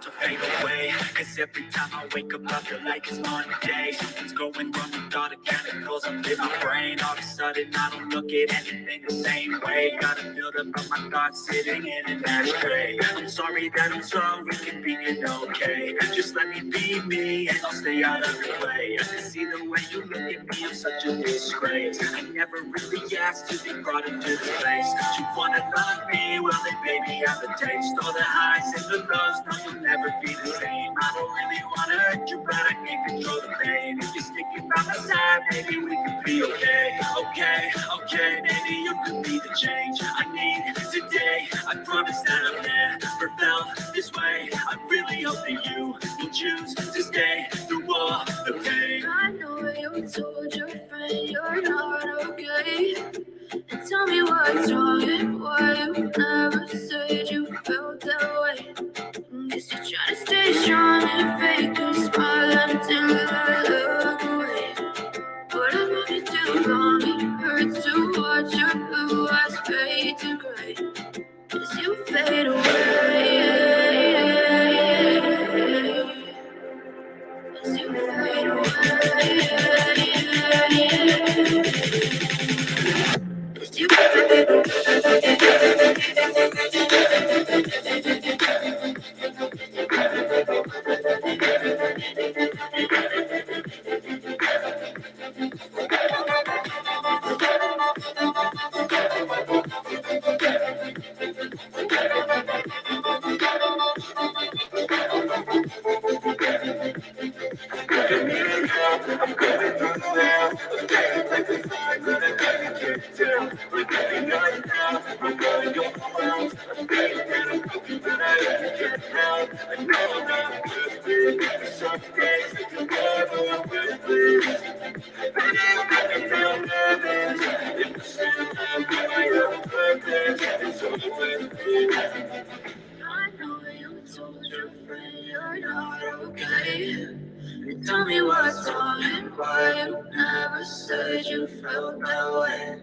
to fade away. Cause every time I wake up I feel like it's Monday. Something's going wrong with all the chemicals up in my brain. All of a sudden I don't look at anything the same way. Gotta build up on my thoughts sitting in an ashtray. I'm sorry that I'm so inconvenient, okay? Just let me be me and I'll stay out of your way. I can see the way you look at me, I'm such a disgrace. I never really asked to be brought into this place. You wanna love me? Well then baby I have a taste. All the highs and the lows, no you'll never be the same. I don't really wanna hurt you but I can't control the pain. If you're sticking by my side, maybe we could be okay. Okay, maybe you could be the change I need today. I promise that I've never felt this way. I really hope that you will choose to stay through all the pain. I know you told your friend you're not okay. And tell me what's wrong and why you never said you felt that way. Guess you're trying to stay strong and fake a smile until I look away. But I've known you too long, it hurts to watch your blue eyes fade to gray as you fade away. As you fade away. As you fade away. I know you told your friend you're not okay. Tell me what's wrong and why you never said you felt that way.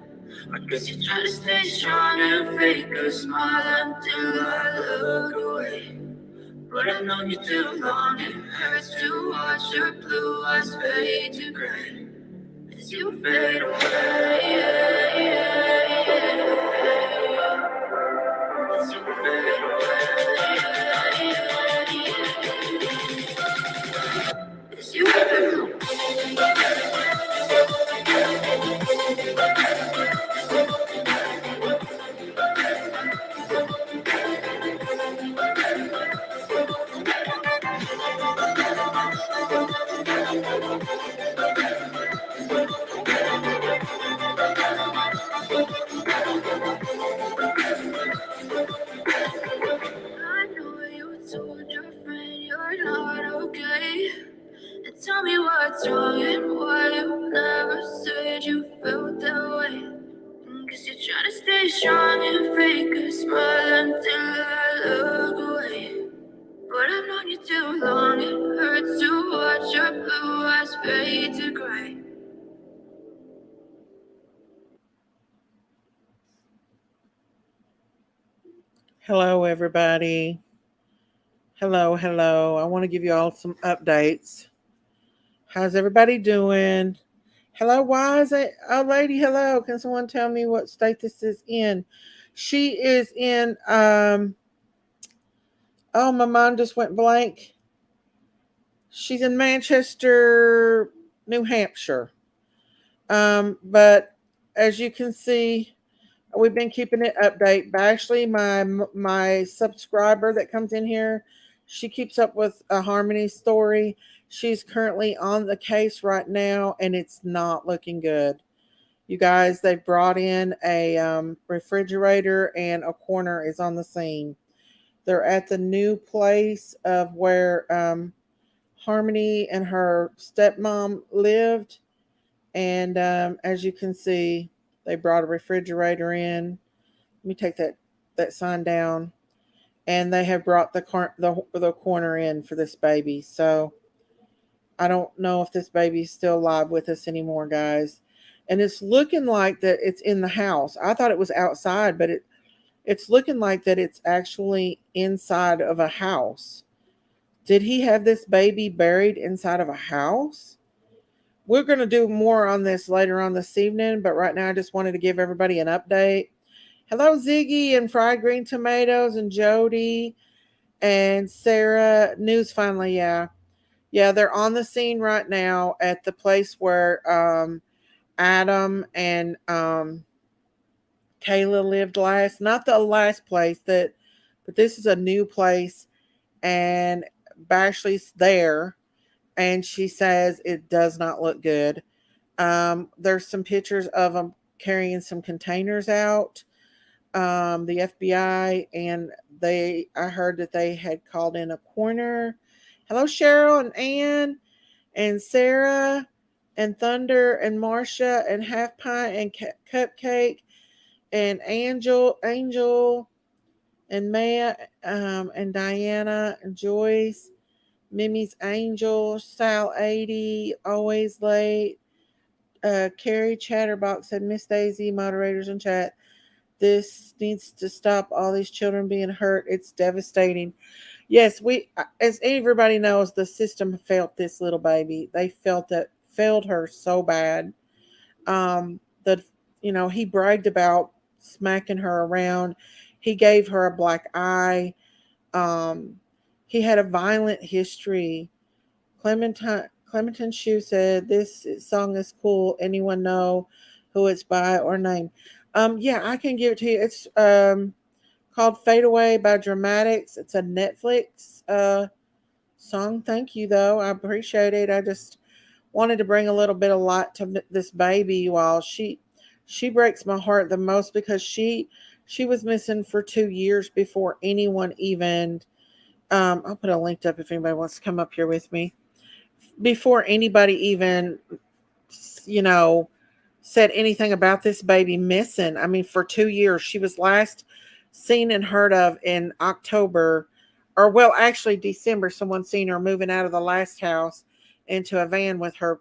I guess you're trying to stay strong and fake a smile until I look away. But I've known you too long, it hurts to watch your blue eyes fade to gray as you fade away. As you fade away. As you fade away. I know you told your friend you're not okay. And tell me what's wrong and why you never said you felt that way. Guess you're trying to stay strong and fake a smile until I look away. But I've known you too long, it hurts to watch your blue eyes fade to gray. Hello, everybody. Hello. I want to give you all some updates. How's everybody doing? Hello, why is it? Oh, lady, hello. Can someone tell me what state this is in? She is in, oh, my mind just went blank. She's in Manchester, New Hampshire. But as you can see, we've been keeping it update. Ashley, my subscriber that comes in here, she keeps up with a Harmony story. She's currently on the case right now, and it's not looking good. You guys, they've brought in a refrigerator, and a coroner is on the scene. They're at the new place of where Harmony and her stepmom lived, and as you can see, they brought a refrigerator in. Let me take that sign down. And they have brought the coroner in for this baby. So I don't know if this baby's still alive with us anymore, guys. And it's looking like that it's in the house. I thought it was outside, but it's looking like that it's actually inside of a house. Did he have this baby buried inside of a house? We're going to do more on this later on this evening, but right now I just wanted to give everybody an update. Hello, Ziggy and Fried Green Tomatoes and Jody and Sarah. News finally, yeah. Yeah, they're on the scene right now at the place where Adam and Kayla lived last. Not the last place but this is a new place, and Bashley's there, and she says it does not look good. There's some pictures of them carrying some containers out. The FBI, and I heard that they had called in a coroner. Hello, Cheryl and Ann and Sarah and Thunder and Marcia and Half Pint and Cupcake and Angel and Maya and Diana and Joyce, Mimi's Angel, Sal 80, always late. Carrie Chatterbox said, Miss Daisy, moderators in chat. This needs to stop. All these children being hurt. It's devastating. Yes, as everybody knows, the system felt this little baby. They failed her so bad. That he bragged about smacking her around. He gave her a black eye. Um, he had a violent history. Clementine Shue said, "This song is cool. Anyone know who it's by or name?" Yeah, I can give it to you. It's called "Fade Away" by Dramatics. It's a Netflix song. Thank you, though. I appreciate it. I just wanted to bring a little bit of light to this baby. While she breaks my heart the most because she was missing for 2 years before anyone even. I'll put a link up if anybody wants to come up here with me. Before anybody even, you know, said anything about this baby missing. I mean, for 2 years, she was last seen and heard of in October, or well, actually December. Someone seen her moving out of the last house into a van with her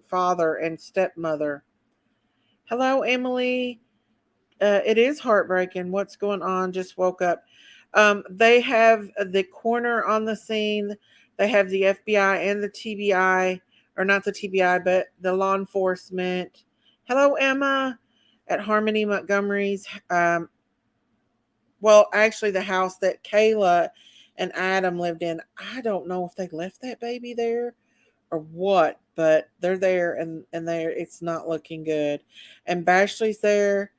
father and stepmother. Hello, Emily. It is heartbreaking. What's going on? Just woke up. They have the coroner on the scene. They have the FBI and the TBI, or not the TBI, but the law enforcement. Hello, Emma, at Harmony Montgomery's. Well, actually, the house that Kayla and Adam lived in. I don't know if they left that baby there or what, but they're there, and it's not looking good. And Bashley's there.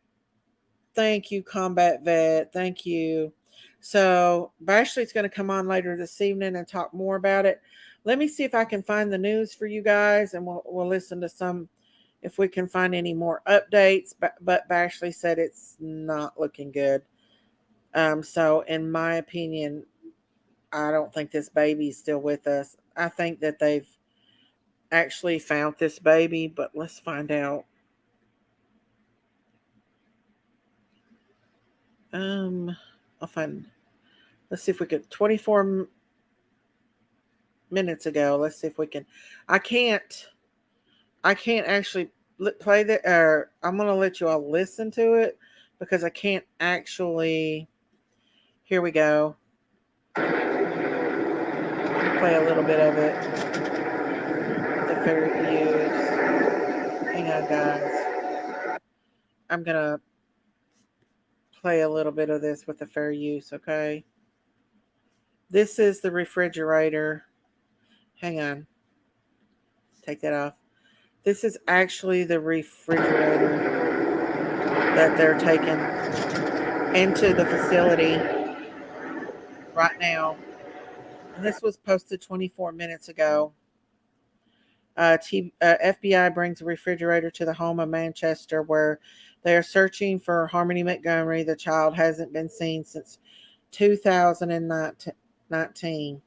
Thank you, Combat Vet. Thank you. So Bashley's going to come on later this evening and talk more about it. Let me see if I can find the news for you guys, and we'll listen to some if we can find any more updates. But Bashley said it's not looking good. So in my opinion, I don't think this baby's still with us. I think that they've actually found this baby, but let's find out. I'll find. Let's see if we could. 24 minutes ago. Let's see if we can. I can't. I can't actually play the. Or I'm gonna let you all listen to it because I can't actually. Here we go. Play a little bit of it. The fair use. Hang on, guys. I'm gonna play a little bit of this with the fair use. Okay. This is the refrigerator. Hang on. Take that off. This is actually the refrigerator that they're taking into the facility right now. And this was posted 24 minutes ago. FBI brings a refrigerator to the home of Manchester where they are searching for Harmony Montgomery. The child hasn't been seen since 2019.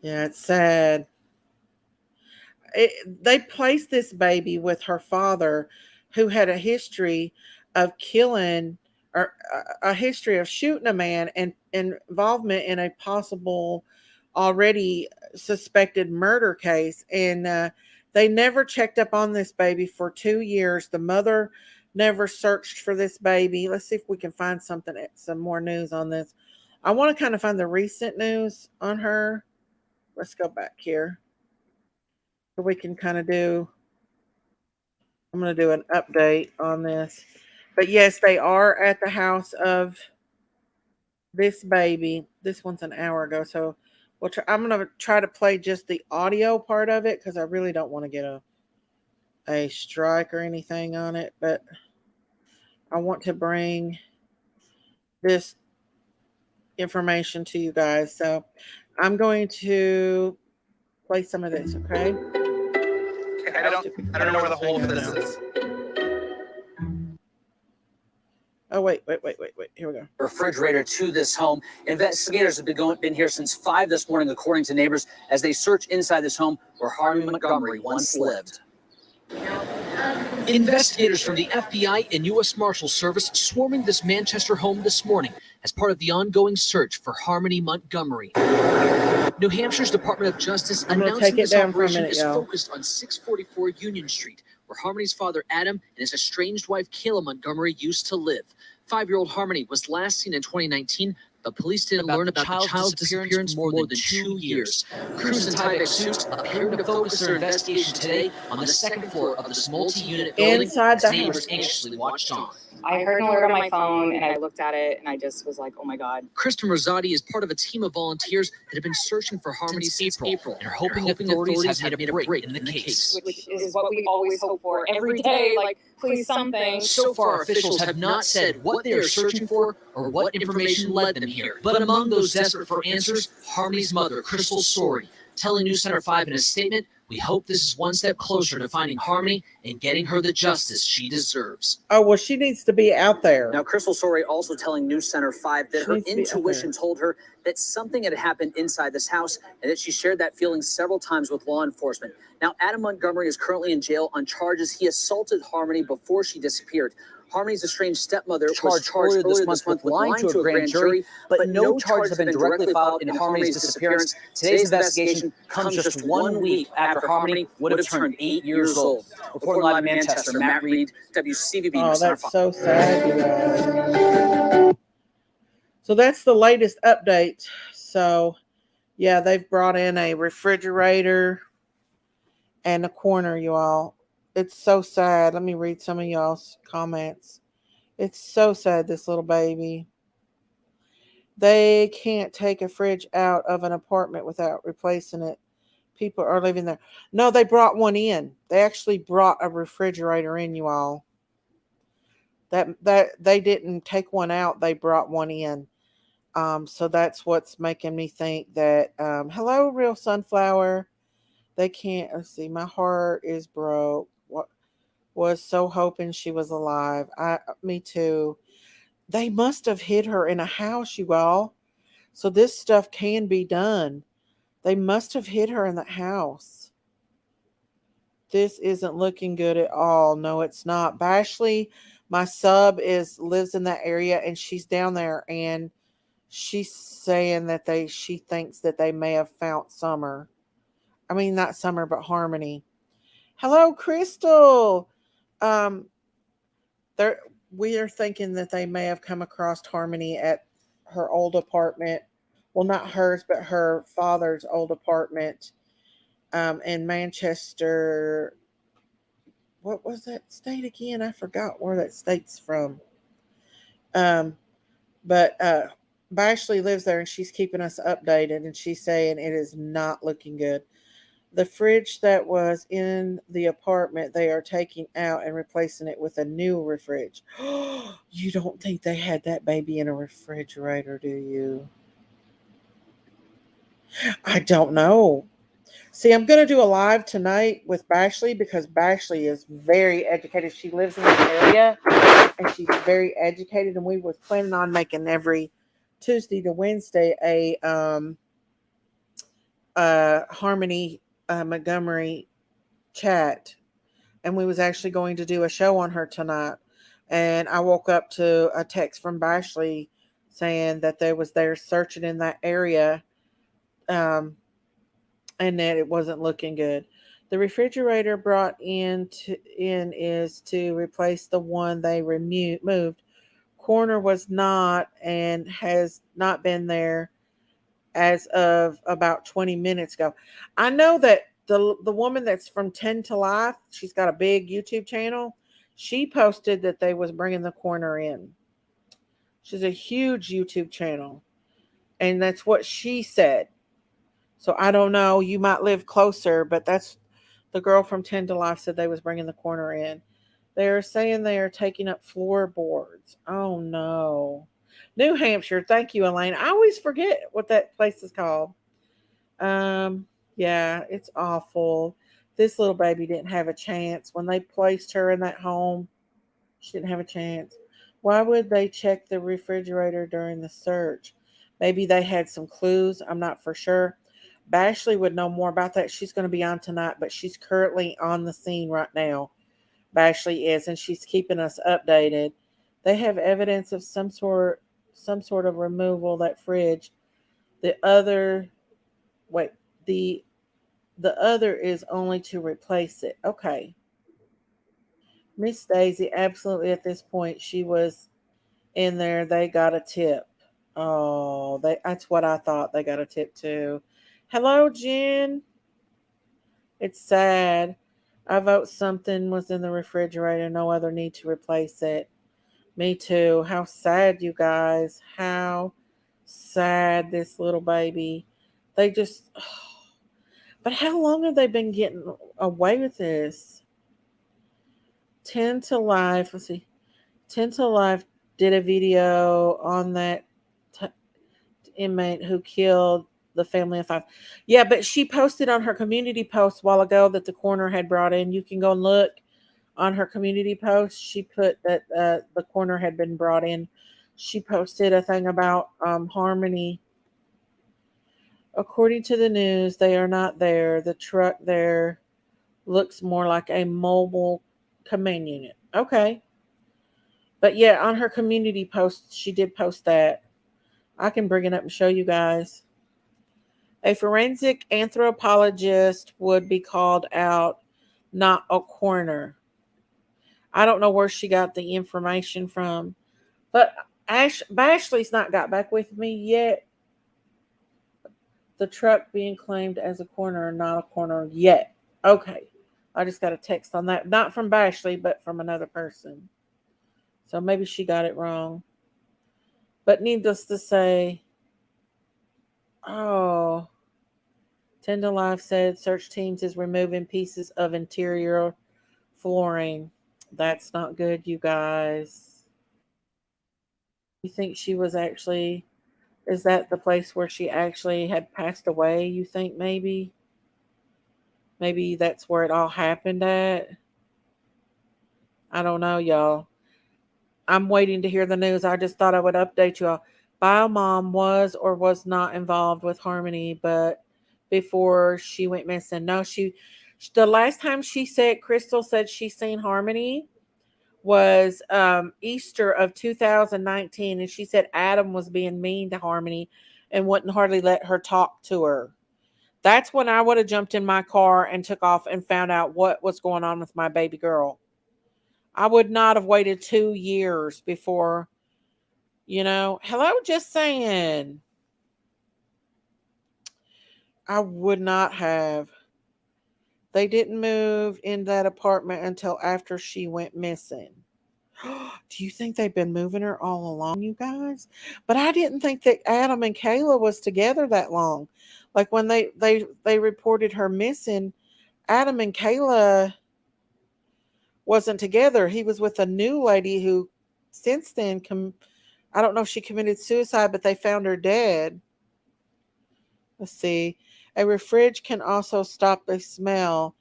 Yeah, it's sad. They placed this baby with her father, who had a history of killing, or a history of shooting a man, and involvement in a possible already suspected murder case. And they never checked up on this baby for 2 years. The mother never searched for this baby. Let's see if we can find some more news on this. I want to kind of find the recent news on her. Let's go back here so we can kind of do. I'm going to do an update on this. But yes, they are at the house of this baby. This one's an hour ago, so I'm going to try to play just the audio part of it because I really don't want to get a strike or anything on it. But I want to bring this information to you guys. So I'm going to play some of this, okay? I don't know where the hole for this is. Oh, wait. Here we go. Refrigerator to this home. Investigators have been here since 5 this morning, according to neighbors, as they search inside this home where Harmony Montgomery once lived. Investigators from the FBI and U.S. Marshals Service swarming this Manchester home this morning as part of the ongoing search for Harmony Montgomery. New Hampshire's Department of Justice announcing this operation is focused on 644 Union Street, where Harmony's father Adam and his estranged wife Kayla Montgomery used to live. 5-year-old Harmony was last seen in 2019, but police didn't learn about the child's disappearance more than 2 years. Crews in Tyvek suits appearing to focus their investigation today on the second floor of this multi-unit building Inside as the neighbors house. anxiously watched on. I heard an alert on my phone and I looked at it and I just was like, oh my God. Kristen Rosati is part of a team of volunteers that have been searching for Harmony since April and are hoping authorities have made a break in the case. Which is what we always hope for every day, like, please something. So far, officials have not said what they are searching for or what information led them here. But among those desperate for answers, Harmony's mother, Crystal Sorey, telling News Center 5 in a statement, "We hope this is one step closer to finding Harmony and getting her the justice she deserves." Oh, well, she needs to be out there. Now, Crystal Sorey also telling News Center 5 that her intuition told her that something had happened inside this house and that she shared that feeling several times with law enforcement. Now, Adam Montgomery is currently in jail on charges he assaulted Harmony before she disappeared. Harmony's estranged stepmother was charged earlier this month with lying to a grand jury, but no charges have been directly filed in Harmony's disappearance. Today's investigation comes just 1 week after Harmony would have turned 8 years old. Reporting live in Manchester, Matt Reed, WCVB. Oh, that's so sad, you guys. So that's the latest update. So, yeah, they've brought in a refrigerator and a corner, you all. It's so sad. Let me read some of y'all's comments. It's so sad, this little baby. They can't take a fridge out of an apartment without replacing it. People are living there. No, they brought one in. They actually brought a refrigerator in, you all. That they didn't take one out. They brought one in. So that's what's making me think that, hello, Real Sunflower. They can't, let's see, my heart is broke. Was so hoping she was alive. Me too. They must have hid her in a house, you all. So this stuff can be done. They must have hid her in the house. This isn't looking good at all. No, it's not. Bashley, my sub, lives in that area and she's down there and she's saying that she thinks that they may have found Summer. I mean, not Summer, but Harmony. Hello, Crystal. We are thinking that they may have come across Harmony at her old apartment. Well, not hers, but her father's old apartment in Manchester. What was that state again? I forgot where that state's from. But Bashley lives there and she's keeping us updated and she's saying it is not looking good. The fridge that was in the apartment, they are taking out and replacing it with a new fridge. You don't think they had that baby in a refrigerator, do you? I don't know. See, I'm going to do a live tonight with Bashley because Bashley is very educated. She lives in the area and she's very educated. And we was planning on making every Tuesday to Wednesday a Harmony Montgomery chat, and we was actually going to do a show on her tonight, and I woke up to a text from Bashley saying that they was there searching in that area and that it wasn't looking good. The refrigerator brought in is to replace the one they moved. coroner was not and has not been there as of about 20 minutes ago. I know that the woman that's from 10 to Life, she's got a big YouTube channel. She posted that they was bringing the coroner in. She's a huge YouTube channel, and that's what she said. So I don't know. You might live closer, but that's the girl from 10 to Life said they was bringing the coroner in. They are saying they are taking up floorboards. Oh no. New Hampshire. Thank you, Elaine. I always forget what that place is called. Yeah, it's awful. This little baby didn't have a chance. When they placed her in that home, she didn't have a chance. Why would they check the refrigerator during the search? Maybe they had some clues. I'm not for sure. Bashley would know more about that. She's going to be on tonight, but she's currently on the scene right now. Bashley is, and she's keeping us updated. They have evidence of some sort of removal. That fridge. The other, wait, the other is only to replace it. Okay. Miss Daisy, absolutely. At this point, she was in there. They got a tip. Oh, that's what I thought. They got a tip too. Hello, Jen. It's sad. I vote something was in the refrigerator. No other need to replace it. Me too. How sad, you guys. How sad, this little baby. They just. But how long have they been getting away with this? 10 to Life. Let's see. 10 to Life did a video on that inmate who killed the family of 5. Yeah, but she posted on her community post a while ago that the coroner had brought in. You can go and look on her community post. She put that the coroner had been brought in. She posted a thing about Harmony. According to the news, they are not there. The truck there looks more like a mobile command unit. Okay. But yeah, on her community post, she did post that. I can bring it up and show you guys. A forensic anthropologist would be called out, not a coroner. I don't know where she got the information from, but Bashley's not got back with me yet. The truck being claimed as a coroner, not a coroner yet. Okay. I just got a text on that. Not from Bashley, but from another person. So maybe she got it wrong. But needless to say, 10 to Life said search teams is removing pieces of interior flooring. That's not good, you guys. You think she was actually, is that the place where she actually had passed away? You think maybe? Maybe that's where it all happened at? I don't know, y'all. I'm waiting to hear the news. I just thought I would update you all. Biomom was or was not involved with Harmony, but before she went missing. No, the last time she said, Crystal said she seen Harmony was Easter of 2019, and she said Adam was being mean to Harmony and wouldn't hardly let her talk to her. That's when I would have jumped in my car and took off and found out what was going on with my baby girl. I would not have waited 2 years before, hello, just saying. I would not have. They didn't move in that apartment until after she went missing. Do you think they've been moving her all along, you guys? But I didn't think that Adam and Kayla was together that long. Like when they reported her missing, Adam and Kayla wasn't together. He was with a new lady who since then I don't know if she committed suicide, but they found her dead. Let's see. A fridge can also stop a smell.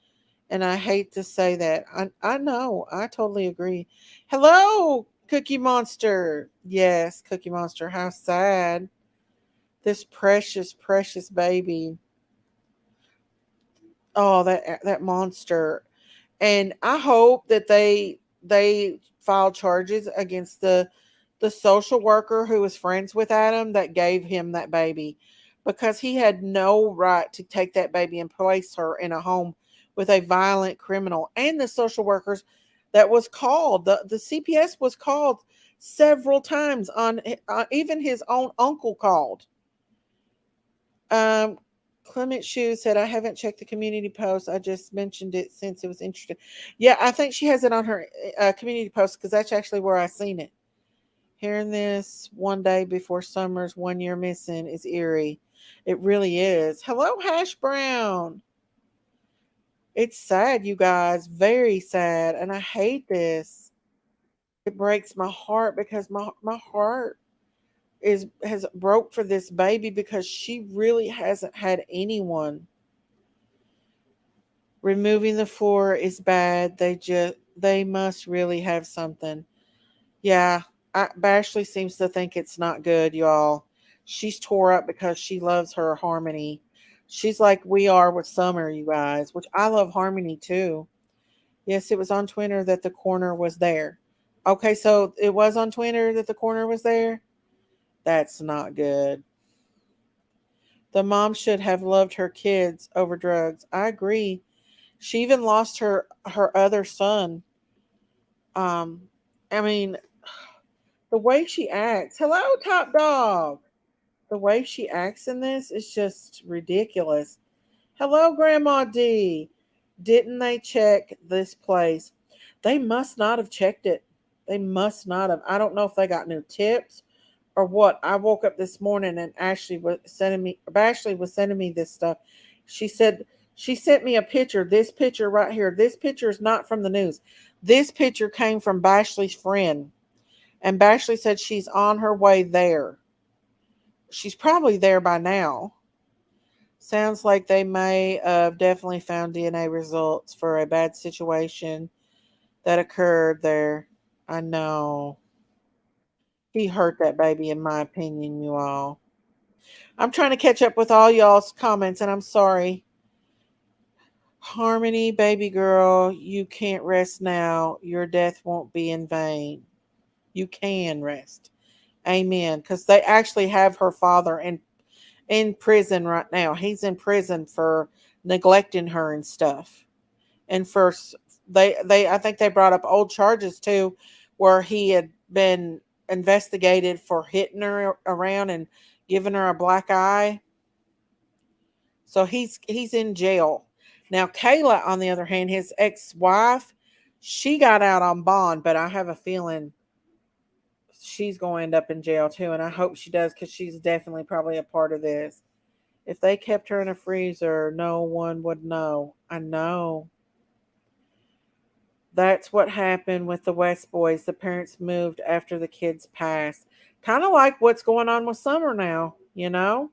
And I hate to say that. I know. I totally agree. Hello, Cookie Monster. Yes, Cookie Monster. How sad. This precious, precious baby. Oh, that monster. And I hope that they file charges against the social worker who was friends with Adam that gave him that baby, because he had no right to take that baby and place her in a home with a violent criminal. And the social workers, that was called. The CPS was called several times. On even his own uncle called. Clement Shoe said, I haven't checked the community post. I just mentioned it since it was interesting. Yeah, I think she has it on her community post because that's actually where I seen it. Hearing this one day before summer's 1 year missing is eerie. It really is. Hello, Hash Brown. It's sad, you guys. Very sad. And I hate this. It breaks my heart because my heart has broke for this baby because she really hasn't had anyone. Removing the floor is bad. They must really have something. Yeah, Bashley seems to think it's not good, y'all. She's tore up because she loves her Harmony. She's like we are with Summer, you guys, which I love Harmony too. Yes, it was on Twitter that the corner was there. Okay, so it was on Twitter that the corner was there. That's not good. The mom should have loved her kids over drugs. I agree. She even lost her other son. Um, I mean, the way she acts. Hello, Top Dog. The way she acts in this is just ridiculous. Hello, Grandma D. Didn't they check this place? They must not have checked it. They must not have. I don't know if they got new tips or what. I woke up this morning and Bashley was sending me this stuff. She said she sent me a picture. This picture right here. This picture is not from the news. This picture came from Bashley's friend. And Bashley said she's on her way there. She's probably there by now. Sounds like they may have definitely found DNA results for a bad situation that occurred there. I know. He hurt that baby, in my opinion, you all. I'm trying to catch up with all y'all's comments, and I'm sorry. Harmony, baby girl, you can't rest now. Your death won't be in vain. You can rest. Amen. Because they actually have her father in prison right now. He's in prison for neglecting her and stuff. And first, they I think they brought up old charges too, where he had been investigated for hitting her around and giving her a black eye. So he's in jail now. Kayla, on the other hand, his ex-wife, she got out on bond, but I have a feeling she's going to end up in jail too, and I hope she does because she's definitely probably a part of this. If they kept her in a freezer, no one would know. I know. That's what happened with the West boys. The parents moved after the kids passed. Kind of like what's going on with Summer now, you know?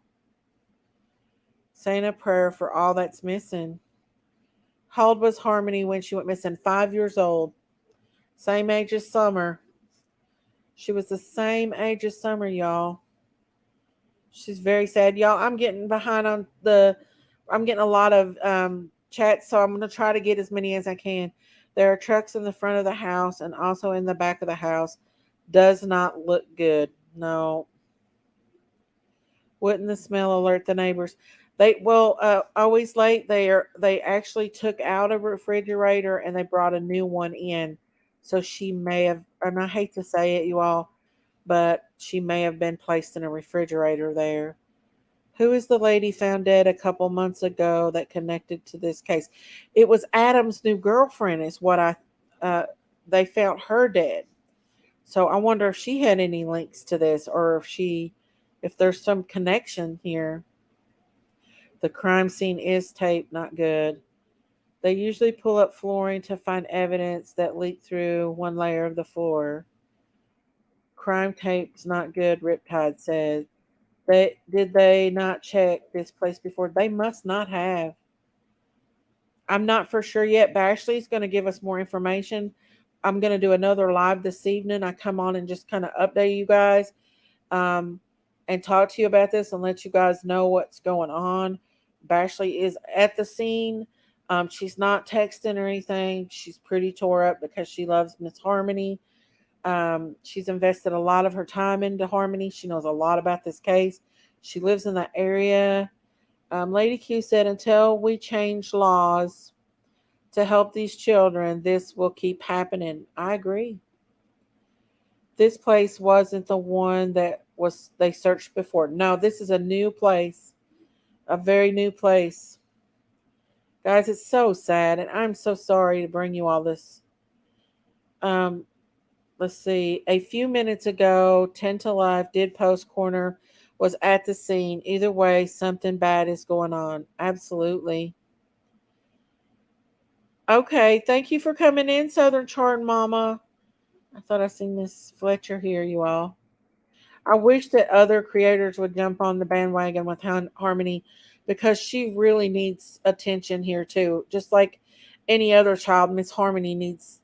Saying a prayer for all that's missing. How old was Harmony when she went missing? 5 years old. Same age as Summer. She was the same age as Summer, y'all. She's very sad. Y'all, I'm getting behind on I'm getting a lot of chats, so I'm going to try to get as many as I can. There are trucks in the front of the house and also in the back of the house. Does not look good. No. Wouldn't the smell alert the neighbors? Always late. They actually took out a refrigerator and they brought a new one in. So she may have, and I hate to say it, you all, but she may have been placed in a refrigerator there. Who is the lady found dead a couple months ago that connected to this case? It was Adam's new girlfriend, is what they found her dead. So I wonder if she had any links to this or if there's some connection here. The crime scene is taped, not good. They usually pull up flooring to find evidence that leaked through one layer of the floor. Crime tape's not good, Riptide said. Did they not check this place before? They must not have. I'm not for sure yet. Bashley's going to give us more information. I'm going to do another live this evening. I come on and just kind of update you guys and talk to you about this and let you guys know what's going on. Bashley is at the scene. She's not texting or anything. She's pretty tore up because she loves Miss Harmony. She's invested a lot of her time into Harmony. She knows a lot about this case. She lives in that area. Lady Q said, until we change laws, to help these children, this will keep happening. I agree. This place wasn't the one that was they searched before. No, this is a new place, a very new place. Guys, it's so sad, and I'm so sorry to bring you all this. Um, let's see. A few minutes ago, 10 to Live did post Corner was at the scene. Either way, something bad is going on. Absolutely. Okay, thank you for coming in, Southern Charm Mama. I thought I seen Miss Fletcher here, you all. I wish that other creators would jump on the bandwagon with Harmony because she really needs attention here too. Just like any other child, Miss Harmony needs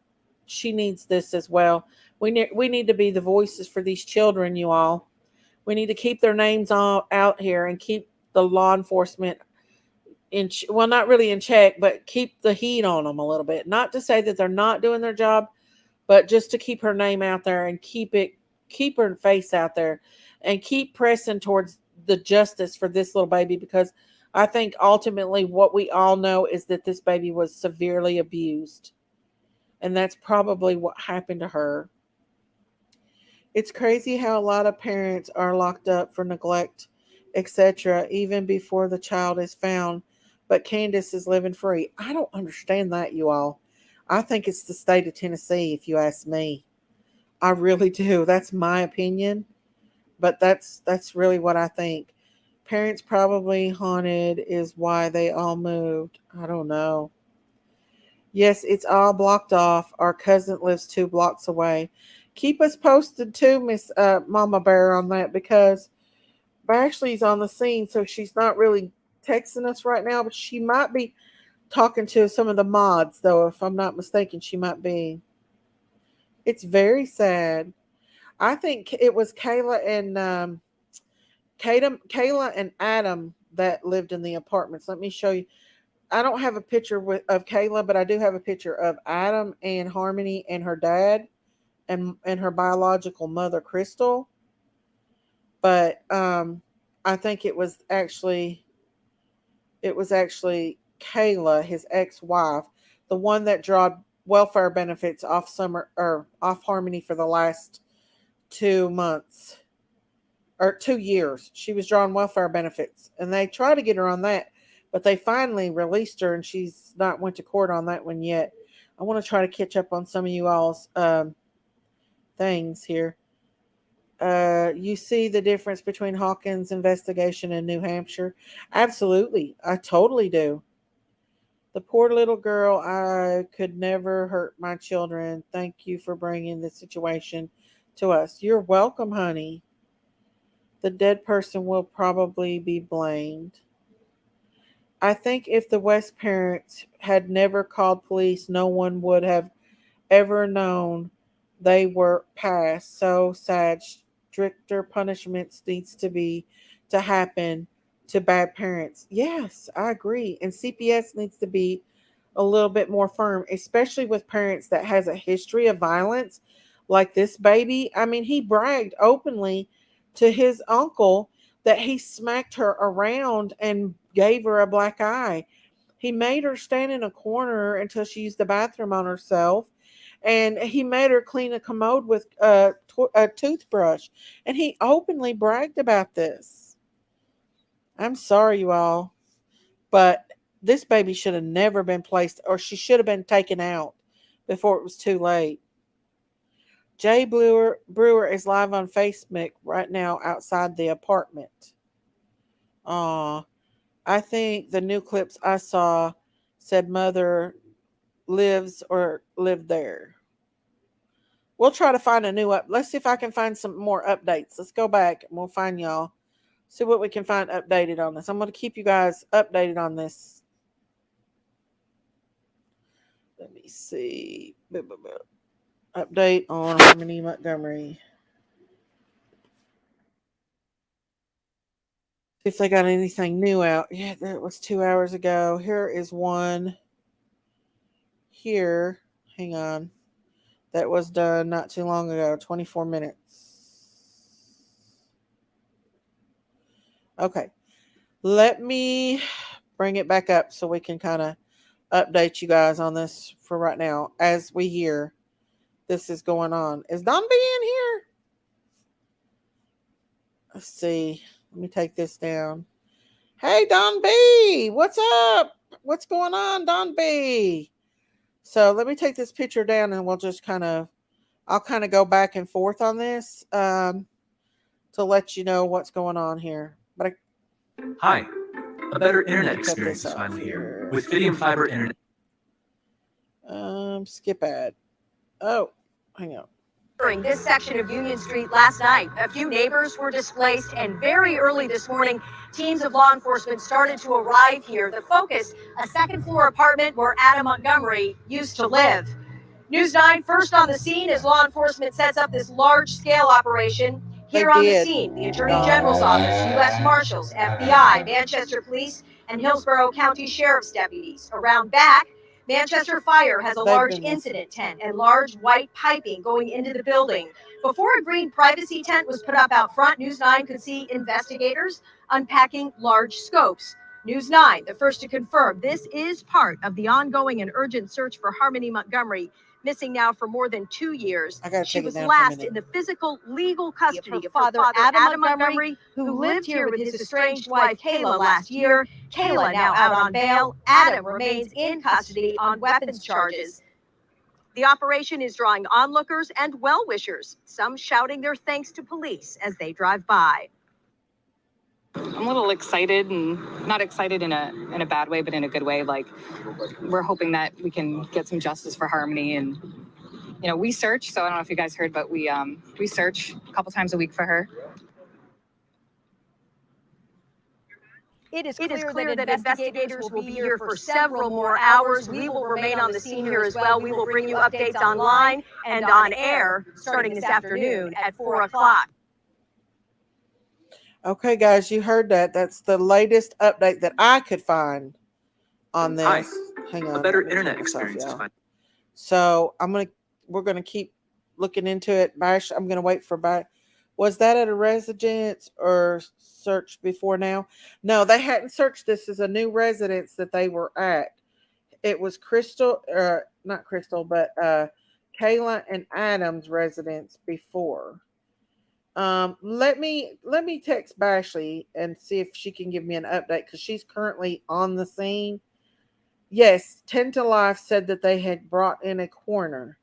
this as well. We need to be the voices for these children, you all. We need to keep their names all out here and keep the law enforcement well, not really in check, but keep the heat on them a little bit. Not to say that they're not doing their job, but just to keep her name out there and keep her face out there and keep pressing towards the justice for this little baby, because I think ultimately what we all know is that this baby was severely abused, and that's probably what happened to her. It's crazy how a lot of parents are locked up for neglect, etc., even before the child is found, but Candace is living free. I don't understand that, you all. I think it's the state of Tennessee, if you ask me. I really do. That's my opinion, but that's really what I think. Parents probably haunted is why they all moved. I don't know. Yes, it's all blocked off. Our cousin lives 2 blocks away. Keep us posted too, Miss Mama Bear, on that, because Ashley's on the scene, so she's not really texting us right now, but she might be talking to some of the mods, though. If I'm not mistaken, she might be. It's very sad. I think it was Kayla and Adam that lived in the apartments. Let me show you. I don't have a picture of Kayla, but I do have a picture of Adam and Harmony and her dad and her biological mother, Crystal. But I think it was actually Kayla, his ex-wife, the one that drawed welfare benefits off Harmony for the last 2 months or 2 years. She was drawing welfare benefits, and they tried to get her on that, but they finally released her, and she's not went to court on that one yet. I want to try to catch up on some of you all's things here. You see the difference between Hawkins' investigation and New Hampshire? Absolutely, I totally do. The poor little girl. I could never hurt my children. Thank you for bringing the situation to us. You're welcome, honey. The dead person will probably be blamed. I think if the West parents had never called police, no one would have ever known they were past. So sad. Stricter punishments needs to happen to bad parents. Yes, I agree. And CPS needs to be a little bit more firm, especially with parents that has a history of violence like this baby. I mean, he bragged openly to his uncle that he smacked her around and gave her a black eye. He made her stand in a corner until she used the bathroom on herself, and he made her clean a commode with a toothbrush. And he openly bragged about this. I'm sorry, you all, but this baby should have never been placed, or she should have been taken out before it was too late. Jay Brewer is live on Facebook right now outside the apartment. Aw, I think the new clips I saw said mother lives or lived there. We'll try to find a new up. Let's see if I can find some more updates. Let's go back and we'll find y'all. See what we can find updated on this. I'm going to keep you guys updated on this. Let me see. Update on Harmony Montgomery. See if they got anything new out. Yeah, that was 2 hours ago. Here is one here. Hang on. That was done not too long ago. 24 minutes. Okay. Let me bring it back up so we can kind of update you guys on this for right now as we hear this is going on. Is Don B in here? Let's see. Let me take this down. Hey, Don B, what's up? What's going on, Don B? So let me take this picture down and we'll just I'll kind of go back and forth on this to let you know what's going on here. But Hi, a better internet experience is finally here with Fidium Fiber Internet. Skip ad. Oh, hang on. During this section of Union Street last night, a few neighbors were displaced, and very early this morning, teams of law enforcement started to arrive here. The focus, a second floor apartment where Adam Montgomery used to live. News 9 first on the scene as law enforcement sets up this large-scale operation. Here on the scene, the Attorney General's Office, U.S. Marshals, FBI, Manchester Police, and Hillsborough County Sheriff's deputies. Around back, Manchester Fire has a large incident tent and large white piping going into the building. Before a green privacy tent was put up out front, News 9 could see investigators unpacking large scopes. News 9, the first to confirm this is part of the ongoing and urgent search for Harmony Montgomery, missing now for more than 2 years. She was last in the physical legal custody of father Adam Montgomery, who lived here with his estranged wife Kayla last year. Kayla now out on bail. Adam remains in custody on weapons charges. The operation is drawing onlookers and well-wishers, some shouting their thanks to police as they drive by. I'm a little excited, and not excited in a bad way, but in a good way. Like, we're hoping that we can get some justice for Harmony. And we search. So I don't know if you guys heard, but we search a couple times a week for her. It is clear that investigators will be here for several more hours. We will remain on the scene here as well. We will bring you updates online and on air starting this afternoon at 4 o'clock. Okay, guys, you heard that. That's the latest update that I could find on this. Hi. Hang on. A better internet experience is fine. So we're gonna keep looking into it. Bash, I'm gonna wait for Bash. Was that at a residence or searched before now? No, they hadn't searched. This is a new residence that they were at. It was not Crystal, but Kayla and Adam's residence before. Let me text Bashley and see if she can give me an update because she's currently on the scene. Yes, 10 to Life said that they had brought in a coroner.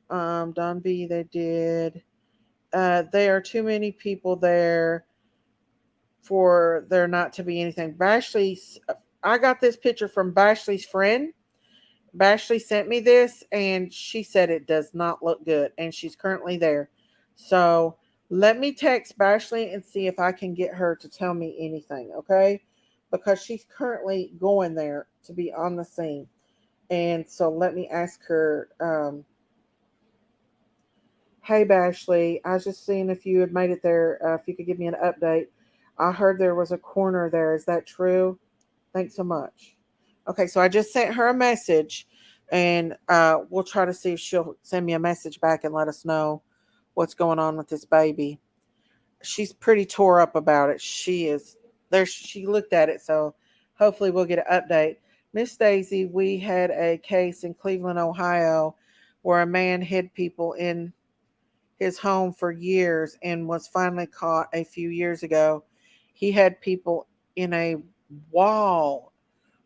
Don B, they did. There are too many people there for there not to be anything. I got this picture from Bashley's friend. Bashley sent me this and she said it does not look good and she's currently there. So let me text Bashley and see if I can get her to tell me anything, okay? Because she's currently going there to be on the scene. And so let me ask her, hey, Bashley, I was just seeing if you had made it there, if you could give me an update. I heard there was a coroner there. Is that true? Thanks so much. Okay, so I just sent her a message, and we'll try to see if she'll send me a message back and let us know what's going on with this baby. She's pretty tore up about it. She is there. She looked at it, so hopefully we'll get an update. Miss Daisy, we had a case in Cleveland, Ohio, where a man hid people in his home for years and was finally caught a few years ago. He had people in a wall.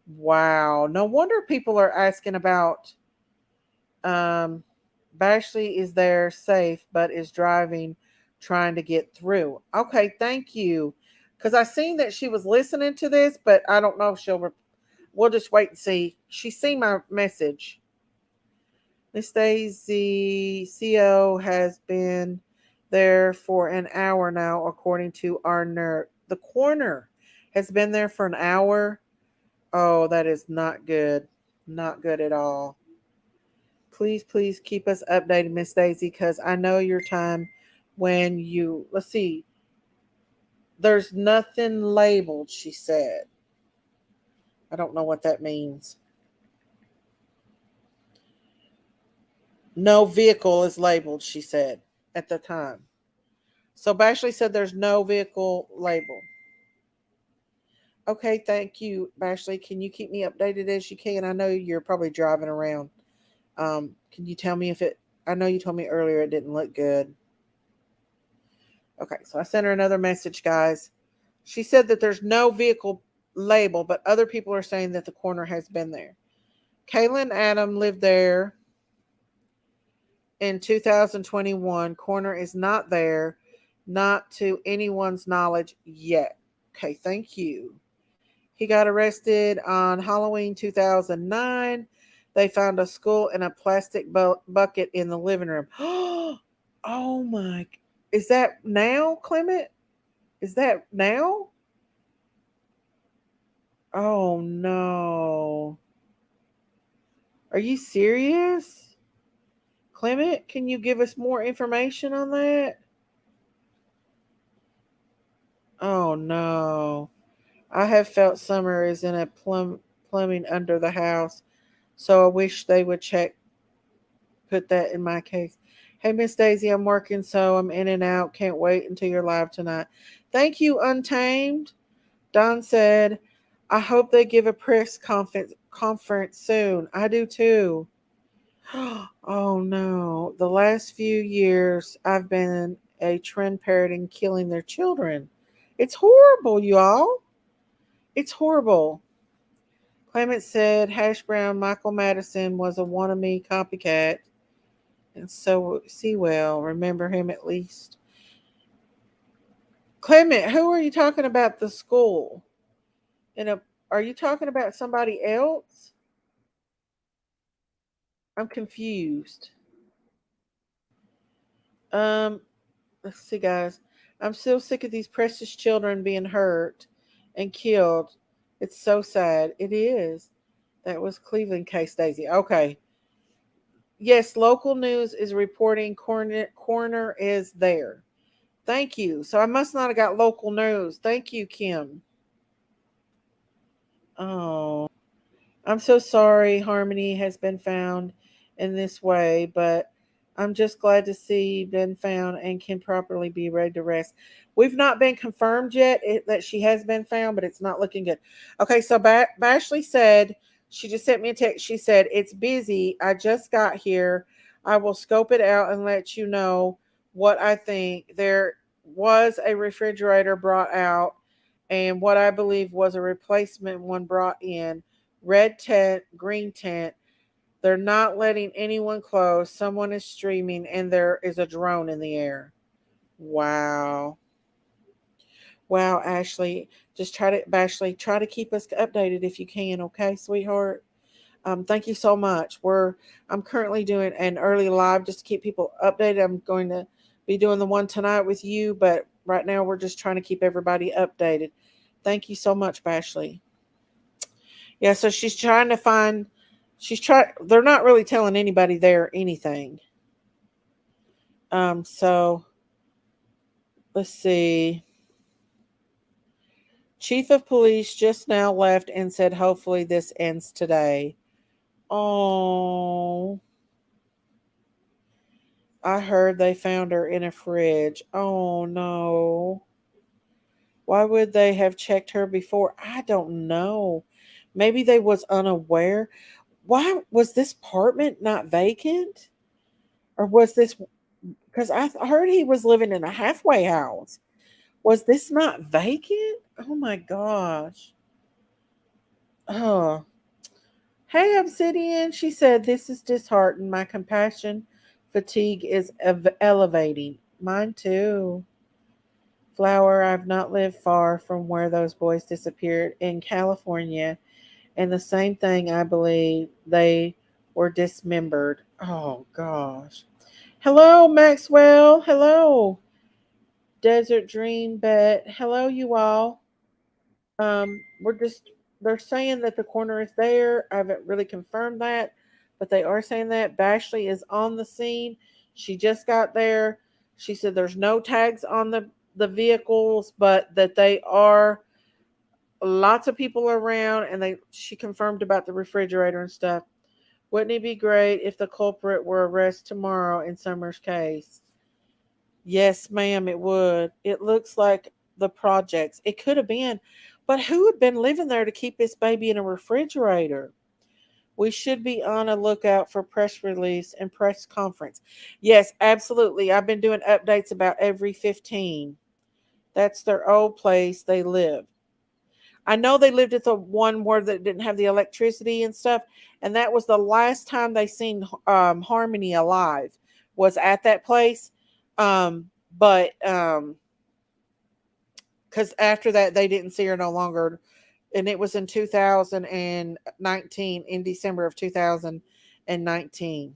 Wow. No wonder people are asking about Bashley is there safe, but is driving, trying to get through. Okay, thank you. Because I seen that she was listening to this, but I don't know if we'll just wait and see. She's seen my message. Miss Daisy, CO has been there for an hour now, according to our nurse. The coroner has been there for an hour. Oh, that is not good. Not good at all. Please keep us updated, Miss Daisy, because I know your time when you, let's see, there's nothing labeled, she said. I don't know what that means. No vehicle is labeled, she said, at the time. So Bashley said there's no vehicle label. Okay, thank you, Ashley. Can you keep me updated as you can? I know you're probably driving around. Can you tell me if it? I know you told me earlier it didn't look good. Okay, so I sent her another message, guys. She said that there's no vehicle label, but other people are saying that the corner has been there. Kayla and Adam lived there in 2021. Corner is not there, not to anyone's knowledge yet. Okay, thank you. He got arrested on Halloween 2009. They found a skull in a plastic bucket in the living room. Oh my. Is that now, Clement? Is that now? Oh no. Are you serious? Clement, can you give us more information on that? Oh no. I have felt summer is in a plumbing under the house, so I wish they would put that in my case. Hey, Miss Daisy, I'm working, so I'm in and out. Can't wait until you're live tonight. Thank you, Untamed. Don said, I hope they give a press conference soon. I do too. Oh no. The last few years, I've been a trend parroting killing their children. It's horrible, y'all. It's horrible. Clement said Hash Brown Michael Madison was a wannabe copycat. And so Sewell, remember him at least. Clement, who are you talking about the school? Are you talking about somebody else? I'm confused. Um, let's see, guys. I'm so sick of these precious children being hurt and killed. It's so sad. It is. That was Cleveland case, Daisy. Okay. Yes, local news is reporting coroner is there. Thank you. So I must not have got local news. Thank you, Kim. Oh, I'm so sorry Harmony has been found in this way, but I'm just glad to see been found and can properly be ready to rest. We've not been confirmed yet that she has been found, but it's not looking good. Okay, so Bashley said, she just sent me a text. She said, it's busy. I just got here. I will scope it out and let you know what I think. There was a refrigerator brought out and what I believe was a replacement one brought in. Red tent, green tent. They're not letting anyone close. Someone is streaming, and there is a drone in the air. Wow. Wow, Ashley. Ashley, try to keep us updated if you can, okay, sweetheart? Thank you so much. I'm currently doing an early live just to keep people updated. I'm going to be doing the one tonight with you, but right now we're just trying to keep everybody updated. Thank you so much, Ashley. Yeah, so she's trying to find. They're not really telling anybody there anything. So let's see. Chief of police just now left and said hopefully this ends today. Oh, I heard they found her in a fridge. Oh no. Why would they have checked her before? I don't know. Maybe they was unaware. Why was this apartment not vacant? Or was this because I heard he was living in a halfway house. Was this not vacant? Oh my gosh. Oh. Hey, Obsidian. She said, this is disheartened. My compassion fatigue is elevating. Mine too. Flower, I've not lived far from where those boys disappeared in California. And the same thing, I believe, they were dismembered. Oh, gosh. Hello, Maxwell. Hello. Desert Dream Bet. Hello, you all. We're just they're saying that the corner is there. I haven't really confirmed that, but they are saying that Bashley is on the scene. She just got there. She said there's no tags on the vehicles, but that they are lots of people around, and she confirmed about the refrigerator and stuff. Wouldn't it be great if the culprit were arrested tomorrow in Summer's case? Yes, ma'am, it would. It looks like the projects. It could have been. But who had been living there to keep this baby in a refrigerator? We should be on a lookout for press release and press conference. Yes, absolutely. I've been doing updates about every 15. That's their old place they live. I know they lived at the one where they didn't have the electricity and stuff, and that was the last time they seen Harmony alive was at that place. But because after that they didn't see her no longer, and it was in 2019, in December of 2019.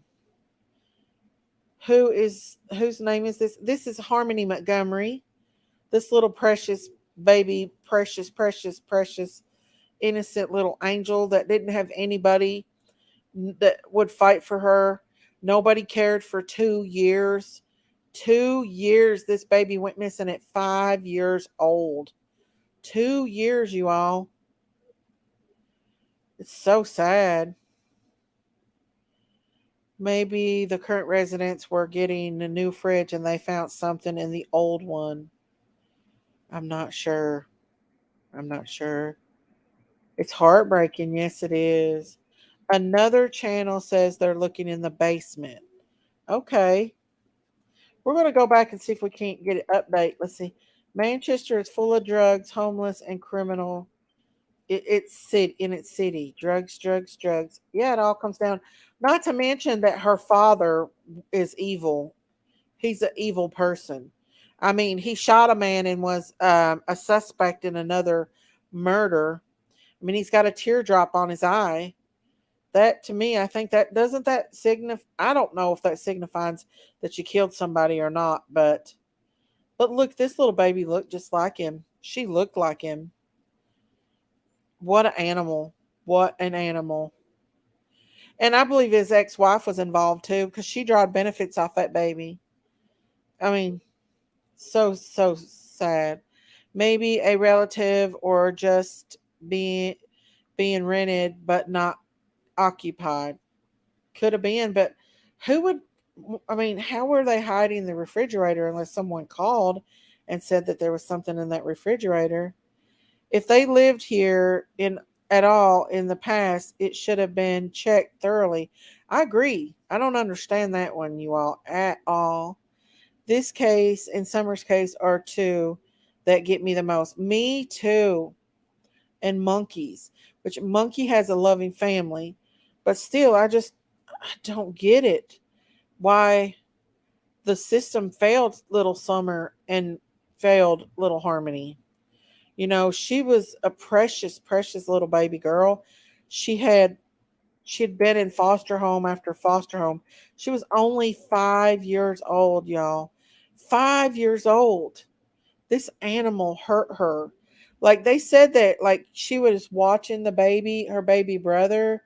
Whose name is this? This is Harmony Montgomery. This little precious baby, precious innocent little angel that didn't have anybody that would fight for her. Nobody cared for 2 years. 2 years. This baby went missing at 5 years old. 2 years, you all. It's so sad. Maybe the current residents were getting a new fridge and they found something in the old one. I'm not sure. I'm not sure. It's heartbreaking. Yes, it is. Another channel says they're looking in the basement. Okay. We're going to go back and see if we can't get an update. Let's see. Manchester is full of drugs, homeless, and criminal. It's in its city. Drugs. Yeah, it all comes down. Not to mention that her father is evil. He's an evil person. I mean, he shot a man and was a suspect in another murder. I mean, he's got a teardrop on his eye. That, to me, I think that doesn't that signify. I don't know if that signifies that you killed somebody or not, but look, this little baby looked just like him. She looked like him. What an animal. What an animal. And I believe his ex-wife was involved too, because she drawed benefits off that baby. I mean, so sad. Maybe a relative, or just being rented but not occupied. Could have been, but who would, I mean, how were they hiding the refrigerator unless someone called and said that there was something in that refrigerator? If they lived here in at all in the past, it should have been checked thoroughly. I agree. I don't understand that one, you all, at all. This case and Summer's case are two that get me the most. Me too. And Monkey's, which Monkey has a loving family, but still, I don't get it. Why the system failed little Summer and failed little Harmony. You know, she was a precious little baby girl. She had she'd been in foster home after foster home. She was only 5 years old, y'all. 5 years old. This animal hurt her. Like, they said that, like, she was watching the baby, her baby brother,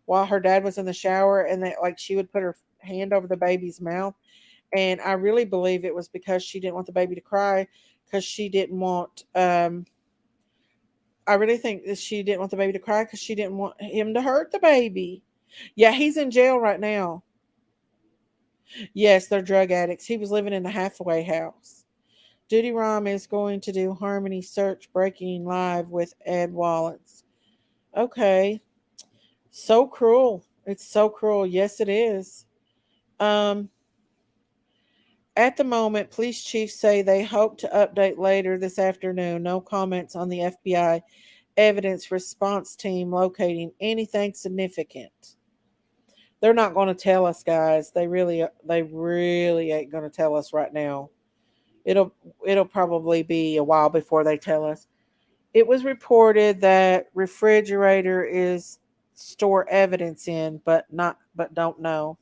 while her dad was in the shower, and that, like, she would put her hand over the baby's mouth. And I really believe it was because she didn't want the baby to cry, because she didn't want I really think that she didn't want the baby to cry because she didn't want him to hurt the baby. Yeah, he's in jail right now. Yes, they're drug addicts. He was living in the halfway house. Duty Rom is going to do Harmony search breaking live with Ed Wallace. Okay. So cruel. It's so cruel. Yes, it is. At the moment, police chiefs say they hope to update later this afternoon. No comments on the FBI evidence response team locating anything significant. They're not going to tell us, guys. They really ain't going to tell us right now. It'll probably be a while before they tell us. It was reported that refrigerator is store evidence in, but don't know.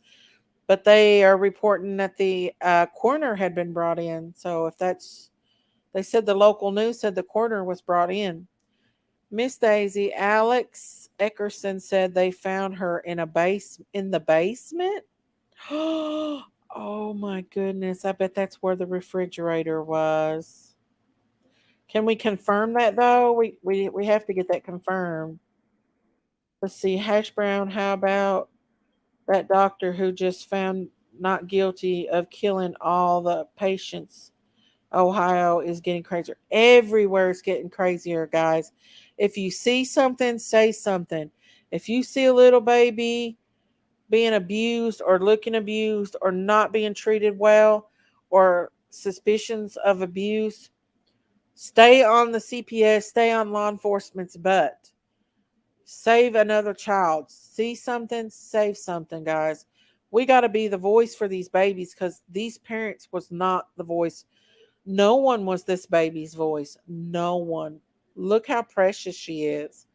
But they are reporting that the coroner had been brought in. So if that's, they said the local news said the coroner was brought in. Miss Daisy, Alex Eckerson said they found her in the basement. Oh my goodness! I bet that's where the refrigerator was. Can we confirm that though? We have to get that confirmed. Let's see, Hash Brown. How about that doctor who just found not guilty of killing all the patients Ohio is getting crazier. Everywhere is getting crazier, guys. If you see something, say something. If you see a little baby being abused or looking abused or not being treated well or suspicions of abuse, stay on the CPS, stay on law enforcement's butt. Save another child. See something, save something, guys. We got to be the voice for these babies because these parents was not the voice. No one was this baby's voice. No one. Look how precious she is.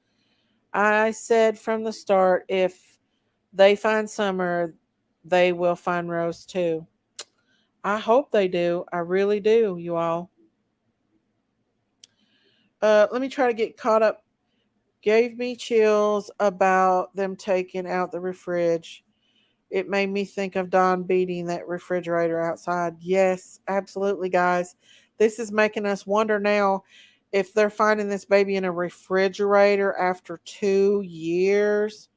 I said from the start, if they find Summer, they will find Rose too. I hope they do. I really do, you all. Let me try to get caught up. Gave me chills about them taking out the fridge. It made me think of Don beating that refrigerator outside. Yes, absolutely, guys. This is making us wonder now if they're finding this baby in a refrigerator after 2 years.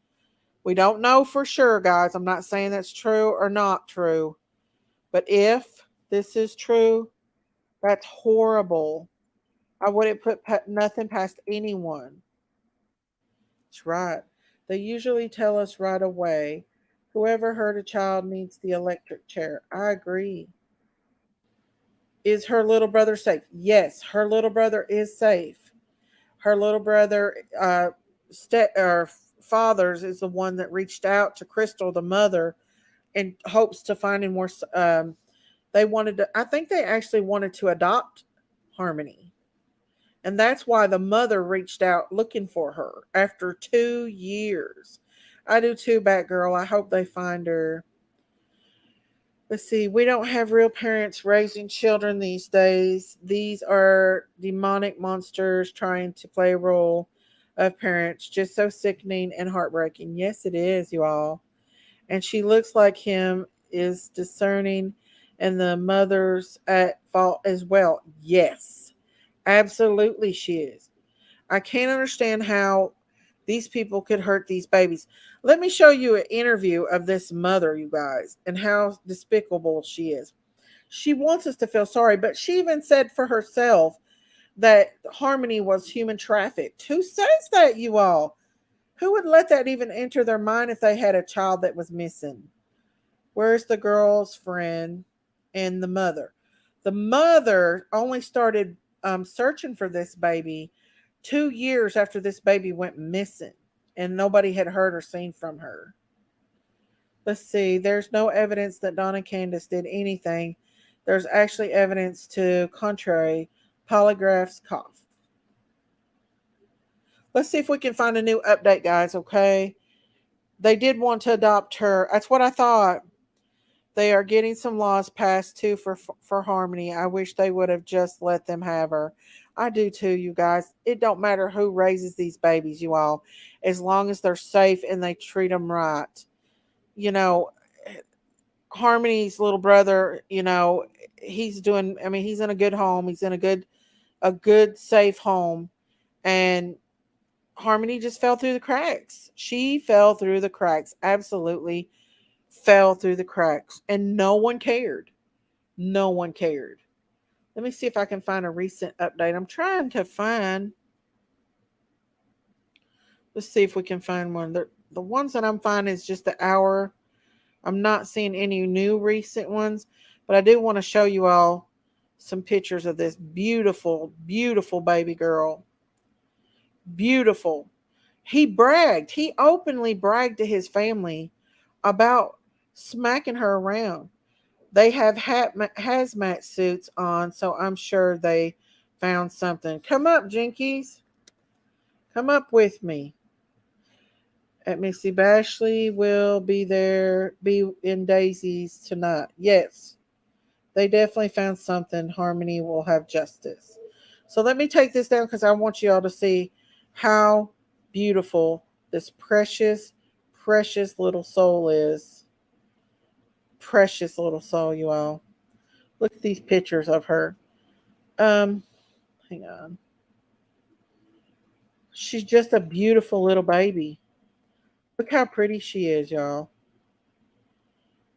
We don't know for sure, guys. I'm not saying that's true or not true. But if this is true, that's horrible. I wouldn't put nothing past anyone. That's right. They usually tell us right away. Whoever hurt a child needs the electric chair. I agree. Is her little brother safe? Yes, her little brother is safe. Her little brother, or father's, is the one that reached out to Crystal, the mother, in hopes to finding more. They wanted to. I think they actually wanted to adopt Harmony, and that's why the mother reached out looking for her after 2 years. I do too, Batgirl. I hope they find her. Let's see. We don't have real parents raising children these days. These are demonic monsters trying to play a role of parents. Just so sickening and heartbreaking. Yes, it is, you all. And she looks like him, is discerning, and the mother's at fault as well. Yes, absolutely, she is. I can't understand how these people could hurt these babies. Let me show you an interview of this mother, you guys, and how despicable she is. She wants us to feel sorry, but she even said for herself that Harmony was human trafficked. Who says that, you all? Who would let that even enter their mind if they had a child that was missing? Where's the girl's friend and the mother? The mother only started searching for this baby 2 years after this baby went missing, and nobody had heard or seen from her. Let's see. There's no evidence that Donna Candace did anything. There's actually evidence to contrary. Polygraphs cough. Let's see if we can find a new update, guys. Okay. They did want to adopt her. That's what I thought. They are getting some laws passed too for Harmony. I wish they would have just let them have her. I do too, you guys. It don't matter who raises these babies, you all, as long as they're safe and they treat them right. You know, Harmony's little brother, he's doing. I mean, he's in a good home. He's in a good safe home, and Harmony just fell through the cracks. She fell through the cracks. Absolutely fell through the cracks, and no one cared. No one cared. Let me see if I can find a recent update. I'm trying to find. Let's see if we can find one. The ones that I'm finding is just the hour. I'm not seeing any new recent ones, but I do want to show you all some pictures of this beautiful, beautiful baby girl. Beautiful. He bragged. He openly bragged to his family about smacking her around. They have hazmat suits on, so I'm sure they found something. Come up, Jinkies. Come up with me. At Missy Bashley will be in Daisy's tonight. Yes, they definitely found something. Harmony will have justice. So let me take this down because I want you all to see how beautiful this precious, precious little soul is. Precious little soul, you all. Look at these pictures of her. Hang on. She's just a beautiful little baby. Look how pretty she is, y'all.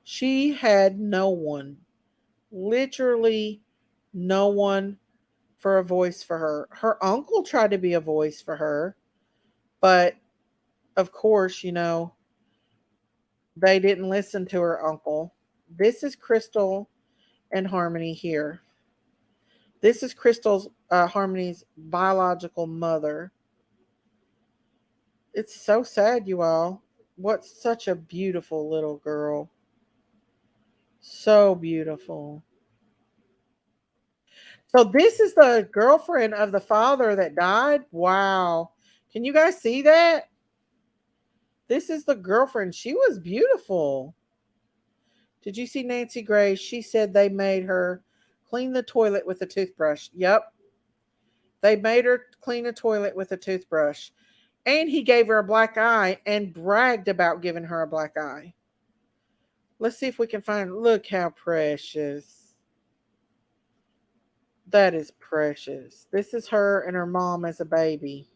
She had no one. Literally No one for a voice for her. Her uncle tried to be a voice for her, but of course, they didn't listen to her uncle. This is Crystal and Harmony here. This is Crystal's Harmony's biological mother. It's so sad, you all. What's such a beautiful little girl. So beautiful. So this is the girlfriend of the father that died. Wow. Can you guys see that? This is the girlfriend. She was beautiful. Did you see Nancy Grace? She said they made her clean the toilet with a toothbrush. Yep. They made her clean a toilet with a toothbrush. And he gave her a black eye and bragged about giving her a black eye. Let's see if we can find. Look how precious. That is precious. This is her and her mom as a baby.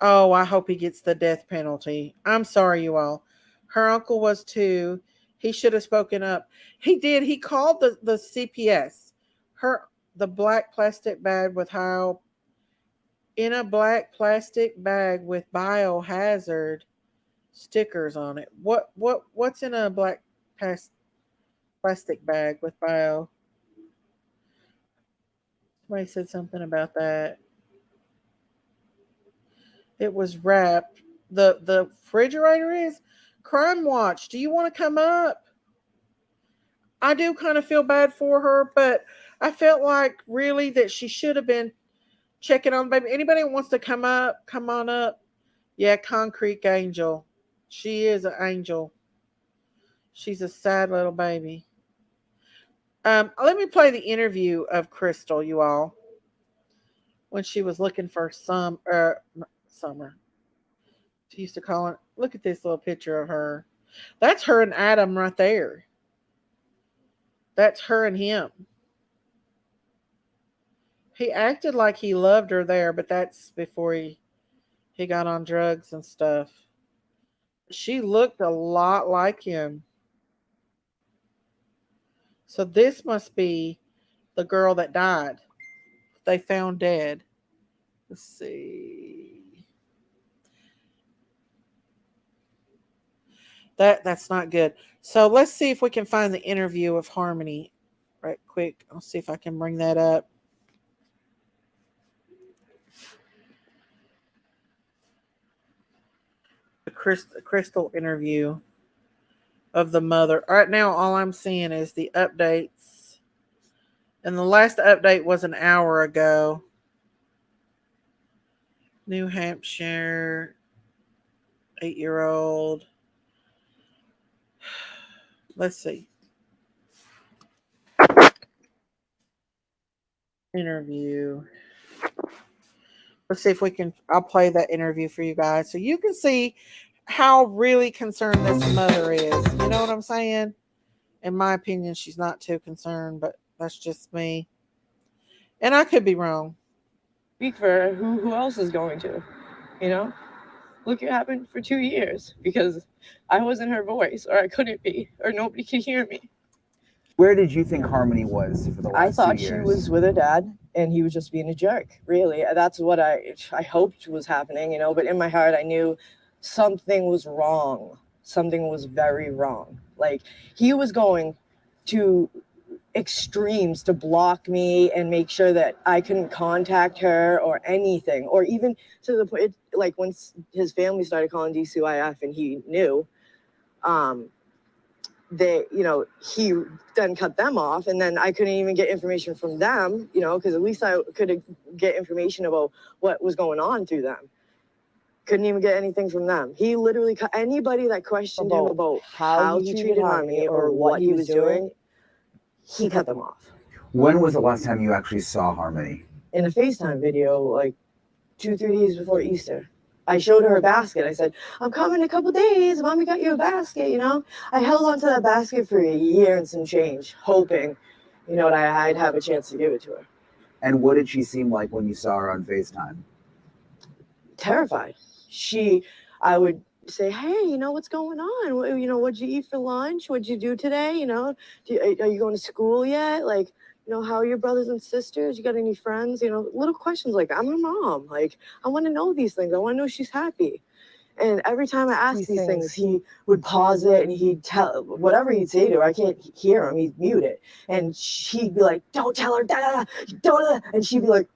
Oh, I hope he gets the death penalty. I'm sorry, you all. Her uncle was too. He should have spoken up. He did. He called the CPS. The black plastic bag with how in a black plastic bag with biohazard stickers on it. What's in a black plastic bag with bio? Somebody said something about that. It was wrapped. The refrigerator is. Crime Watch, do you want to come up? I do kind of feel bad for her, but I felt like really that she should have been checking on the baby. Anybody who wants to come up, come on up. Yeah, Concrete Angel. She is an angel. She's a sad little baby. Let me play the interview of Crystal, you all, when she was looking for Summer. She used to call it. Look at this little picture of her. That's her and Adam right there. That's her and him. He acted like he loved her there, but that's before he got on drugs and stuff. She looked a lot like him. So this must be the girl that died. They found dead. Let's see. That's not good. So let's see if we can find the interview of Harmony right quick. I'll see if I can bring that up. The Crystal interview of the mother. Right now, all I'm seeing is the updates. And the last update was an hour ago. New Hampshire, 8-year-old. Let's see. Interview. Let's see if we can. I'll play that interview for you guys so you can see how really concerned this mother is. You know what I'm saying? In my opinion, she's not too concerned, but that's just me. And I could be wrong. Speak for who else is going to, Look what happened for 2 years because I wasn't her voice, or I couldn't be, or nobody could hear me. Where did you think Harmony was for the last 2 years? I thought she was with her dad, and he was just being a jerk, really. That's what I hoped was happening, but in my heart I knew something was wrong. Something was very wrong. Like, he was going to extremes to block me and make sure that I couldn't contact her or anything, or even to the point, like, when his family started calling DCYF and he knew, he then cut them off, and then I couldn't even get information from them, because at least I could get information about what was going on through them. Couldn't even get anything from them. He literally cut anybody that questioned him about how he treated Harmony or what he was doing. He cut them off. When was the last time you actually saw Harmony? In a FaceTime video, like 2-3 days before Easter. I showed her a basket. I said, I'm coming in a couple days. Mommy got you a basket, I held onto that basket for a year and some change, hoping, that I'd have a chance to give it to her. And what did she seem like when you saw her on FaceTime? Terrified. I would say, hey, you know, what's going on? You know, what'd you eat for lunch? What'd you do today? You know, are you going to school yet? Like, you know, how are your brothers and sisters? You got any friends? You know, little questions like, I'm a mom. Like, I want to know these things. I want to know she's happy. And every time I asked these things, he would pause it and he'd tell whatever he'd say to her. I can't hear him. He'd mute it. And he'd be like, don't tell her, don't. And she'd be like,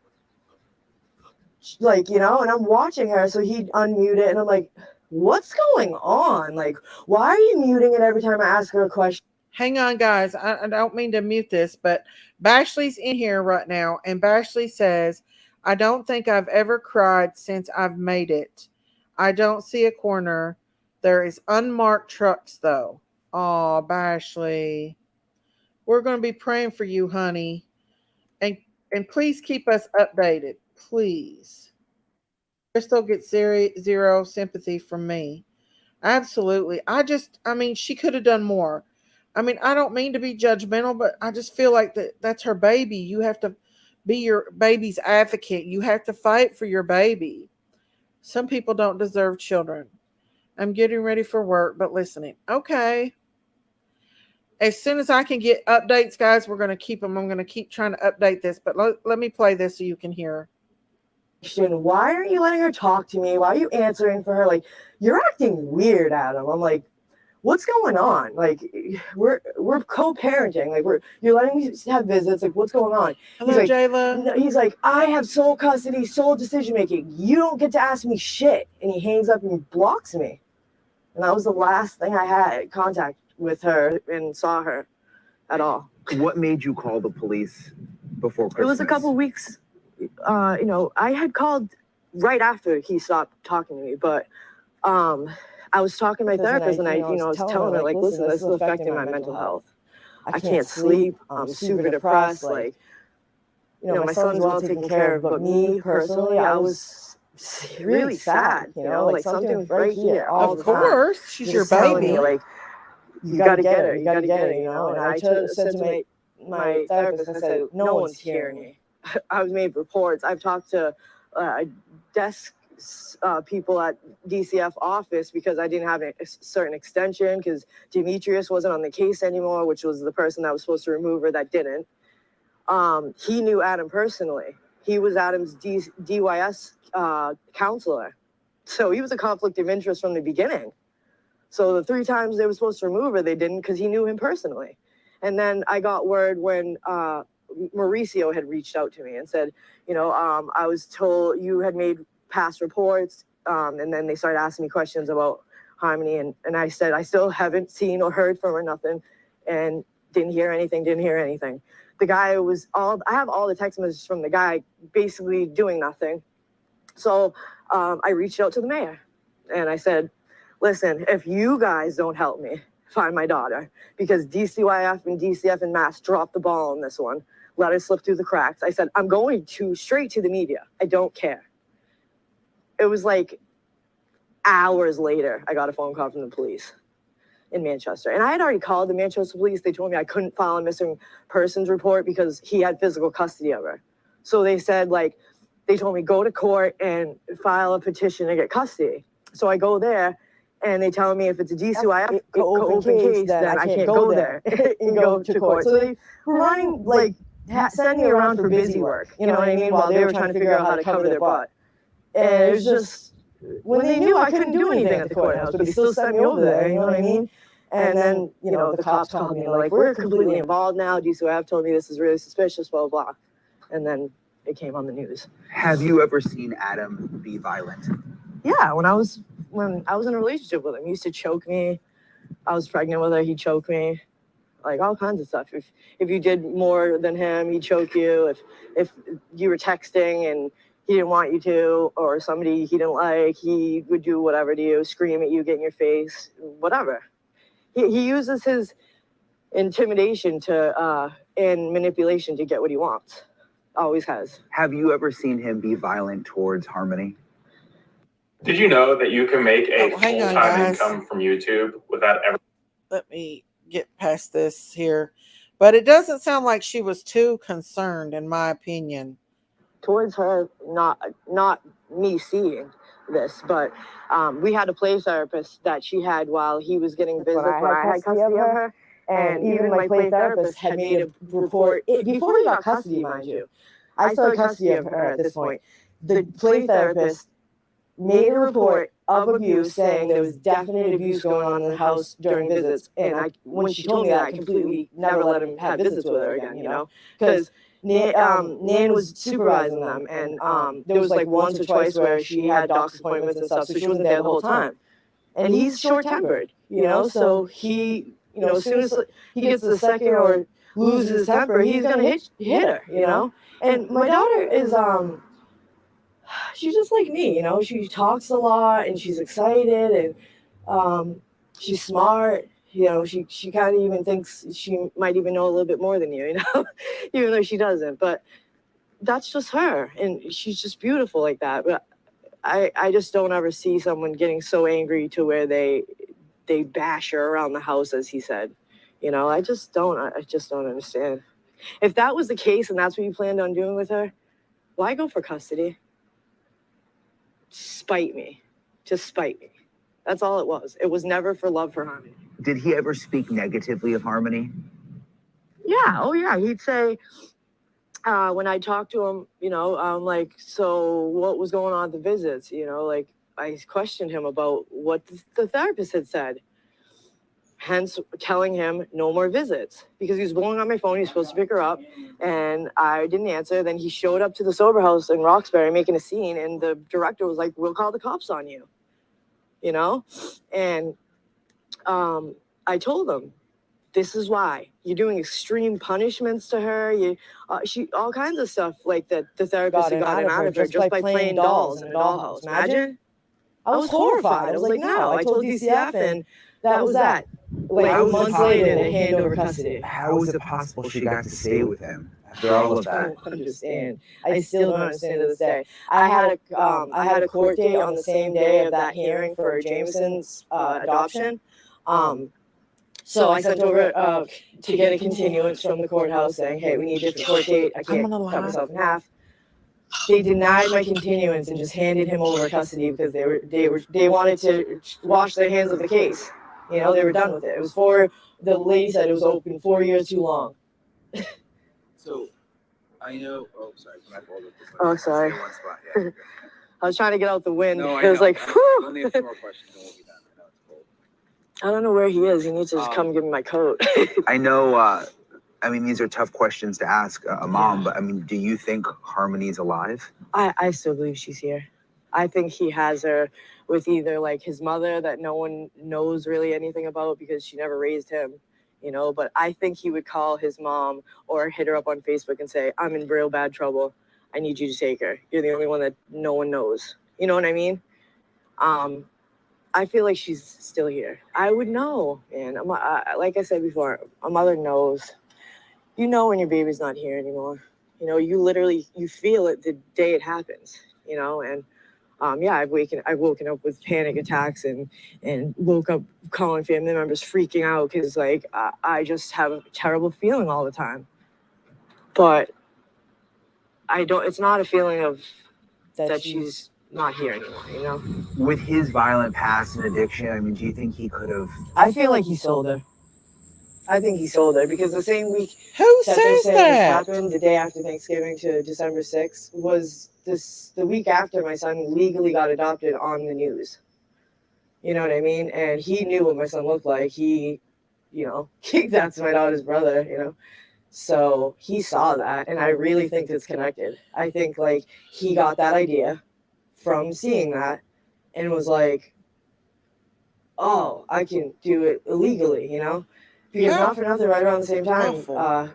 you know, and I'm watching her. So he'd unmute it. And I'm like, what's going on? Like, why are you muting it every time I ask her a question? Hang on, guys. I don't mean to mute this, but Bashley's in here right now. And Bashley says, I don't think I've ever cried since I've made it. I don't see a corner. There is unmarked trucks, though. Oh, Bashley. We're going to be praying for you, honey. And please keep us updated. Please. Crystal gets zero sympathy from me. Absolutely. I mean, she could have done more. I mean, I don't mean to be judgmental, but I just feel like that's her baby. You have to be your baby's advocate. You have to fight for your baby. Some people don't deserve children. I'm getting ready for work, but listening. Okay. As soon as I can get updates, guys, we're going to keep them. I'm going to keep trying to update this, but let me play this so you can hear. Why aren't you letting her talk to me? Why are you answering for her? Like, you're acting weird, Adam. I'm like, what's going on? Like, we're co-parenting. Like, you're letting me have visits. Like, what's going on? Hello, Jayla. No, he's like, I have sole custody, sole decision making. You don't get to ask me shit. And he hangs up and blocks me. And that was the last thing I had contact with her and saw her at all. What made you call the police before Christmas? It was a couple weeks. You know, I had called right after he stopped talking to me, but I was talking to my therapist and I was telling her, like, listen, this is affecting my mental health. I can't sleep. I'm super depressed. Like, you know, my son's well taken care of, but me personally, I was really sad. You know, like something right here all the time. Of course, she's your baby. Me, like, you gotta get her. You gotta get her. You know, and I said to my therapist, I said, no one's hearing me. I've made reports. I've talked to desk people at DCF office because I didn't have a certain extension because Demetrius wasn't on the case anymore, which was the person that was supposed to remove her that didn't. He knew Adam personally. He was Adam's DYS counselor. So he was a conflict of interest from the beginning. So the 3 times they were supposed to remove her, they didn't because he knew him personally. And then I got word when Mauricio had reached out to me and said, you know, I was told you had made past reports, and then they started asking me questions about Harmony, and I said, I still haven't seen or heard from her, nothing, and didn't hear anything. The guy I have all the text messages from the guy basically doing nothing. So I reached out to the mayor, and I said, listen, if you guys don't help me find my daughter, because DCYF and DCF and Mass dropped the ball on this one, let her slip through the cracks. I said, I'm going straight to the media. I don't care. It was like hours later, I got a phone call from the police in Manchester. And I had already called the Manchester police. They told me I couldn't file a missing persons report because he had physical custody of her. So they said, like, they told me go to court and file a petition to get custody. So I go there and they tell me if it's a DCYF open case, then I can't go there and go to court. So they were running, like, sending me around for busy work, you know what I mean, while they were trying to figure out how to cover their butt. And it was just, when they knew I couldn't do anything at the courthouse, but they still sent me over there, you know what I mean? And then, you know, the cops called me, like, we're completely involved now. DCYF told me this is really suspicious, blah, blah, blah. And then it came on the news. Have you ever seen Adam be violent? Yeah, when I was in a relationship with him, he used to choke me. I was pregnant with her, he'd choke me. Like, all kinds of stuff. If you did more than him, he'd choke you. If you were texting and he didn't want you to, or somebody he didn't like, he would do whatever to you, scream at you, get in your face, whatever. He uses his intimidation and manipulation to get what he wants. Always has. Have you ever seen him be violent towards Harmony? Did you know that you can make a full-time income from YouTube without ever... Let me get past this here. But it doesn't sound like she was too concerned, in my opinion. Towards her, not me seeing. this, but we had a play therapist that she had while he was getting visits when I had custody of her. And even my play therapist had made a report before he got custody, mind you. I still had custody of her at this point. The play therapist made a report of abuse saying there was definite abuse going on in the house during visits. And when she told me that, I completely never let him have visits with her again, you know, because Nan was supervising them. And there was like once or twice where she had doctor's appointments and stuff, so she wasn't there the whole time. And he's short-tempered, you know, so he, you know, as soon as he gets the second or loses his temper, he's gonna hit her, you know. And my daughter is she's just like me, you know. She talks a lot and she's excited and she's smart. You know, she kind of even thinks she might even know a little bit more than you know, even though she doesn't. But that's just her, and she's just beautiful like that. But I just don't ever see someone getting so angry to where they bash her around the house, as he said. You know, I just don't understand. If that was the case and that's what you planned on doing with her, why go for custody? Spite me. Just spite me. That's all it was. It was never for love for Harmony. Did he ever speak negatively of Harmony? Yeah. Oh, yeah. He'd say, when I talked to him, you know, I'm like, so what was going on at the visits? You know, like I questioned him about what the therapist had said. Hence telling him no more visits because he was blowing on my phone. He was supposed to pick her up and I didn't answer. Then he showed up to the sober house in Roxbury making a scene. And the director was like, we'll call the cops on you, you know? And I told him, this is why you're doing extreme punishments to her. She all kinds of stuff like that. The therapist got out of her just by playing dolls in a dollhouse. Imagine. I was horrified. I was like, no. I told DCF, and that was that. Like months later, they hand over custody. How is it possible she got to stay with him after all of that? I don't understand. I still don't understand to this day. I had a court date on the same day of that hearing for Jameson's adoption. So I sent over to get a continuance from the courthouse saying, hey, we need a different court date. I can't cut myself in half. They denied my continuance and just handed him over custody because they wanted to wash their hands of the case. You know, they were done with it. It was the lady said it was open 4 years too long. So I know. Oh, sorry. My fault. Oh, sorry. Yeah. I was trying to get out the wind. No, It was like, whew. We'll need a few more questions and we'll be done. I know it's cold. I don't know where he is. He needs to just come give me my coat. I know, I mean, these are tough questions to ask a mom, but I mean, do you think Harmony's alive? I still believe she's here. I think he has her with either like his mother that no one knows really anything about because she never raised him, you know, but I think he would call his mom or hit her up on Facebook and say, I'm in real bad trouble. I need you to take her. You're the only one that no one knows. You know what I mean? I feel like she's still here. I would know, man. Like I said before, a mother knows. You know when your baby's not here anymore. You know, you feel it the day it happens, you know, and I've woken up with panic attacks and woke up calling family members freaking out because like I just have a terrible feeling all the time. But it's not a feeling of that she's not here anymore, you know? With his violent past and addiction, I mean, do you think he could have? I feel like he sold her. I think he sold her because the same week Who that says this that? happened, the day after Thanksgiving to December 6th, was the week after my son legally got adopted on the news. You know what I mean? And he knew what my son looked like. He, you know, that's my daughter's brother, you know. So he saw that, and I really think it's connected. I think like he got that idea from seeing that and was like, oh, I can do it illegally, you know? Because not for nothing, right around the same time,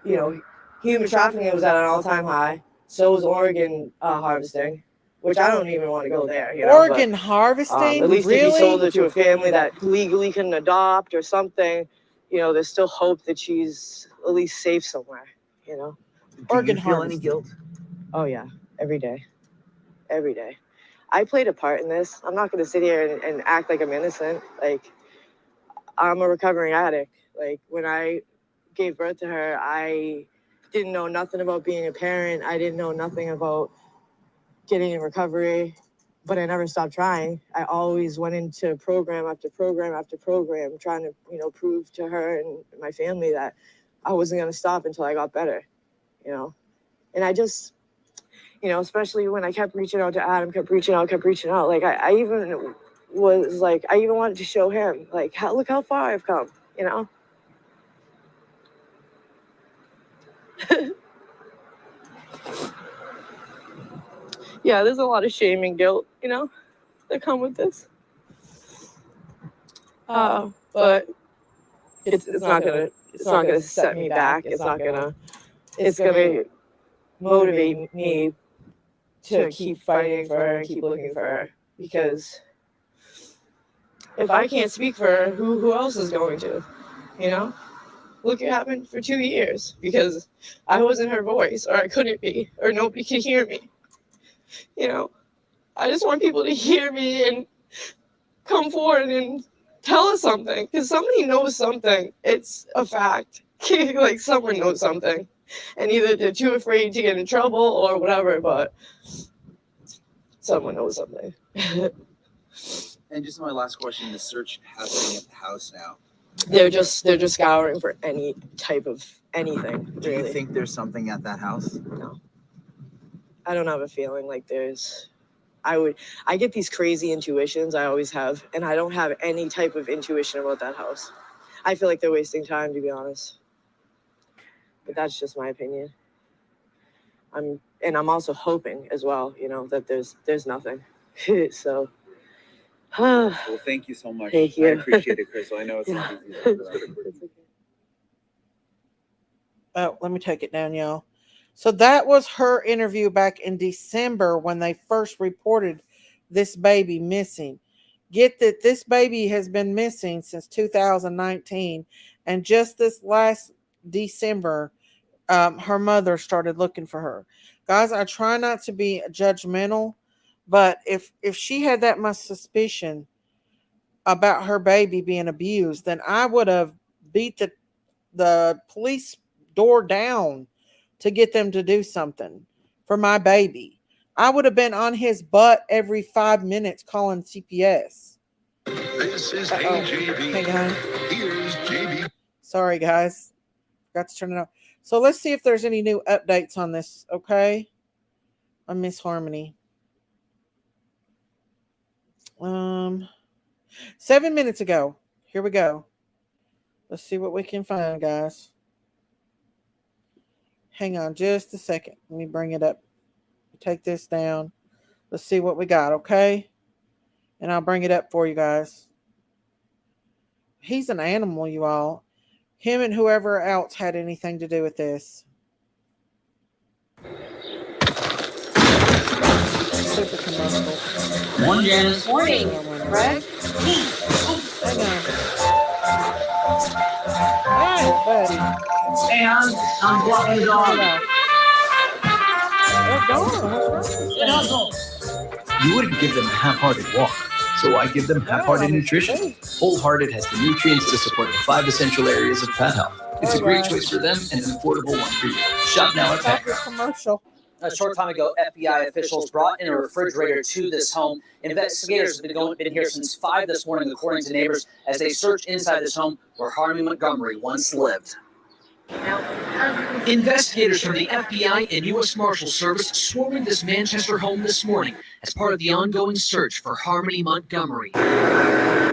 you know, human trafficking was at an all-time high. So was Oregon harvesting, which I don't even want to go there. You know, Oregon harvesting? At least really? if you sold her to a family that legally couldn't adopt or something, you know, there's still hope that she's at least safe somewhere, you know? Do you feel any guilt? Oh, yeah. Every day. Every day. I played a part in this. I'm not going to sit here and act like I'm innocent. Like, I'm a recovering addict. Like, when I gave birth to her, I didn't know nothing about being a parent. I didn't know nothing about getting in recovery. but I never stopped trying. I always went into program after program after program, trying to, you know, prove to her and my family that I wasn't going to stop until I got better, you know. And I just, you know, especially when I kept reaching out to Adam, kept reaching out. Like I even was like, I even wanted to show him, like, look how far I've come, you know. Yeah, there's a lot of shame and guilt, you know, that come with this. But it's not gonna set me back. It's gonna motivate me to keep fighting for her and keep looking for her. Because if I can't speak for her, who else is going to? You know? Look what happened for 2 years because I wasn't her voice, or I couldn't be, or nobody could hear me. You know? I just want people to hear me and come forward and tell us something, because somebody knows something. It's a fact. Like, someone knows something, and either they're too afraid to get in trouble or whatever, but someone knows something. And just my last question: the search happening at the house now. They're just scouring for any type of anything. Do you Really. think there's something at that house? No, I don't have a feeling like there's. I get these crazy intuitions. I always have, and I don't have any type of intuition about that house. I feel like they're wasting time, to be honest. But that's just my opinion. I'm also hoping as well, you know, that there's nothing. So. Well, thank you so much. Thank you. I appreciate it, Crystal. I know it's not easy. Oh, let me take it down, y'all. So that was her interview back in December when they first reported this baby missing. Get that this baby has been missing since 2019. And just this last December, her mother started looking for her. Guys, I try not to be judgmental, but if she had that much suspicion about her baby being abused, then I would have beat the police door down to get them to do something for my baby. I would have been on his butt every 5 minutes calling CPS. This is AJB. Hang on. Here's JB. Sorry, guys. Forgot to turn it off. So let's see if there's any new updates on this, okay? On Miss Harmony. 7 minutes ago. Here we go. Let's see what we can find, guys. Hang on just a second. Let me bring it up. Take this down. Let's see what we got, okay? And I'll bring it up for you guys. He's an animal, you all. Him and whoever else had anything to do with this. Super commercial. Morning, Janice. Morning, Greg. Hang on. Hey, buddy. And I'm walking the dog. You wouldn't give them a half-hearted walk, so I give them half-hearted nutrition. Wholehearted has the nutrients to support the 5 essential areas of pet health. It's a great choice for them and an affordable one for you. Shop now at Petco. Commercial. A short time ago, FBI officials brought in a refrigerator to this home. Investigators have been here since 5 this morning, according to neighbors, as they search inside this home where Harmony Montgomery once lived. Investigators from the FBI and U.S. Marshal Service swarming this Manchester home this morning as part of the ongoing search for Harmony Montgomery.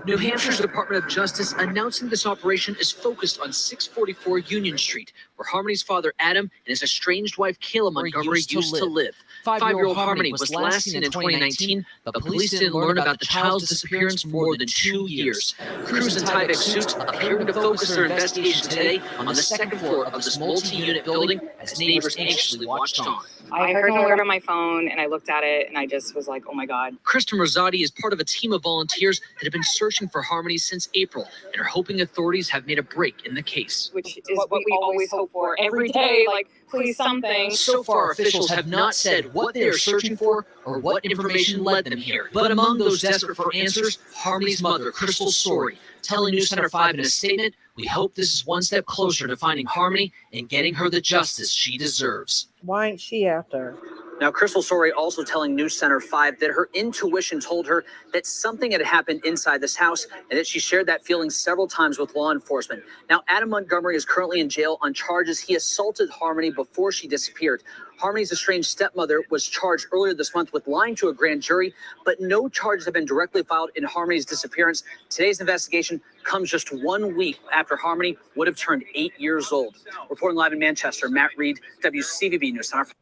New Hampshire's Department of Justice announcing this operation is focused on 644 Union Street, where Harmony's father Adam and his estranged wife Kayla Montgomery used to live. 5-year-old Harmony was last seen in 2019, but police didn't learn about the child's disappearance for more than 2 years. Crews in Tyvek suits appearing to focus their investigation today on the second floor of this multi-unit building as neighbors anxiously watched on. I heard an alert on my phone and I looked at it and I just was like, oh my God. Kristen Rosati is part of a team of volunteers that have been searching for Harmony since April and are hoping authorities have made a break in the case. Which is what we always hope for every day, like, please something. So far, officials have not said what they are searching for or what information led them here. But among those desperate for answers, Harmony's mother, Crystal Sorey, telling News Center 5 in a statement, "We hope this is one step closer to finding Harmony and getting her the justice she deserves." Why ain't she out there? Now, Crystal Sorey also telling News Center 5 that her intuition told her that something had happened inside this house and that she shared that feeling several times with law enforcement. Now, Adam Montgomery is currently in jail on charges he assaulted Harmony before she disappeared. Harmony's estranged stepmother was charged earlier this month with lying to a grand jury, but no charges have been directly filed in Harmony's disappearance. Today's investigation comes just 1 week after Harmony would have turned 8 years old. Reporting live in Manchester, Matt Reed, WCVB News Center.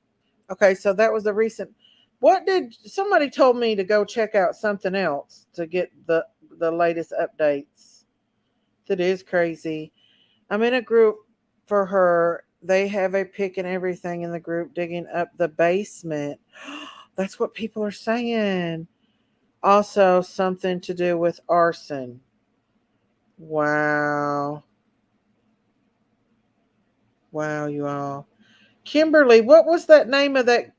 Okay, so that was the recent. What did somebody told me to go check out something else to get the latest updates? That is crazy. I'm in a group for her. They have a pick and everything in the group digging up the basement. That's what people are saying. Also, something to do with arson. Wow. Wow, you all. Kimberly, what was that name of that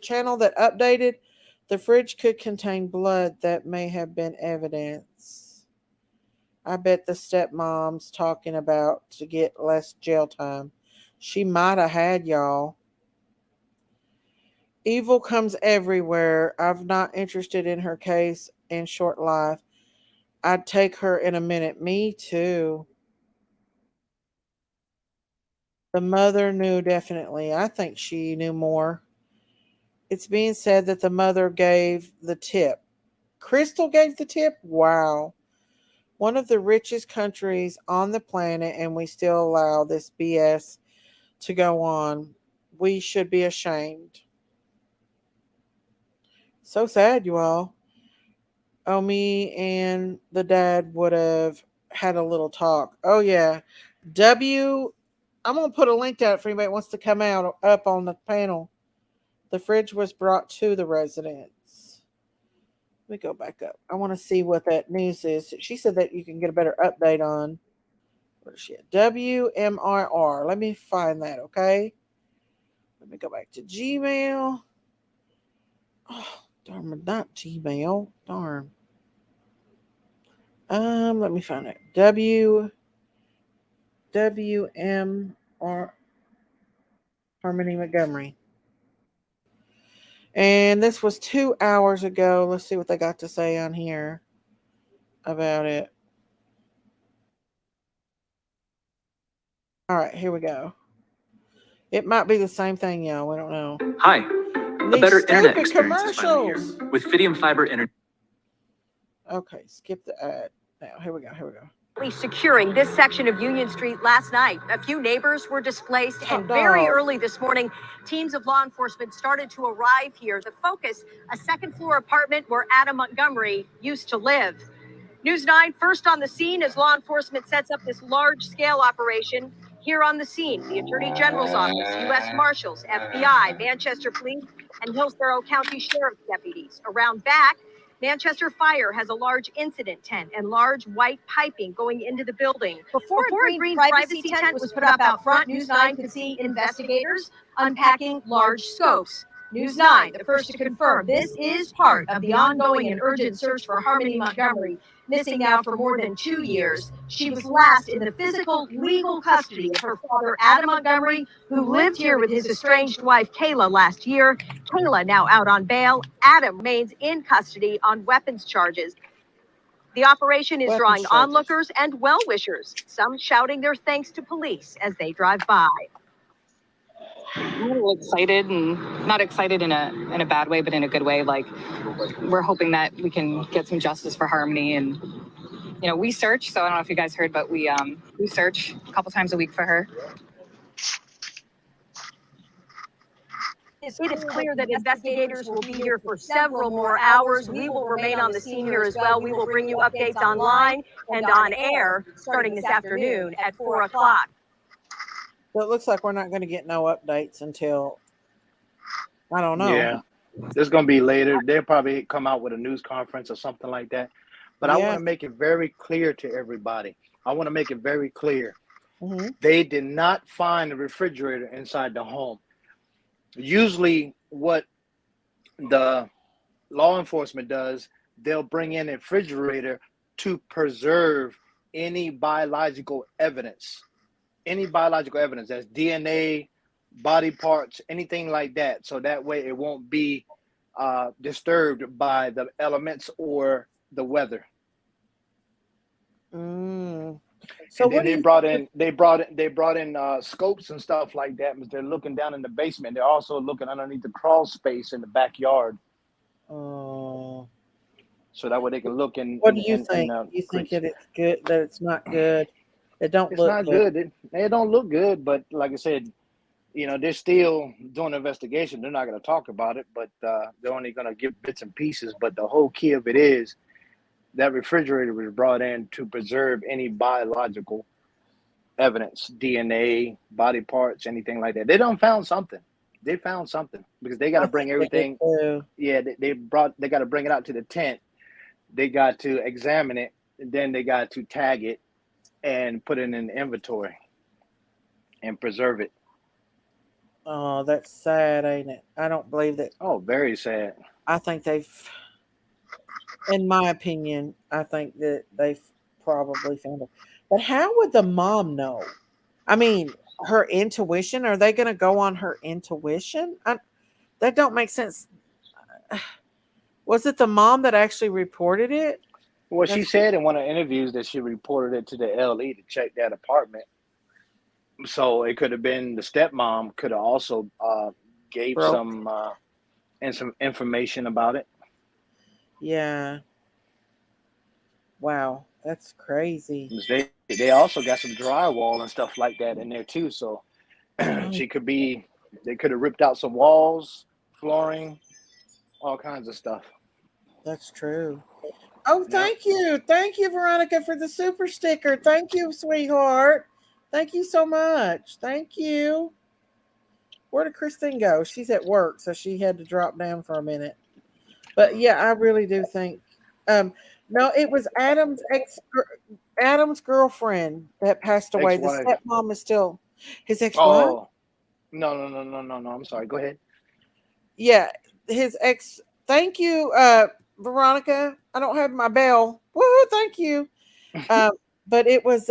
channel that updated? The fridge could contain blood that may have been evidence. I bet the stepmom's talking about to get less jail time. She might have had, y'all. Evil comes everywhere. I'm not interested in her case in short life. I'd take her in a minute. Me too. The mother knew definitely. I think she knew more. It's being said that the mother gave the tip. Crystal gave the tip? Wow. One of the richest countries on the planet, and we still allow this BS to go on. We should be ashamed. So sad, you all. Me and the dad would have had a little talk. Oh, yeah. I'm going to put a link to it for anybody that wants to come out up on the panel. The fridge was brought to the residence. Let me go back up. I want to see what that news is. She said that you can get a better update on. Where is she at? WMRR. Let me find that, okay? Let me go back to Gmail. Oh, darn, not Gmail. Darn. Let me find it. WMR Harmony Montgomery. And this was 2 hours ago. Let's see what they got to say on here about it. All right, here we go. It might be the same thing, y'all. We don't know. Hi. A better internet experience commercials. is finally here with Fidium Fiber Internet. Okay, skip the ad. Now, here we go. Securing this section of Union Street last night. A few neighbors were displaced, and very early this morning, teams of law enforcement started to arrive here. The focus, a second-floor apartment where Adam Montgomery used to live. News 9 first on the scene as law enforcement sets up this large-scale operation. Here on the scene, the Attorney General's Office, U.S. Marshals, FBI, Manchester Police, and Hillsborough County Sheriff's deputies. Around back, Manchester Fire has a large incident tent and large white piping going into the building. Before a green privacy tent was put up out front, News 9 could see investigators unpacking large scopes. News 9, the first to confirm this is part of the ongoing and urgent search for Harmony Montgomery, missing now for more than 2 years. She was last in the physical, legal custody of her father, Adam Montgomery, who lived here with his estranged wife, Kayla, last year. Kayla now out on bail. Adam remains in custody on weapons charges. The operation is drawing onlookers and well-wishers, some shouting their thanks to police as they drive by. I'm a little excited, and not excited in a bad way, but in a good way. Like, we're hoping that we can get some justice for Harmony, and we search. So I don't know if you guys heard, but we search a couple times a week for her. It is clear that investigators will be here for several more hours. We will remain on the scene here as well. We will bring you updates online and on air starting this afternoon at 4 o'clock. So it looks like we're not going to get no updates until, I don't know. Yeah, it's going to be later. They'll probably come out with a news conference or something like that. But I want to make it very clear to everybody. They did not find the refrigerator inside the home. Usually what the law enforcement does, they'll bring in a refrigerator to preserve any biological evidence. That's DNA body parts, anything like that. So that way it won't be disturbed by the elements or the weather. So and what then do you they brought in scopes and stuff like that. But they're looking down in the basement. They're also looking underneath the crawl space in the backyard. Oh. So that way they can look in. What do you think? You think creeks. that it's good? That it's not good? It don't It's look not good. good. It don't look good. But like I said, they're still doing an investigation. They're not going to talk about it, but they're only going to give bits and pieces. But the whole key of it is that refrigerator was brought in to preserve any biological evidence, DNA, body parts, anything like that. They found something. They found something because they got to bring everything. Yeah, they got to bring it out to the tent. They got to examine it, and then they got to tag it and put it in an inventory and preserve it. Oh, that's sad, ain't it? I don't believe that. Oh, very sad. I think in my opinion, I think that they've probably found it. But how would the mom know? I mean, her intuition. Are they going to go on her intuition? That don't make sense. Was it the mom that actually reported it? Well, she said in one of the interviews that she reported it to the LE to check that apartment. So it could have been the stepmom could have also gave some information about it. Yeah. Wow, that's crazy. They also got some drywall and stuff like that in there too. So they could have ripped out some walls, flooring, all kinds of stuff. That's true. Oh, thank you. Thank you, Veronica, for the super sticker. Thank you, sweetheart. Thank you so much. Thank you. Where did Christine go? She's at work, so she had to drop down for a minute. But yeah, I really do think no, it was Adam's girlfriend that passed away. Ex-wife. The stepmom is still his ex-wife. Oh, no. I'm sorry. Go ahead. Yeah, his ex. Thank you, Veronica. I don't have my bell. Woo! Thank you. But it was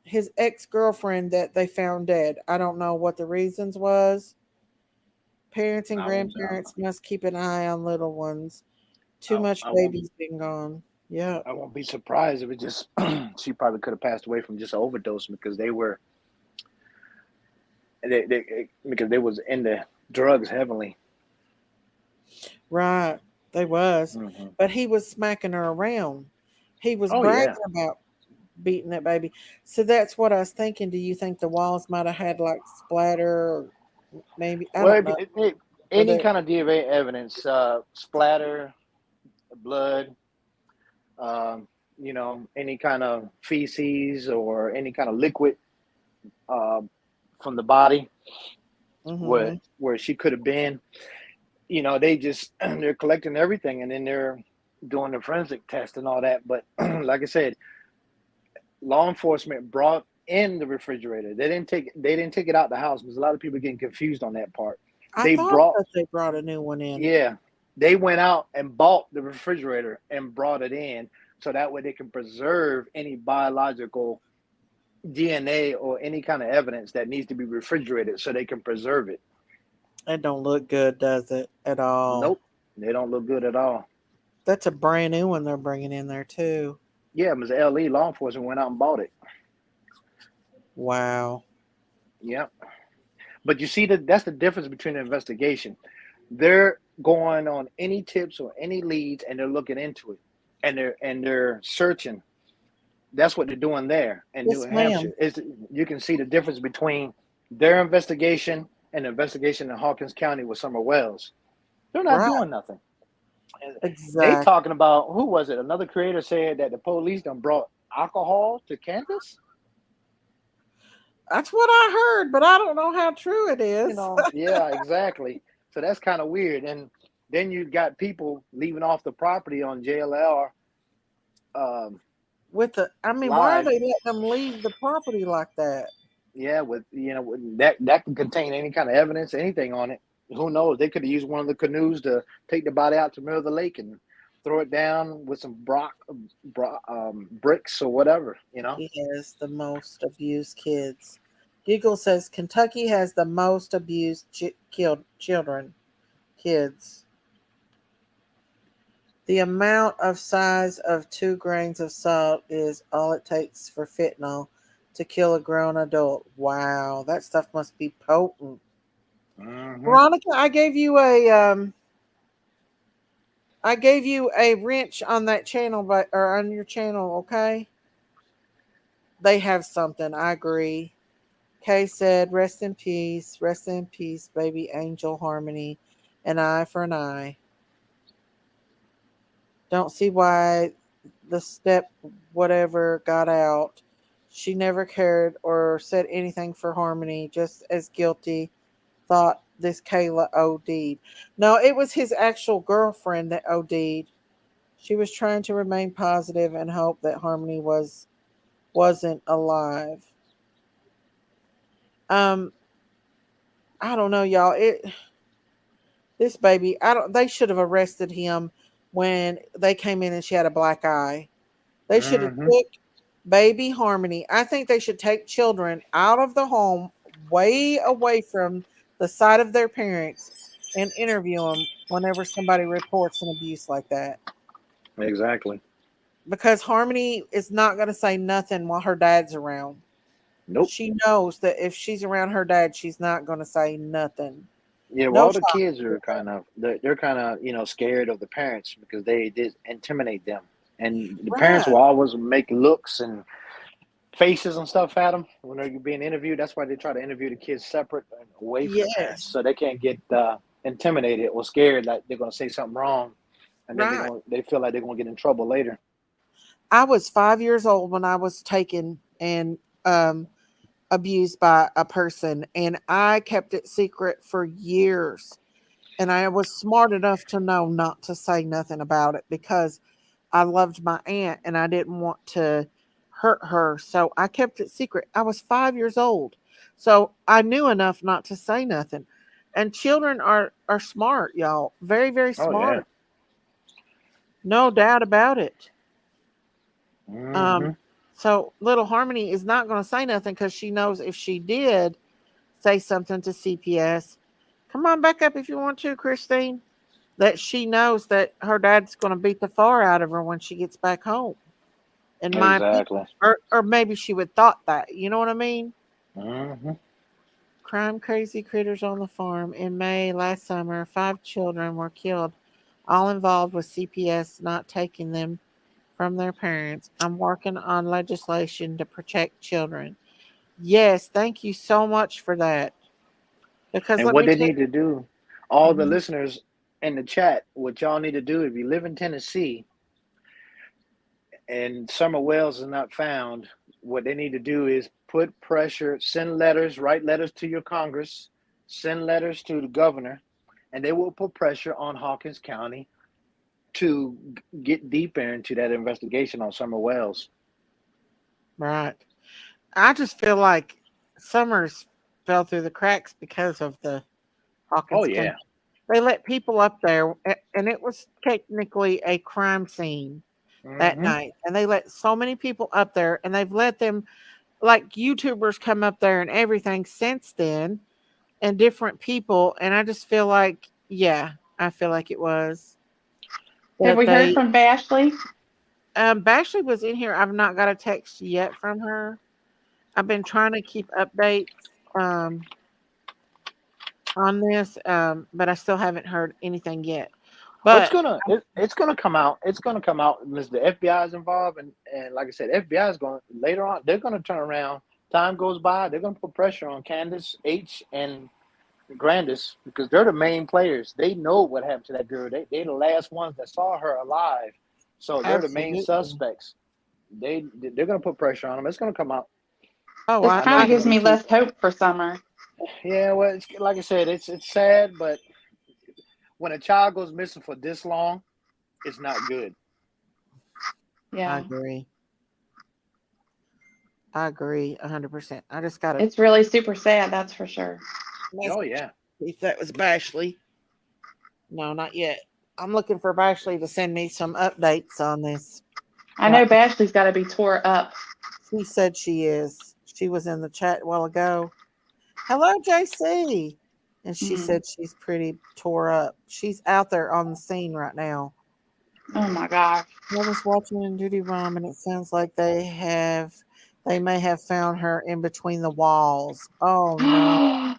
his ex-girlfriend that they found dead. I don't know what the reasons was. Parents and grandparents must keep an eye on little ones. Too much baby's been gone. Yeah. I won't be surprised if it just she probably could have passed away from just an overdose because they was in the drugs heavily. Right. They was. Mm-hmm. But he was smacking her around. He was bragging about beating that baby. So that's what I was thinking. Do you think the walls might have had like splatter or maybe I don't know. Any kind of DNA evidence, splatter, blood, any kind of feces or any kind of liquid from the body where she could have been. They're collecting everything and then they're doing the forensic test and all that. But like I said, law enforcement brought in the refrigerator. They didn't take it out the house because a lot of people are getting confused on that part. They brought a new one in. Yeah. They went out and bought the refrigerator and brought it in so that way they can preserve any biological DNA or any kind of evidence that needs to be refrigerated so they can preserve it. It don't look good, does it, at all? Nope. They don't look good at all. That's a brand new one they're bringing in there, too. Yeah, Ms. LE law enforcement went out and bought it. Wow. Yep. But you see that's the difference between an investigation. They're going on any tips or any leads and they're looking into it and they're searching. That's what they're doing there in New Hampshire. You can see the difference between their investigation and the investigation in Hawkins County with Summerwells. They're not doing nothing. Exactly. They talking about, who was it? Another creator said that the police done brought alcohol to Candace. That's what I heard, but I don't know how true it is. Yeah, exactly. So that's kind of weird. And then you got people leaving off the property on JLR. Why are they letting them leave the property like that? Yeah, that can contain any kind of evidence, anything on it. Who knows? They could have used one of the canoes to take the body out to the middle of the lake and throw it down with some bricks or whatever. He has the most abused kids. Giggle says Kentucky has the most abused kids. The amount of size of 2 grains of salt is all it takes for fentanyl to kill a grown adult. Wow, that stuff must be potent. Veronica, I gave you a wrench on that channel, or on your channel. Okay, they have something. I agree. Kay said, "Rest in peace, baby angel Harmony, an eye for an eye." Don't see why the step whatever got out. She never cared or said anything for Harmony, just as guilty. Thought this Kayla OD'd. No, it was his actual girlfriend that OD'd. She was trying to remain positive and hope that Harmony wasn't alive. I don't know, y'all. This baby, they should have arrested him when they came in and she had a black eye. They should have took baby Harmony. I think they should take children out of the home, way away from the side of their parents, and interview them whenever somebody reports an abuse like that. Exactly. Because Harmony is not going to say nothing while her dad's around. Nope. She knows that if she's around her dad, she's not going to say nothing. Yeah, well, all the kids are they're kind of scared of the parents because they did intimidate them, and the parents will always make looks and faces and stuff at them when they're being interviewed. That's why they try to interview the kids separate and away from the parents, so they can't get intimidated or scared that they're going to say something wrong, and then they feel like they're going to get in trouble later. I was 5 years old when I was taken and abused by a person, and I kept it secret for years, and I was smart enough to know not to say nothing about it because I loved my aunt and I didn't want to hurt her, so I kept it secret. I was 5 years old, so I knew enough not to say nothing. And children are smart, y'all. Very, very smart. Yeah. No doubt about it. So little Harmony is not going to say nothing because she knows if she did say something to CPS, come on back up if you want to, Christine, that she knows that her dad's going to beat the far out of her when she gets back home. In my opinion, or maybe she would thought that. You know what I mean? Crime crazy critters on the farm. In May last summer, 5 children were killed, all involved with CPS not taking them from their parents. I'm working on legislation to protect children. Yes, thank you so much for that. Because and what they need to do, all the listeners in the chat, what y'all need to do if you live in Tennessee and Summerwells is not found, what they need to do is put pressure, send letters, write letters to your Congress, send letters to the governor, and they will put pressure on Hawkins County to get deeper into that investigation on Summerwells. Right. I just feel like Summers fell through the cracks because of the Hawkins County. They let people up there, and it was technically a crime scene that night. And they let so many people up there, and they've let them, like YouTubers, come up there and everything since then, and different people. And I just feel like, I feel like it was. Have we heard from Bashley? Bashley was in here. I've not got a text yet from her. I've been trying to keep updates on this, but I still haven't heard anything yet. But it's gonna come out. It's gonna come out. The FBI is involved, and like I said, FBI is going later on. They're gonna turn around. Time goes by. They're gonna put pressure on Candace H and Grandus because they're the main players. They know what happened to that girl. They're the last ones that saw her alive. So they're the main suspects. They're gonna put pressure on them. It's gonna come out. Oh, this kind of gives me less hope for Summer. Yeah, well, it's, like I said, it's sad, but when a child goes missing for this long, it's not good. Yeah, I agree 100%. I just got to. It's really super sad, that's for sure. Oh, yeah. If that was Bashley. No, not yet. I'm looking for Bashley to send me some updates on this. I know Bashley's got to be tore up. She said she is. She was in the chat a while ago. Hello, JC. And she said she's pretty tore up. She's out there on the scene right now. Oh my gosh. I was watching in Duty Rom, and it sounds like they may have found her in between the walls. Oh no.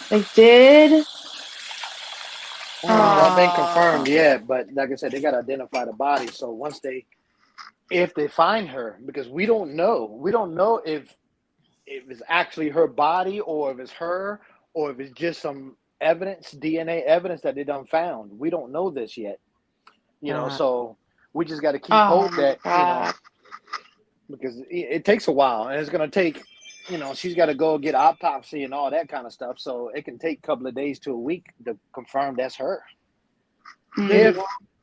They did? Nothing confirmed yet, but like I said, they got to identify the body. So if they find her, because we don't know if it's actually her body or if it's her or if it's just some evidence, DNA evidence that they done found. We don't know this yet, so we just got to keep hope that, because it takes a while and it's going to take, she's got to go get autopsy and all that kind of stuff. So it can take a couple of days to a week to confirm that's her. If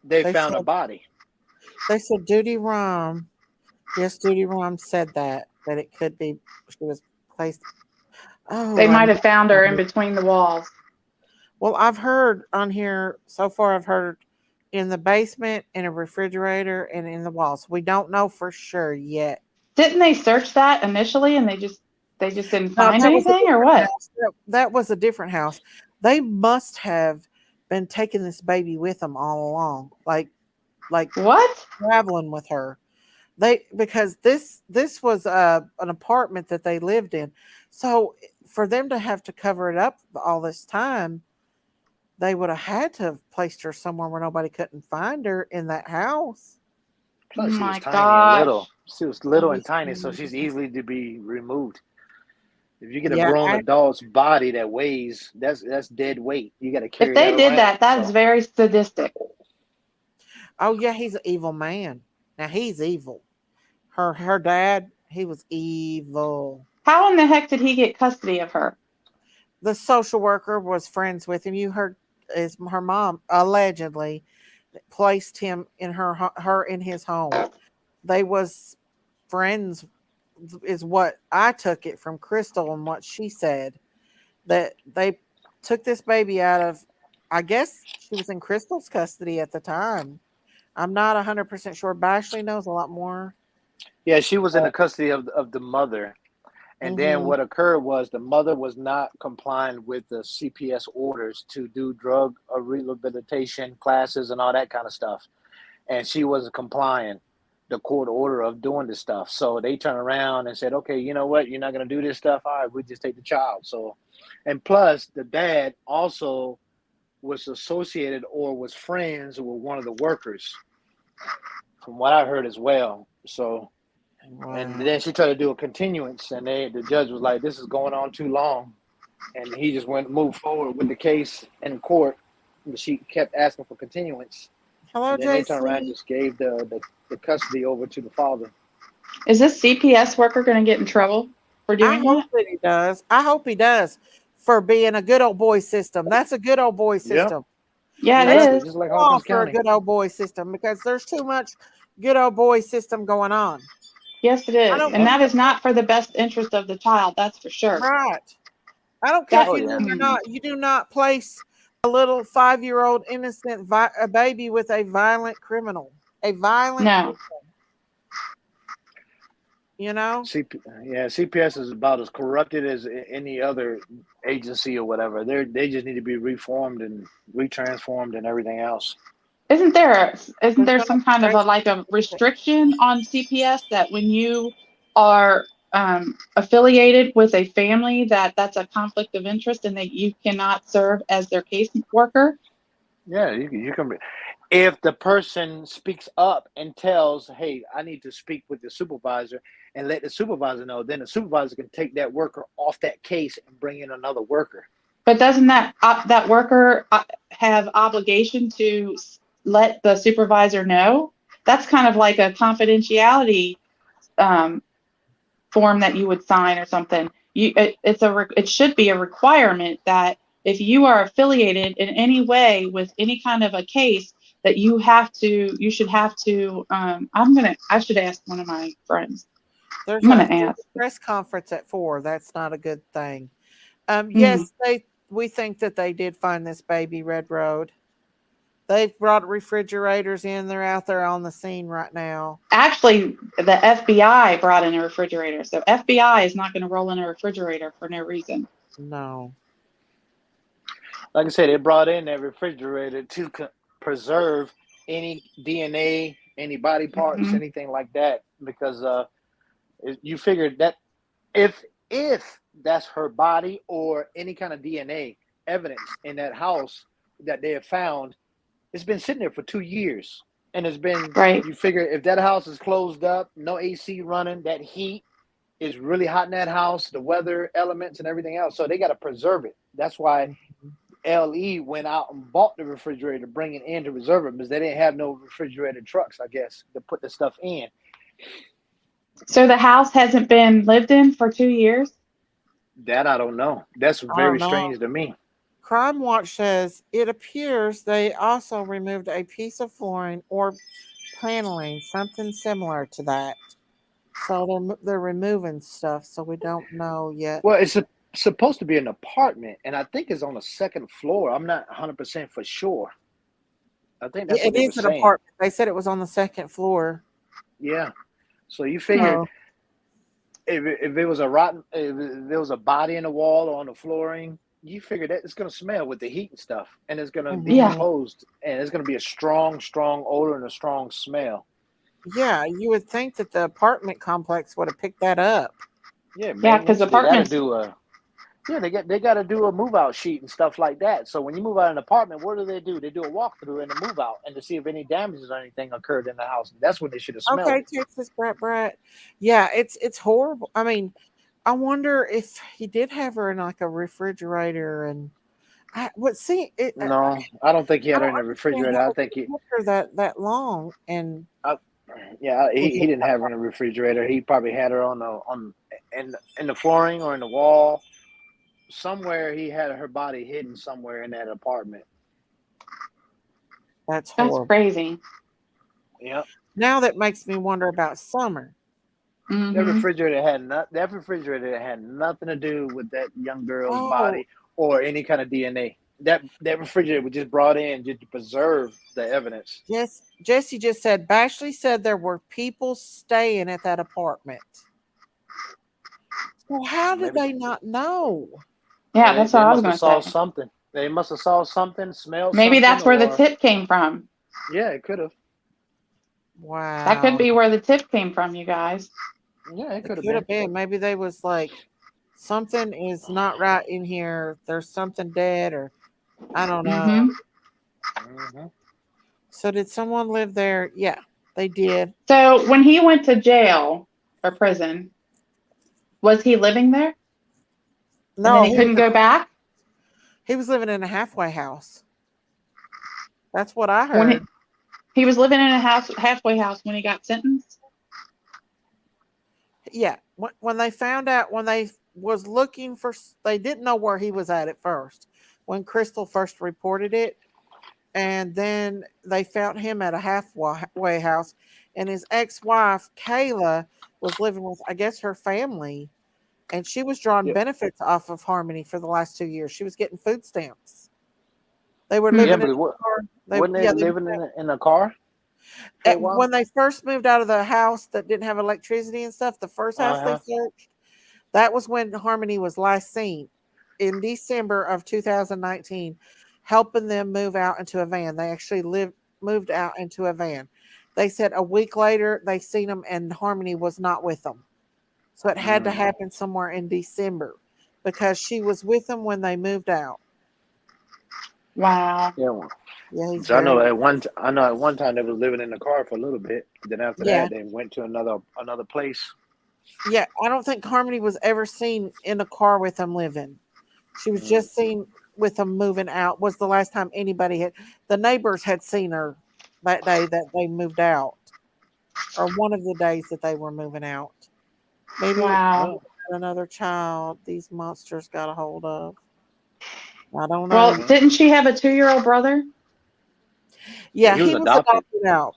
they found a body. They said Duty Rom. Yes, Duty Rom said that it could be she was placed. Oh, they might have found her in between the walls. Well, I've heard on here so far. I've heard in the basement, in a refrigerator, and in the walls. We don't know for sure yet. Didn't they search that initially and they just didn't find anything or what? That was a different house. They must have been taking this baby with them all along, like what? Traveling with her. Because this was an apartment that they lived in. So for them to have to cover it up all this time, they would have had to have placed her somewhere where nobody couldn't find her in that house. Plus, she was tiny and little. She was little and tiny, so she's easily to be removed. If you get a grown adult's body that weighs, that's dead weight. You got to carry. If they did that is very sadistic. Oh yeah, he's an evil man. Now he's evil. Her dad, he was evil. How in the heck did he get custody of her? The social worker was friends with him. You heard her mom allegedly placed him in her in his home. They was friends, is what I took it from Crystal and what she said, that they took this baby out of, I guess she was in Crystal's custody at the time. I'm not 100% sure. Bashley knows a lot more. Yeah, she was in the custody of the mother. And then what occurred was the mother was not complying with the CPS orders to do drug rehabilitation classes and all that kind of stuff. And she wasn't complying the court order of doing this stuff. So they turned around and said, okay, you know what? You're not going to do this stuff. All right, we just take the child. So, and plus the dad also was associated or was friends with one of the workers, from what I heard as well. So, and then she tried to do a continuance, and the judge was like, this is going on too long. And he just moved forward with the case in court. But she kept asking for continuance. Hello, and then they turned around and just gave the custody over to the father. Is this CPS worker going to get in trouble for doing that? I hope that he does. I hope he does, for being a good old boy system. That's a good old boy system. Yeah, it is. Just like for a good old boy system, because there's too much good old boy system going on. Yes, it is. And that is not for the best interest of the child. That's for sure. Right. I don't care if you do or not. You do not place a little 5-year-old innocent a baby with a violent criminal. A violent criminal. You know? CPS is about as corrupted as any other agency or whatever. They just need to be reformed and retransformed and everything else. Isn't there some kind of a restriction on CPS that when you are affiliated with a family that's a conflict of interest and that you cannot serve as their case worker? Yeah, you can. If the person speaks up and tells, hey, I need to speak with the supervisor and let the supervisor know, then the supervisor can take that worker off that case and bring in another worker. But doesn't that worker have obligation to let the supervisor know? That's kind of like a confidentiality form that you would sign or something. It should be a requirement that if you are affiliated in any way with any kind of a case, that you should have to. I should ask one of my friends. There's a press conference at 4. That's not a good thing. Yes, we think that they did find this baby, Red Road. They've brought refrigerators in. They're out there on the scene right now. Actually, the FBI brought in a refrigerator. So FBI is not going to roll in a refrigerator for no reason. No. Like I said, they brought in that refrigerator to preserve any DNA, any body parts, anything like that, because you figured that if that's her body or any kind of DNA evidence in that house that they have found, it's been sitting there for 2 years, and it's been right. You figure if that house is closed up, no AC running, that heat is really hot in that house, the weather elements and everything else, so they got to preserve it. That's why LE went out and bought the refrigerator, bring it in to reserve it, because they didn't have no refrigerator trucks, I guess, to put the stuff in. So the house hasn't been lived in for 2 years? That I don't know. That's very strange to me. Crime Watch says it appears they also removed a piece of flooring or paneling, something similar to that. So they're removing stuff, so we don't know yet. Well, it's supposed to be an apartment, and I think it's on the second floor. I'm not 100% for sure. I think that's what they were saying. It is an apartment. They said it was on the second floor. Yeah. So you figured if it was if there was a body in the wall or on the flooring, you figured that it's going to smell with the heat and stuff, and it's going to be composed, and it's going to be a strong odor and a strong smell. Yeah, you would think that the apartment complex would have picked that up. Yeah, because apartments they got to do a move out sheet and stuff like that. So when you move out an apartment, what do? They do a walkthrough and a move out, and to see if any damages or anything occurred in the house. That's when they should have smelled. Okay, Texas Brett. Yeah, it's horrible. I mean, I wonder if he did have her in like a refrigerator, and no, I don't think he had her in a refrigerator. I think he took her that long, and he didn't have her in a refrigerator. He probably had her in the flooring or in the wall. Somewhere he had her body hidden somewhere in that apartment. That's horrible. Crazy. Yep. Now that makes me wonder about Summer. That refrigerator had nothing to do with that young girl's body or any kind of DNA. That refrigerator was just brought in just to preserve the evidence. Yes, Jesse just said Bashley said there were people staying at that apartment. So how did they not know? Yeah, that's what I was going to say. Something. They must have saw something, smelled Maybe something. That's where the tip came from. Yeah, it could have. Wow. That could be where the tip came from, you guys. Yeah, it could have been. Maybe they was like, something is not right in here. There's something dead, or I don't know. So did someone live there? Yeah, they did. So when he went to jail or prison, was he living there? No, he couldn't go back? He was living in a halfway house. That's what I heard. He was living in a halfway house when he got sentenced? Yeah. When they found out, when they was looking for, they didn't know where he was at first. When Crystal first reported it, and then they found him at a halfway house, and his ex-wife Kayla was living with, I guess, her family, and she was drawing benefits off of Harmony for the last 2 years. She was getting food stamps. They were living in a car. Weren't they living in a car? When they first moved out of the house that didn't have electricity and stuff, the first house they searched, that was when Harmony was last seen in December of 2019, helping them move out into a van. They actually moved out into a van. They said a week later they seen them and Harmony was not with them. So it had to happen somewhere in December because she was with them when they moved out. Wow. Yeah. So I know at one time they was living in the car for a little bit. Then after that, they went to another place. Yeah, I don't think Harmony was ever seen in a car with them living. She was just seen with them moving out. Was the last time anybody the neighbors had seen her that day that they moved out, or one of the days that they were moving out. Maybe another child these monsters got a hold of. I don't know. Well, didn't she have a 2-year-old brother? Yeah, he was adopted out,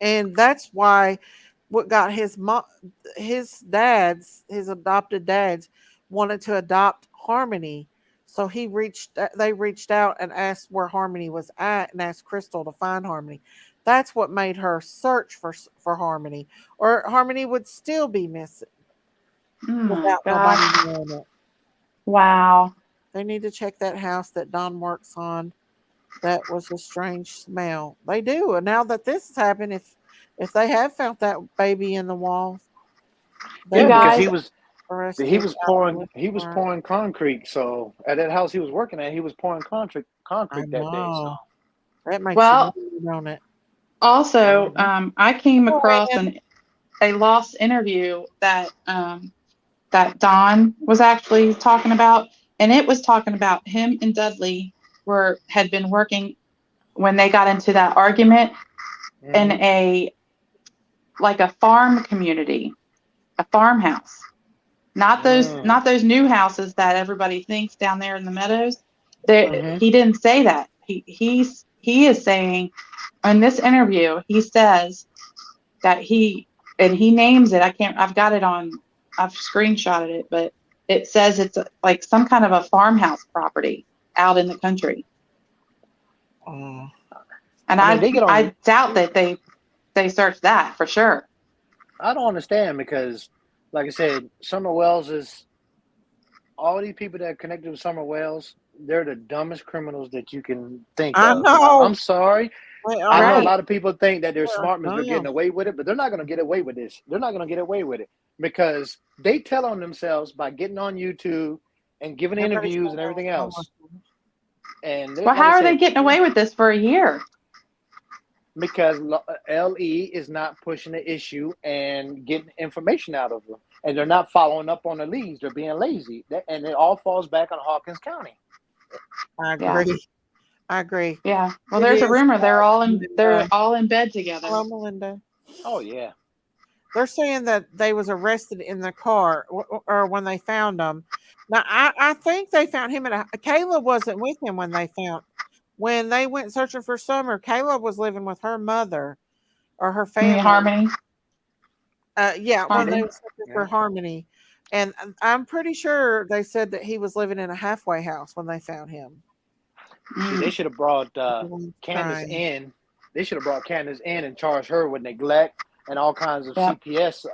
and that's why what got his adopted dads wanted to adopt Harmony So they reached out and asked where Harmony was at and asked Crystal to find Harmony. That's what made her search for Harmony, or Harmony would still be missing without nobody knowing it. Wow. They need to check that house that Don works on. That was a strange smell. They do. And now that this has happened, if they have found that baby in the wall, Yeah, because he arrested was pouring concrete. So at that house he was working at, he was pouring concrete that day. So that makes Well, you mad on it. Also, I came across a lost interview that that Don was actually talking about, and it was talking about him and Dudley had been working when they got into that argument in a farm community, a farmhouse. Not those new houses that everybody thinks down there in the meadows. He didn't say that. He is saying in this interview, he says that he names it. I've got it on, I've screenshotted it, but it says it's like some kind of a farmhouse property out in the country. And I doubt that they searched that for sure. I don't understand because, like I said, Summerwells is all these people that are connected with Summerwells. They're the dumbest criminals that you can think of. know. I'm sorry. I know a lot of people think that they're smart and they're damn. getting away with it, but they're not going to get away with this. They're not going to get away with it because they tell on themselves by getting on YouTube and giving interviews and everything else. And Well, how are they getting away with this for a year? Because LE is not pushing the issue and getting information out of them. And they're not following up on the leads. They're being lazy. And it all falls back on Hawkins County. I agree. I agree. Yeah. Well, there's a rumor they're all in bed together. Hello, Melinda. Oh, yeah. They're saying that they was arrested in the car or when they found them. Now, I think they found him Kayla wasn't with him when they went searching for Summer. Kayla was living with her mother or her family. Harmony. When they were searching for Harmony. And I'm pretty sure they said that he was living in a halfway house when they found him. See, they should have brought Candace in. They should have brought Candace in and charged her with neglect and all kinds of CPS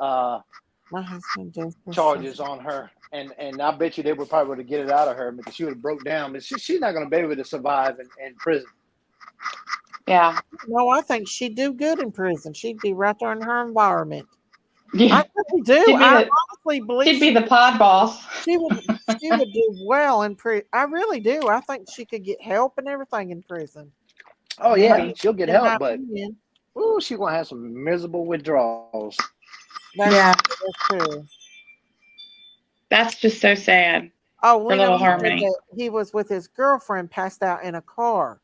charges on her. And I bet you they would probably would get it out of her because she would have broke down. But she's not going to be able to survive in prison. Yeah. No, I think she'd do good in prison. She'd be right there in her environment. Yeah. I really do. I honestly believe she'd be the pod boss. She would do well in prison. I really do. I think she could get help and everything in prison. Oh yeah, she'll get help, but she's gonna have some miserable withdrawals. That's true. That's just so sad. Oh, for little Harmony. He was with his girlfriend, passed out in a car.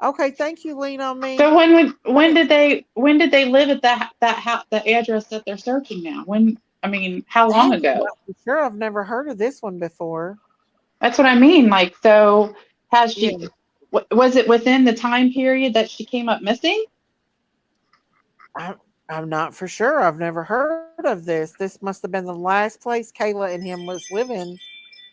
Okay, thank you, Lean on me. So when did they live at that house, the address that they're searching now? How long ago? Sure, I've never heard of this one before. That's what I mean. Like, so has she? Was it within the time period that she came up missing? I'm not for sure. I've never heard of this. This must have been the last place Kayla and him was living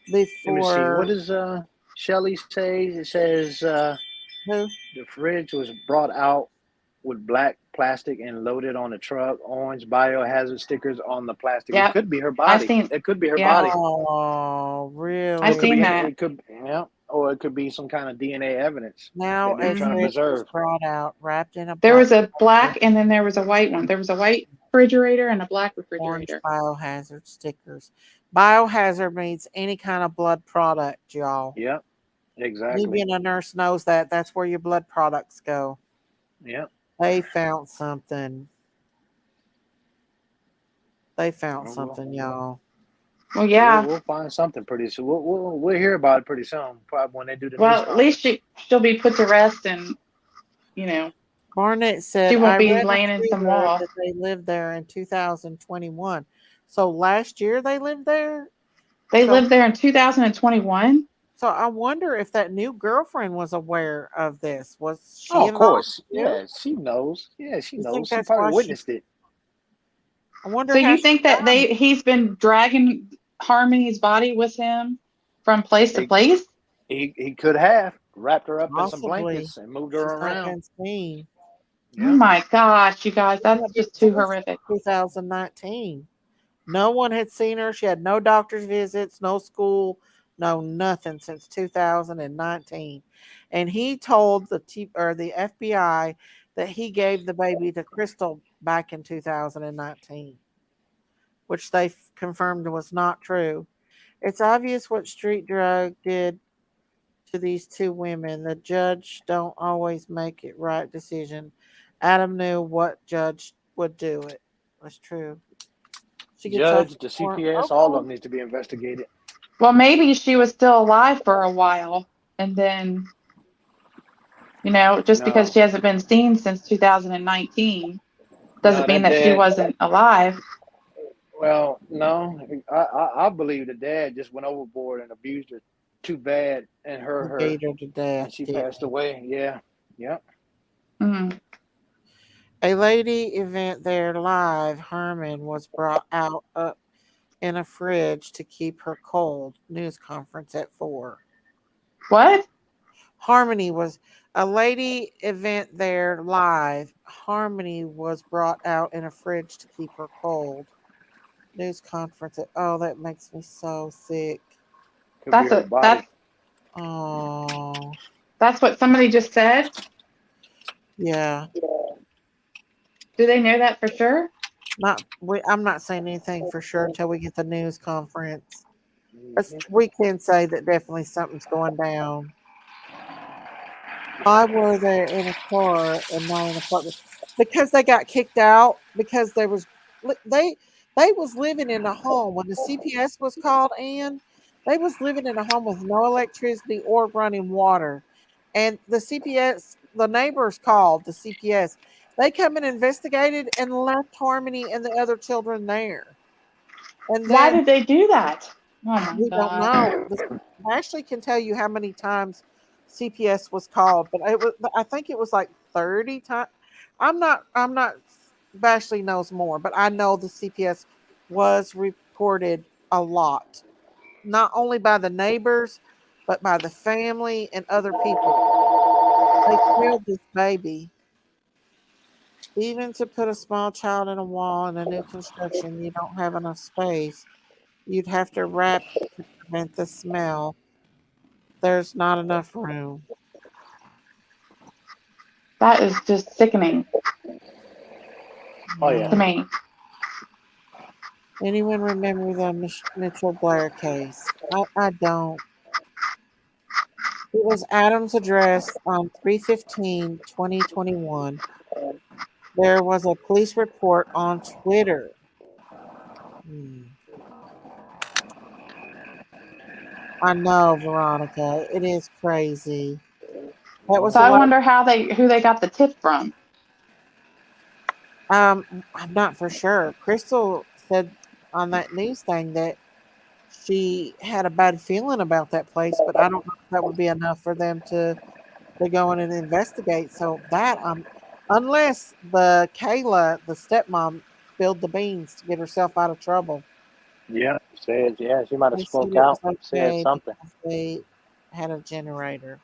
before. Let me see. What does Shelly say? It says who? The fridge was brought out with black plastic and loaded on the truck. Orange biohazard stickers on the plastic. Yep. It could be her body. It could be her body. Oh, really? I've seen that. It could, or it could be some kind of DNA evidence. Now a fridge was brought out, wrapped in a. There was a black and then there was a white one. There was a white refrigerator and a black refrigerator. Orange biohazard stickers. Biohazard means any kind of blood product, y'all. Yep, exactly. Me being a nurse knows that. That's where your blood products go. Yep. They found something. Y'all. Well, yeah. We'll find something pretty soon. We'll hear about it pretty soon. Probably when they do the. Well, at least she'll be put to rest, and Barnett said she won't be laying in some wall. That they lived there in 2021. So last year they lived there. They lived there in 2021. So I wonder if that new girlfriend was aware of this. Was she? Oh, of course. Yeah, she knows. Yeah, she knows. She probably witnessed it. I wonder. So you think that he's been dragging Harmony's body with him from place to place? He could have wrapped her up in some Possibly. blankets and moved her She's not around. been seen. Oh my gosh, you guys, Yeah, that's just too since horrific. 2019. No one had seen her. She had no doctor's visits, no school, no nothing since 2019. And he told the FBI that he gave the baby to Crystal back in 2019, which they confirmed was not true. It's obvious what street drug did to these two women. The judge don't always make it right decision. Adam knew what judge would do it. That's true. She gets off Judge, the the court. CPS, all of Okay. them needs to be investigated. Well, maybe she was still alive for a while, and then, just because No, she hasn't been seen since 2019 doesn't no, mean that that she dad. wasn't alive. Well, no, I believe the dad just went overboard and abused her too bad and hurt And her, beat her to death, and she didn't passed he? away. Yeah, yep. Mm. A lady event there live. Herman was brought out up in a fridge to keep her cold. News conference at 4. What? Harmony was a lady event there live. Harmony was brought out in a fridge to keep her cold. News conference at that makes me so sick. Could be That's her a body. that's Oh that's what somebody just said. yeah. Do they know that for sure? I'm not saying anything for sure until we get the news conference. Mhm. We can say that definitely something's going down. Why were they in a car and not in an apartment? Because they got kicked out. Because they was living in a home when the CPS was called in. They was living in a home with no electricity or running water, and the neighbors called the CPS. They come and investigated and left Harmony and the other children there. And Why then did they do that? Oh my we don't gosh. know. Ashley can tell you how many times CPS was called, but I think it was like 30 times. I'm not Ashley knows more, but I know the CPS was reported a lot. Not only by the neighbors, but by the family and other people. They killed this baby. Even to put a small child in a wall in a new construction, you don't have enough space. You'd have to wrap to prevent the smell. There's not enough room. That is just sickening Oh to yeah. Yeah. me. Anyone remember the Mitchell Blair case? I don't. It was Adam's address on 3/15/2021. There was a police report on Twitter. Hmm. I know, Veronica. It is crazy. That was So the I last. wonder who they got the tip from. I'm not for sure. Crystal said on that news thing that she had a bad feeling about that place, but I don't know if that would be enough for them to go in and investigate. So unless the stepmom spilled the beans to get herself out of trouble. Yeah. Said she might have They said spoke it out, was said okay something. because they had a generator.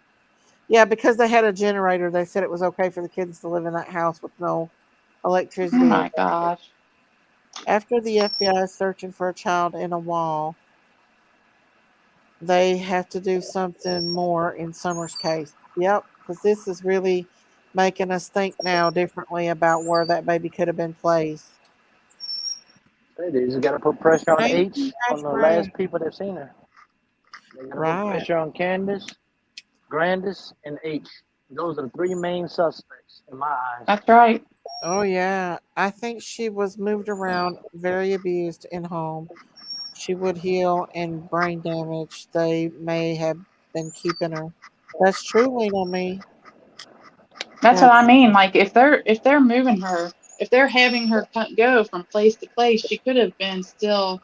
Yeah, because they had a generator, they said it was okay for the kids to live in that house with no Oh electricity. my gosh. After the FBI is searching for a child in a wall, they have to do something more in Summer's case. Yep, because this is really making us think now differently about where that baby could have been placed. They just got to put pressure on Thank you, H, Josh on the Brown. last people that seen her. They got to put Right. pressure on Candace, Grandus, and H. Those are the three main suspects in my eyes. That's right. Oh yeah. I think she was moved around, very abused in home. She would heal and brain damage. They may have been keeping her. That's true, Lean on me. That's what I That's mean. Like if they're moving her, if they're having her go from place to place, she could have been still,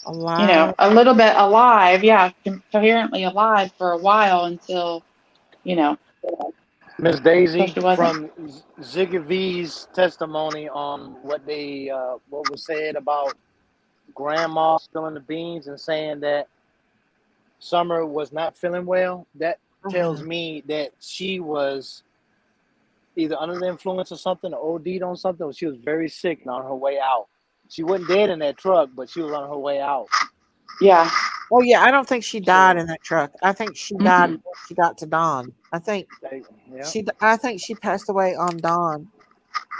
alive. a little bit alive. Yeah, coherently alive for a while until, Miss until Daisy, she wasn't. from Ziggy V's testimony on what was said about grandma spilling the beans and saying that Summer was not feeling well, that tells me that she was either under the influence of something or OD'd on something, or she was very sick and on her way out. She wasn't dead in that truck, but she was on her way out. Yeah. Oh yeah, I don't think she died in that truck. I think she died when she got to Dawn. I think she passed away on Dawn.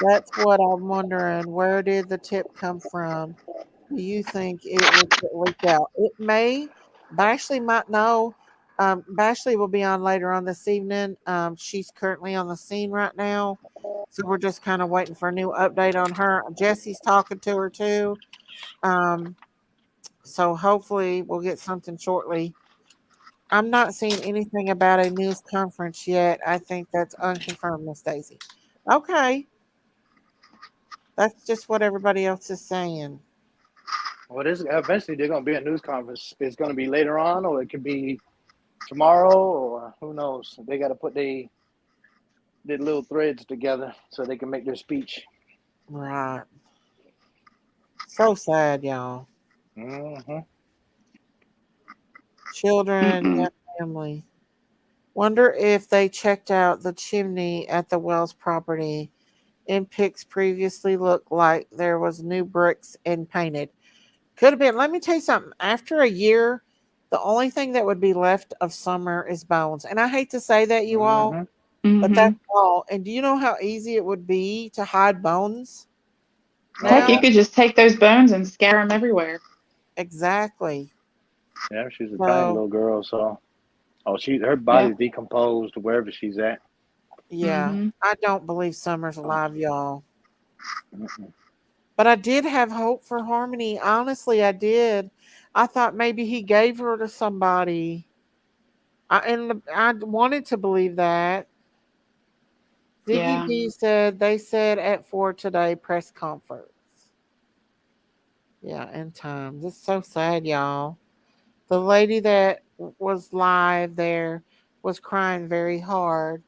That's what I'm wondering. Where did the tip come from? Do you think it was leaked out? It may. Bashley might know. Bashley will be on later on this evening. She's currently on the scene right now. So we're just kind of waiting for a new update on her. Jesse's talking to her too. So hopefully we'll get something shortly. I'm not seeing anything about a news conference yet. I think that's unconfirmed, Miss Daisy. Okay. That's just what everybody else is saying. Well, this eventually they're going to be a news conference. It's going to be later on, or it could be tomorrow, or who knows. They got to put their little threads together so they can make their speech. Right. So sad, y'all. Children, young family. Wonder if they checked out the chimney at the Wells property. In pics previously looked like there was new bricks and painted. Could have been. Let me tell you something. After a year, the only thing that would be left of Summer is bones. And I hate to say that, you all, but that's all. And do you know how easy it would be to hide bones? Heck, you could just take those bones and scatter them everywhere. Exactly. Yeah, she's a tiny little girl, so her body's decomposed wherever she's at. Yeah, I don't believe Summer's alive, y'all. But I did have hope for Harmony. Honestly, I did. I thought maybe he gave her to somebody. I wanted to believe that. Ziggy B said they said at 4 today press conference. Yeah, in time. This is so sad, y'all. The lady that was live there was crying very hard.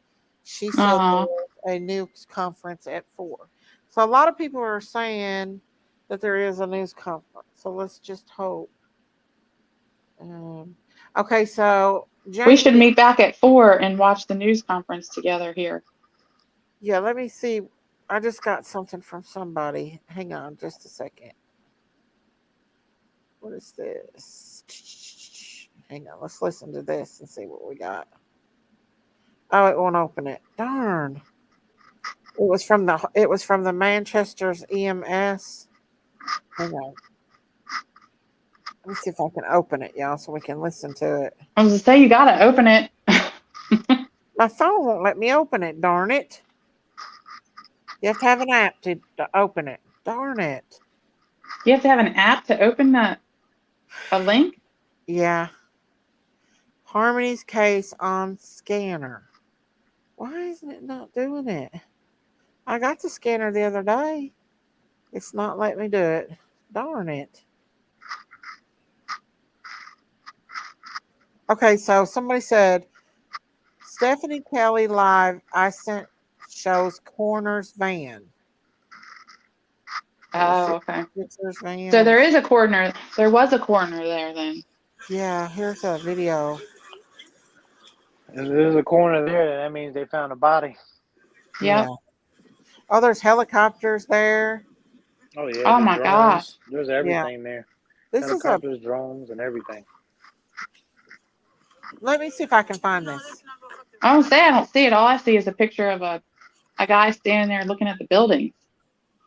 She said there was a news conference at 4. So a lot of people are saying that there is a news conference. So let's just hope. Okay, so Jamie, we should meet back at 4 and watch the news conference together here. Yeah, let me see. I just got something from somebody. Hang on just a second. What is this? Hang on, let's listen to this and see what we got. Oh, it won't open it. Darn. It was from the Manchester's EMS. Hang on. Let me see if I can open it, y'all, so we can listen to it. I was gonna say you gotta open it. My phone won't let me open it, darn it. You have to have an app to open it. Darn it. You have to have an app to open a link? Yeah. Harmony's case on scanner. Why isn't it not doing it? I got the scanner the other day. It's not letting me do it. Darn it. Okay, so somebody said, Stephanie Kelly live, I sent shows Corner's van. Oh, okay. Van. So there is a coroner. There was a coroner there then. Yeah, here's a video. If there's a coroner there, that means they found a body. Yeah. Oh, there's helicopters there. Oh yeah. Oh my gosh. There's everything there. This helicopters, drones, and everything. Let me see if I can find this. I don't see it. All I see is a picture of a guy standing there looking at the buildings.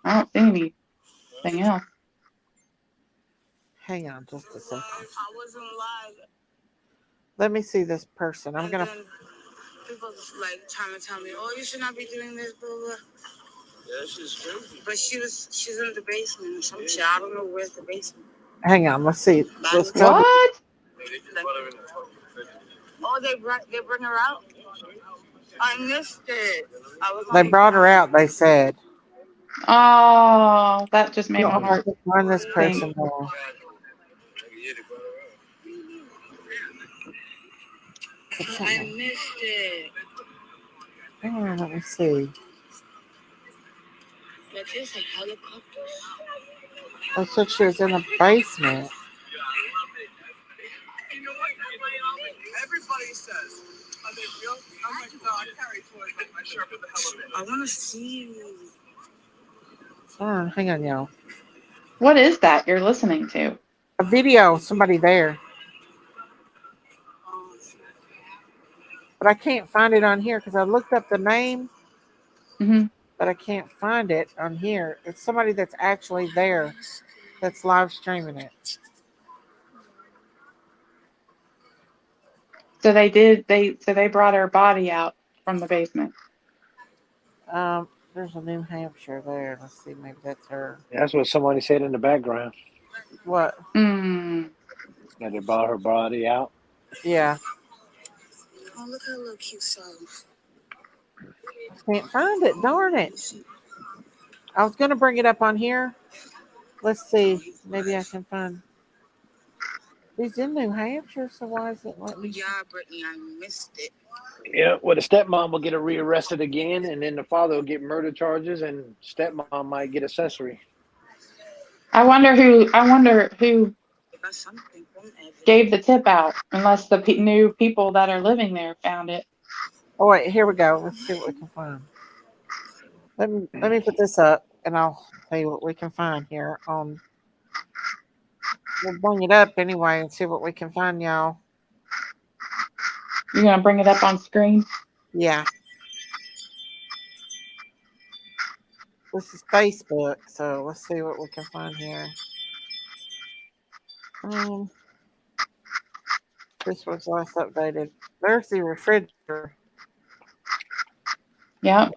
I don't see anything else. Hang on just a second. Let me see this person. I'm gonna. People like trying to tell me, "Oh, you should not be doing this, blah blah." Yeah, she's crazy. But she's in the basement or some shit. I don't know where's the basement. Hang on, let's see. What? Oh, they bring her out. I missed it. They brought her out. They said. Oh, that just made my heart. Find this person. I missed it. Oh, let me see. But there's like helicopters. I said she was in a basement. I want to see you. Hang on, y'all. What is that you're listening to? A video. Somebody there. But I can't find it on here because I looked up the name, but I can't find it on here. It's somebody that's actually there that's live streaming it. So they brought her body out from the basement. There's a New Hampshire there. Let's see, maybe that's her. That's what somebody said in the background. What? Mm. That they brought her body out. Yeah. Oh, look at her little cute self. Can't find it. Darn it. I was going to bring it up on here. Let's see. Maybe I can find. He's in New Hampshire, so why is it letting me? Yeah, Brittany, I missed it. Yeah, well, the stepmom will get her rearrested again, and then the father will get murder charges, and stepmom might get accessory. I wonder who gave the tip out, unless the new people that are living there found it. Oh wait, here we go. Let's see what we can find. Let me put this up, and I'll see what we can find here. We'll bring it up anyway and see what we can find, y'all. You're gonna bring it up on screen? Yeah. This is Facebook, so let's see what we can find here. This was last updated. There's the refrigerator. Yeah.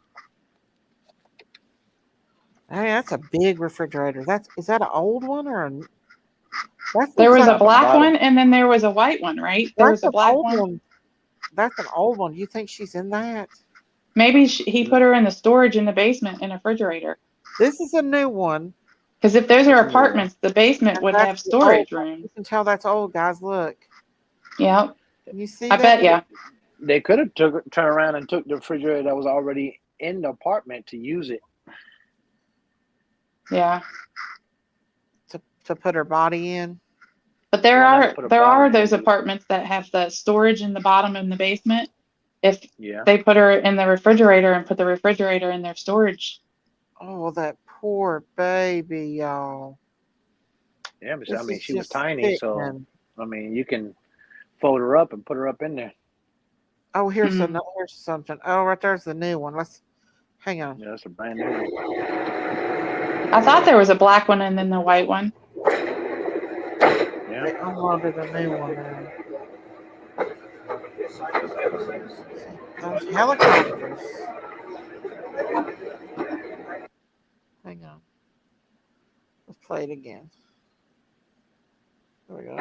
Hey, that's a big refrigerator. Is that an old one or a? There was a black one, and then there was a white one, right? There was a black one. That's an old one. Do you think she's in that? Maybe he put her in the storage in the basement in a refrigerator. This is a new one. Because if those are apartments, the basement would have storage rooms. You can tell that's old, guys. Look. Yep. Can you see I bet you. They could have turned around and took the refrigerator that was already in the apartment to use it. Yeah. To put her body in. But there are those apartments that have the storage in the bottom in the basement. If they put her in the refrigerator and put the refrigerator in their storage. Oh, that poor baby, y'all. Yeah, but I mean, she was tiny, so I mean, you can fold her up and put her up in there. Oh, here's something. Oh, right there's the new one. Let's hang on. Yeah, that's a brand new one. I thought there was a black one and then the white one. They unloaded a new one there. Those helicopters. Hang on. Let's play it again. There we go.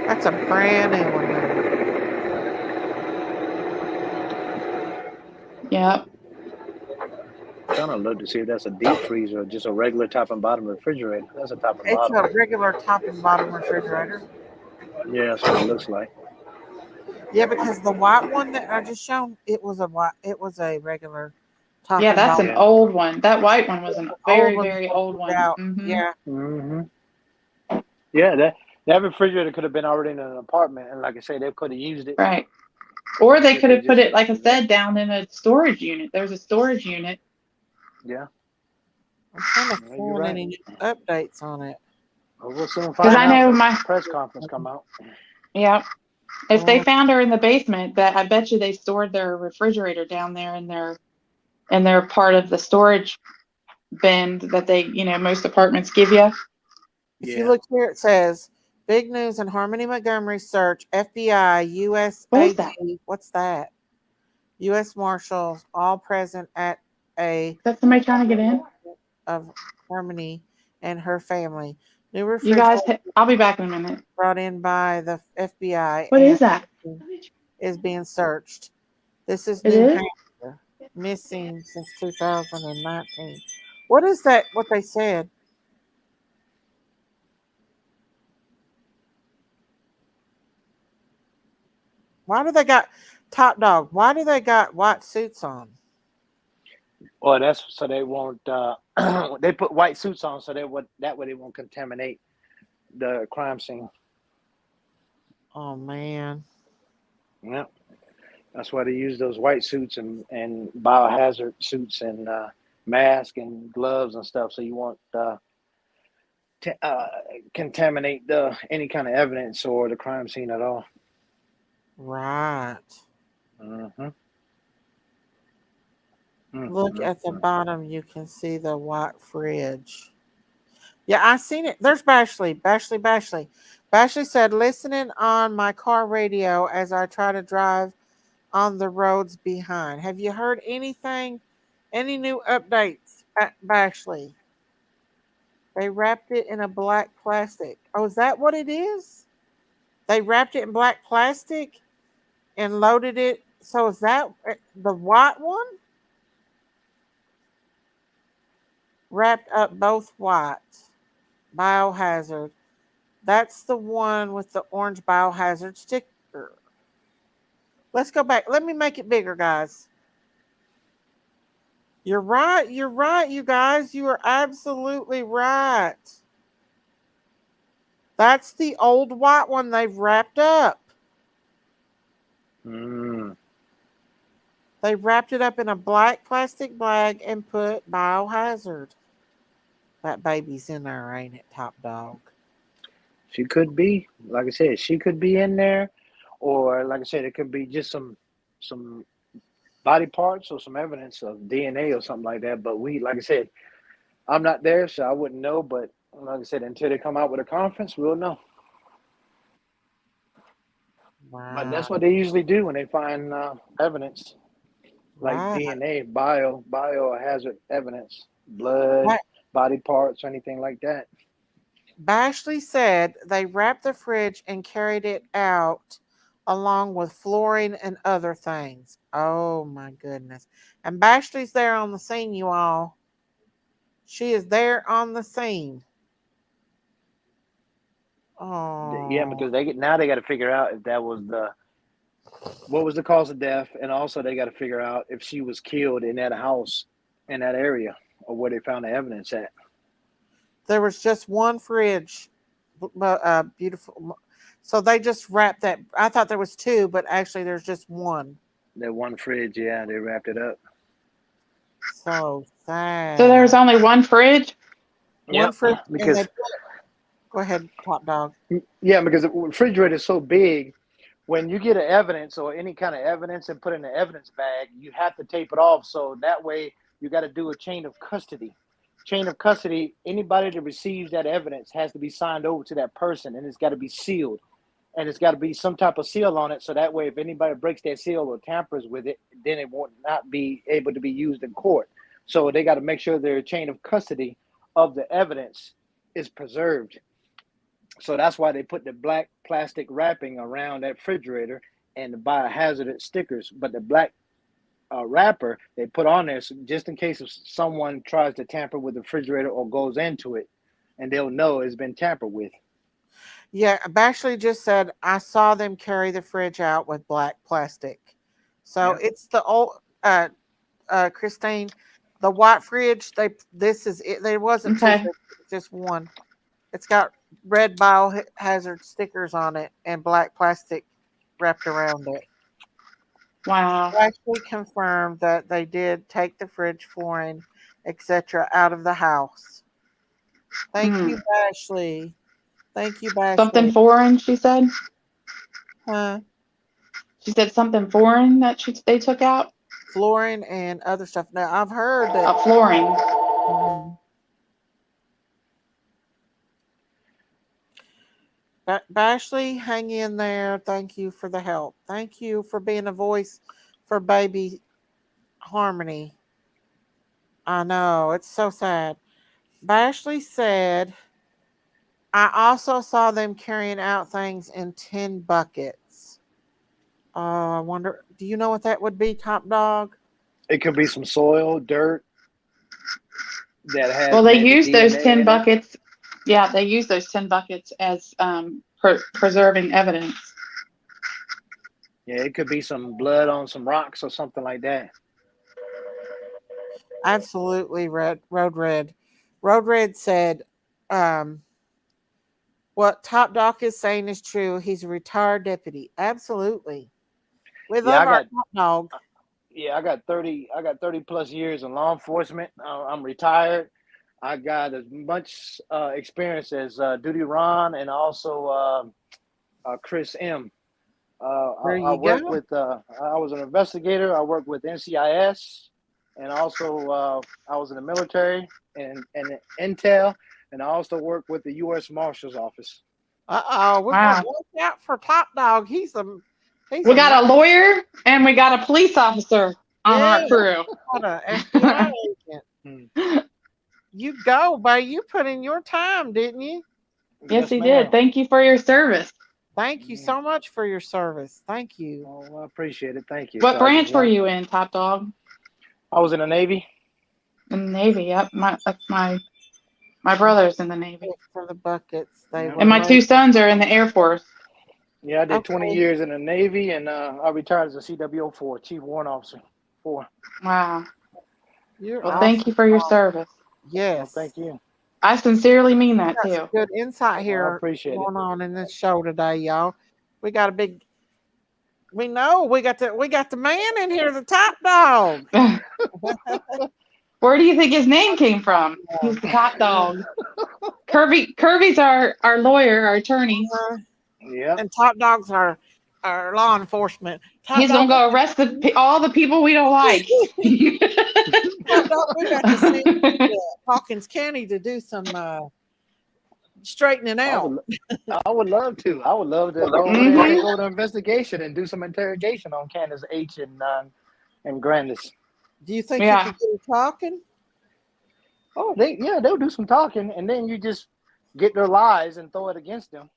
That's a brand new one there. Yep. I'm trying to look to see if that's a deep freezer or just a regular top and bottom refrigerator. That's a top and bottom. It's a regular top and bottom refrigerator. Yeah, that's what it looks like. Yeah, because the white one that I just shown, it was a regular top. Yeah, that's an old one. That white one was a very old one. Mm-hmm. Yeah. Mm-hmm. Yeah, that refrigerator could have been already in an apartment, and like I say, they could have used it. Right. Or they could have put it, like I said, down in a storage unit. There's a storage unit. Yeah. I'm trying to find any new updates on it. Well, we'll soon Because I know my press conference come out. Yeah. If they found her in the basement, I bet you they stored their refrigerator down there in their part of the storage bin that they, most apartments give you. If you look here, it says big news in Harmony Montgomery search, FBI, U.S. What's that? U.S. Marshals all present at Is that somebody trying to get in? Of Harmony and her family. New You guys, I'll be back in a minute. Brought in by the FBI. What is that? Is being searched. This is It New is? Hampshire, missing since 2019. What is that? What they said? Why do they got Top Dog? Why do they got white suits on? Well, that's so they won't. They put white suits on so that way they won't contaminate the crime scene. Oh man. Yeah. That's why they use those white suits and biohazard suits and mask and gloves and stuff. So you won't contaminate any kind of evidence or the crime scene at all. Right. Mm-hmm. Look at the bottom. You can see the white fridge. Yeah, I seen it. There's Bashley. Bashley said, listening on my car radio as I try to drive on the roads behind. Have you heard anything? Any new updates at Bashley? They wrapped it in a black plastic. Oh, is that what it is? They wrapped it in black plastic and loaded it. So is that the white one? Wrapped up both white. Biohazard. That's the one with the orange biohazard sticker. Let's go back. Let me make it bigger, guys. You're right. You're right, you guys. You are absolutely right. That's the old white one they've wrapped up. They wrapped it up in a black plastic bag and put biohazard. That baby's in there, ain't it, Top Dog? She could be. Like I said, she could be in there. Or like I said, it could be just some body parts or some evidence of DNA or something like that. But like I said, I'm not there, so I wouldn't know. But like I said, until they come out with a conference, we'll know. Wow. But that's what they usually do when they find evidence, like DNA, biohazard evidence, blood, body parts, or anything like that. Bashley said they wrapped the fridge and carried it out along with flooring and other things. Oh my goodness. And Bashley's there on the scene, you all. She is there on the scene. Oh. Yeah, because they got to figure out if that was what was the cause of death, and also they got to figure out if she was killed in that house, in that area, or where they found the evidence at. There was just one fridge, beautiful. So they just wrapped that. I thought there was two, but actually there's just one. That one fridge, yeah, they wrapped it up. So sad. So there's only one fridge? One fridge. Because go ahead, Top Dog. Yeah, because the refrigerator is so big, when you get an evidence or any kind of evidence and put in an evidence bag, you have to tape it off. So that way you got to do a chain of custody. Chain of custody, anybody that receives that evidence has to be signed over to that person, and it's got to be sealed. And it's got to be some type of seal on it, so that way if anybody breaks that seal or tampers with it, then it will not be able to be used in court. So they got to make sure their chain of custody of the evidence is preserved. So that's why they put the black plastic wrapping around that refrigerator and the biohazard stickers. But the black wrapper they put on there just in case if someone tries to tamper with the refrigerator or goes into it, and they'll know it's been tampered with. Yeah, Bashley just said, I saw them carry the fridge out with black plastic. So it's the old, Christine, the white fridge. This is it. There wasn't two fridges, just one. It's got red biohazard stickers on it and black plastic wrapped around it. Wow. Actually confirmed that they did take the fridge, flooring, etc. out of the house. Thank you, Bashley. Thank you, Bashley. Something foreign, she said? Huh? She said something foreign that they took out? Flooring and other stuff. Now, I've heard that... flooring. Bashley, hang in there. Thank you for the help. Thank you for being a voice for baby Harmony. I know, it's so sad. Bashley said, I also saw them carrying out things in tin buckets. I wonder, do you know what that would be, Top Dog? It could be some soil, dirt. That has. Well, they use those tin buckets. Yeah, they use those tin buckets as preserving evidence. Yeah, it could be some blood on some rocks or something like that. Absolutely, Road Red. Road Red said, what Top Doc is saying is true. He's a retired deputy. Absolutely. We love our top dog. Yeah, I got 30 plus years in law enforcement. I'm retired. I got as much experience as Duty Ron and also Chris M. I worked with. I was an investigator. I worked with NCIS, and also I was in the military and intel, and I also worked with the U.S. Marshal's Office. We're gonna watch out for Top Dog. We got a lawyer and we got a police officer on our crew. Got an FBI agent. You go, babe. You put in your time, didn't you? Yes, he did. Thank you for your service. Thank you so much for your service. Thank you. Oh, I appreciate it. Thank you. What branch were you in, Top Dog? I was in the Navy. In the Navy, yep. My brother's in the Navy. For the buckets. And my two sons are in the Air Force. Yeah, I did 20 years in the Navy, and I retired as a CWO4, Chief Warrant Officer 4. Wow. Thank you for your service. Yes. Well, thank you. I sincerely mean that too. Good insight here. I appreciate going on in this show today, y'all. We got a big. We know we got the man in here, the Top Dog. Where do you think his name came from? He's the Top Dog. Kirby's our lawyer, our attorney. Yeah. And Top Dog's our law enforcement. He's gonna go arrest all the people we don't like. Top Dog, we got to send Hawkins County to do some straightening out. I would love to. I would love to go and go to investigation and do some interrogation on Candace H and Grandus. Do you think you could get her talking? Oh, they'll do some talking, and then you just get their lies and throw it against them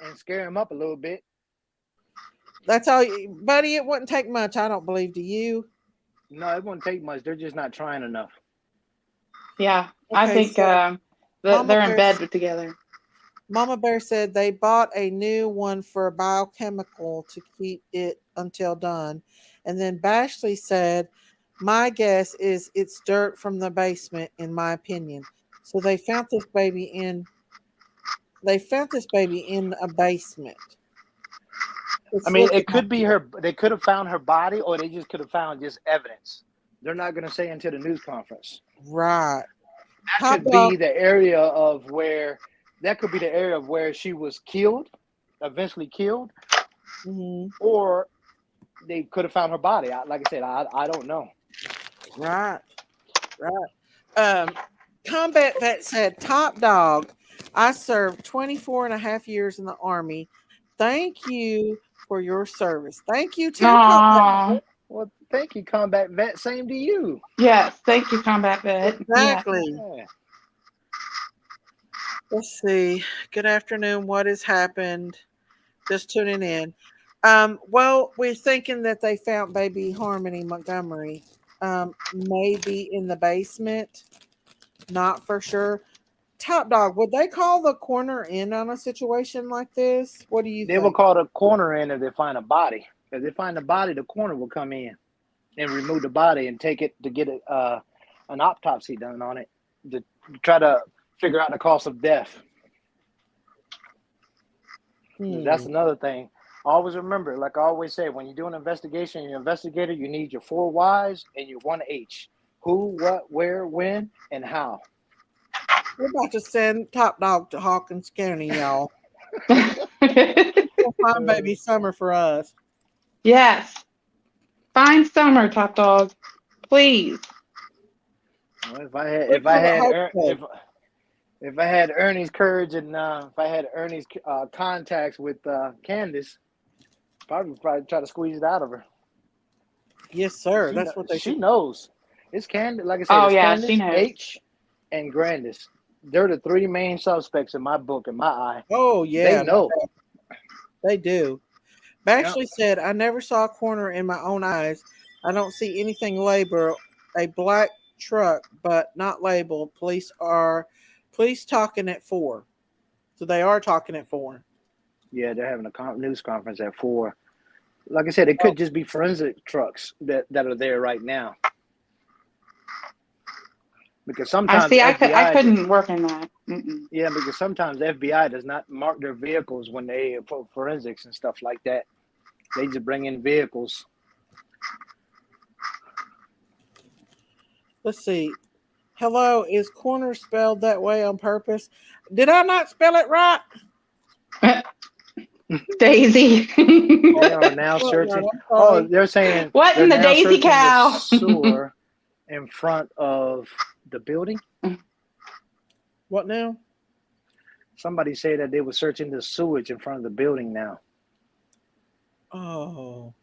and scare them up a little bit. That's all, buddy. It wouldn't take much, I don't believe. Do you? No, it wouldn't take much. They're just not trying enough. Yeah, I think they're in bed together. Mama Bear said they bought a new one for a biochemical to keep it until done. And then Bashley said, my guess is it's dirt from the basement, in my opinion. So they found this baby in a basement. I mean, it could be her. They could have found her body, or they just could have found just evidence. They're not going to say until the news conference. Right. That could be the area of where. That could be the area of where she was killed, eventually killed, or they could have found her body. Like I said, I don't know. Right. Combat Vet said, Top Dog, I served 24 and a half years in the Army. Thank you for your service. Thank you, too. Well, thank you, Combat Vet. Same to you. Yes, thank you, Combat Vet. Exactly. Yeah. Let's see. Good afternoon. What has happened? Just tuning in. Well, we're thinking that they found baby Harmony Montgomery. Maybe in the basement. Not for sure. Top Dog, would they call the coroner in on a situation like this? What do you think? They will call the coroner in if they find a body. If they find a body, the coroner will come in and remove the body and take it to get an autopsy done on it to try to figure out the cause of death. That's another thing. Always remember, like I always say, when you do an investigation, you're an investigator, you need your 4 whys and your 1 H. Who, what, where, when, and how. We're about to send Top Dog to Hawkins County, y'all. We'll find baby Summer for us. Yes. Find Summer, Top Dog. Please. Well, if I had Ernie's courage and if I had Ernie's contacts with Candace, probably try to squeeze it out of her. Yes, sir. That's what she knows. It's Candace. Like I said, Candace, she knows. H, and Grandus. They're the 3 main suspects in my book, in my eye. Oh, yeah. They know. They do. Bashley said, I never saw a coroner in my own eyes. I don't see anything labeled. A black truck, but not labeled. Police talking at 4. So they are talking at 4. Yeah, they're having a news conference at 4. Like I said, it could just be forensic trucks that are there right now. Because sometimes I couldn't work in that. Yeah, because sometimes the FBI does not mark their vehicles when they for forensics and stuff like that. They just bring in vehicles. Let's see. Hello, is corner spelled that way on purpose? Did I not spell it right? Daisy. They are now searching. Oh, they're saying what in the Daisy cow? The sewer in front of the building. What now? Somebody said that they were searching the sewage in front of the building now. Oh,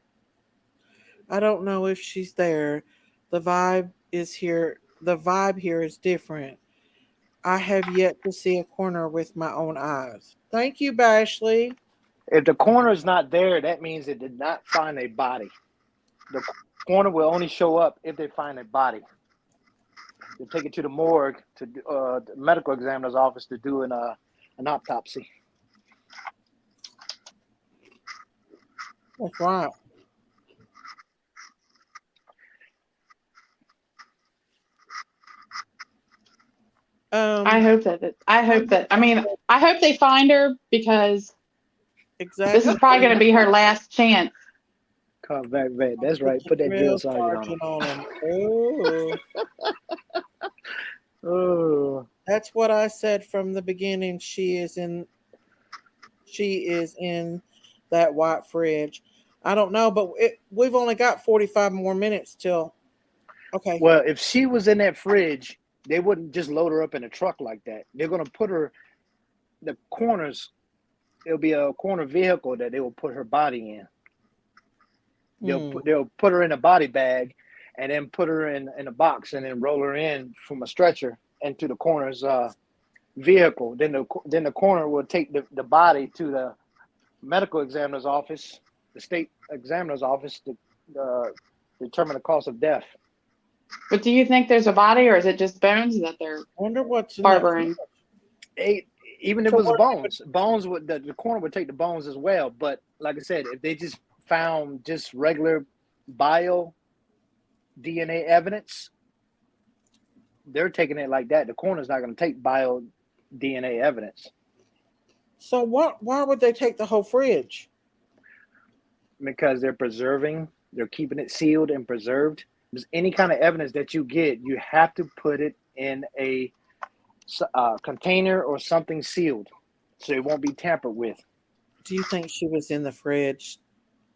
I don't know if she's there. The vibe is here. The vibe here is different. I have yet to see a corner with my own eyes. Thank you, Bashley. If the corner is not there, that means it did not find a body. The corner will only show up if they find a body. They take it to the morgue, to the medical examiner's office to do an autopsy. That's right. I hope they find her, because this is probably going to be her last chance. Come back. That's right. Put that drill sergeant on him. Oh. That's what I said from the beginning. She is in that white fridge. I don't know, but we've only got 45 more minutes till. Okay. Well, if she was in that fridge, they wouldn't just load her up in a truck like that. They're going to put her, the corners, it'll be a corner vehicle that they will put her body in. They'll put her in a body bag and then put her in a box and then roll her in from a stretcher into the coroner's vehicle. Then the coroner will take the body to the medical examiner's office, the state examiner's office, to determine the cause of death. But do you think there's a body, or is it just bones that they're harboring? Even if it was bones would the coroner would take the bones as well. But like I said, if they just found just regular bio DNA evidence, they're taking it like that. The coroner's not going to take bio DNA evidence. So why would they take the whole fridge? Because they're keeping it sealed and preserved. There's any kind of evidence that you get, you have to put it in a container or something sealed, so it won't be tampered with. Do you think she was in the fridge,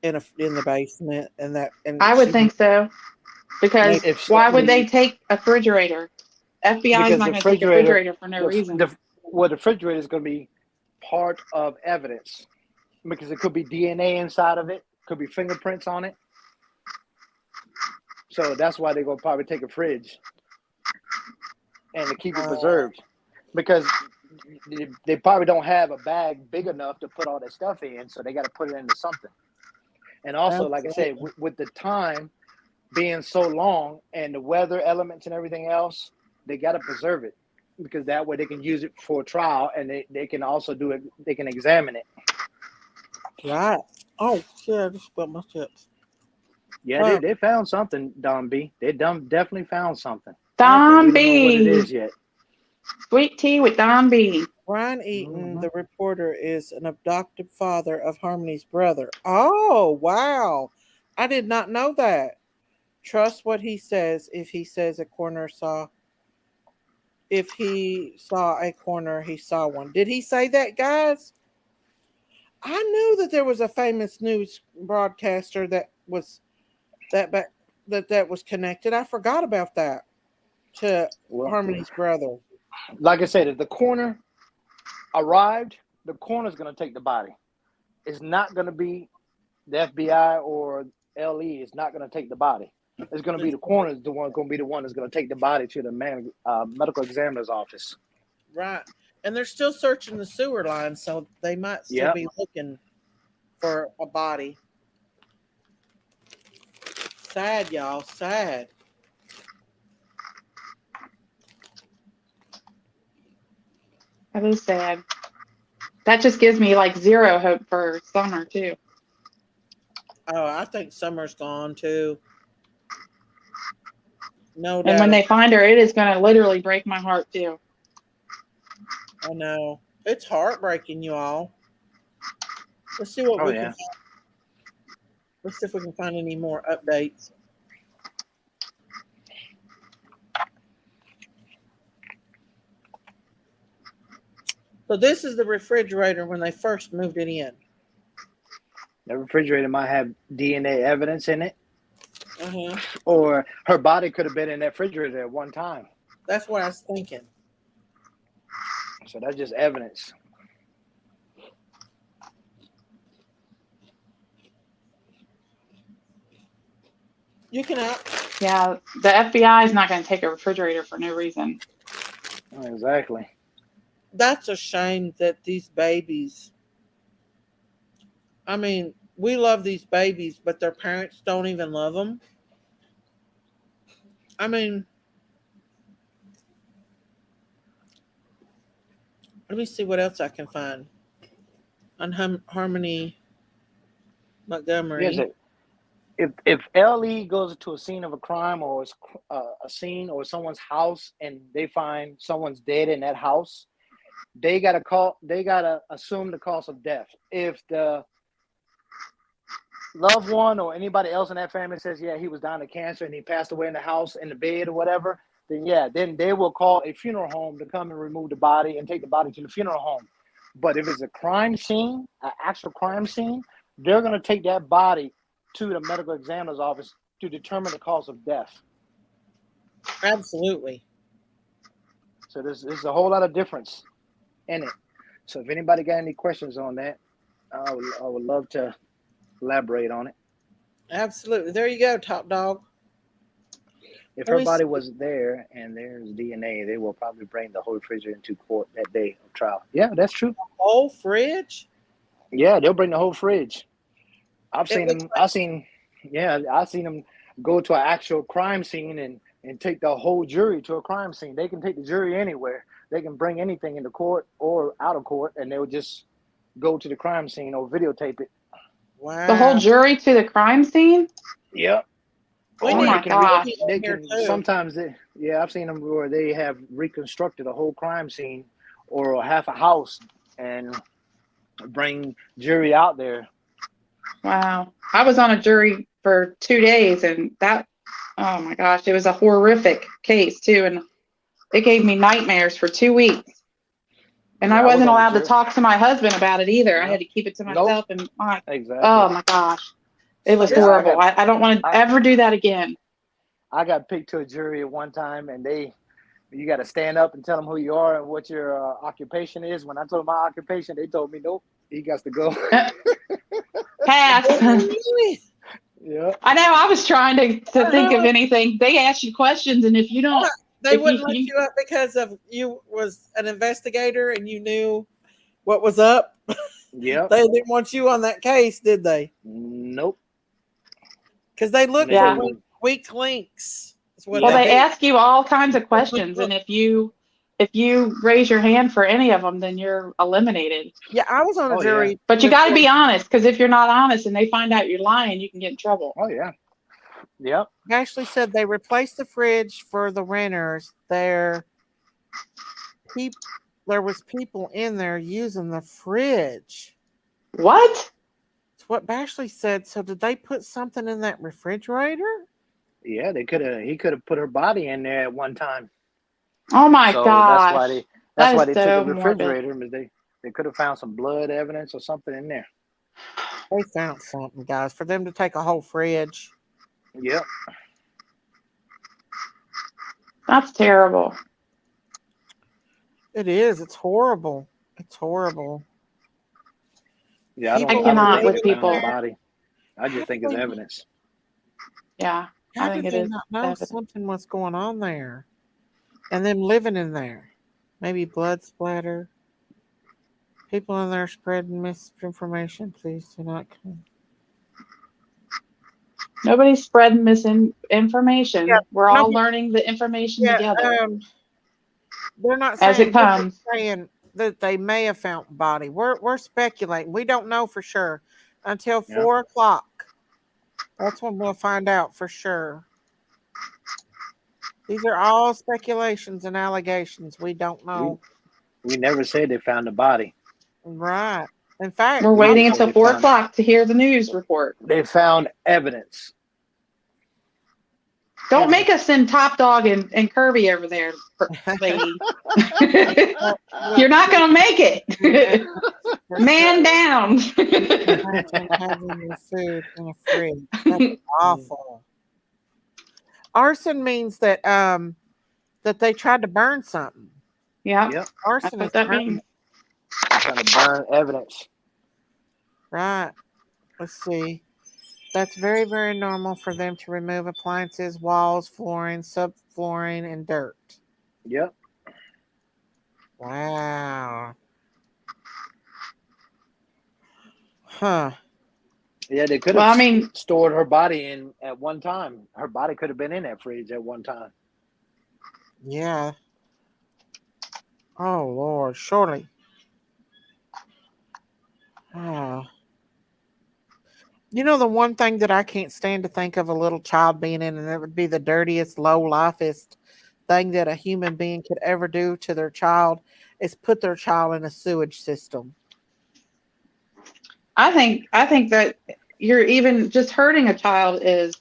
in the basement, and I would think so, because why would they take a refrigerator? FBI is not going to take a refrigerator for no reason. The refrigerator is going to be part of evidence, because it could be DNA inside of it, could be fingerprints on it. So that's why they're going to probably take a fridge and to keep it preserved, because they probably don't have a bag big enough to put all that stuff in, so they got to put it into something. And also, like I said, with the time being so long and the weather elements and everything else, they got to preserve it, because that way they can use it for a trial, and they can also do it. They can examine it. Right. Oh, yeah, I just spilled my chips. Yeah, they found something, Don B. They definitely found something. Don B. We don't know what it is yet. Sweet tea with Don B. Brian Eaton, the reporter, is an adoptive father of Harmony's brother. Oh, wow. I did not know that. Trust what he says. If he says a corner saw. If he saw a corner, he saw one. Did he say that, guys? I knew that there was a famous news broadcaster that was that was connected. I forgot about that to Harmony's brother. Like I said, if the coroner arrived, the coroner's going to take the body. It's not going to be the FBI or LE. It's not going to take the body. It's going to be the coroner. Going to be the one that's going to take the body to the medical examiner's office. Right, and they're still searching the sewer line, so they might still be looking for a body. Sad, y'all. Sad. That is sad. That just gives me like zero hope for Summer too. Oh, I think Summer's gone too. No doubt. And when they find her, it is going to literally break my heart too. I know. It's heartbreaking, you all. Let's see what we can find. Let's see if we can find any more updates. So this is the refrigerator when they first moved it in. The refrigerator might have DNA evidence in it, Uh-huh. or her body could have been in that refrigerator at one time. That's what I was thinking. So that's just evidence. You can Yeah, the FBI is not going to take a refrigerator for no reason. Exactly. That's a shame that these babies, I mean, we love these babies, but their parents don't even love them. I mean, let me see what else I can find on Harmony Montgomery. Yes, if LE goes to a scene of a crime or a scene or someone's house and they find someone's dead in that house, they gotta assume the cause of death. If the loved one or anybody else in that family says, yeah, he was dying of cancer and he passed away in the house in the bed or whatever, then they will call a funeral home to come and remove the body and take the body to the funeral home. But if it's a crime scene, an actual crime scene, they're gonna take that body to the medical examiner's office to determine the cause of death. Absolutely. So there's a whole lot of difference in it. So if anybody got any questions on that, I would love to elaborate on it. Absolutely. There you go, Top Dog. If her body was there and there's DNA, they will probably bring the whole refrigerator into court that day of trial. Yeah, that's true. The whole fridge? Yeah, they'll bring the whole fridge. I've seen them go to an actual crime scene and take the whole jury to a crime scene. They can take the jury anywhere. They can bring anything into court or out of court, and they'll just go to the crime scene or videotape it. Wow. The whole jury to the crime scene? Yep. Oh my gosh. They can sometimes I've seen them where they have reconstructed a whole crime scene or half a house and bring jury out there. Wow. I was on a jury for 2 days and oh my gosh, it was a horrific case too. And it gave me nightmares for 2 weeks. And I wasn't allowed to talk to my husband about it either. I had to keep it to myself. And exactly. Oh my gosh. It was horrible. I don't want to ever do that again. I got picked to a jury at one time and you got to stand up and tell them who you are and what your occupation is. When I told them my occupation, they told me, nope, he got to go. Pass. Yeah. I know. I was trying to think of anything. They ask you questions, and if you don't, they wouldn't let you up because of you was an investigator and you knew what was up. Yeah. They didn't want you on that case, did they? Nope. Because they look for weak links. Well, they ask you all kinds of questions, and if you raise your hand for any of them, then you're eliminated. Yeah, I was on a jury. Yeah. But you got to be honest, because if you're not honest and they find out you're lying, you can get in trouble. Oh, yeah. Yep. Ashley said they replaced the fridge for the renters. There was people in there using the fridge. What? That's what Bashley said. So did they put something in that refrigerator? Yeah, he could have put her body in there at one time. Oh my gosh. That's why they took the refrigerator. They could have found some blood evidence or something in there. They found something, guys, for them to take a whole fridge. Yep. That's terrible. It is. It's horrible. It's horrible. Yeah, I cannot with people. Body. I just think it's evidence. Yeah, I think it is. Not know something was going on there, and them living in there. Maybe blood splatter. People in there spreading misinformation. Please do not come. Nobody's spreading misinformation. Yeah, we're all learning the information together. They're not as it comes. Saying that they may have found the body. We're speculating. We don't know for sure until 4 o'clock. That's when we'll find out for sure. These are all speculations and allegations. We don't know. We never said they found the body. Right. In fact, We're waiting So until they 4 found o'clock to hear the news report. they found evidence. Don't make us send Top Dog and Kirby over there, lady. You're not going to make it. Man down. Imagine having your food in a fridge. That's awful. Arson means that that they tried to burn something. Yeah. Yep. Arson That's is what that burning. means. Trying to burn evidence. Right. Let's see. That's very, very normal for them to remove appliances, walls, flooring, subflooring, and dirt. Yep. Wow. Huh. Yeah, they could have stored her body in at one time. Her body could have been in that fridge at one time. Yeah. Oh, Lord. Surely. Oh. You know, the one thing that I can't stand to think of a little child being in, and it would be the dirtiest, low-lifest thing that a human being could ever do to their child, is put their child in a sewage system. I think that you're even just hurting a child is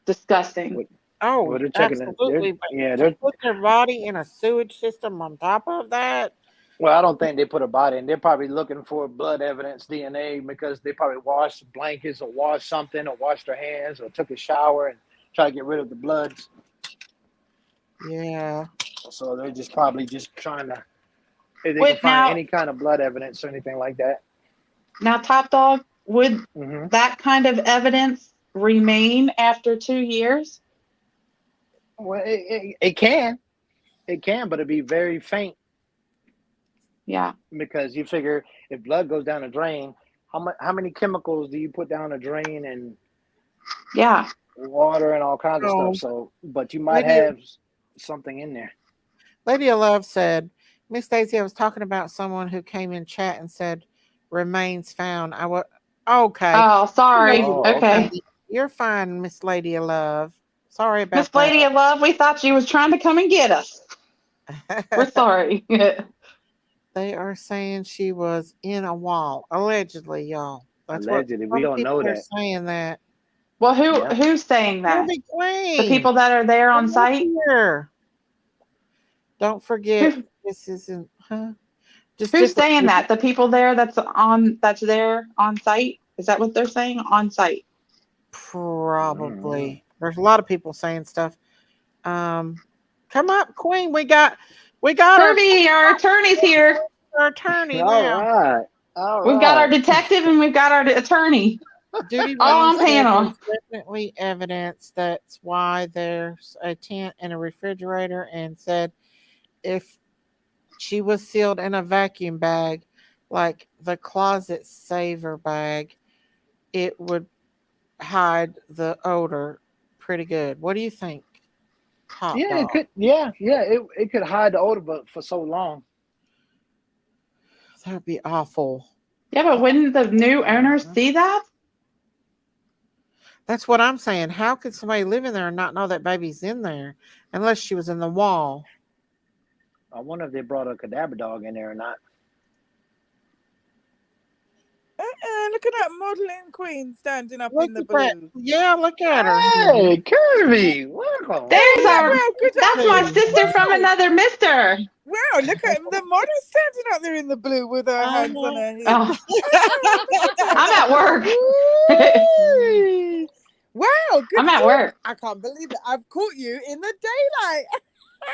disgusting. Oh, Well, they're checking it. absolutely. To put their body in a sewage system on top of that. Well, I don't think they put a body in. They're probably looking for blood evidence, DNA, because they probably washed blankets or washed something or washed their hands or took a shower and try to get rid of the blood. Yeah. So they're just probably just trying to, if they Wait, can find now- any kind of blood evidence or anything like that. Now, Top Dog, would that kind of evidence remain after 2 years? Well, it can. It can, but it'd be very faint. Yeah. Because you figure if blood goes down a drain, how many chemicals do you put down a drain and water and all kinds of stuff? So, but you might have something in there. Lady of Love said, Miss Daisy, I was talking about someone who came in chat and said remains found. Okay. Oh, sorry. Okay. You're fine, Miss Lady of Love. Sorry about Miss that. Lady of Love, we thought you was trying to come and get us. We're sorry. They are saying she was in a wall, allegedly, y'all. That's Allegedly, what we don't know people are that. saying that. Well, who's saying that? Kirby Queen. The people that are there on site? Here. Don't forget, this isn't. Who's saying that? The people there that's there on site? Is that what they're saying? On site? Probably. There's a lot of people saying stuff. Come up, Queen. We got Kirby, our attorney's here. Our attorney All now. right. We've got our detective and we've got our attorney. Duty all on Rain said panel. there's definitely evidence. That's why there's a tent and a refrigerator, and said if she was sealed in a vacuum bag, like the closet saver bag, it would hide the odor pretty good. What do you think? Top Yeah, dog? it could. Yeah. It could hide the odor, but for so long. That would be awful. Yeah, but wouldn't the new owners see that? That's what I'm saying. How could somebody live in there and not know that baby's in there unless she was in the wall? I wonder if they brought a cadaver dog in there or not. Look at that modeling queen standing up in the that. blue. Yeah, look at her. Hey, Kirby, welcome. There's that's my sister from another mister. Wow, look at the model standing up there in the blue with her hands on her hips. I'm at work. Wow, good I'm at job. work. I can't believe it. I've caught you in the daylight.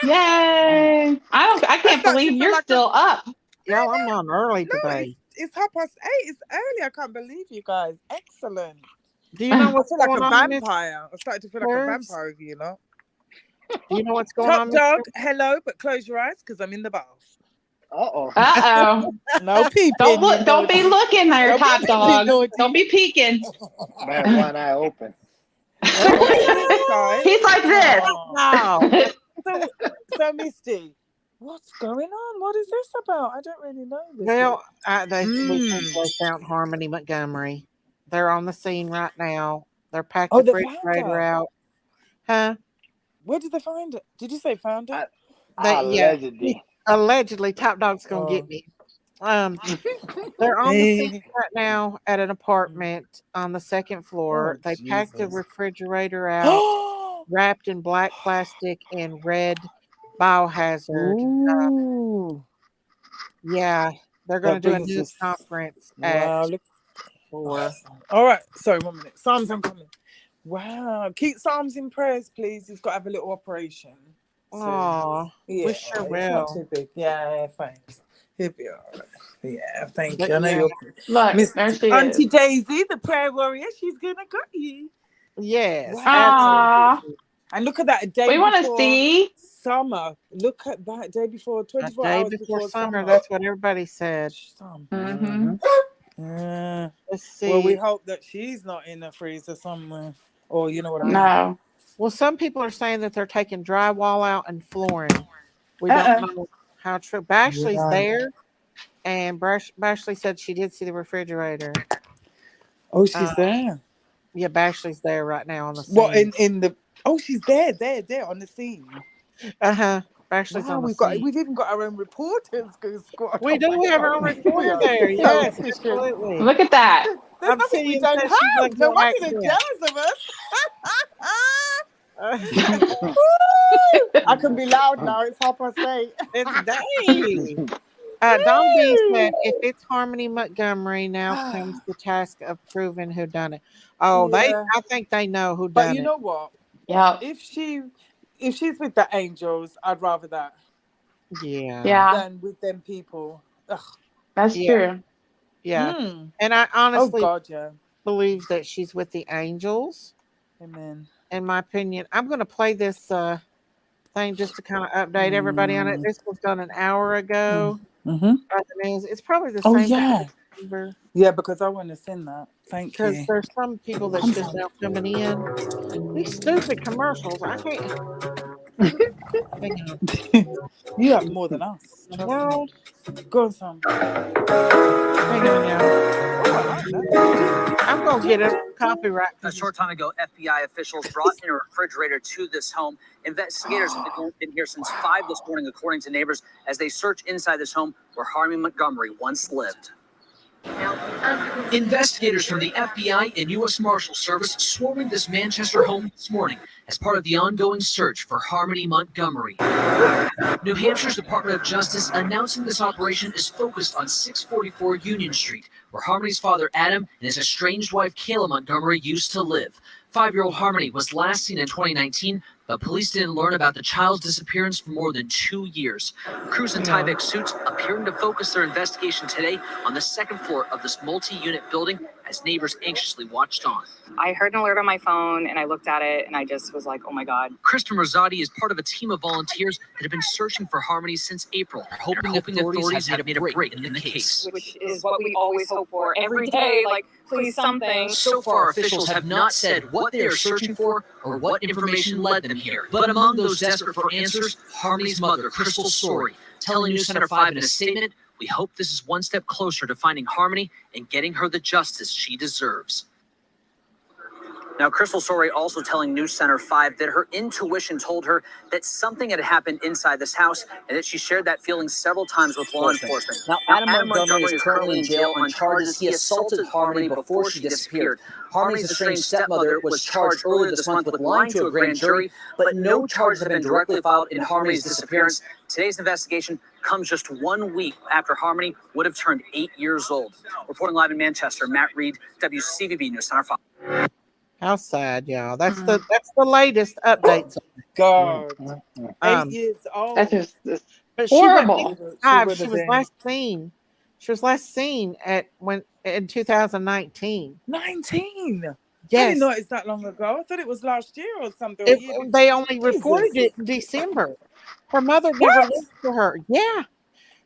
Yay! I can't believe you're still up. Yeah, I'm on early today. It's 8:30. It's early. I can't believe you guys. Excellent. Do you know I what's feel like going a on? vampire. I started to feel like a vampire with you, know. Do you know what's going Top on? dog, hello, but close your eyes because I'm in the bath. Uh-oh. No peeping. Don't look. Don't be looking there, Top Dog. Don't be peeking. Man, one eye open. He's like this. Wow. So Misty, what's going on? What is this about? I don't really know this. Well, they found Harmony Montgomery. They're on the scene right now. They're packed the they found refrigerator her. out. Huh? Where did they find it? Did you say found it? Allegedly, Top Dog's gonna get me. They're on the scene right now at an apartment on the second floor. They packed the refrigerator out, wrapped in black plastic and red biohazard. Yeah, they're going to do a news conference at 4. All right, sorry, 1 minute. Psalms, I'm coming. Wow, keep Psalms in prayers, please. He's got to have a little operation. Oh, yeah, we sure it's not will. too big. Yeah, thanks. He'll be all right. Yeah, thank But you. I know yeah. you're Look, Miss there she Auntie is. Daisy, the prayer warrior. She's gonna got you. Yes. Aw. And look at that, a day We want to before see. summer. Look at that, day before, A 24 day hours before before summer. That's what everybody said. Mm-hmm. Let's see. Well, we hope that she's not in the freezer somewhere. Or you know what I mean. No. Well, some people are saying that they're taking drywall out and flooring. We don't know how true. Bashley's there, and Bashley said she did see the refrigerator. Oh, she's there. Yeah, Bashley's there right now on the scene. What in the? Oh, she's there on the scene. Bashley's Wow, on the scene. we've even got our own reporters. Squad. We do have our own reporter there. Yes, absolutely. Look at that. There's nothing we don't have. No wonder they're jealous of us. I can be loud now. It's 8:30. It's day. Don B said, if it's Harmony Montgomery, now comes the task of proving who done it. Oh, Yeah. I think they know who done But it. you know what? Yeah. If she's with the angels, I'd rather that. Yeah. Than with them people. Ugh. That's true. Yeah. And I honestly yeah. believe that she's with the angels. Amen. In my opinion. I'm going to play this thing just to kind of update everybody on it. This was done an hour ago. By the news. It's probably the same. Yeah. Yeah, because I want to send that. Thank you. Because there's some people that's just now coming in. These stupid commercials. I can't. Hang on. You have more than us. World. Go on, Sam. Hang on, y'all. I'm going to get a copyright. A short time ago, FBI officials brought in a refrigerator to this home. Investigators have been here since 5 this morning, according to neighbors, as they search inside this home where Harmony Montgomery once lived. Investigators from the FBI and U.S. Marshal Service swarming this Manchester home this morning as part of the ongoing search for Harmony Montgomery. New Hampshire's Department of Justice announcing this operation is focused on 644 Union Street, where Harmony's father Adam and his estranged wife Kayla Montgomery used to live. 5-year-old Harmony was last seen in 2019, but police didn't learn about the child's disappearance for more than 2 years. Crews in Tyvek suits appearing to focus their investigation today on the second floor of this multi-unit building as neighbors anxiously watched on. I heard an alert on my phone and I looked at it and I just was like, oh my God. Kristen Rosati is part of a team of volunteers that have been searching for Harmony since April, hoping authorities have made a break in the case. Which is what we always hope for every day, like, please something. So far, officials have not said what they are searching for or what information led them here. But among those desperate for answers, Harmony's mother, Crystal Story, telling News Center 5 in a statement, "We hope this is one step closer to finding Harmony and getting her the justice she deserves." Now, Crystal Story also telling News Center 5 that her intuition told her that something had happened inside this house and that she shared that feeling several times with law enforcement. Now, Adam Montgomery is currently in jail on charges he assaulted Harmony before she disappeared. Harmony's estranged stepmother was charged earlier this month with lying to a grand jury, but no charges have been directly filed in Harmony's disappearance. Today's investigation comes just 1 week after Harmony would have turned 8 years old. Reporting live in Manchester, Matt Reed, WCVB News Center 5. How sad, y'all. That's the latest updates. God, 8 years old. That's just But horrible. She was last seen. She was last seen in 2019. 19. I Yes. didn't know it's that long ago. I thought it was last year or something. They only reported it in December. Her mother never looked for her. Yeah.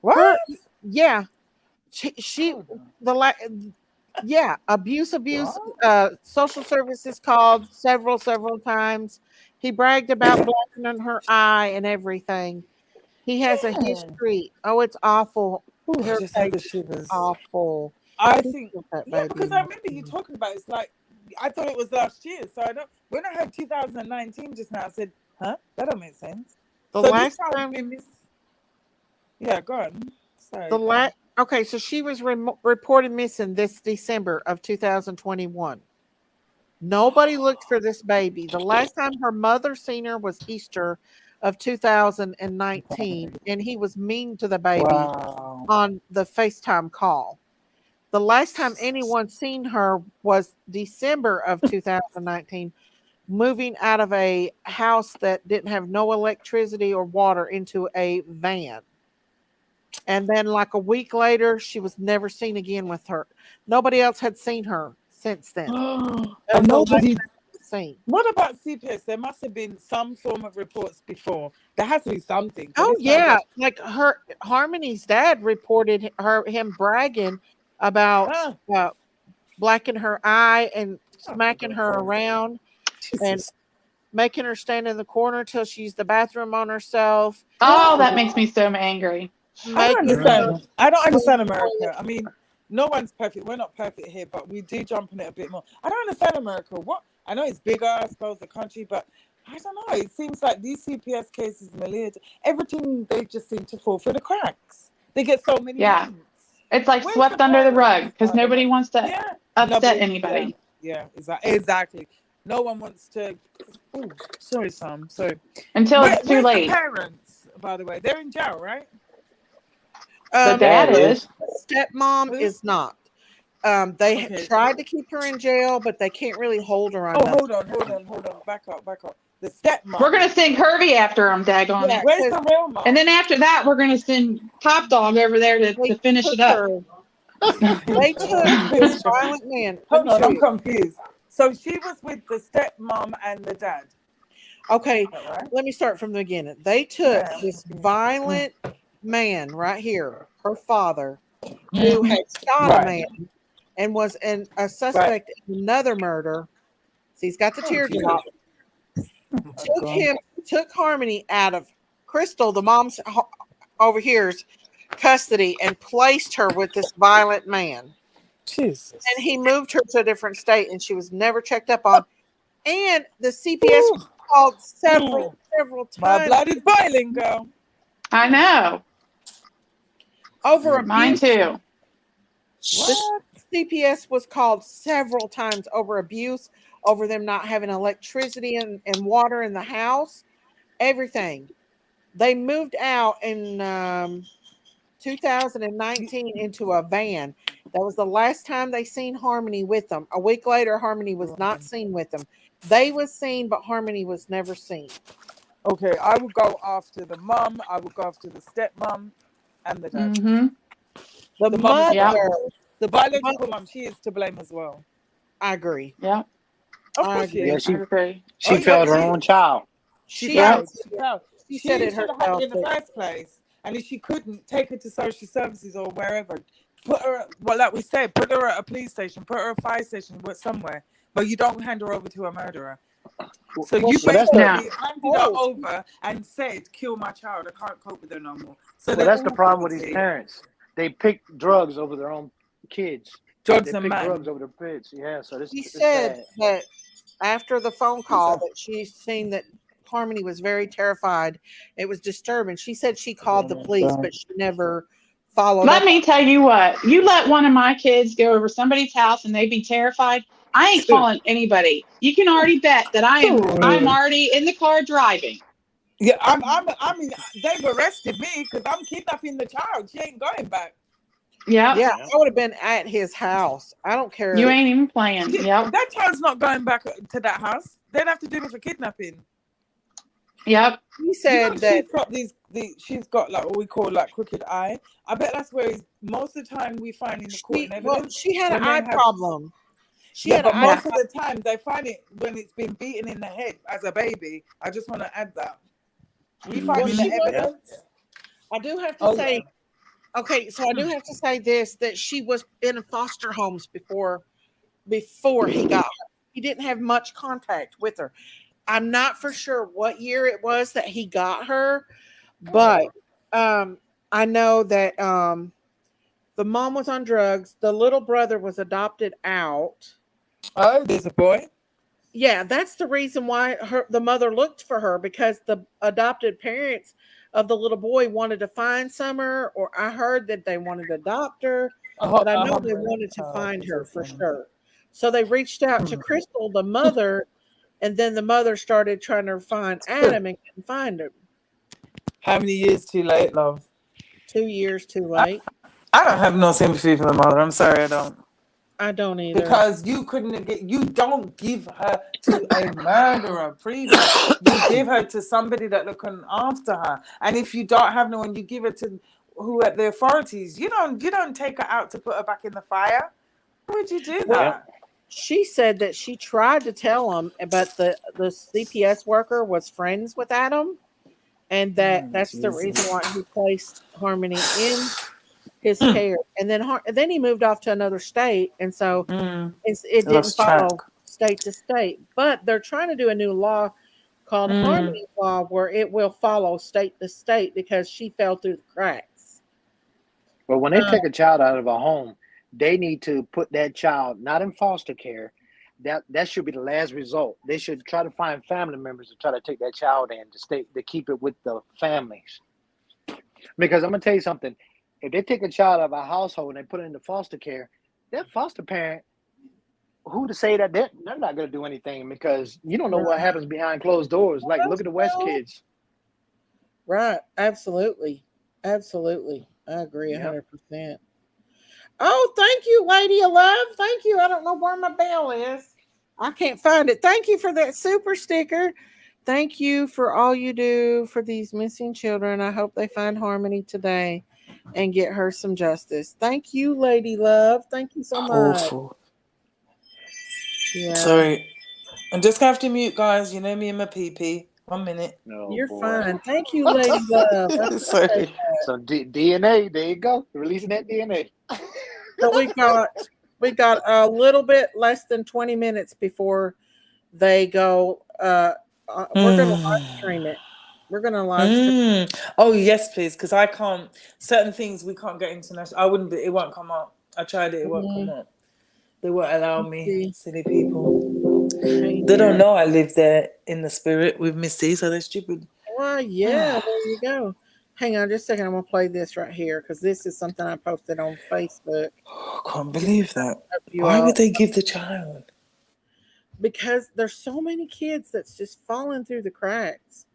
What? Yeah. Abuse. Social services called several times. He bragged about blackening her eye and everything. He has a history. Oh, it's awful. Her just had the face is shivers. awful. I think, baby. because I remember you talking about it. It's like, I thought it was last year. So I don't, when I heard 2019 just now, I said, huh? That don't make sense. The So last this time time, yeah, go on. Sorry. the Okay, so she was reported missing this December of 2021. Nobody looked for this baby. The last time her mother seen her was Easter of 2019, and he was mean to the baby on the FaceTime call. The last time anyone seen her was December of 2019, moving out of a house that didn't have no electricity or water into a van. And then like a week later, she was never seen again with her. Nobody else had seen her since then. And nobody seen. What about CPS? There must have been some form of reports before. There has to be something. Oh yeah, like Harmony's dad reported him bragging about blacking her eye and smacking her around and making her stand in the corner till she used the bathroom on herself. Oh, that makes me so angry. I don't understand. I don't understand America. I mean, no one's perfect. We're not perfect here, but we do jump on it a bit more. I don't understand America. What? I know it's bigger, I suppose, the country, but I don't know. It seems like these CPS cases, everything, they just seem to fall through the cracks. They get so many hands. It's like swept under the rug because nobody wants to upset anybody. Yeah, exactly. No one wants to. Oh, sorry, Sam. Sorry. Until it's too late. The parents, by the way, they're in jail, right? The dad is. Stepmom is not. They tried to keep her in jail, but they can't really hold her on. Hold on. Back up. The stepmom. We're gonna send Kirby after him, daggone it. Where's the real mom? And then after that, we're gonna send Top Dog over there to finish it up. They took this violent man. Hold on, I'm confused. So she was with the stepmom and the dad. Okay, let me start from the beginning. They took this violent man right here, her father, who had shot a man and was a suspect in another murder. So he's got the teardrop. Took Harmony out of Crystal, the mom's over here's custody, and placed her with this violent man. Jesus. And he moved her to a different state, and she was never checked up on. And the CPS was called several times. My blood is boiling, girl. I know. Over abuse. Mine too. The CPS was called several times over abuse, over them not having electricity and water in the house, everything. They moved out in 2019 into a van. That was the last time they seen Harmony with them. A week later, Harmony was not seen with them. They was seen, but Harmony was never seen. Okay, I would go after the mom. I would go after the stepmom and the dad. Mm-hmm. The mother, the biological mom, she is to blame as well. I agree. Yeah. Of course she is. She failed her own child. She said it should have had herself. it in the first place. And if she couldn't, take her to social services or wherever. Put her, like we said, put her at a police station, put her at a fire station, somewhere. But you don't hand her over to a murderer. So you basically handed her over and said, kill my child. I can't cope with her no more. So that's the problem with these parents. They pick drugs over their own kids. Drugs they and pick man. drugs over their kids. Yeah, so this. She said that after the phone call that she's seen that Harmony was very terrified. It was disturbing. She said she called the police, but she never followed Let up. me tell you what. You let one of my kids go over somebody's house and they be terrified. I ain't calling anybody. You can already bet that I'm already in the car driving. Yeah, I mean, they've arrested me because I'm kidnapping the child. She ain't going back. Yeah. I would have been at his house. I don't care. You ain't even playing. Yeah. That child's not going back to that house. They'd have to do me for kidnapping. Yep. He said that she's got like what we call like crooked eye. I bet that's where most of the time we find in the court evidence. Well, she had an eye problem. But most of the time they find it when it's been beaten in the head as a baby. I just want to add that. We find in the evidence. I do have to say, okay, so I do have to say this, that she was in foster homes before he got her. He didn't have much contact with her. I'm not for sure what year it was that he got her, but I know that the mom was on drugs. The little brother was adopted out. Oh, there's a boy? Yeah, that's the reason why the mother looked for her, because the adopted parents of the little boy wanted to find Summer, or I heard that they wanted to adopt her, but I know they wanted to find her for sure. So they reached out to Crystal, the mother, and then the mother started trying to find Adam and couldn't find him. How many years too late, love? 2 years too late. I don't have no sympathy for the mother. I'm sorry, I don't. I don't either. Because you don't give her to a murderer, Frida. You give her to somebody that looking after her. And if you don't have no one, you give it to who at the authorities. You don't take her out to put her back in the fire. Why would you do that? She said that she tried to tell him, but the CPS worker was friends with Adam, and that's the reason why he placed Harmony in his care. And then he moved off to another state, and so it didn't follow state to state. But they're trying to do a new law called Harmony Law, where it will follow state to state because she fell through the cracks. But when they take a child out of a home, they need to put that child not in foster care. That should be the last result. They should try to find family members to try to take that child in to keep it with the families. Because I'm gonna tell you something. If they take a child out of a household and they put it into foster care, that foster parent, who to say that they're not going to do anything, because you don't know what happens behind closed doors. Like, look at the West kids. Right. Absolutely. Absolutely. I agree 100%. Oh, thank you, Lady of Love. Thank you. I don't know where my bell is. I can't find it. Thank you for that super sticker. Thank you for all you do for these missing children. I hope they find Harmony today and get her some justice. Thank you, Lady Love. Thank you so much. Awful. Yeah. Sorry. I'm just going to have to mute, guys. You know me and my pee-pee. 1 minute. You're fine. Thank you, Lady Love. Sorry. So DNA, there you go. Releasing that DNA. So we got a little bit less than 20 minutes before they go. We're going to live stream it. We're going to live stream. Oh, yes, please, because I can't. Certain things we can't get international. It won't come up. I tried it. It won't come up. They won't allow me. Silly people. They don't know I live there in the spirit with Missy, so they're stupid. Well, yeah, there you go. Hang on just a second. I'm going to play this right here because this is something I posted on Facebook. I can't believe that. Why would they give the child? Because there's so many kids that's just falling through the cracks.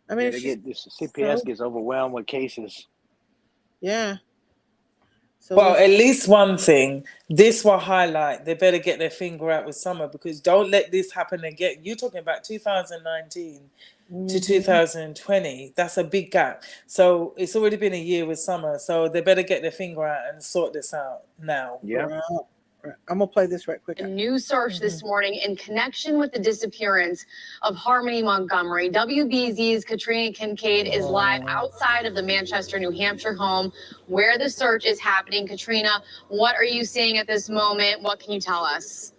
I mean, CPS gets overwhelmed with cases. Yeah. So well, at least one thing, this will highlight they better get their finger out with Summer, because don't let this happen again. You're talking about 2019 to 2020. That's a big gap. So it's already been a year with Summer. So they better get their finger out and sort this out now. Yeah. I'm going to play this right quick. A new search this morning in connection with the disappearance of Harmony Montgomery. WBZ's Katrina Kincaid is live outside of the Manchester, New Hampshire home where the search is happening. Katrina, what are you seeing at this moment? What can you tell us?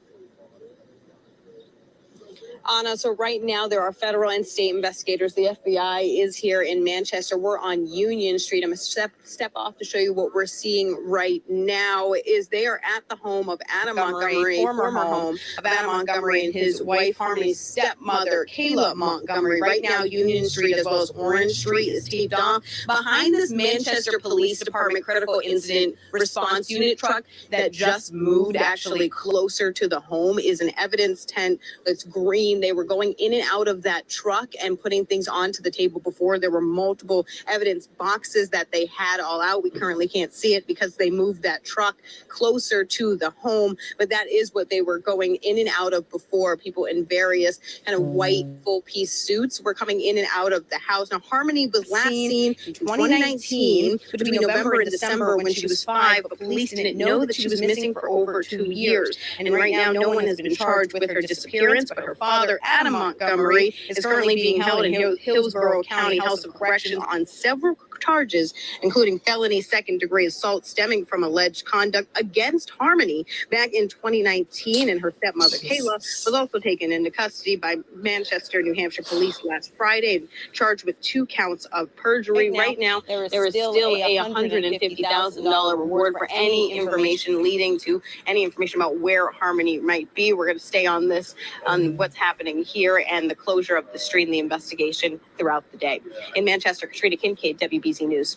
Anna, so right now there are federal and state investigators. The FBI is here in Manchester. We're on Union Street. I'm going to step off to show you what we're seeing right now. Is they are at the home of Adam Montgomery, former home of Adam Montgomery and his wife, Harmony's stepmother, Kayla Montgomery. Right now, Union Street as well as Orange Street is taped off. Behind this Manchester Police Department critical incident response unit truck that just moved actually closer to the home is an evidence tent that's green. They were going in and out of that truck and putting things onto the table before. There were multiple evidence boxes that they had all out. We currently can't see it because they moved that truck closer to the home, but that is what they were going in and out of before. People in various kind of white full-piece suits were coming in and out of the house. Now, Harmony was last seen in 2019 between November and December when she was 5, but police didn't know that she was missing for over 2 years. And right now, no one has been charged with her disappearance, but her father, Adam Montgomery, is currently being held in Hillsborough County House of Corrections on several charges, including felony second-degree assault stemming from alleged conduct against Harmony back in 2019. And her stepmother, Kayla, was also taken into custody by Manchester, New Hampshire police last Friday and charged with 2 counts of perjury. Right now, there is still a $150,000 reward for any information leading to any information about where Harmony might be. We're going to stay on this, on what's happening here and the closure of the street and the investigation throughout the day. In Manchester, Katrina Kincaid, WBZ News.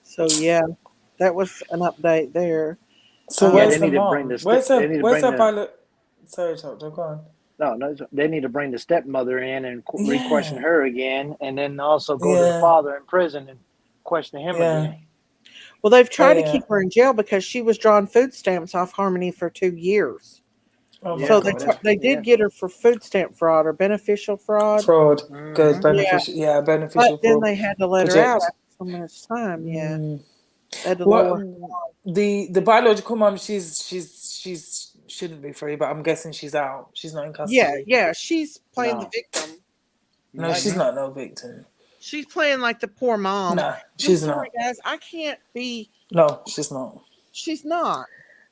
So yeah, that was an update there. So where's the mom? Where's her pilot? Sorry, Doctor, go on. No, they need to bring the stepmother in and re-question her again, and then also go to the father in prison and question him again. Well, they've tried to keep her in jail because she was drawing food stamps off Harmony for 2 years. So they did get her for food stamp fraud or beneficial fraud. Good, beneficial. Yeah, beneficial but then fraud. they had to let her out after so much time. Yeah. The biological mom, she's shouldn't be free, but I'm guessing she's out. She's not in custody. Yeah, she's playing the victim. No, she's not no victim. She's playing like the poor mom. No, she's sorry, not. Guys, I can't be. No, she's not. She's not.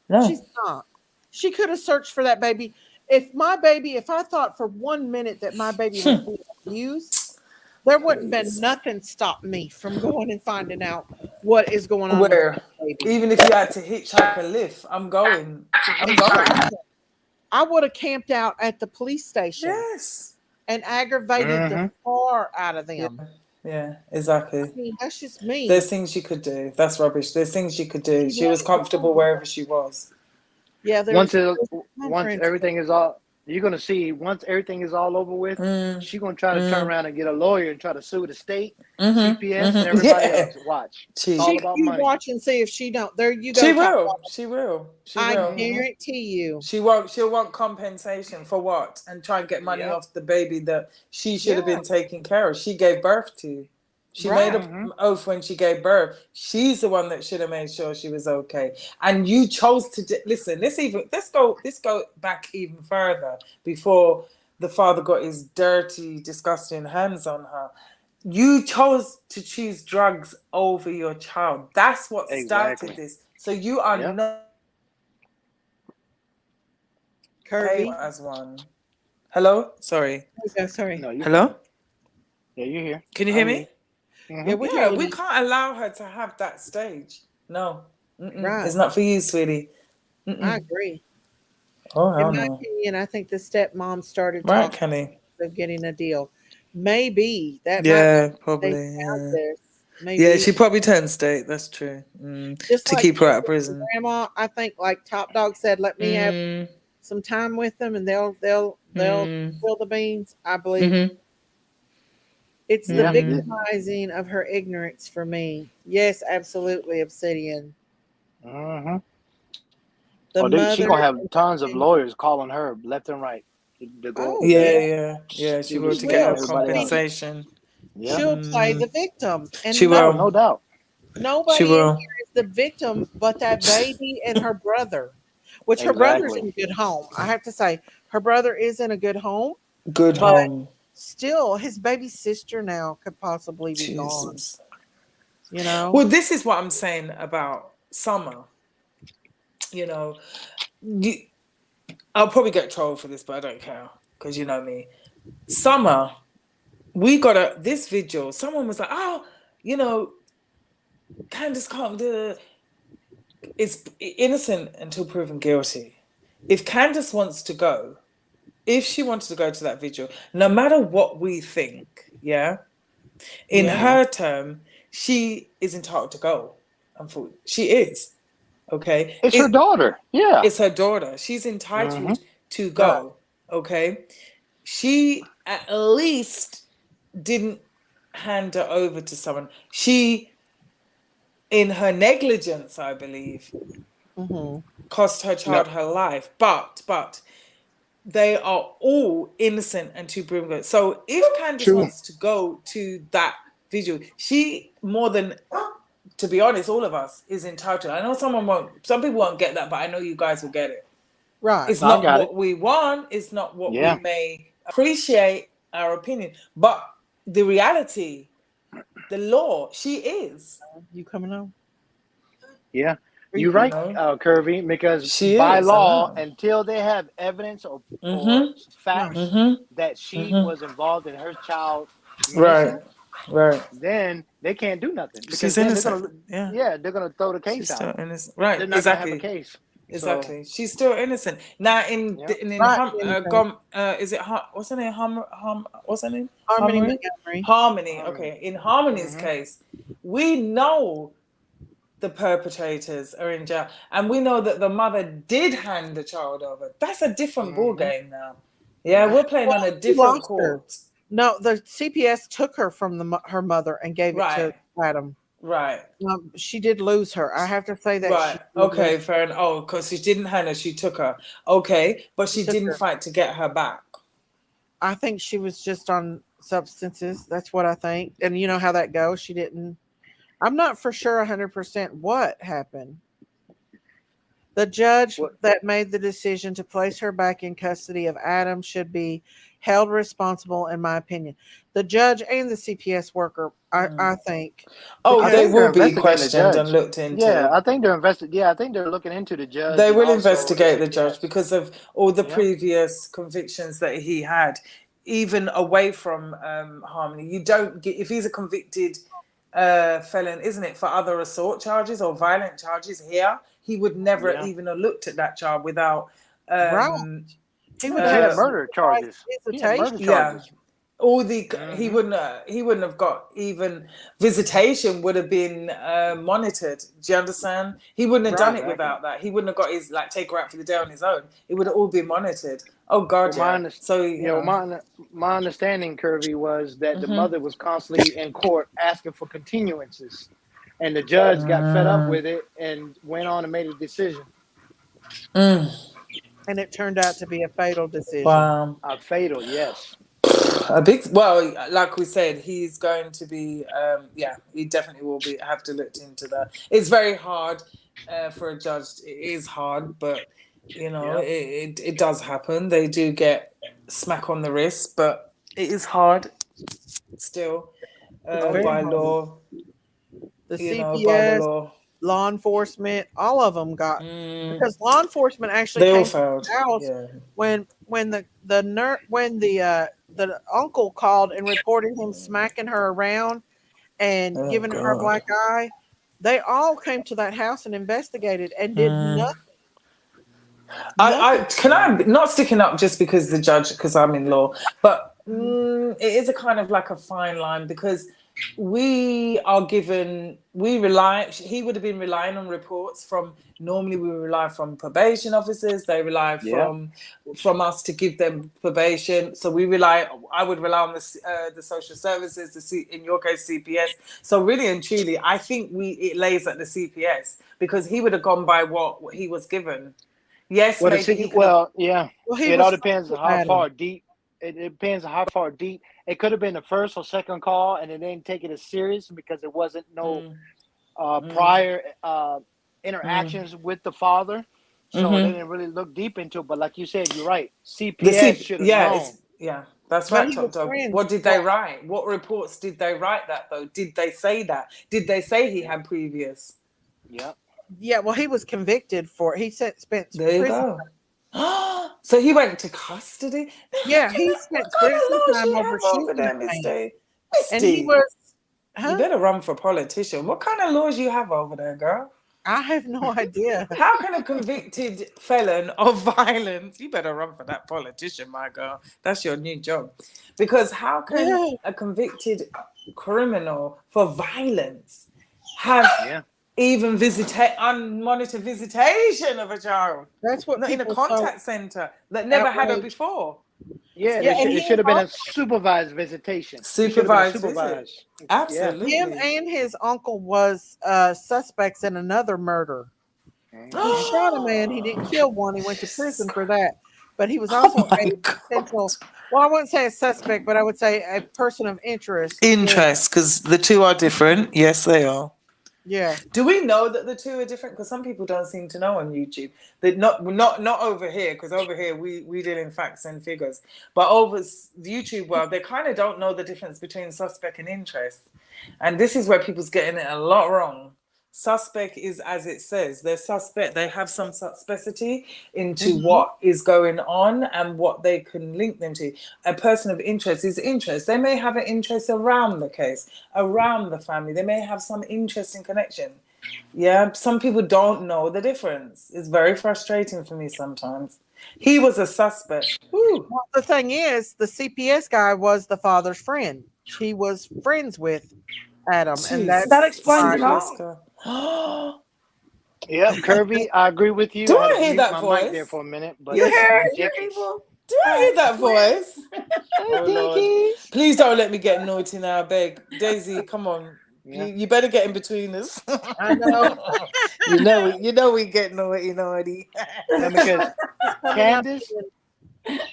No. She's not. She could have searched for that baby. If I thought for 1 minute that my baby was being abused, there wouldn't been nothing stop me from going and finding out what is going on. Where? Even if you had to hitchhike a lift, I'm going. I would have camped out at the police station. Yes. And aggravated the car out of them. Yeah, exactly. I mean, that's just me. There's things you could do. That's rubbish. There's things you could do. She was comfortable wherever she was. Yeah. Once everything is all, you're gonna see. Once everything is all over with, she's gonna try to turn around and get a lawyer and try to sue the state, CPS, and everybody else. Watch. It's all about money. Watch and see if she don't. There you go. She will. I guarantee you. She'll want compensation for what? And try and get money off the baby that she should have been taking care of. She gave birth to. She made an oath when she gave birth. She's the one that should have made sure she was okay. And you chose to listen. Let's go back even further before the father got his dirty, disgusting hands on her. You chose to choose drugs over your child. That's what started this. So you are not Kirby as one. Hello? Sorry. Okay, sorry. No, hello? Yeah, you're here. Can you hear me? Yeah, we can't allow her to have that stage. No. Right. It's not for you, sweetie. I agree. Oh, in my opinion, I think the stepmom started talking of getting a deal. Maybe that probably. Maybe. Yeah, she probably turned state. That's true. To keep her out of prison. Grandma, I think, like Top Dog said, let me have some time with them, and they'll spill the beans. I believe. It's the victimizing of her ignorance for me. Yes, absolutely, Obsidian. She's gonna have tons of lawyers calling her left and right. Yeah. She will to get her compensation. She'll play the victim, and she will, no doubt. Nobody here is the victim but that baby and her brother, which her brother's in a good home. I have to say, her brother is in a good home. Good home. Still, his baby sister now could possibly be gone. You know? Well, this is what I'm saying about Summer. You know, I'll probably get trolled for this, but I don't care because you know me. Summer, we got this video. Someone was like, "Oh, you know, Candace can't do it. It's innocent until proven guilty." If Candace wants to go. If she wanted to go to that vigil, no matter what we think, in her term, she is entitled to go. Unfortunately, she is. Okay, it's her daughter. Yeah, it's her daughter. She's entitled to go. Okay, she at least didn't hand her over to someone. She, in her negligence, I believe, cost her child her life. But. They are all innocent and too proven guilty. So if Candace wants to go to that vigil, she more than, to be honest, all of us is entitled. I know some people won't get that, but I know you guys will get it. Right. It's not what we want. It's not what we may appreciate our opinion. But the reality the law. She is. You coming on? Yeah. You're right, Curvy, because She by is, I law, know. until they have evidence or facts that she was involved in her child missing, Right. then they can't do nothing because She's then innocent. Yeah. they're gonna throw the case She's out. still innocent. Right. They're not gonna have a case. Exactly. She's still innocent. Now in is it what's her name? What's her name? Harmony Montgomery. Harmony. Okay. In Harmony's case, we know the perpetrators are in jail, and we know that the mother did hand the child over. That's a different ball game now. Yeah, we're playing on a different court. No, the CPS took her from her mother and gave it to Adam. Right. She did lose her. I have to say that. Right. Okay, fair enough. Oh, because she didn't hand her, she took her. Okay, but she didn't fight to get her back. I think she was just on substances. That's what I think. And you know how that goes. She didn't. I'm not for sure 100% what happened. The judge that made the decision to place her back in custody of Adam should be held responsible, in my opinion. The judge and the CPS worker, I think. Oh, they will be questioned and looked into. Yeah, I think they're I think they're looking into the judge. They will investigate the judge because of all the previous convictions that he had, even away from Harmony. You don't get, if he's a convicted felon, isn't it, for other assault charges or violent charges here, he would never even have looked at that child without he would have murder charges. All the he wouldn't have got even visitation would have been monitored. Do you understand? He wouldn't have done it without that. He wouldn't have got his take her out for the day on his own. It would have all been monitored. Oh God, my understanding, Curvy, was that the mother was constantly in court asking for continuances, and the judge got fed up with it and went on and made a decision. And it turned out to be a fatal decision. Wow. A fatal, yes. Like we said, he's going to be he definitely will have to look into that. It's very hard for a judge. It is hard, but it does happen. They do get smack on the wrist, but it is hard still by law. The CPS, law enforcement, all of them got because law enforcement actually came to the house when the uncle called and reported him smacking her around and giving her a black eye. They all came to that house and investigated and did nothing. I'm not sticking up just because the judge, because I'm in law, but it is a kind of like a fine line because he would have been relying on reports from, normally we rely from probation officers, they rely from us to give them probation. So I would rely on the social services, in your case, CPS. So really and truly, I think it lays at the CPS because he would have gone by what he was given. Yes, it all depends on how far deep. It depends on how far deep. It could have been the first or second call, and they didn't take it as serious because there wasn't no prior interactions with the father, so they didn't really look deep into it. But like you said, you're right. CPS should have known. That's right, Top Dog. What did they write? What reports did they write that though? Did they say that? Did they say he had previous? Yeah, well, he was convicted for he spent there you go. So he went to custody. Yeah, he spent prison time over shooting there, Misty. And he was. You better run for politician. What kind of laws you have over there, girl? I have no idea. How can a convicted felon of violence? You better run for that politician, my girl. That's your new job. Because how can a convicted criminal for violence have even unmonitored visitation of a child? That's what in a contact center that never had her before. It should have been a supervised visitation. Supervised. Absolutely. Him and his uncle was suspects in another murder. He shot a man. He didn't kill one. He went to prison for that. But he was also a potential. Well, I wouldn't say a suspect, but I would say a person of interest. Interest, because the two are different. Yes, they are. Yeah. Do we know that the two are different? Because some people don't seem to know on YouTube. That not over here, because over here we deal in facts and figures. But over the YouTube world, they kind of don't know the difference between suspect and interest. And this is where people's getting it a lot wrong. Suspect is as it says. They're suspect. They have some suspecity into what is going on and what they can link them to. A person of interest is interest. They may have an interest around the case, around the family. They may have some interesting connection. Yeah, some people don't know the difference. It's very frustrating for me sometimes. He was a suspect. Woo. Well, the thing is, the CPS guy was the father's friend. He was friends with Adam, and That explains it all. Yep, Kirby, I agree with you. Do I had I to hear mute that my voice? mic there for a minute, but You it's hear it? ridiculous. Do I hear that voice? Oh Lord! Please don't let me get naughty now, I beg. Daisy, come on. Yeah. You better get in between us. I know. you know we get naughty. Yeah, because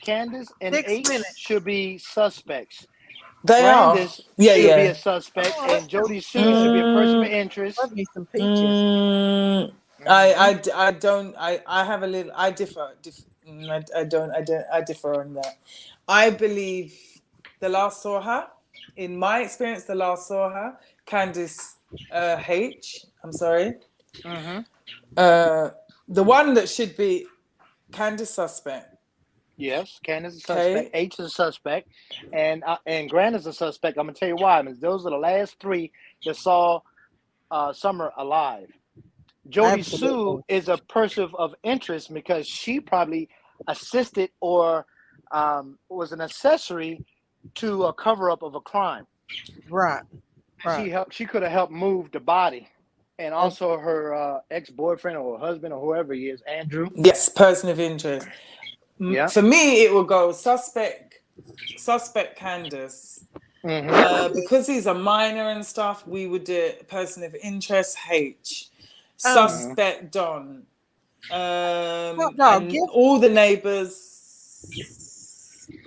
Candace and 6 H minutes. should be suspects. They Grandus should be a are. suspect, Oh, and Jody Sue should be a person of interest. Love me some peaches. I don't. I have a little. I differ. I differ on that. I believe the last saw her. In my experience, the last saw her, Candace H. I'm sorry. The one that should be Candace suspect. Yes, Candace is a suspect. H is a suspect, and Grandus is a suspect. I'm gonna tell you why. Because those are the last three that saw Summer alive. Jody Sue is a person of interest because she probably assisted or was an accessory to a cover up of a crime. Right. She could have helped move the body, and also her ex-boyfriend or husband or whoever he is, Andrew. Yes, person of interest. Yeah. For me, it will go suspect Candace. Because he's a minor and stuff, we would do person of interest H. Suspect Don. And all the neighbors.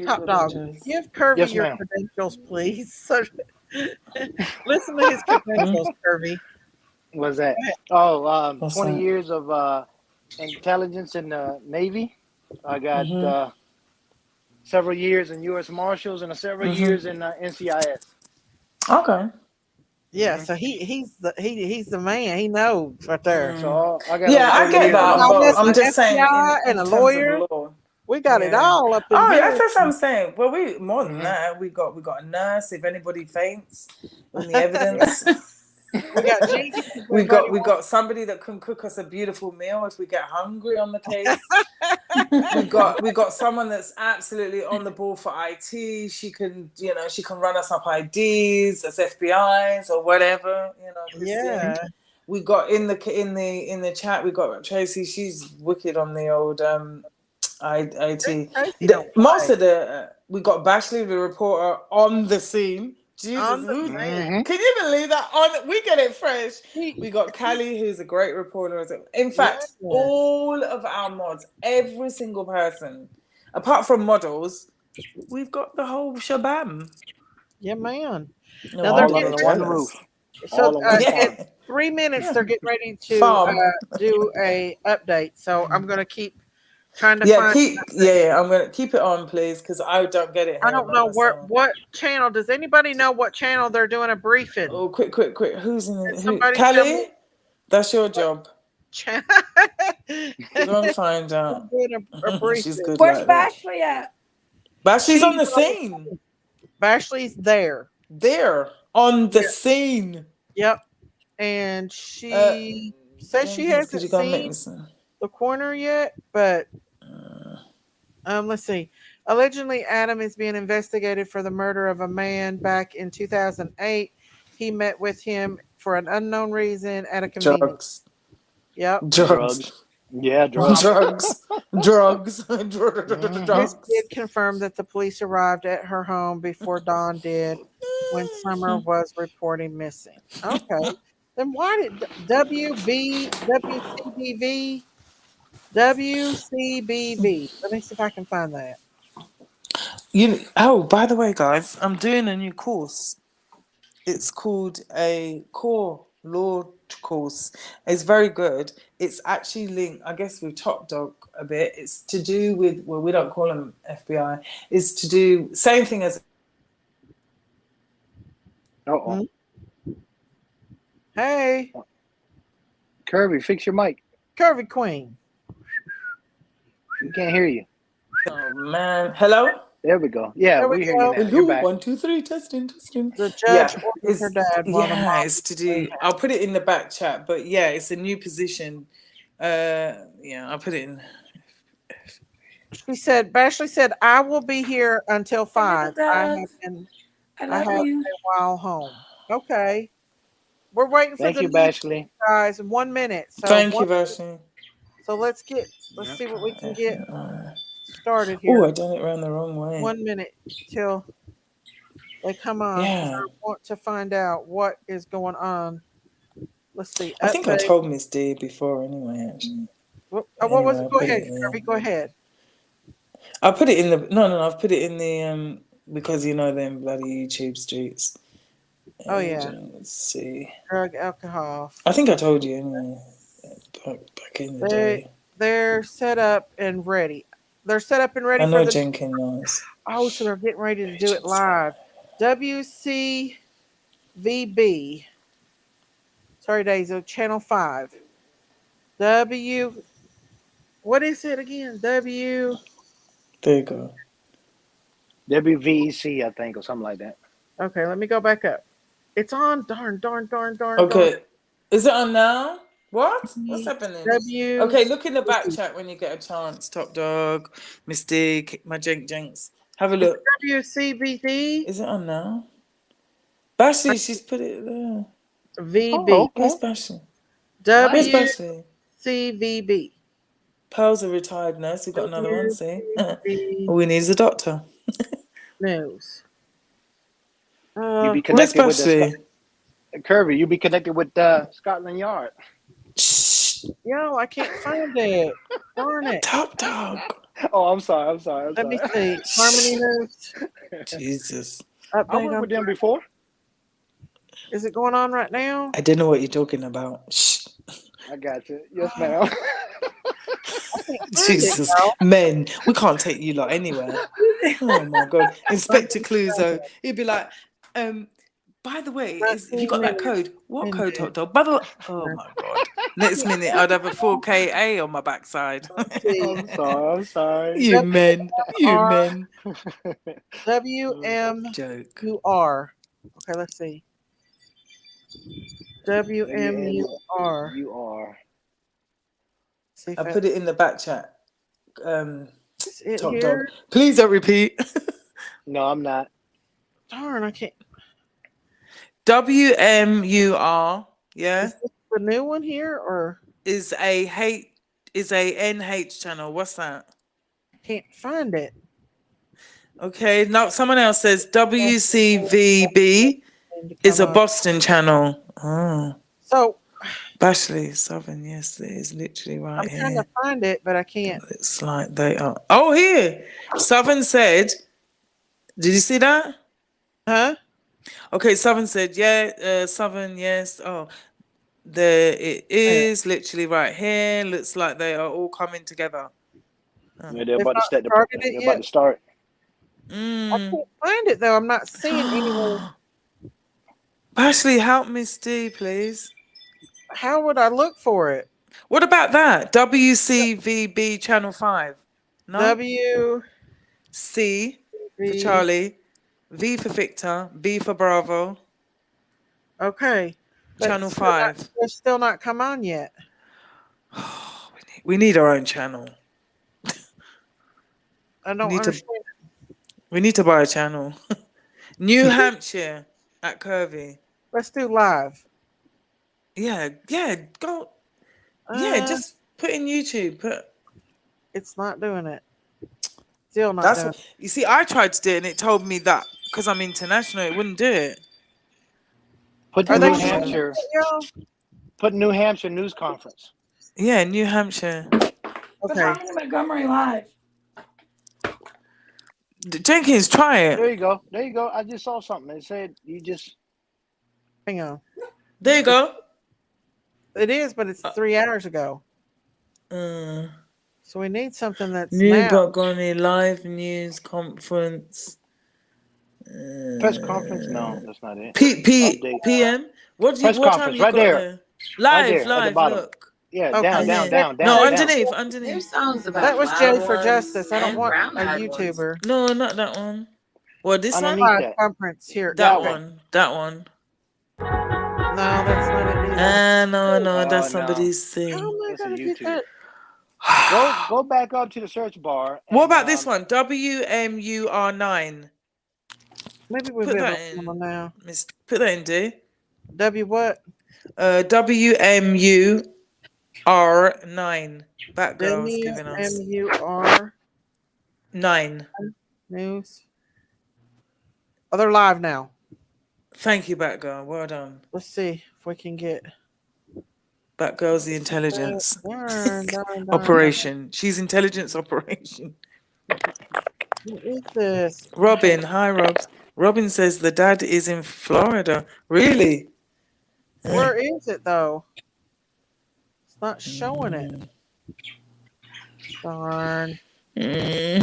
Top dog, give Kirby your credentials, please. So, listen to his credentials, Kirby. What's that? Oh, 20 years of intelligence in the Navy. I got several years in U.S. Marshals and several years in NCIS. Okay. Yeah, so he's the man. He knows right there. So I got I get that. But I'm just saying, and a lawyer. We got it all up in here. That's what I'm saying. Well, we more than that. We got a nurse. If anybody faints in the evidence, we got somebody that can cook us a beautiful meal if we get hungry on the case. we got someone that's absolutely on the ball for IT. She can run us up IDs as FBIs or whatever. Yeah. We got in the chat. We got Tracy. She's wicked on the old IT. Most of we got Bashley, the reporter, on the scene. Jesus, can you believe that? We get it fresh. We got Callie, who's a great reporter. In fact, all of our mods, every single person, apart from models, we've got the whole shabam. Yeah, man. No, now they're getting under one roof. So in 3 minutes, they're getting ready to do a update. So I'm going to keep trying to find. I'm going to keep it on, please, because I don't get it. I don't know what channel. Does anybody know what channel they're doing a briefing? Oh, quick. Who's in it? Callie? That's your job. Go and find out. She's good. Where's Bashley at? Bashley's on the scene. Bashley's there. On the scene. Yep. And she says she hasn't seen the coroner yet, but let's see. Allegedly, Adam is being investigated for the murder of a man back in 2008. He met with him for an unknown reason at a convenience. Yep. Drugs. Yeah, drugs. Drugs. This did confirm that the police arrived at her home before Dawn did when Summer was reporting missing. Okay. Then why did WCBV? Let me see if I can find that. By the way, guys, I'm doing a new course. It's called a core law course. It's very good. It's actually linked, I guess, with Top Dog a bit. It's to do with, well, we don't call them FBI. It's to do same thing as. Uh-oh. Hey, Kirby, fix your mic. Curvy Queen. We can't hear you. Oh man, hello. There we go. Yeah, There we we hear you go. now. You're back. 1, 2, 3, testing. The judge ordered It's, her dad while the mom it's to do. I'll put it in the back chat, but yeah, it's a new position. Yeah, I'll put it in. She said, Bashley said, I will be here until 5. I have been a while home. Okay. We're waiting for Thank the you, news, Bashley. guys, in 1 minute. So Thank you, Bashley. So let's see what we can get started here. Oh, I done it around the wrong way. 1 minute till they come on. Yeah. I want to find out what is going on. Let's see. I think I told Miss D before anyway, actually. What was it? Go ahead, Kirby. Go ahead. I put it in the no. I've put it in the because you know them bloody YouTube streets. Oh yeah. Let's see. Drug, alcohol. I think I told you anyway. Back in the day. They're set up and ready. They're set up and ready I know for the Jenkins knows. Oh, so they're getting ready to do it live. WCVB. Sorry, Daisy. Channel 5. What is it again? There you go. WVEC, I think, or something like that. Okay, let me go back up. It's on. Darn. Okay. Is it on now? What? What's happening? Okay, look in the back chat when you get a chance. Top Dog, Mystique, my Jenks. Have a look. WCVD. Is it on now? Bashley, she's put it there. VB. Oh, where's Bashley? Where's Bashley? WCVB. Pearl's a retired nurse. We've got another one, see? All we need is a doctor. News. You be connected with Kirby, you be connected with Scotland Yard. Yo, I can't find it. Darn it. Top Dog. Oh, I'm sorry. Let me see. Harmony News. Jesus. I worked with them before. Is it going on right now? I don't know what you're talking about. Shh. I got you. Yes, ma'am. Jesus. Men, we can't take you lot anywhere. Oh my God. Inspector Clouseau. He'd be like, by the way, have you got that code? What code, Top Dog? By the way, oh my God. Next minute, I'd have a 4KA on my backside. I'm sorry. You men. WMUR. Okay, let's see. WMUR. You are. I put it in the back chat. Top here? Dog. Please don't repeat. No, I'm not. Darn, I can't. WMUR, yeah. Is this the new one here, or is a NH channel? What's that? Can't find it. Okay, now someone else says WCVB is a Boston channel. Oh, so Bashley Southern, yes, it is literally right I'm here. trying to find it, but I can't. It's like they are. Oh, here, Southern said. Did you see that? Huh? Okay, Southern said, yeah, Southern, yes. Oh, there it is, literally right here. Looks like they are all coming together. Yeah, they're about to start. They're about to start. I can't find it though. I'm not seeing anywhere. Ashley, help Miss D, please. How would I look for it? What about that? WCVB Channel 5. No? W C for Charlie, V for Victor, B for Bravo. Okay. Channel 5. They're still not come on yet. We need our own channel. I don't understand. We need to buy a channel. New Hampshire at Curvy. Let's do live. Yeah, go. Just put in YouTube. It's not doing it. Still not doing it. You see, I tried to do it and it told me that because I'm international, it wouldn't do it. Put New Hampshire. Put New Hampshire News Conference. Yeah, New Hampshire. Okay. Montgomery Live. Jenkins, try it. There you go. I just saw something. It said you just. Hang on. There you go. It is, but it's 3 hours ago. Uh, So we need something that's New now. Bogoni live news conference. Press conference? No, that's not it. PM. What Press time conference you right got there. there? Live, At the bottom. look. Yeah, Okay. down. No, down. underneath. That was Jay for Justice. I don't want a YouTuber. No, not that one. What, this Underneath one? that. Conference here. That Okay. one. That one. No, that's not it either. No, that's no. somebody's thing. How am I That's a gonna get YouTube. that? Go back up to the search bar. What about this one? WMUR9. Maybe we'll Put be able that to in. find one now. Put that in, D. W what? WMUR9. Batgirl's giving us. WMUR 9. News. Oh, they're live now. Thank you, Batgirl. Well done. Let's see if we can get Batgirl's the intelligence darn. operation. She's intelligence operation. What is this? Robin, hi, Rob. Robin says the dad is in Florida. Really? Where is it though? It's not showing it. Darn. Man,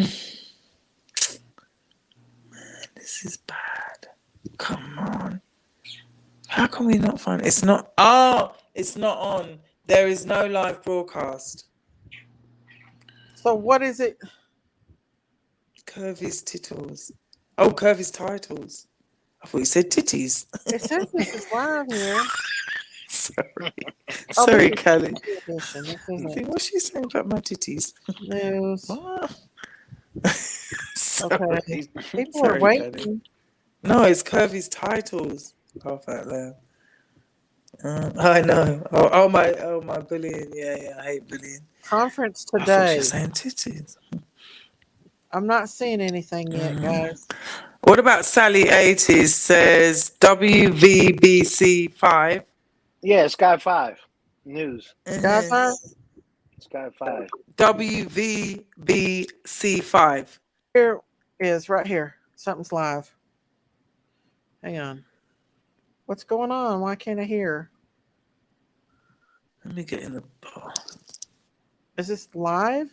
this is bad. Come on. How can we not find it? It's not. Oh, it's not on. There is no live broadcast. So what is it? Curvy's titles. Oh, Curvy's titles. I thought you said titties. It says this is live here. Sorry, Callie. What's she saying about my titties? News. Sorry. Okay. People Sorry, are waiting. Callie. No, it's Curvy's titles. Half out loud. I know. Oh my bullying. Yeah, I hate bullying. Conference I thought today. she was saying titties. I'm not seeing anything yet, guys. What about Sally 80s says WVBC 5? Yeah, Sky 5 News. Sky 5? Sky 5. WVBC 5. Here is right here. Something's live. Hang on. What's going on? Why can't I hear? Let me get in the bar. Is this live?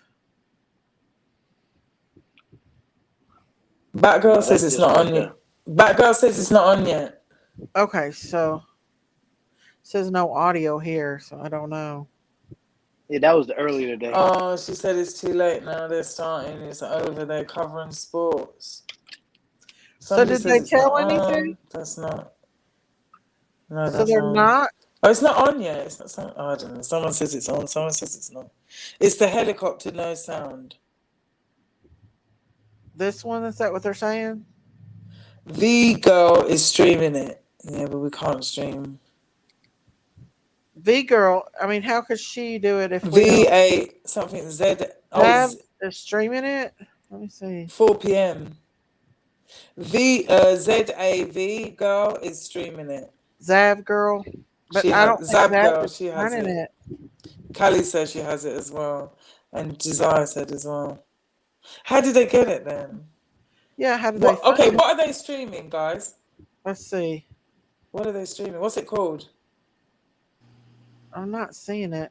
Batgirl says it's not on yet. Batgirl says it's not on yet. Okay, so it says no audio here, so I don't know. Yeah, that was the earlier today. Oh, she said it's too late now. They're starting. It's over. They're covering sports. So did they tell anything? That's not. No, so they're not? Oh, it's not on yet. It's not. Oh, I don't know. Someone says it's on. Someone says it's not. It's the helicopter, no sound. This one, is that what they're saying? The girl is streaming it. Yeah, but we can't stream. V girl. I mean, how could she do it if V8 something Z? Oh, they're streaming it. Let me see. 4 p.m. ZAV girl is streaming it. Zav girl. But She I don't think Zav Zav girl. is She has running it. Callie says she has it as well, and Desire said as well. How did they get it then? Yeah, how did they? Okay, what are they streaming, guys? Let's see. What are they streaming? What's it called? I'm not seeing it.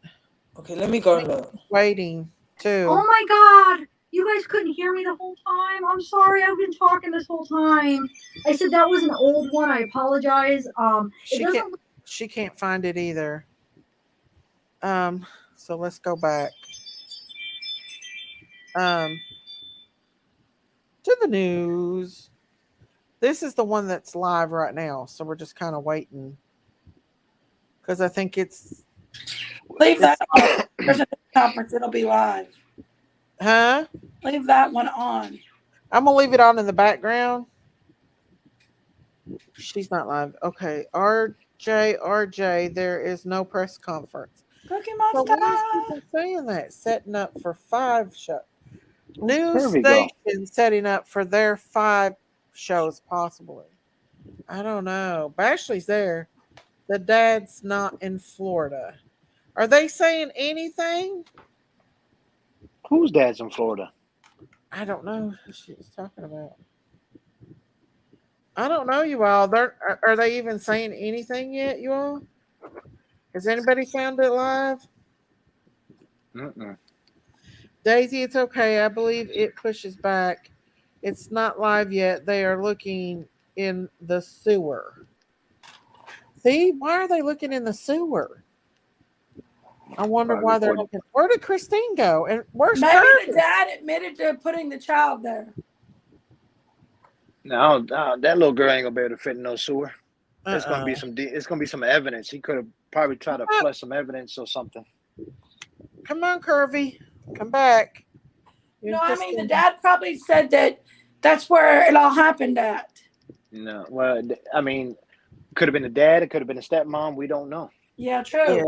Okay, let me go and look. Waiting too. Oh my God! You guys couldn't hear me the whole time. I'm sorry. I've been talking this whole time. I said that was an old one. I apologize. She can't find it either. So let's go back. To the news. This is the one that's live right now, so we're just kind of waiting because I think it's. Leave that on. There's a conference. It'll be live. Huh? Leave that one on. I'm gonna leave it on in the background. She's not live. Okay, RJ, there is no press conference. Cookie So Monster. why is people saying that? Setting up for 5 shows. News There we go. station setting up for their 5 shows, possibly. I don't know. Bashley's there. The dad's not in Florida. Are they saying anything? Whose dad's in Florida? I don't know who she's talking about. I don't know, you all. Are they even saying anything yet, you all? Has anybody found it live? Mm-mm. Daisy, it's okay. I believe it pushes back. It's not live yet. They are looking in the sewer. See, why are they looking in the sewer? I wonder why they're looking. Where did Christine go? And where's Maybe Curtis? the dad admitted to putting the child there. No, that little girl ain't gonna be able to fit in no sewer. It's gonna be Uh-uh. it's gonna be some evidence. He could have probably tried to flush some evidence or something. Come on, Curvy. Come back. No, I mean, the dad probably said that that's where it all happened at. No, well, I mean, could have been the dad. It could have been the stepmom. We don't know. Yeah, true. Yeah.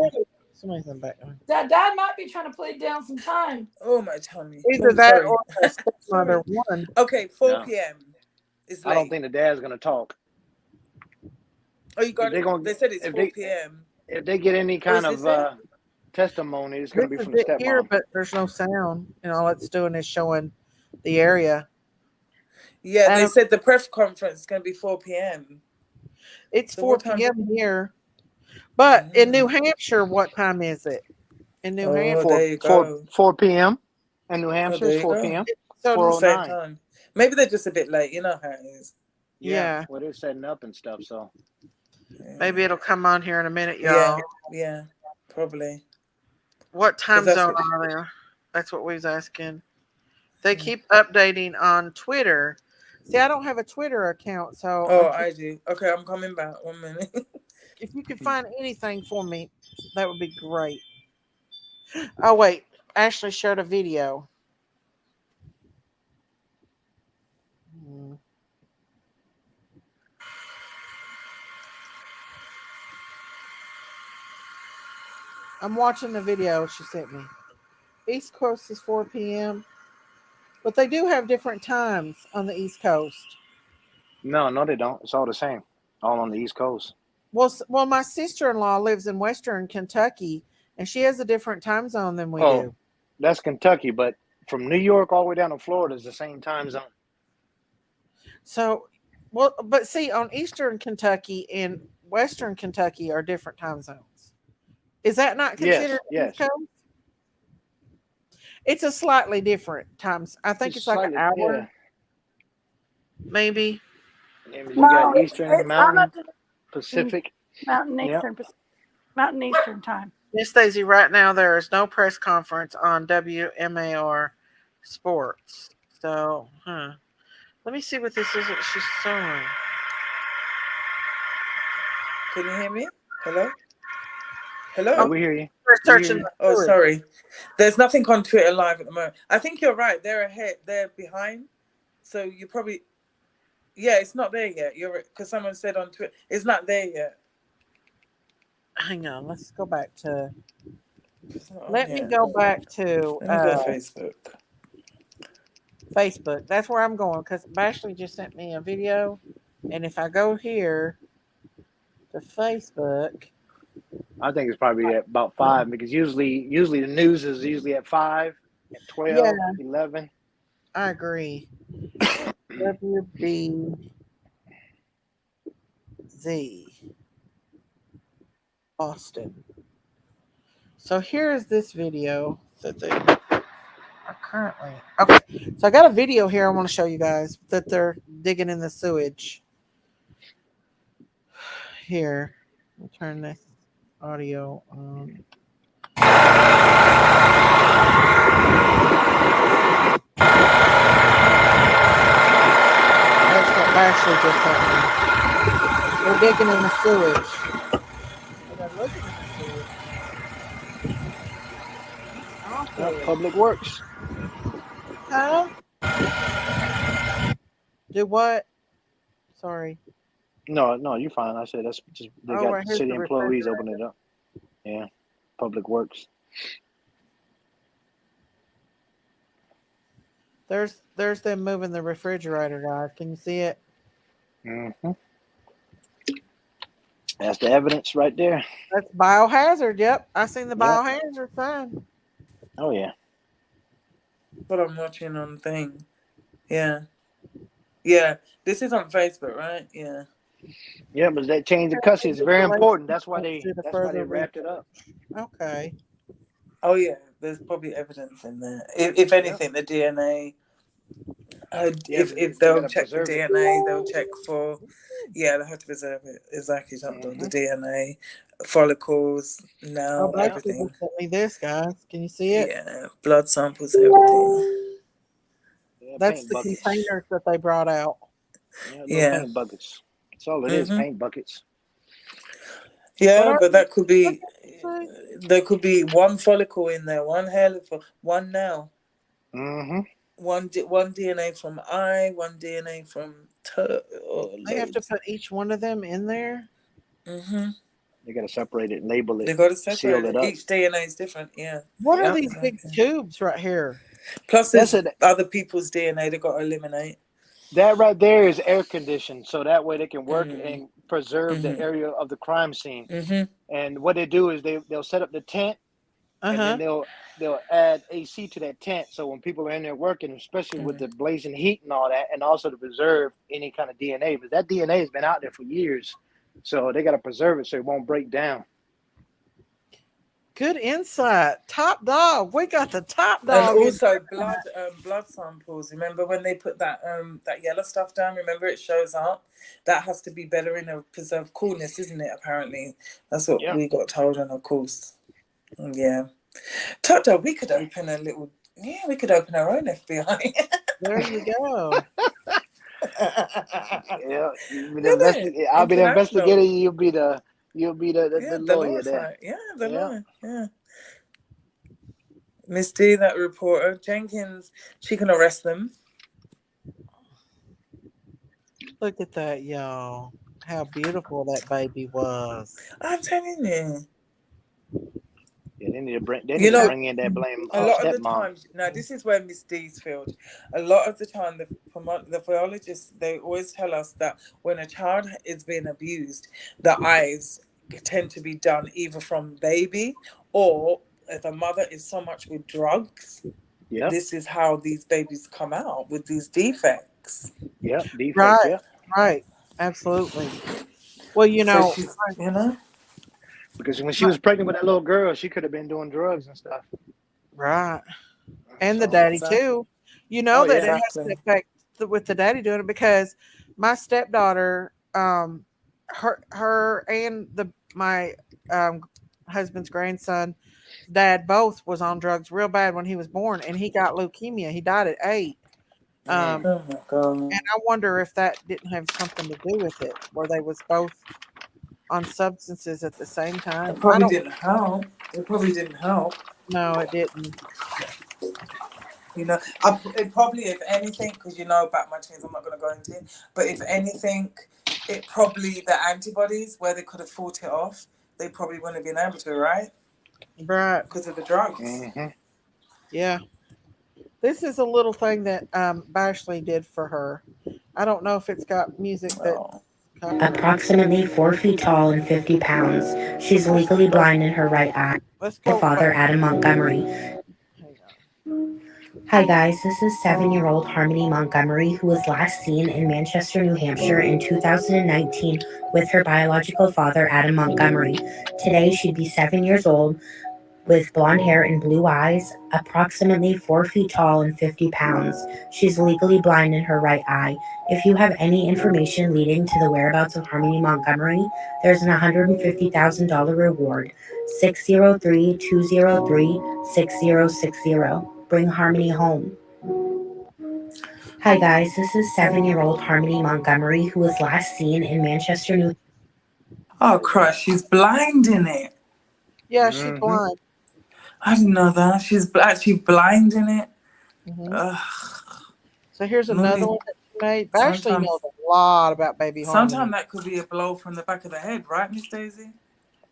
Somebody's in the back. That dad might be trying to play down some time. Oh, my tummy. Either Oh, that sorry. or the stepmother won. Okay, 4 No. p.m. It's I late. don't think the dad's gonna talk. Oh, you got If it. They said it's 4 p.m. If they get any kind is of this it? testimony, it's gonna This be is from the it here, stepmom. but there's no sound, and all it's doing is showing the area. Yeah, they said the press conference is going to be 4 p.m. It's So 4 what time? p.m. here. But in New Hampshire, what time is it? In New Hampshire, there you go. 4 p.m. In New Hampshire, there it's you 4 go. p.m. So Same 4:09. time. Maybe they're just a bit late. You know how it is. Yeah. Well, they're setting up and stuff, so. Maybe it'll come on here in a minute, y'all. Yeah, probably. What time that's zone what- are they? That's what we was asking. They keep updating on Twitter. See, I don't have a Twitter account, so Oh, I do. Okay, I'm coming back. 1 minute. if you could find anything for me, that would be great. Oh wait, Ashley shared a video. I'm watching the video she sent me. East Coast is 4 p.m. But they do have different times on the East Coast. No, they don't. It's all the same. All on the East Coast. Well, my sister-in-law lives in Western Kentucky, and she has a different time zone than we do. That's Kentucky, but from New York all the way down to Florida is the same time zone. So, well, but see, on Eastern Kentucky and Western Kentucky are different time zones. Is that not considered East Coast? It's a slightly different times. I think it's like an hour, Yeah. maybe. You got Eastern, Mountain, Pacific. Mountain Eastern, Mountain Eastern time. Miss Daisy, right now there is no press conference on WMAR Sports. So, let me see what this is that she's showing. Can you hear me? Hello? Hello? Yeah, we hear you. We're searching. Oh, sorry. There's nothing on Twitter live at the moment. I think you're right. They're ahead. They're behind. So you probably... Yeah, it's not there yet. You're because someone said on Twitter, it's not there yet. Hang on. Let's go back to... Let me go back to... Let me go to Facebook. Facebook. That's where I'm going because Bashley just sent me a video. And if I go here to Facebook... I think it's probably at about 5 because usually the news is usually at 5, at 12, 11. I agree. WBZ Austin. So here's this video that they are currently... Okay, so I got a video here I want to show you guys that they're digging in the sewage. Here, I'll turn this audio on. That's what Ashley just sent me. We're digging in the sewage. They're looking at the sewage. Public Works. Huh? Do what? Sorry. No, you're fine. I said that's just they got right, here's city the employees opening it up. Yeah, Public Works. There's them moving the refrigerator, guys. Can you see it? Mm-hmm. That's the evidence right there. That's biohazard. Yep, I seen the biohazard sign. Oh yeah. What I'm watching on thing. Yeah. Yeah. This is on Facebook, right? Yeah. Yeah, but that change of custody is very important. That's why they wrapped it up. Okay. Oh yeah, there's probably evidence in there. If anything, the DNA. If they'll check for DNA, they'll check for. Yeah, they have to preserve it. Exactly, the DNA, follicles, now everything. Sent me this, guys. Can you see it? Yeah, blood samples, everything. That's the containers that they brought out. Yeah, paint buckets. That's all it is, paint buckets. Yeah, but that could be. There could be one follicle in there, one hair, one now. One DNA from eye, one DNA from toe. They have to put each one of them in there. They got to separate it, label it. They got to separate seal it up. Each DNA is different. Yeah. What are these big tubes right here? Plus, there's other people's DNA they got to eliminate. That right there is air conditioned, so that way they can work and preserve the area of the crime scene. And what they do is they'll set up the tent, and then they'll add AC to that tent. So when people are in there working, especially with the blazing heat and all that, and also to preserve any kind of DNA, but that DNA has been out there for years, so they got to preserve it so it won't break down. Good insight. Top dog. We got the top dog. And also blood samples. Remember when they put that yellow stuff down? Remember it shows up? That has to be better in a preserved coolness, isn't it? Apparently. That's what we got told, and of course. Yeah. Top dog, we could open a little we could open our own FBI. There you go. I'll be the investigator, you'll be the lawyer there. The lawyer. Yeah. Miss D, that reporter, Jenkins, she can arrest them. Look at that, y'all. How beautiful that baby was. I'm telling you. Yeah, they need to bring in that blame. A lot of the times, now this is where Miss D's field. A lot of the time, the biologists, they always tell us that when a child is being abused, the eyes tend to be done either from baby, or if a mother is so much with drugs, this is how these babies come out with these defects. Yeah, defects. Right, absolutely. Well, you know, because when she was pregnant with that little girl, she could have been doing drugs and stuff. Right. And the daddy too. You know that it has to affect with the daddy doing it, because my stepdaughter, her and my husband's grandson, dad both was on drugs real bad when he was born, and he got leukemia. He died at 8. Oh my God. And I wonder if that didn't have something to do with it, where they was both on substances at the same time. It probably didn't help. No, it didn't. You know, it probably, if anything, because you know about my twins, I'm not going to go into it, but if anything, it probably the antibodies where they could have fought it off, they probably wouldn't have been able to, right? Right. Because of the drugs. Yeah. This is a little thing that Bashley did for her. I don't know if it's got music that... Approximately 4 feet tall and 50 pounds. She's legally blind in her right eye. Her father, Adam Montgomery. Hi guys, this is 7-year-old Harmony Montgomery, who was last seen in Manchester, New Hampshire in 2019 with her biological father, Adam Montgomery. Today, she'd be 7 years old, with blonde hair and blue eyes, approximately 4 feet tall and 50 pounds. She's legally blind in her right eye. If you have any information leading to the whereabouts of Harmony Montgomery, there's an $150,000 reward. 603-203-6060. Bring Harmony home. Hi guys, this is 7-year-old Harmony Montgomery, who was last seen in Manchester, New Hampshire. Oh, Christ, she's blind in it. Yeah, she's blind. I didn't know that. She's actually blind in it. So here's another one that she made. Ashley knows a lot about baby Harmony. Sometimes that could be a blow from the back of the head, right, Miss Daisy?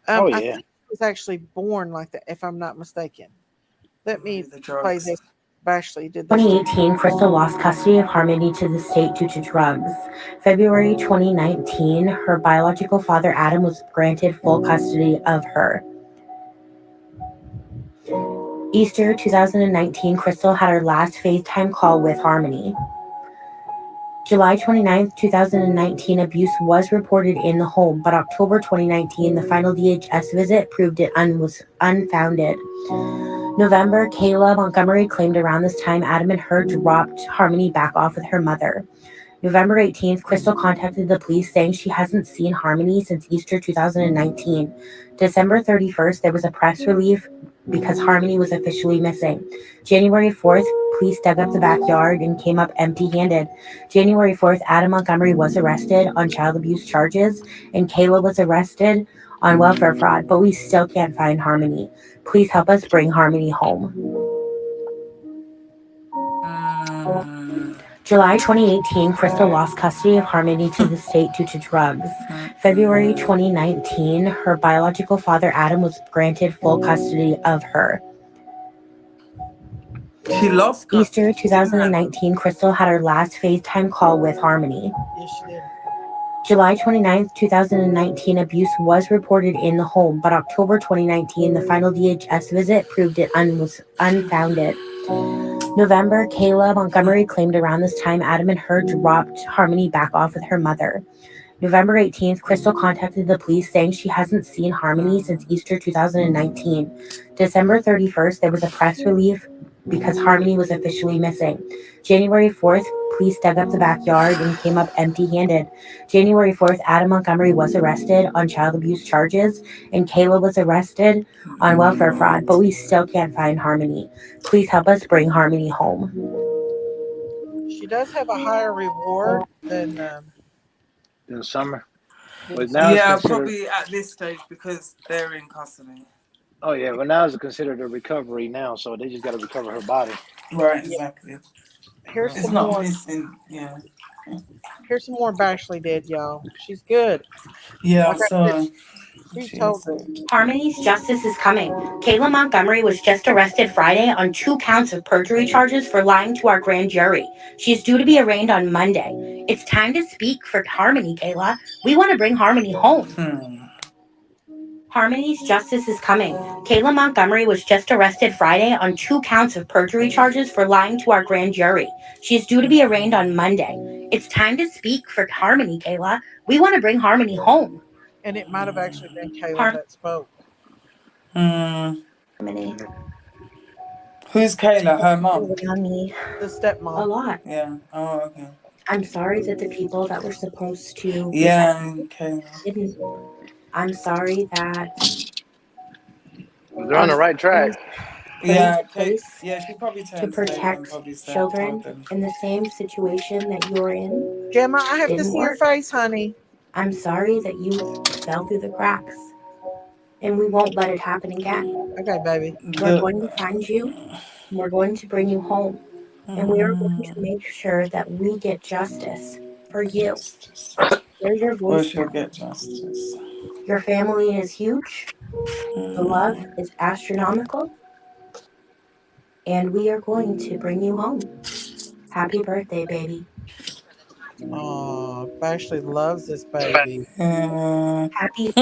I think it was actually born like that, if I'm not mistaken. Let me play this. Ashley did this. 2018, Crystal lost custody of Harmony to the state due to drugs. February 2019, her biological father, Adam, was granted full custody of her. Easter 2019, Crystal had her last FaceTime call with Harmony. July 29, 2019, abuse was reported in the home, but October 2019, the final DHS visit proved it was unfounded. November, Kayla Montgomery claimed around this time Adam and her dropped Harmony back off with her mother. November 18th, Crystal contacted the police saying she hasn't seen Harmony since Easter 2019. December 31st, there was a press release because Harmony was officially missing. January 4th, police dug up the backyard and came up empty-handed. January 4th, Adam Montgomery was arrested on child abuse charges, and Kayla was arrested on welfare fraud, but we still can't find Harmony. Please help us bring Harmony home. July 2018, Crystal lost custody of Harmony to the state due to drugs. February 2019, her biological father, Adam, was granted full custody of her. She lost custody. Easter 2019, Crystal had her last FaceTime call with Harmony. Yes, she did. July 29, 2019, abuse was reported in the home, but October 2019, the final DHS visit proved it was unfounded. November, Kayla Montgomery claimed around this time Adam and her dropped Harmony back off with her mother. November 18th, Crystal contacted the police saying she hasn't seen Harmony since Easter 2019. December 31st, there was a press release because Harmony was officially missing. January 4th, police dug up the backyard and came up empty-handed. January 4th, Adam Montgomery was arrested on child abuse charges, and Kayla was arrested on welfare fraud, but we still can't find Harmony. Please help us bring Harmony home. She does have a higher reward than Summer. But now yeah, probably at this stage because they're in custody. Oh yeah, but now it's considered a recovery now, so they just got to recover her body. Right, exactly. Here's It's some not more. missing. Yeah. Here's some more Bashley did, y'all. She's good. Yeah, Like I said, she told them. Harmony's justice is coming. Kayla Montgomery was just arrested Friday on 2 counts of perjury charges for lying to our grand jury. She is due to be arraigned on Monday. It's time to speak for Harmony, Kayla. We want to bring Harmony home. Harmony's justice is coming. Kayla Montgomery was just arrested Friday on 2 counts of perjury charges for lying to our grand jury. She is due to be arraigned on Monday. It's time to speak for Harmony, Kayla. We want to bring Harmony home. And it might have actually been Kayla that spoke. Harmony. Who's Kayla? Her mom? The stepmom. A lot. Yeah. Oh, okay. I'm sorry that the people that were supposed to Kayla. didn't. I'm sorry that they're on the right track. Yeah, place she probably to turned protect children in the same situation that you're in. Gemma, I have to didn't see your work. face, honey. I'm sorry that you fell through the cracks, and we won't let it happen again. Okay, baby. We're going to find you. We're going to bring you home, and we are going to make sure that we get justice for you. Hear your voice. She'll get justice. Your family is huge. The love is astronomical. And we are going to bring you home. Happy birthday, baby. Oh, Bashley loves this baby. Happy.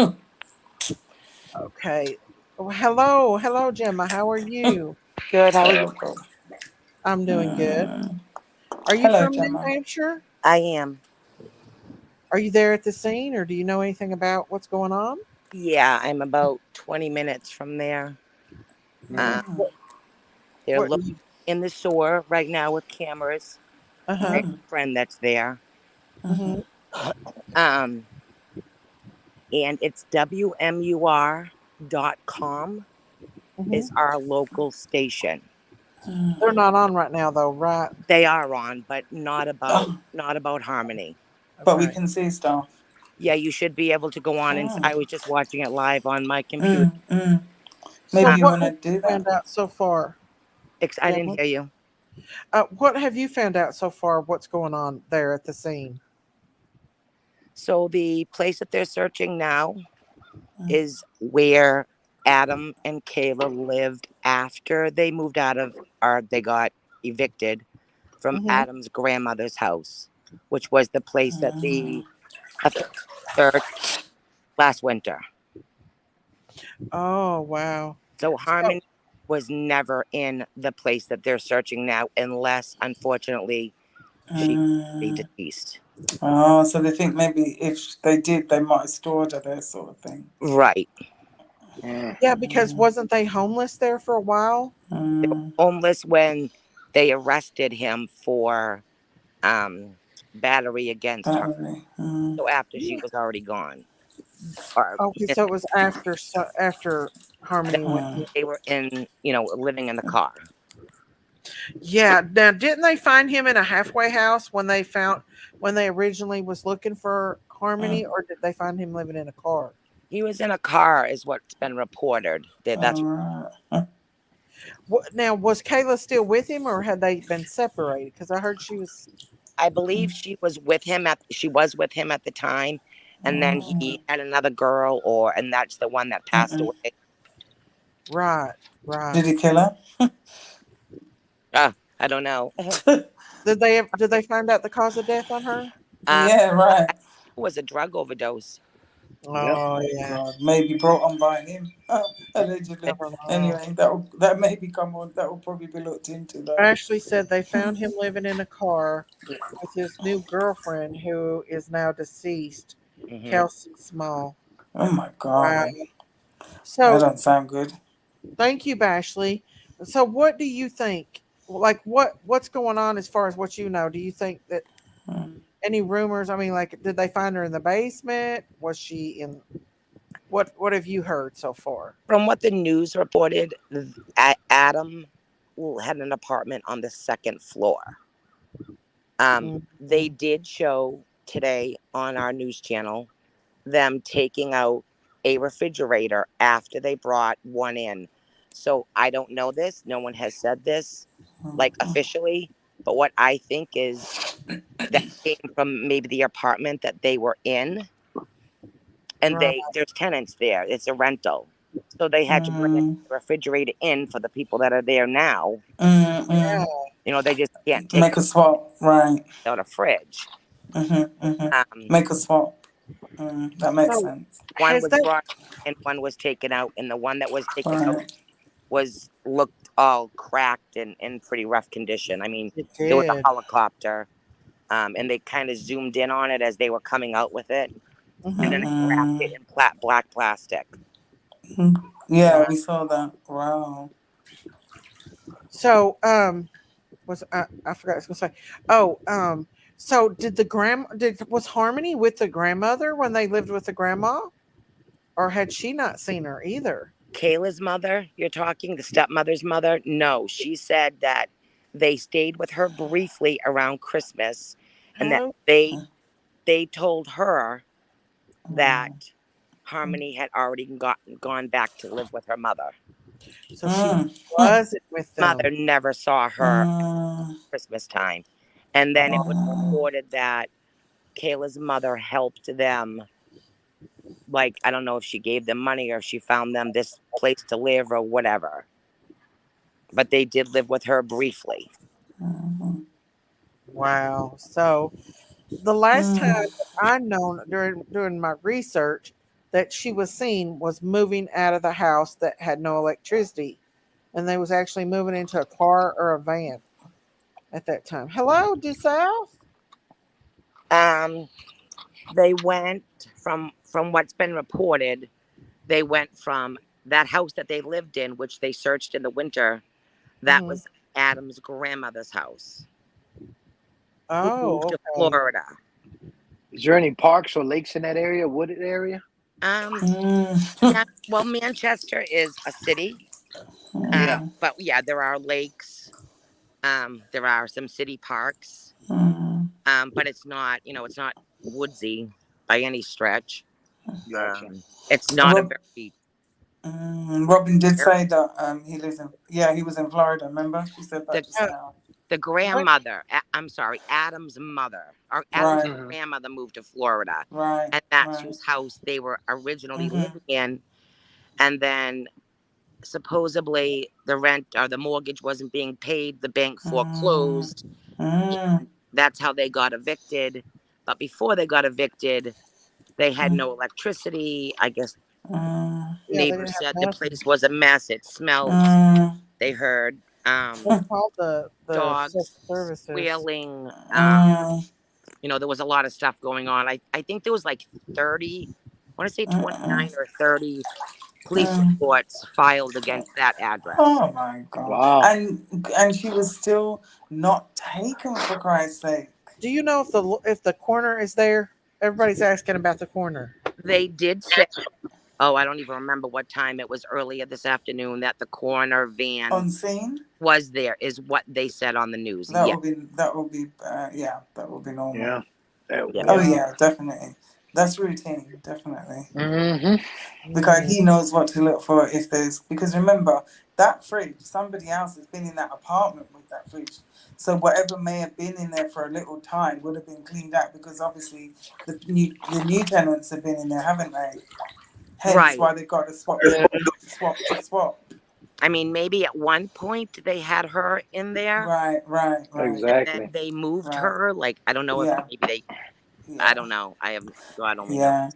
Okay. Well, hello, Gemma. How are you? Good. How are you? I'm doing good. Are you Hello, from New Gemma. Hampshire? I am. Are you there at the scene, or do you know anything about what's going on? Yeah, I'm about 20 minutes from there. They're looking in the sewer right now with cameras. I have a friend that's there. And it's WMUR.com is our local station. They're not on right now, though, right? They are on, but not about Harmony. But we can see stuff. Yeah, you should be able to go on, and I was just watching it live on my computer. Maybe you want to do that? Found out so far? I didn't hear you. What have you found out so far? What's going on there at the scene? So the place that they're searching now is where Adam and Kayla lived after they moved out of, or they got evicted from Adam's grandmother's house, which was the place that the searched last winter. Oh, wow. So Harmony was never in the place that they're searching now, unless, unfortunately, She be deceased. Oh, so they think maybe if they did, they might have stored her there, sort of thing. Right. Yeah, because wasn't they homeless there for a while? They were homeless when they arrested him for battery against her. So after she was already gone. Or Okay, so it was after after Harmony went. they were in, living in the car. Yeah. Now, didn't they find him in a halfway house when they originally was looking for Harmony, or did they find him living in a car? He was in a car, is what's been reported. That's Now, was Kayla still with him, or had they been separated? Because I heard she was. I believe she was with him at the time, and then he had another girl, and that's the one that passed away. Right. Did he kill her? I don't know. Did they find out the cause of death on her? Yeah, right. It was a drug overdose. Oh, yeah. God. Maybe brought on by him, allegedly. Anyway, that may become on. That will probably be looked into, though. Ashley said they found him living in a car with his new girlfriend, who is now deceased, Kelsey Small. Oh my God. So that doesn't sound good. Thank you, Bashley. So, what do you think? Like, what's going on as far as what you know? Do you think that any rumors? I mean, like, did they find her in the basement? Was she in? What have you heard so far? From what the news reported, Adam had an apartment on the second floor. They did show today on our news channel them taking out a refrigerator after they brought one in. So I don't know this. No one has said this, like officially. But what I think is that came from maybe the apartment that they were in, and there's tenants there. It's a rental, so they had to bring a refrigerator in for the people that are there now. Yeah. They just can't take Make a swap, right? out a fridge. Make a swap. That makes sense. One was brought and one was taken out, and the one that was taken out looked all cracked and in pretty rough condition. I mean, there was a helicopter, and they kind of zoomed in on it as they were coming out with it, and then they wrapped it in black plastic. Yeah, we saw that. Wow. So, I forgot what I was gonna say. Oh, so was Harmony with the grandmother when they lived with the grandma, or had she not seen her either? Kayla's mother, you're talking, the stepmother's mother? No, she said that they stayed with her briefly around Christmas, and that they told her that Harmony had already gone back to live with her mother. So she wasn't with them. Mother never saw her Christmas time. And then it was reported that Kayla's mother helped them. Like, I don't know if she gave them money or if she found them this place to live or whatever. But they did live with her briefly. Wow. So the last time I known during my research that she was seen was moving out of the house that had no electricity. And they was actually moving into a car or a van at that time. Hello, due south? They went from what's been reported, they went from that house that they lived in, which they searched in the winter. That was Adam's grandmother's house. Oh, moved to Florida. Is there any parks or lakes in that area, wooded area? Yeah, well, Manchester is a city. But yeah, there are lakes. There are some city parks. But it's not, it's not woodsy by any stretch. It's not a very. Robin did say that he lives in. Yeah, he was in Florida. Remember, she said that just now. The grandmother, I'm sorry, Adam's mother, or Adam's grandmother moved to Florida. Right. And that's whose house they were originally living in. And then supposedly the rent or the mortgage wasn't being paid. The bank foreclosed. That's how they got evicted. But before they got evicted, they had no electricity. I guess neighbors said the place was a mess. It smelled, they heard. What's called the dogs social services. squealing. There was a lot of stuff going on. I think there was like 30, I want to say 29 or 30 police reports filed against that address. Oh my God. Wow. And she was still not taken, for Christ's sake. Do you know if the coroner is there? Everybody's asking about the coroner. They did say, I don't even remember what time it was earlier this afternoon, that the coroner van On scene? was there, is what they said on the news. That Yeah. will be that will be normal. Yeah. Oh yeah, definitely. That's routine, definitely. Mm-hmm. Because he knows what to look for because remember, that fridge, somebody else has been in that apartment with that fridge. So whatever may have been in there for a little time would have been cleaned out because obviously the new tenants have been in there, haven't they? Hence why they got to swap. I mean, maybe at one point they had her in there. Right. Exactly. And then they moved her. Like, I don't know if maybe they, I don't know. God only knows.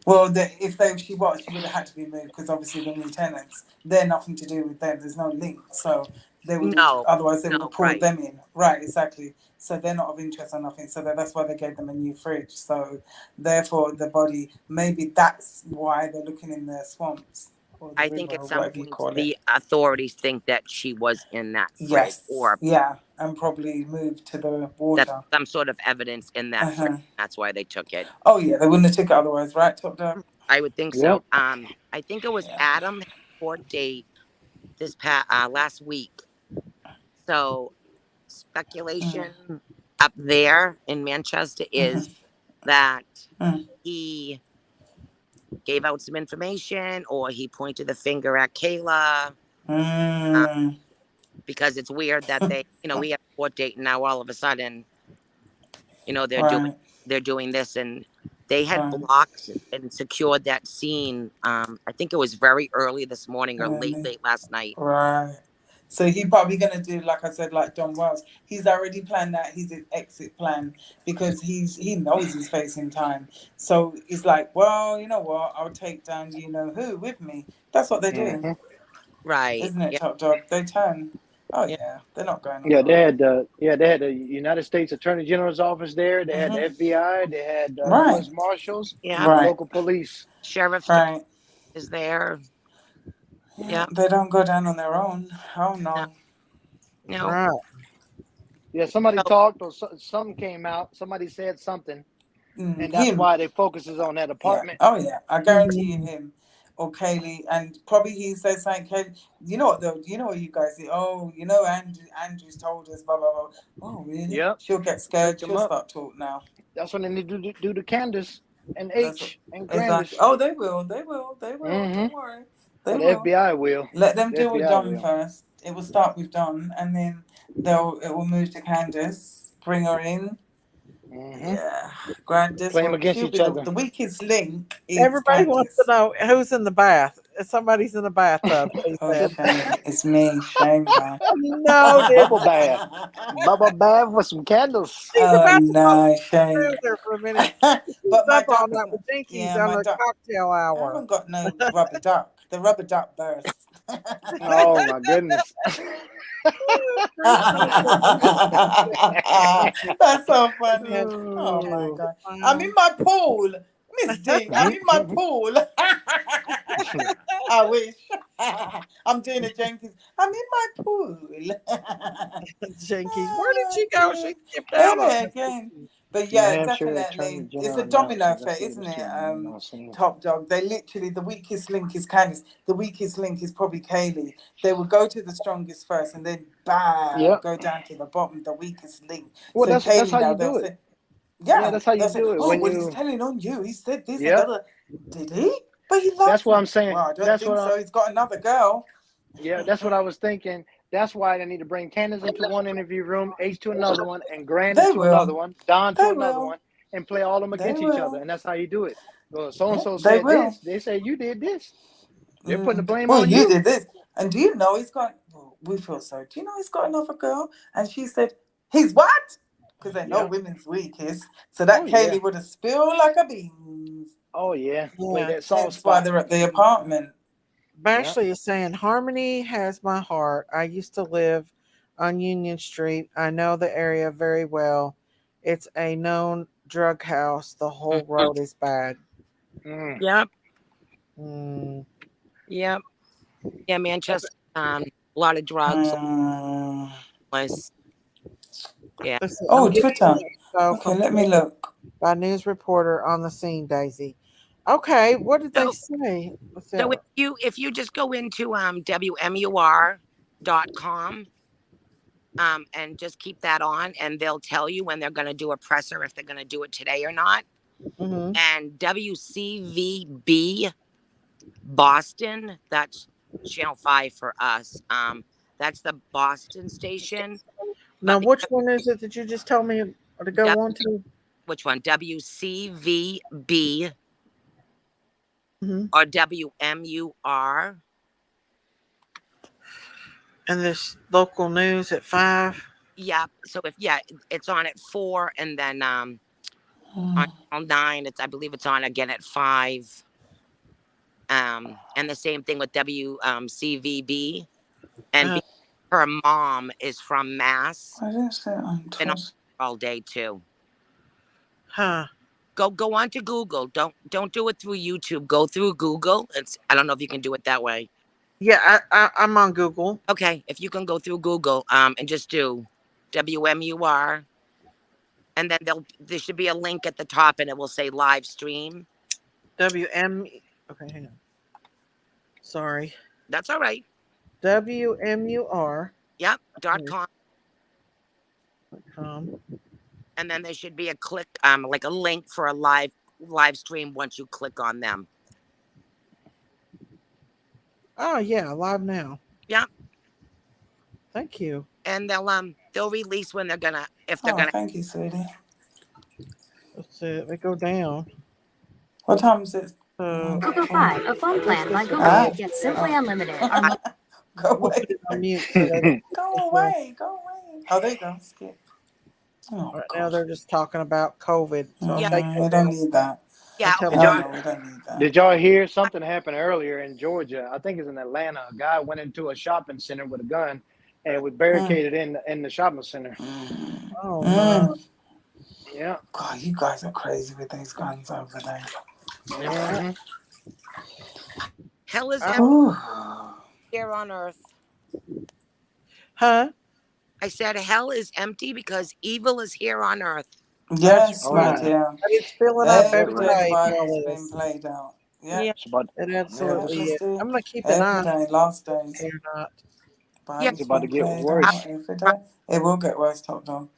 Well, if she would have had to be moved because obviously the new tenants, they're nothing to do with them. There's no link, so they would otherwise they would have pulled them in. Right, exactly. So they're not of interest or nothing. So that's why they gave them a new fridge. So therefore, the body, maybe that's why they're looking in the swamps. I think at some point the authorities think that she was in that fridge, and probably moved to the water. That's some sort of evidence in that fridge. That's why they took it. Oh yeah, they wouldn't have took it otherwise, right, Top Dog? I would think so. I think it was Adam had a court date last week. So speculation up there in Manchester is that he gave out some information or he pointed the finger at Kayla. Because it's weird that they, we have a court date and now all of a sudden, they're doing this, and they had blocked and secured that scene. I think it was very early this morning or late last night. Right. So he's probably going to do, like I said, like Don Wells. He's already planned out his exit plan because he knows he's facing time. So he's like, well, you know what? I'll take down you know who with me. That's what they're doing. Right. Isn't it, Top Dog? They turn. Oh yeah, they're not going. Yeah, they had the United States Attorney General's office there. They had the FBI. They had U.S. Marshals. Yeah. And the local police. Sheriff is there. Yeah, they don't go down on their own. Oh no. No. Right. Yeah, somebody talked or something came out. Somebody said something, and that's why they focuses on that apartment. Yeah. Oh yeah, I guarantee you him. Or Kaylee, and probably he says something. Kaylee, you know what though? You know what you guys say? Oh, Andrew's told us, blah blah blah. Oh really? Yep. She'll get scared. She'll start talking now. That's when they need to do the Candace and H and Grandus. Exactly. Oh, they will. Don't worry. The FBI will. Let them deal with Don first. It will start with Don, and then it will move to Candace. Bring her in. Yeah, Grandus. Play them against each other. The weakest link is everybody Grandus. wants to know who's in the bath. Somebody's in the bathtub. It's me, Shane. No, bubble bath. Bubble bath with some candles. No, Shane. For a minute. But my up on that with Jinkies on the cocktail hour. I haven't got no rubber duck. The rubber duck burst. Oh my goodness. That's so funny. Oh my God. I'm in my pool. Miss D, I'm in my pool. I wish. I'm doing a Jenkins. I'm in my pool. Jenkins. Where did she go? She skipped out on again. But yeah, definitely. It's a domino effect, isn't it? Top Dog. They literally, the weakest link is Candice. The weakest link is probably Kaylee. They will go to the strongest first and then bam, go down to the bottom, the weakest link. Well, so that's how you do it. Yeah, that's how you do it. Oh, he's telling on you. He said this. Did he? But he loves That's what I'm saying. Well, I don't think so. He's got another girl. Yeah, that's what I was thinking. That's why they need to bring Candace into one interview room, H to another one, and Grandus to another one, Don to another one, and play all of them against each other. And that's how you do it. So-and-so said this. They say you did this. They're putting the blame on you. You did this. And do you know he's got, we feel so, do you know he's got another girl? And she said, he's what? Because they know women's weakest. So that Kaylee would have spilled like a beans. Oh, yeah. That's why they're at the apartment. Bashley is saying, Harmony has my heart. I used to live on Union Street. I know the area very well. It's a known drug house. The whole road is bad. Yep. Mm. Yep. Yeah, Manchester. A lot of drugs. Was yeah. Listen, I'm Oh, getting Twitter. info Okay, from let me look. by news reporter on the scene, Daisy. Okay, what did they say? What's So that? if you just go into WMUR.com and just keep that on, and they'll tell you when they're going to do a presser, if they're going to do it today or not. Mm-hmm. And WCVB Boston, that's Channel 5 for us. That's the Boston station. Now, But the which one is it that you just told me to go on to? which one? WCVB Mm-hmm. or WMUR? And this local news at 5. Yeah. So it's on at 4, and then on 9, I believe it's on again at 5. And the same thing with WCVB. And her mom is from Mass. I didn't say it on Been on Twitter. all day too. Huh. Go on to Google. Don't do it through YouTube. Go through Google. I don't know if you can do it that way. Yeah, I'm on Google. Okay, if you can go through Google and just do WMUR, and then there should be a link at the top, and it will say live stream. WM. Okay, hang on. Sorry. That's all right. WMUR. Yep. .com. .com. And then there should be a click, like a link for a live stream once you click on them. Oh yeah, live now. Yep. Thank you. And they'll release when they're gonna, if they're gonna. Thank you, sweetie. Let's see. They go down. What time is it? Google Fi, a phone plan by Google. Get simply unlimited. Go away. On mute so they Go away. Go away. Oh, there you go. Skip. Oh, right now they're just talking about COVID. So we don't need that. Yeah. We don't need that. Did y'all hear something happened earlier in Georgia? I think it's in Atlanta. A guy went into a shopping center with a gun and was barricaded in the shopping center. Oh no. Yeah. God, you guys are crazy with these guns over there. Mm-hmm. Hell is here on earth. Huh? I said hell is empty because evil is here on earth. Yes, my dear. And it's filling up Every every day the day. Bible's been played out. Yeah. It absolutely is. Sister, I'm gonna keep an eye. every day, last days. Or not. Bible's It's about to been get played worse. out every day. It will get worse, Top Dog.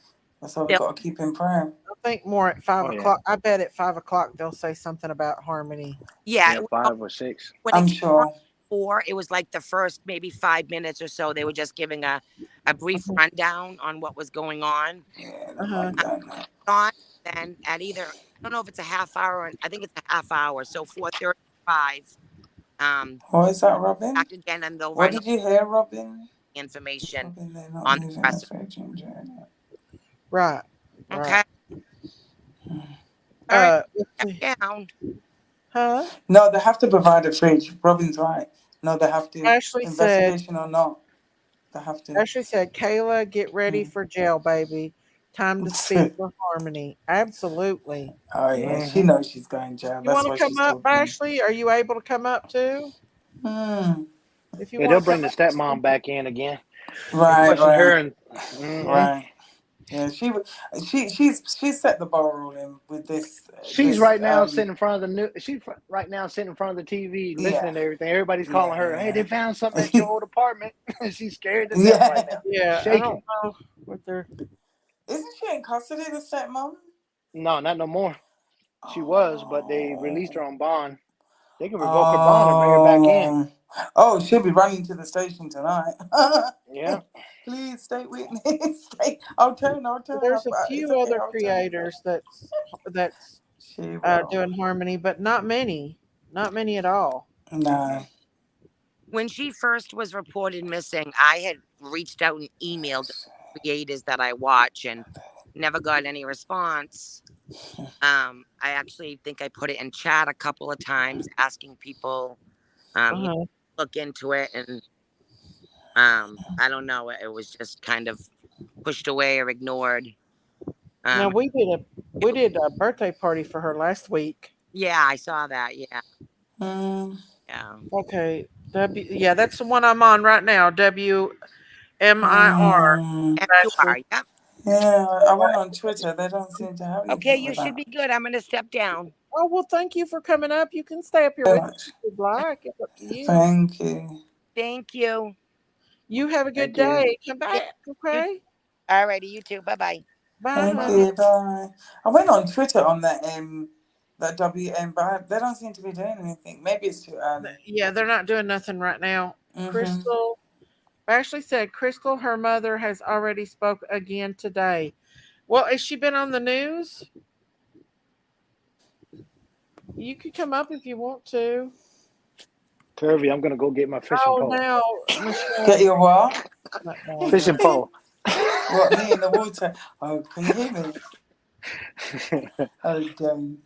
That's why we've got to keep in prayer. I think more at 5 Oh, yeah. o'clock. I bet at 5 o'clock they'll say something about harmony. Yeah. 5 or 6. When I'm it came sure. on 4, it was like the first maybe 5 minutes or so. They were just giving a brief rundown on what was going on. Yeah, Then at either, I don't know if it's a half hour, I think it's a half hour. So 4:35. What is that, Robin? Back again, and they'll What run did you hear, Robin? information Robin, they're not on the using press. the ginger. Right. Okay. All right. Down. Huh? No, they have to provide a fridge. Robin's right. No, they have to. Ashley Investigation or not, they have to. Ashley said, Kayla, get ready for jail, baby. Time to speak for harmony. Absolutely. Oh yeah, she knows she's going to jail. You That's want why to come she's up, talking. Ashley? Are you able to come up too? If you Yeah, want they'll to bring come the up, stepmom back in again. Right, Question her right. and Right. Yeah, she's set the ball rolling with this. she's right now sitting in front of the she's right now sitting in front of the TV listening to everything. Everybody's calling her, hey, they found something at your old apartment. She's scared to death right now. Yeah, shaking. I don't know what they're. Isn't she in custody, the stepmom? No, not no more. She was, but they released her on bond. They can revoke her bond and bring her back in. Oh, she'll be running to the station tonight. Yeah. Please stay witness. Stay. I'll turn. There's a It's few okay, other I'll turn. creators that's doing harmony, but not many. Not many at all. No. When she first was reported missing, I had reached out and emailed creators that I watch and never got any response. I actually think I put it in chat a couple of times asking people look into it, and I don't know. It was just kind of pushed away or ignored. Now we did a birthday party for her last week. Yeah, I saw that. Yeah. Yeah. Okay. Yeah, that's the one I'm on right now. WMIR. F you are. Yep. Yeah, I went on Twitter. They don't seem to have anything Okay, you with should that. be good. I'm gonna step down. Oh well, thank you for coming up. You can stay up here Very with much. us if you'd like. It's up to you. Thank you. Thank you. You have a good Thank you. day. Come back, okay? All righty, you too. Bye bye. Bye. Thank you. Bye. I went on Twitter on that WM, but they don't seem to be doing anything. Maybe it's too early. Yeah, they're not doing nothing right now. Crystal Ashley said Crystal, her mother, has already spoke again today. Well, has she been on the news? You could come up if you want to. Curvy, I'm gonna go get my fishing pole. Now, Michelle. Get your what? Fishing pole. What, me in the water? Oh, can you hear me? Oh, don't.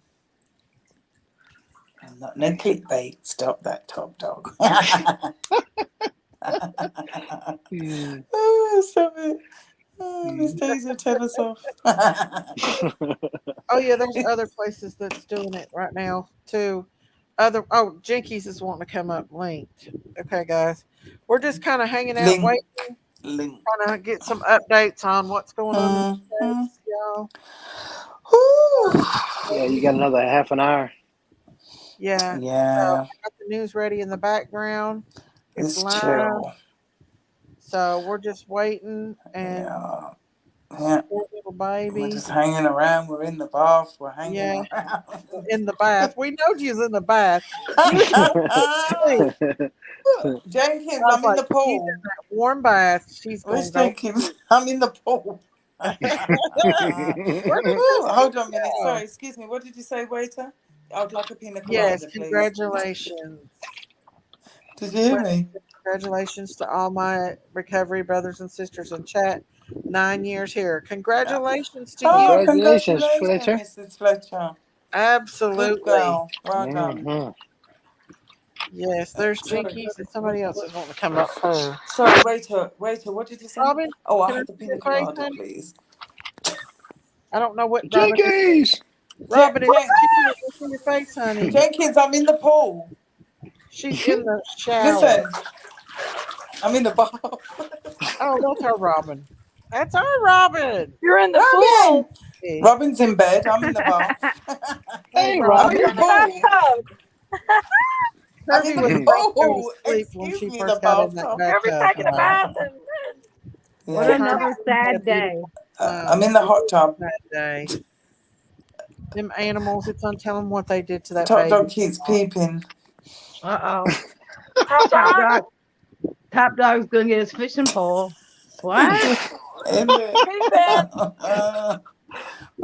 I'm not no clickbait. Stop that, top dog. Oh, stop it. Oh, Miss Daisy, tell us off. Oh yeah, there's other places that's doing it right now too. Jinkies is wanting to come up linked. Okay, guys, we're just kind of hanging out, waiting, trying to get some updates on what's going on in the States, y'all. Yeah, you got another half an hour. Yeah. Yeah. So I got the news ready in the background. It's live. Chill. So we're just waiting and poor little baby. We're just hanging around. We're in the bath. We're hanging around. In the bath. We know you's in the bath. Jenkins, I'm in the pool. In that warm bath. She's going Where's Jenkins? I'm in the pool. Hold on a minute. Sorry, excuse me. What did you say, waiter? I would like a pina colada, Yes, please. congratulations. Did you hear me? Congratulations to all my recovery brothers and sisters in chat. 9 years here. Congratulations to you. Congratulations, Fletcher. Mrs. Fletcher. Absolutely. Good girl. Well done. Yes, there's Jinkies and somebody else is wanting to come up too. Sorry, waiter, what did you say? Robin, I can had the pina colada, please. I don't know what Jenkins! Robin, it's in your face, honey. Jenkins, I'm in the pool. She's in the shower. Listen, I'm in the bath. Oh, that's our Robin. That's our Robin. You're in the Robin. pool. Robin's in bed. I'm in the bath. Hey, Robin. I'm in the bathtub. I'm in the pool. Excuse me, the bathtub. Every taking a bath and What another sad day. I'm in the hot tub. That day. Them animals, it's on telling what they did to that Top baby. dog keeps peeping. Top dog's gonna get his fishing pole. What?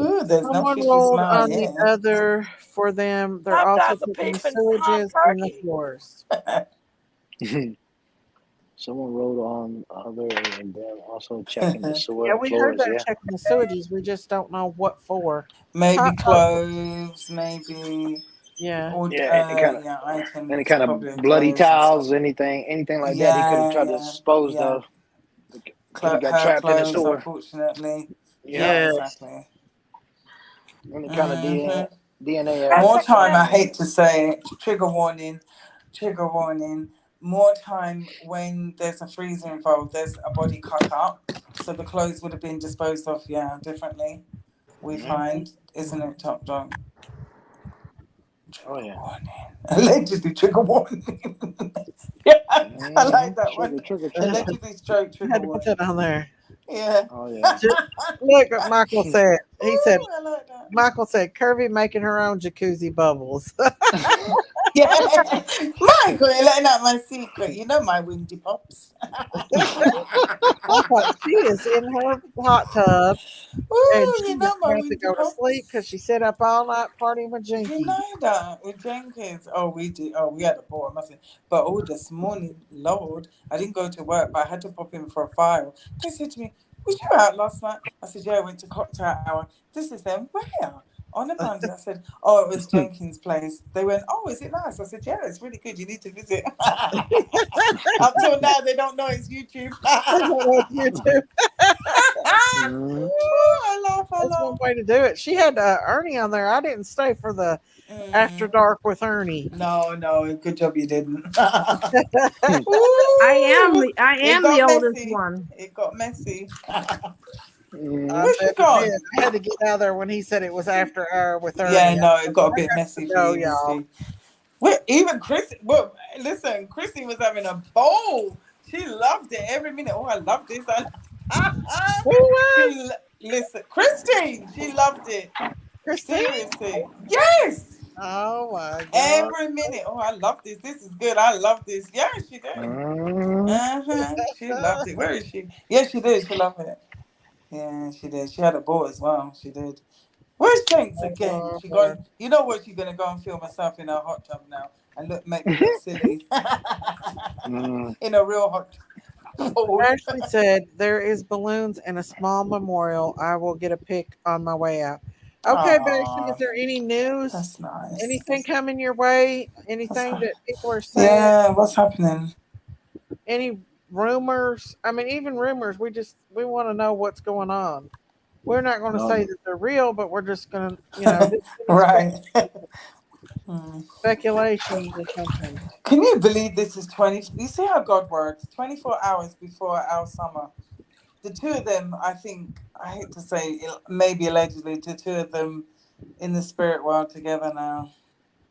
Ooh, there's Someone no rolled on the other for them. They're also putting the sewages in the floors. Someone wrote on other and then also checking the sewer Yeah, we floors. heard that checking the sewages. We just don't know what for. Maybe clothes, maybe. Yeah. Or, any kind of bloody towels, anything like that. He could have tried to dispose of. Could have got trapped in the sewer. Unfortunately. Yeah, exactly. Any kind of DNA. More time, I hate to say it. Trigger warning. More time when there's a freezer involved, there's a body cut up. So the clothes would have been disposed of, differently. We find, isn't it, Top Dog? Oh, yeah. Allegedly trigger warning. I like that one. Trigger. Allegedly stroke trigger Had to put that on there. Yeah. Oh, yeah. Look what Michael said. He said, I like that. Michael said, Kirby making her own jacuzzi bubbles. Yeah. Michael, you're letting out my secret. You know my windy pops. I thought she is in her hot tub. And she just wants to go to sleep because she sat up all night partying with Jinky. You know that with Jenkins. Oh, we did. Oh, we had a ball, nothing. But this morning, Lord, I didn't go to work, but I had to pop in for a file. They said to me, "Was you out last night?" I said, "Yeah, I went to cocktail hour." This is them. Where? On a Monday, I said, "Oh, it was Jenkins' place." They went, "Oh, is it nice?" I said, "Yeah, it's really good. You need to visit." Up till now, they don't know it's YouTube. They don't know it's YouTube. I laugh. That's one way to do it. She had Ernie on there. I didn't stay for the After Dark with Ernie. No, good job you didn't. I am the oldest messy. one. It got messy. I Where's she bet it gone? did. I had to get out of there when he said it was After Hour with Ernie. Yeah, no, it got a bit messy for go, you, y'all. Missy. Well, even Chrissy, well, listen, Chrissy was having a ball. She loved it every minute. Oh, I love this. Listen, Christine, she loved it. Christine? Seriously. Yes. Oh my God. Every minute. Oh, I love this. This is good. I love this. Yeah, she did. She loved it. Where is she? Yeah, she did. She loved it. Yeah, she did. She had a ball as well. She did. Where's Jenks again? She gone. You know what? She's gonna go and film herself in her hot tub now and make me look silly in a real hot tub. Ashley said there is balloons and a small memorial. I will get a pic on my way out. Okay, Bastion, is there any news? That's nice. Anything coming your way? Anything that people are saying? Yeah, what's happening? Any rumors? I mean, even rumors. We want to know what's going on. We're not going to say that they're real, but we're just going to, right. Speculations or something. Can you believe this is 20? You see how God works? 24 hours before our summer. The two of them, I think, I hate to say, maybe allegedly, the two of them in the spirit world together now.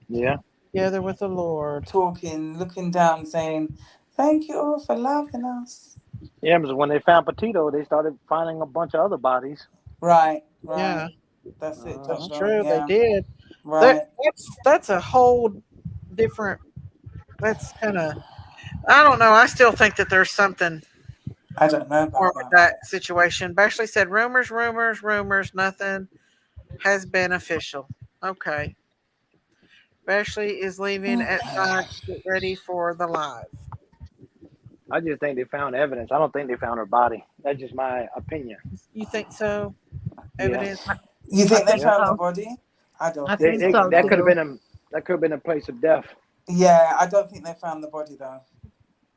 Yeah. Together with the Lord. Talking, looking down, saying, "Thank you all for loving us." Yeah, because when they found Petito, they started finding a bunch of other bodies. Right. Yeah. That's it. That's true. Yeah. They did. Right. That's a whole different. That's kind of. I don't know. I still think that there's something. I don't know about with that situation. Bashley said rumors. Nothing has been official. Okay. Bashley is leaving at 5 to get ready for the live. I just think they found evidence. I don't think they found her body. That's just my opinion. You think so? Evidence. Yeah. You think they found the body? I don't. That could have been a place of death. Yeah, I don't think they found the body though.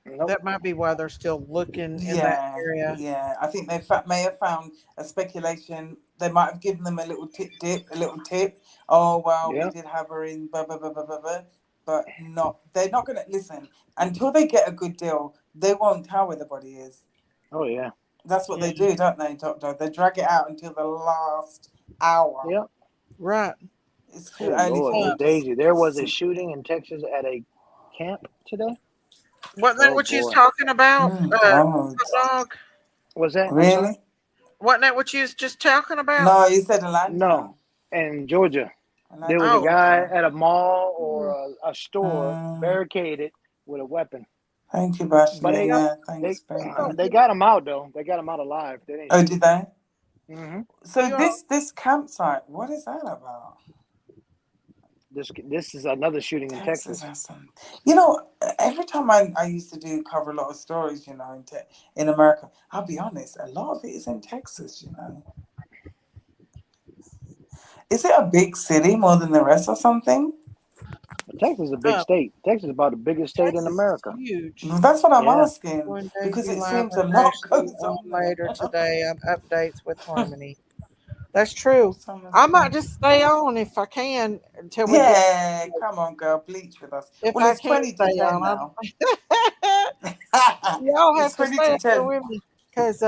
Nope. That might be why they're still looking in that area. Yeah, I think they may have found a speculation. They might have given them a little tip. Oh well, we did have her in blah blah blah blah blah blah, but they're not gonna listen until they get a good deal. They won't tell where the body is. Oh yeah. That's what they do, don't they, Doctor? They drag it out until the last hour. Yep. Right. It's too early for them. Daisy, there was a shooting in Texas at a camp today. Wasn't that what you was talking about? Dog? Was that really? Wasn't that what you was just talking about? No, you said Atlanta. No, in Georgia. There was a guy at a mall or a store barricaded with a weapon. Thank you, Bashley. But they got him out though. They got him out alive. Did they? Mm-hmm. So this campsite, what is that about? This is another shooting in Texas. You know, every time I used to cover a lot of stories, you know, in America, I'll be honest, a lot of it is in Texas, you know. Is it a big city more than the rest or something? Texas is a big state. Texas is about the biggest state in America. Huge. That's what I'm asking. Because it seems a lot goes on later today on updates with Harmony. That's true. I might just stay on if I can until we get... come on, girl, bleach with us. If well, I it's 20 to 10 now. Y'all have to stay there with me because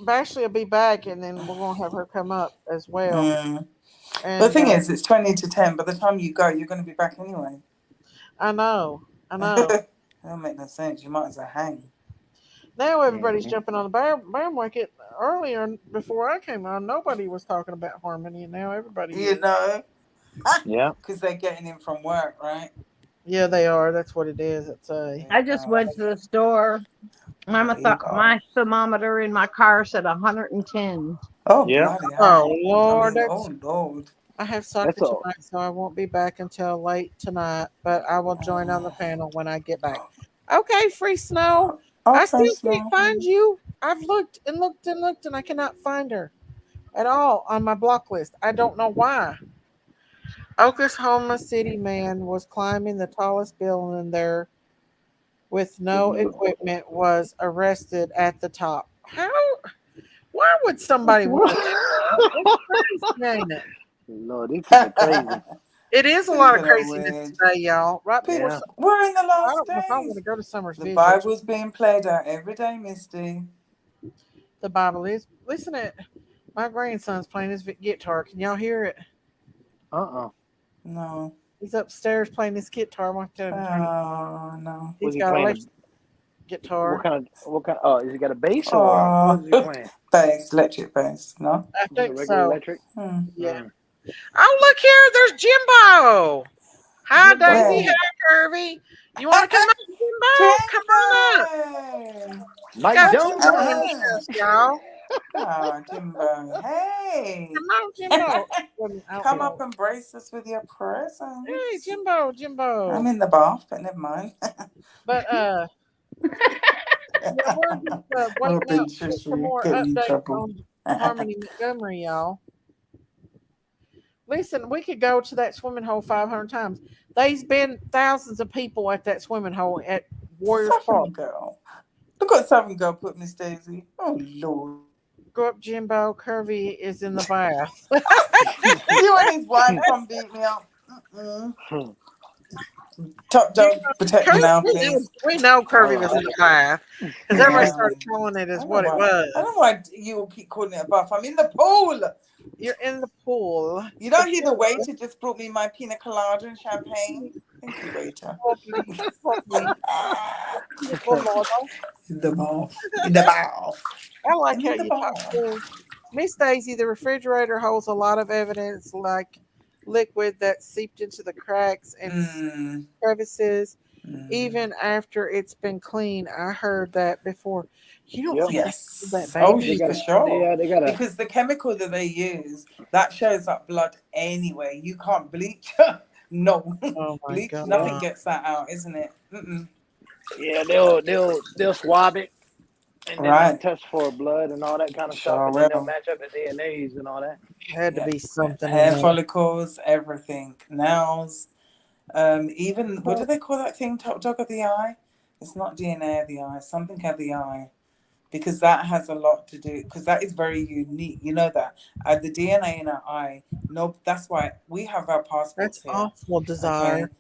Bashley will be back, and then we're gonna have her come up as well. And the thing is, it's 20 to 10. By the time you go, you're going to be back anyway. I know. That don't make no sense. You might as well hang. Now everybody's jumping on the bandwagon. Earlier, before I came on, nobody was talking about Harmony, and now everybody is. Know? Yeah. Because they're getting in from work, right? Yeah, they are. That's what it is. I just went to the store. My thermometer in my car said 110. Oh, yeah. Oh, Lord. Lord. I have soccer tonight, so I won't be back until late tonight, but I will join on the panel when I get back. Okay, Free Snow. I still can't find you. I've looked and looked and looked, and I cannot find her. at all on my block list. I don't know why. Oklahoma City man was climbing the tallest building there with no equipment was arrested at the top. How? Why would somebody want to do that? It's crazy, ain't it? Lord, these people crazy. It is a lot of People are craziness weird. today, y'all. Right before Yeah. We're in the I last don't know if I want days. to go to Summer's The vigil. Bible's being played out every day, Misty. The Bible is. Listen at my grandson's playing his guitar. Can y'all hear it? No. He's upstairs playing his guitar. I want to turn it. Oh no. He's Was he got playing electric guitar. What kind oh, is he got a bass or what is he playing? Bass, electric bass, no? I Just a think regular so. electric? Yeah. Oh, look here. There's Jimbo. Hi, Daisy. Where? Hi, Curvy. You want to come up, Jimbo? Come on up. Mike Got Jones. Jimbo in the house, y'all. Oh, Jimbo. Hey. Come on, Jimbo. Come up and brace us with your presence. Hey, Jimbo. I'm in the bath, but never mind. But yeah, we're just I'm a waiting big out for some shushy. more Get me in updates trouble. on Harmony Montgomery, y'all. Listen, we could go to that swimming hole 500 times. There's been thousands of people at that swimming hole at Warriors Park. Southern Girl. Look what Southern Girl put, Miss Daisy. Oh, Lord. Go up, Jimbo. Curvy is in the bath. You and his wife come beat me up. Top dog, protect me now, please. We know Curvy was in the bath because everybody started calling it as what it was. I don't know why you all keep calling it a bath. I'm in the pool. You're in the pool. You don't hear the waiter just brought me my pina colada and champagne. Thank you, waiter. In the bath. In the bath. I like how you talk to Miss Daisy. The refrigerator holds a lot of evidence, like liquid that seeped into the cracks and crevices, even after it's been cleaned. I heard that before. You don't think yes. that Oh, baby? for sure. Yeah, they gotta. Because the chemical that they use, that shows up blood anyway. You can't bleach. No. Oh my Bleach, God. nothing gets that out, isn't it? Mm-mm. Yeah, they'll swab it and then they'll test for blood and all that kind of stuff, and then they'll match up the DNAs and all that. Had to be something. Hair follicles, everything, nails, even what do they call that thing? Top dog of the eye? It's not DNA of the eye, something of the eye, because that has a lot to do. Because that is very unique. You know that the DNA in our eye. No, that's why we have our passports That's here. awful, Desire. Okay?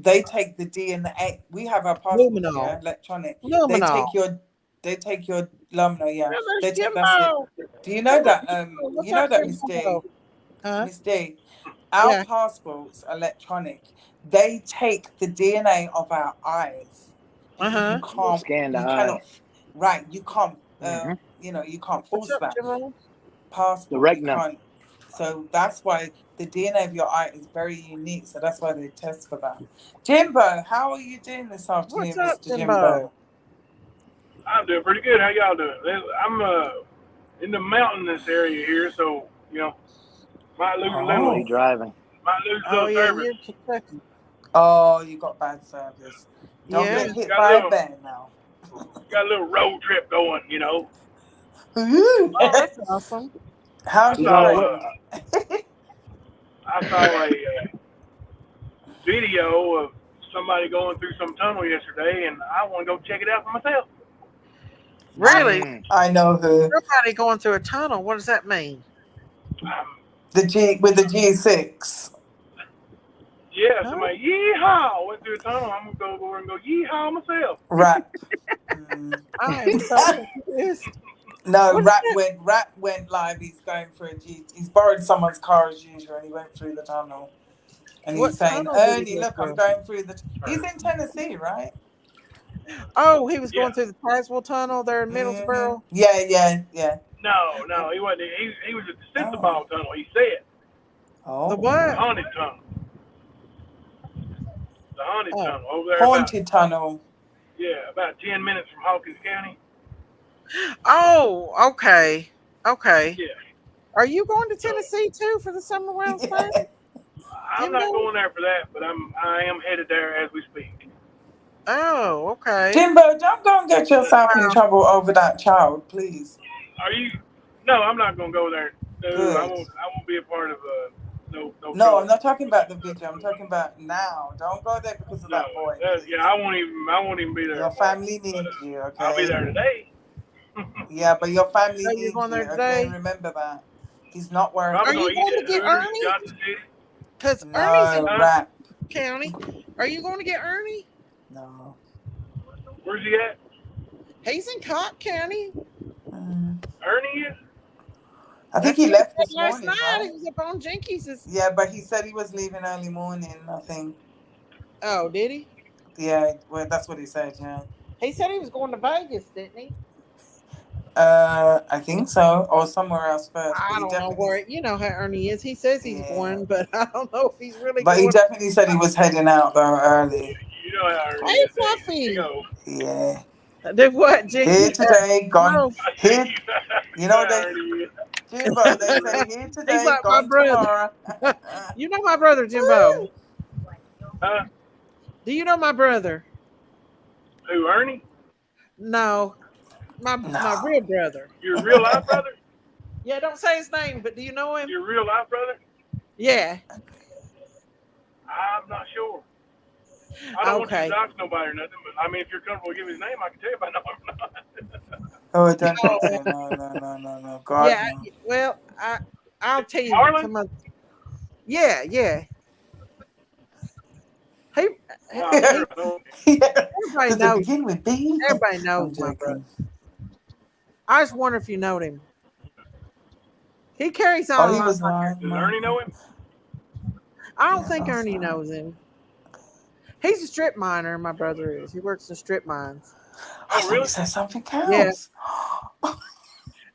They take the DNA. We have our passports here, electronic. Luminol. They take your lumina, yeah. There's That's it. Jimbo. Do you know that? Look You know out that, there, Miss D. Jimbo. Miss D. Our passports are electronic. They take the DNA of our eyes. You can't scan the you eye. cannot. Right, you can't. You can't force that. Passport. The retina. You can't. So that's why the DNA of your eye is very unique. So that's why they test for that. Jimbo, how are you doing this afternoon, What's up, Mr. Jimbo? I'm doing pretty good. How y'all doing? I'm in the mountainous area here, so might lose a little. Driving. Might lose a little service. You're Kentucky. Oh, you got bad service. Don't get hit by a bear now. Got a little road trip going, Oh, that's awesome. How's I saw a video of somebody going through some tunnel yesterday, and I want to go check it out for myself. Really? I know who. Somebody going through a tunnel. What does that mean? The G6. Yeah, somebody yeehaw went through a tunnel. I'm gonna go over and go yeehaw myself. Right. I am so confused. No, Rat went live. He's going through he's borrowed someone's car as usual, and he went through the tunnel. And he's saying, "Ernie, look, I'm going through the." He's in Tennessee, right? Oh, he was going through the Tazewell Tunnel there in Middlesboro. Yeah. No, he wasn't. He was at the Sensabaugh Tunnel. He said. Oh. The what? The haunted tunnel. The haunted tunnel over there. Haunted tunnel. Yeah, about 10 minutes from Hawkins County. Oh, okay. Yeah. Are you going to Tennessee too for the Summerwells Fest? I'm not going there for that, but I am headed there as we speak. Oh, okay. Jimbo, don't go and get yourself in trouble over that child, please. Are you? No, I'm not going to go there No, I Good. won't be a part of no No, trouble. I'm not talking about the video. I'm talking about now. Don't go there because of No, that boy, yeah, please. I won't even be there Your tomorrow. family But needs you, I'll be okay? there today. Yeah, but your family So you're needs going you, there okay? today? Remember that. He's not Probably Are working. you gonna eat going to at get Hooters in Ernie? Johnson City. Because Ernie's in No, Huh? rap. County. Are you going to get Ernie? No. Where's he at? He's in Cobb County. Ernie is? I think That's he what he left said this last morning, night. He right? was up on Jenkins's. Yeah, but he said he was leaving early morning, I think. Oh, did he? Yeah, well, that's what he said, yeah. He said he was going to Vegas, didn't he? I think so, or somewhere else first, but I he don't know definitely, where. You know how Ernie is. He says he's yeah. going, but I don't know if he's really But he going. definitely said he was heading out though early. You know how Ernie Hey, is. They Fluffy. go. Yeah. Did what, Here Jinky? today, gone. No. I say Here, you you know know how they, Ernie is. Jimbo. They say here He's today, like my gone brother. tomorrow. You know my brother, Jimbo. Huh? Do you know my brother? Who, Ernie? No, my real brother. Your real life brother? Yeah, don't say his name, but do you know him? Your real life brother? Yeah. I'm not sure. I don't want you to Okay. dox nobody or nothing, but I mean, if you're comfortable giving his name, I can tell you if I know him or not. Oh, don't think so. No. God, Yeah. no. Well, I'll tell you Marlon? some of. Yeah. He, Well, I'm he sure I know him. everybody Does it knows. begin with B? Everybody knows I'm my brother. joking. I just wonder if you know him. He carries Oh, on a he lot was like lying. Does Ernie know him? I don't Yeah, think last Ernie night. knows him. He's a strip miner, my brother is. He works in strip mines. I Oh, thought you really? said something Yeah. else.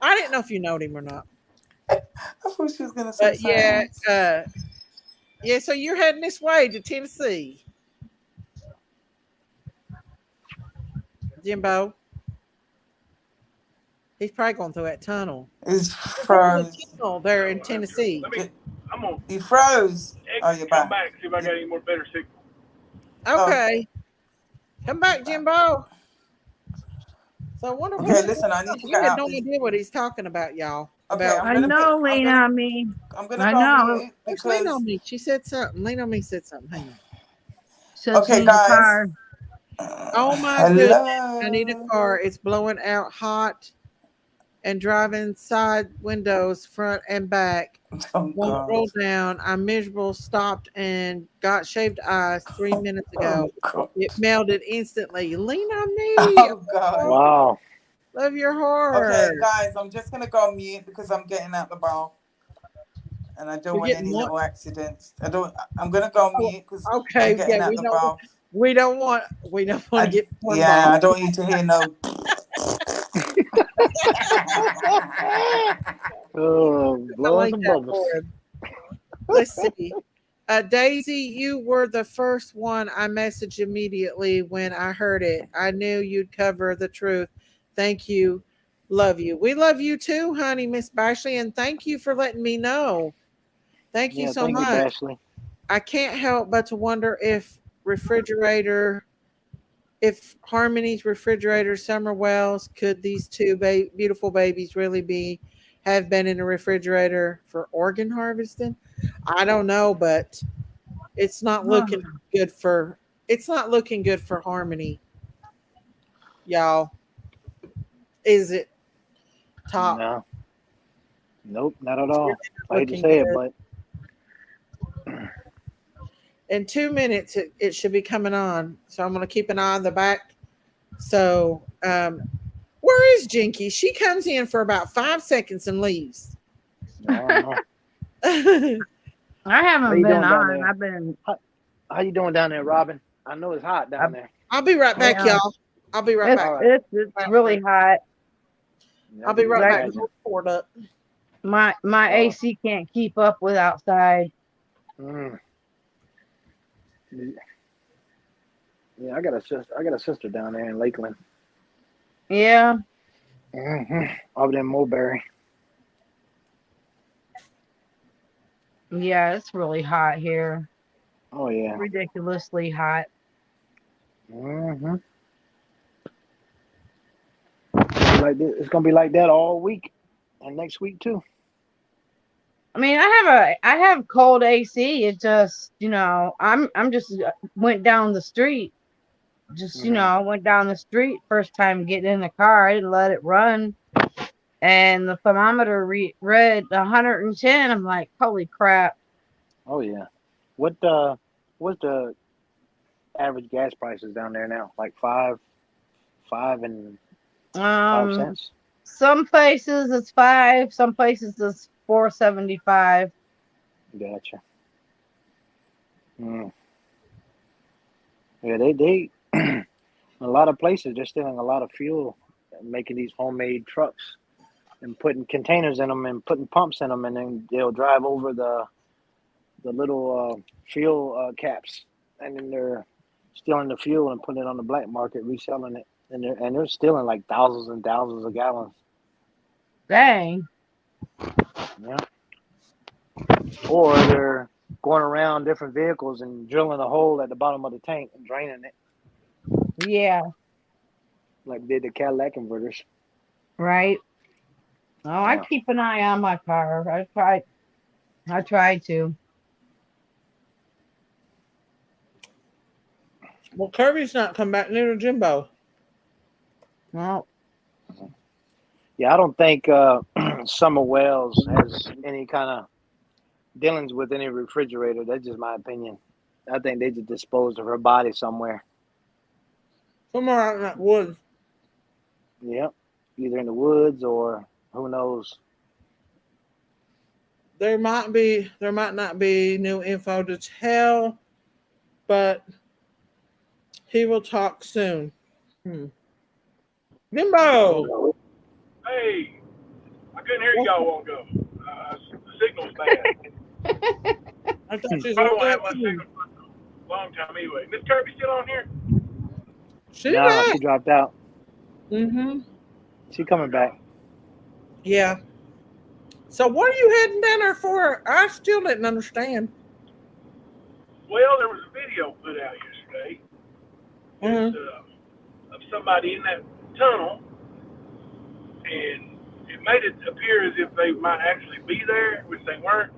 I didn't know if you know him or not. I thought she was gonna say But something else. yeah, so you're heading this way to Tennessee. Jimbo. He's probably going through that tunnel. He's There's froze. a tunnel there in Tennessee. I'm going He froze. Oh, to you're come back. back, see if I got any more better signal. Okay. Come back, Jimbo. So I wonder Okay, what's listen, going I need on. to I get had out no this. idea what he's talking about, y'all. Okay, About I know, lean on me. I'm gonna I go know. mute Where's Lean because on Me? She said something. Lean on Me said something. Hang on. Says okay, need a guys. car. Oh my goodness. I need a Hello. car. It's blowing out hot and driving side windows, front and back. Oh Won't roll God. down. I'm miserable. Stopped and got shaved ice 3 minutes ago. Oh God. It melted instantly. Lean on me. Oh God. Wow. Love your horror. Okay, guys, I'm just gonna go mute because I'm getting out the bar. And I don't You're want getting any what? little accidents. I'm gonna go mute because I'm Okay, getting yeah, out the bar. we don't want to get one Yeah, ball. I don't need to hear no. Oh, I blowing like some that bubbles. for him. Let's see. Daisy, you were the first one I messaged immediately when I heard it. I knew you'd cover the truth. Thank you. Love you. We love you too, honey, Miss Bashley, and thank you for letting me know. Thank you Yeah, so thank you, much. Bashley. I can't help but to wonder if Harmony's refrigerator, Summerwells, could these two beautiful babies really have been in a refrigerator for organ harvesting? I don't know, but it's not looking good for Harmony, y'all. Is it? Top? No. Nope, not at It's all. really I not hate to looking say it, good. but In 2 minutes, it should be coming on. So I'm going to keep an eye on the back. So, where is Jinky? She comes in for about 5 seconds and leaves. I how haven't you been doing down on. there? I've been. How you doing down there, Robin? I know it's hot down there. I'll be right back, Yeah. y'all. I'll be right back. It's really hot. I'll be right back. Imagine. Poured up. My AC can't keep up with outside. Mm. Yeah, I got a sister down there in Lakeland. Yeah. Over there in Mulberry. Yeah, it's really hot here. Oh yeah. Ridiculously hot. It's gonna be like that all week, and next week too. I mean, I have cold AC. It just, I'm just went down the street. Just, I went down the street first time getting in the car. I didn't let it run, and the thermometer read 110. I'm like, holy crap. Oh yeah. What's the average gas prices down there now? Like five and 5 cents? Some places it's 5, some places it's 4.75. Gotcha. Yeah, they a lot of places they're stealing a lot of fuel, and making these homemade trucks and putting containers in them and putting pumps in them, and then they'll drive over the little fuel caps, and then they're stealing the fuel and putting it on the black market, reselling it, and they're stealing like thousands and thousands of gallons. Dang. Yeah. Or they're going around different vehicles and drilling a hole at the bottom of the tank and draining it. Yeah. Like did the Cadillac converters. Right. Oh, I keep an eye on my car. I try to. Well, Kirby's not come back, neither Jimbo. No. Yeah, I don't think Summerwells has any kind of dealings with any refrigerator. That's just my opinion. I think they just disposed of her body somewhere. Somewhere out in that woods. Yep. Either in the woods or who knows. There might not be new info to tell, but he will talk soon. Jimbo! Hey, I couldn't hear you y'all won't go. The signal's bad. I thought she was I don't have my signal for a long time anyway. Miss Kirby still on here? She dropped out. Mm-hmm. She coming back. Yeah. So what are you heading down there for? I still didn't understand. Well, there was a video put out yesterday of somebody in that tunnel, and it made it appear as if they might actually be there, which they weren't,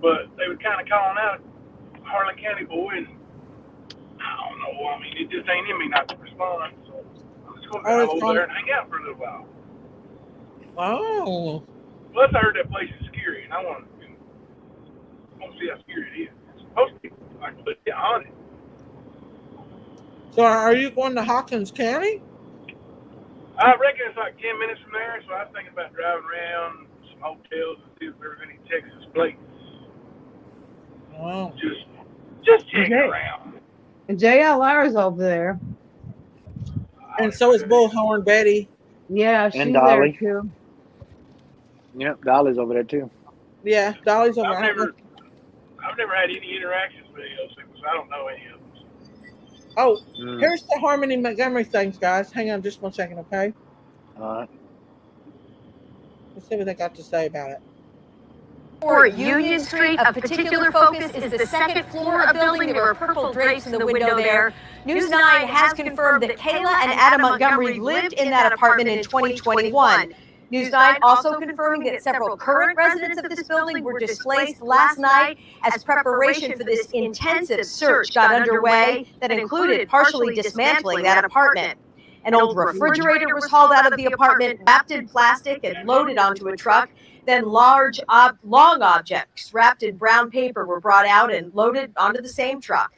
but they were kind of calling out Harlan County boy, and I don't know, I mean, it just ain't in me not to respond, so I'm just going to go over there and hang out for a little while. Oh. Plus, I heard that place is scary, and I want to see how scary it is. It's supposed to be like haunted. So are you going to Hawkins County? I reckon it's like 10 minutes from there, so I was thinking about driving around some hotels and see if there's any Texas plates. Oh. Just checking around. And JLR's over there. And so is Bullhorn Betty. Yeah, she's And Dolly. there too. Yep, Dolly's over there too. Yeah, Dolly's over I've there. I've never had any interactions with any of those people, so I don't know any of them. Oh, here's the Harmony Montgomery things, guys. Hang on just 1 second, okay? All right. Let's see what they got to say about it. For Union Street, a particular focus is the second floor of building. There were purple drapes in the window there. News 9 has confirmed that Kayla and Adam Montgomery lived in that apartment in 2021. News 9 also confirming that several current residents of this building were displaced last night as preparation for this intensive search got underway that included partially dismantling that apartment. An old refrigerator was hauled out of the apartment, wrapped in plastic and loaded onto a truck. Then long objects wrapped in brown paper were brought out and loaded onto the same truck.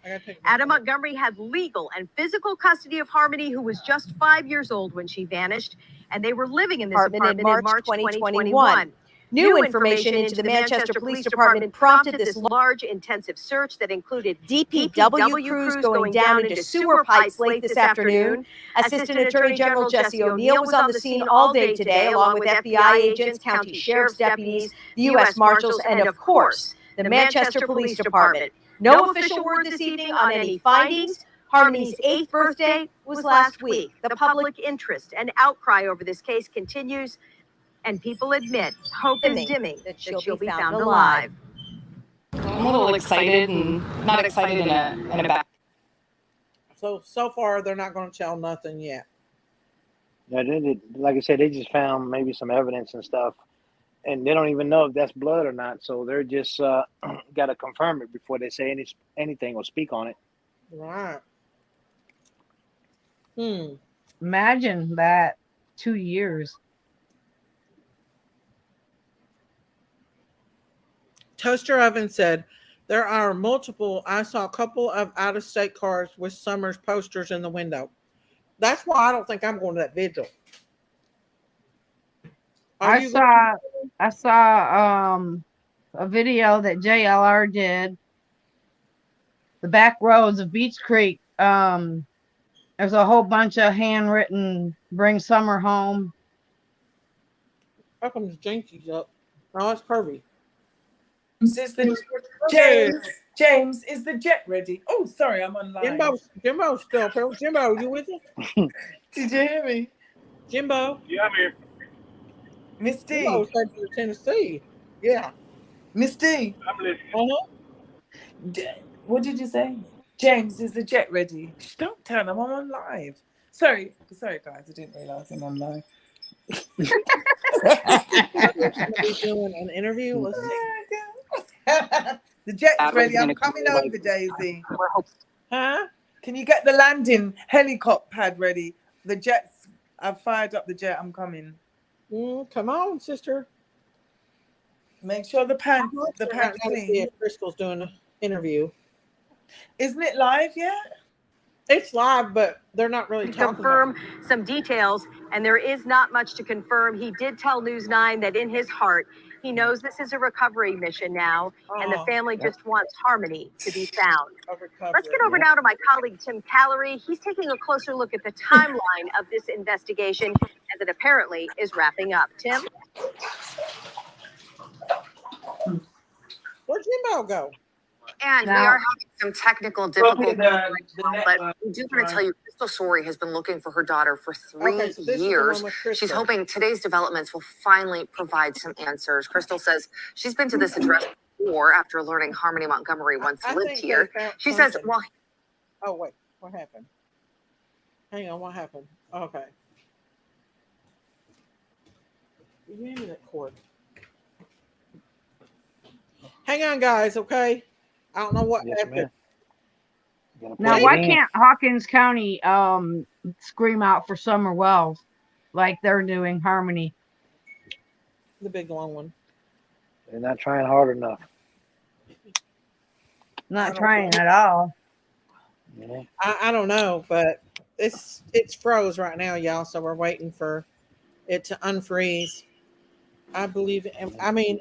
Adam Montgomery had legal and physical custody of Harmony, who was just 5 years old when she vanished, and they were living in this apartment in March 2021. New information into the Manchester Police Department prompted this large intensive search that included DPW crews going down into sewer pipes late this afternoon. Assistant Attorney General Jesse O'Neill was on the scene all day today, along with FBI agents, county sheriff's deputies, the U.S. Marshals, and of course, the Manchester Police Department. No official word this evening on any findings. Harmony's 8th birthday was last week. The public interest and outcry over this case continues, and people admit hope is dimming that she'll be found alive. I'm a little excited and not excited in a bad. So far, they're not going to tell nothing yet. Yeah, like I said, they just found maybe some evidence and stuff and they don't even know if that's blood or not. So they're just got to confirm it before they say anything or speak on it. Right. Imagine that 2 years. Toaster Oven said, there are multiple. I saw a couple of out-of-state cars with Summers posters in the window. That's why I don't think I'm going to that vigil. I saw a video that JLR did. The back roads of Beach Creek. There's a whole bunch of handwritten "Bring Summer Home." How come the Jinkies up? Oh, it's Kirby. James, is the jet ready? Oh, sorry, I'm online. Jimbo's still up here. Jimbo, you with us? Did you hear me? Jimbo? Yeah, I'm here. Miss D. Jimbo's headed to Tennessee. Yeah. Miss D. I'm listening. What did you say? James, is the jet ready? Shh, don't tell them I'm on live. Sorry guys, I didn't realize I'm on live. He's doing an interview. Let's see. The jet's ready. I'm coming over, Daisy. Huh? Can you get the landing helicopter pad ready? The jets. I've fired up the jet. I'm coming. Come on, sister. Make sure the pants clean. Crystal's doing an interview. Isn't it live yet? It's live, but they're not really talking confirm some details, and there is not much to confirm. He did tell News 9 that in his heart, he knows this is a recovery mission now, and the family just wants harmony to be found. Let's get over now to my colleague, Tim Callery. He's taking a closer look at the timeline of this investigation as it apparently is wrapping up. Tim? Where'd Jimbo go? And we are having some technical difficulties, but we do want to tell you, Crystal Sorey has been looking for her daughter for 3 years. She's hoping today's developments will finally provide some answers. Crystal says she's been to this address before after learning Harmony Montgomery once lived here. She says, well... Oh, wait. What happened? Hang on. What happened? Okay. You gave me that cord. Hang on, guys, okay? I don't know what happened. Now, why can't Hawkins County scream out for Summerwells like they're doing Harmony? The big long one. They're not trying hard enough. Not trying at all. Yeah. I don't know, but it's froze right now, y'all. So we're waiting for it to unfreeze. I believe. I mean,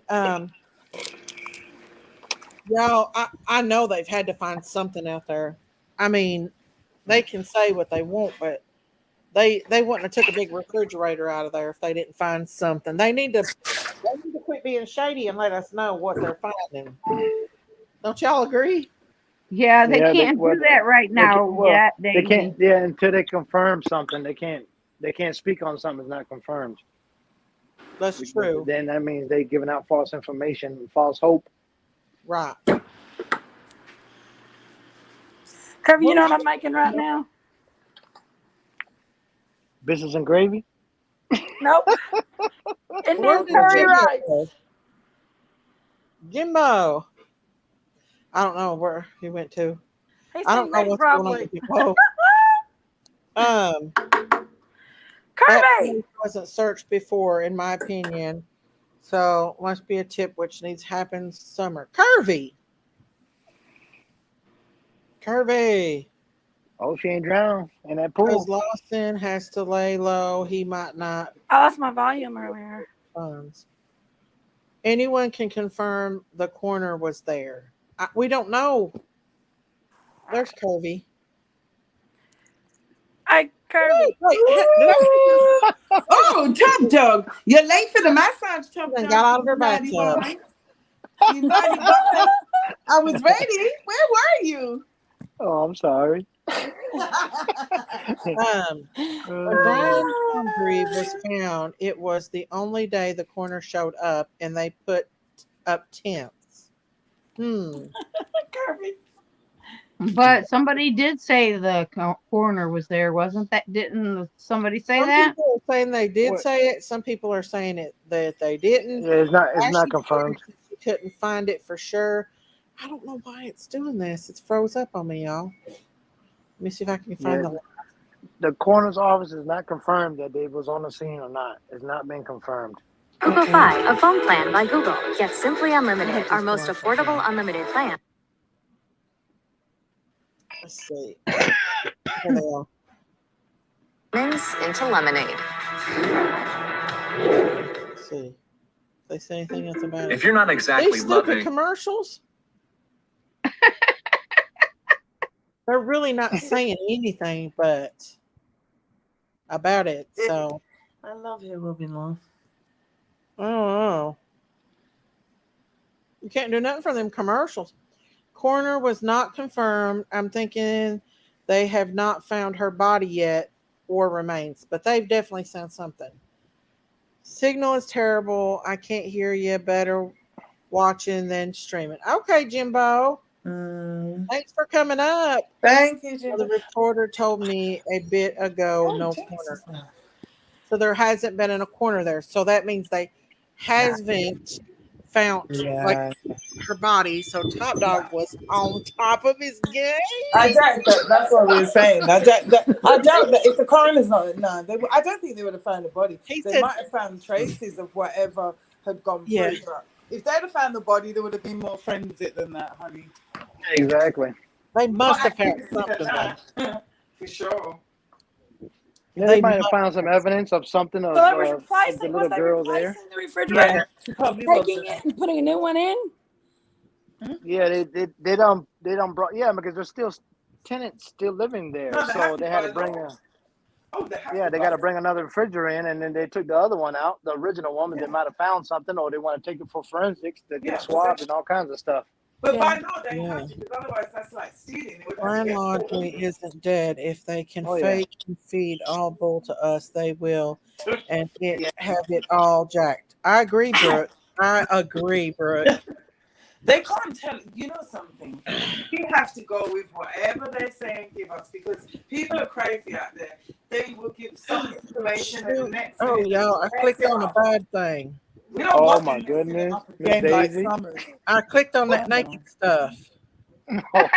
y'all, I know they've had to find something out there. I mean, they can say what they want, but they wouldn't have took a big refrigerator out of there if they didn't find something. They need to quit being shady and let us know what they're finding. Don't y'all agree? Yeah, they can't do that right now yet. They can't. Yeah, until they confirm something, they can't speak on something that's not confirmed. That's true. Then that means they're giving out false information, false hope. Right. Kirby, you know what I'm making right now? Biscuits and gravy? Nope. Indian curry rice. Jimbo. I don't know where he went to. I don't know what's going on with people. Kirby wasn't searched before, in my opinion. So must be a tip which needs to happen summer. Curvy. Oh, she ain't drowned in that pool. Because Lawson has to lay low. He might not. I lost my volume earlier. Funds. Anyone can confirm the coroner was there. We don't know. There's Curvy. Kirby. Oh, Top Dog. You're late for the massage, Top Dog. Got out of her bathtub. You naughty boy. I was ready. Where were you? Oh, I'm sorry. When Brian Humphrey was found, it was the only day the coroner showed up, and they put up tents. Kirby. But somebody did say the coroner was there, wasn't that? Didn't somebody say Some that? people are saying they did What? say it. Some people are saying it that they didn't. Yeah, it's not Ashley confirmed. said she couldn't find it for sure. I don't know why it's doing this. It's froze up on me, y'all. Let me see if I can Yeah, find the. the coroner's office is not confirmed that they was on the scene or not. It's not been confirmed. Google Fi, a phone plan by Google. Get Simply Unlimited, our most affordable unlimited plan. Let's see. Here they are. Lemons into lemonade. Let's see. They say anything else about it? If you're not exactly These stupid loving commercials. They're really not saying anything but about it. So I love you, Ruben Love. oh, you can't do nothing for them commercials. Coroner was not confirmed. I'm thinking they have not found her body yet or remains, but they've definitely found something. Signal is terrible. I can't hear you. Better watching than streaming. Okay, Jimbo. Thanks for coming up. Thank you, Jimbo. The reporter told me a bit ago, no corner. So there hasn't been a corner there. So that means they hasn't found like her body. So Top Dog was on top of his game. I doubt that. That's what we were saying. I doubt that if the coroner's not, I don't think they would have found the body. They might have found traces of whatever had gone through. But if they'd have found the body, there would have been more forensic than that, honey. Exactly. They must have found something. For sure. Yeah, they might have found some evidence of something of So they were the little girl there. the refrigerator, probably taking it and putting a new one in. Yeah, they don't brought because there's still tenants still living there, No, they so have they to had buy to bring more. they got to bring another refrigerator in, and then they took the other one out, the original one, but they might have found something, or they want to take it for forensics to get swabbed and all kinds of stuff. But by law, they have to, because otherwise that's like stealing. Landlordry isn't dead. If they can fake and feed all bull to us, they will, and have it all jacked. I agree, Brooke. They can't tell. You know something? We have to go with whatever they say and give us, because people are crazy out there. They will give some information and the next Oh, minute, y'all, I clicked on a bad thing. We don't Oh want my them goodness, Miss again like Daisy. Summers. I clicked on that naked stuff. What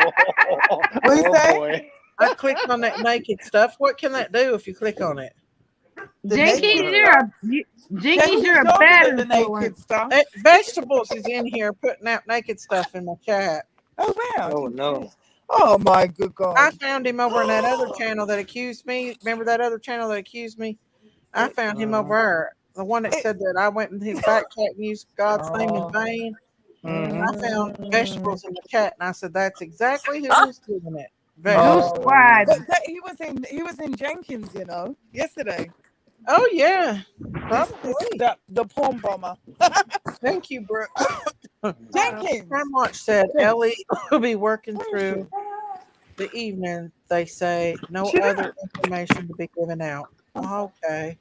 you say? Boy. I clicked on that naked stuff. What can that do if you click on it? Jinkies, you're a bad influence. Vegetables is in here putting out naked stuff in my chat. Oh wow! Oh no! Oh my good God! I found him over in that other channel that accused me. Remember that other channel that accused me? I found him over there. The one that said that I went in his back chat and used God's name in vain. I found vegetables in the chat, and I said that's exactly who was doing it. He was in Jenkins, yesterday. Oh yeah, probably the porn bomber. Thank you, Brooke. Jenkins. Watch said Ellie will be working through the evening. They say no other information to be given out. Okay.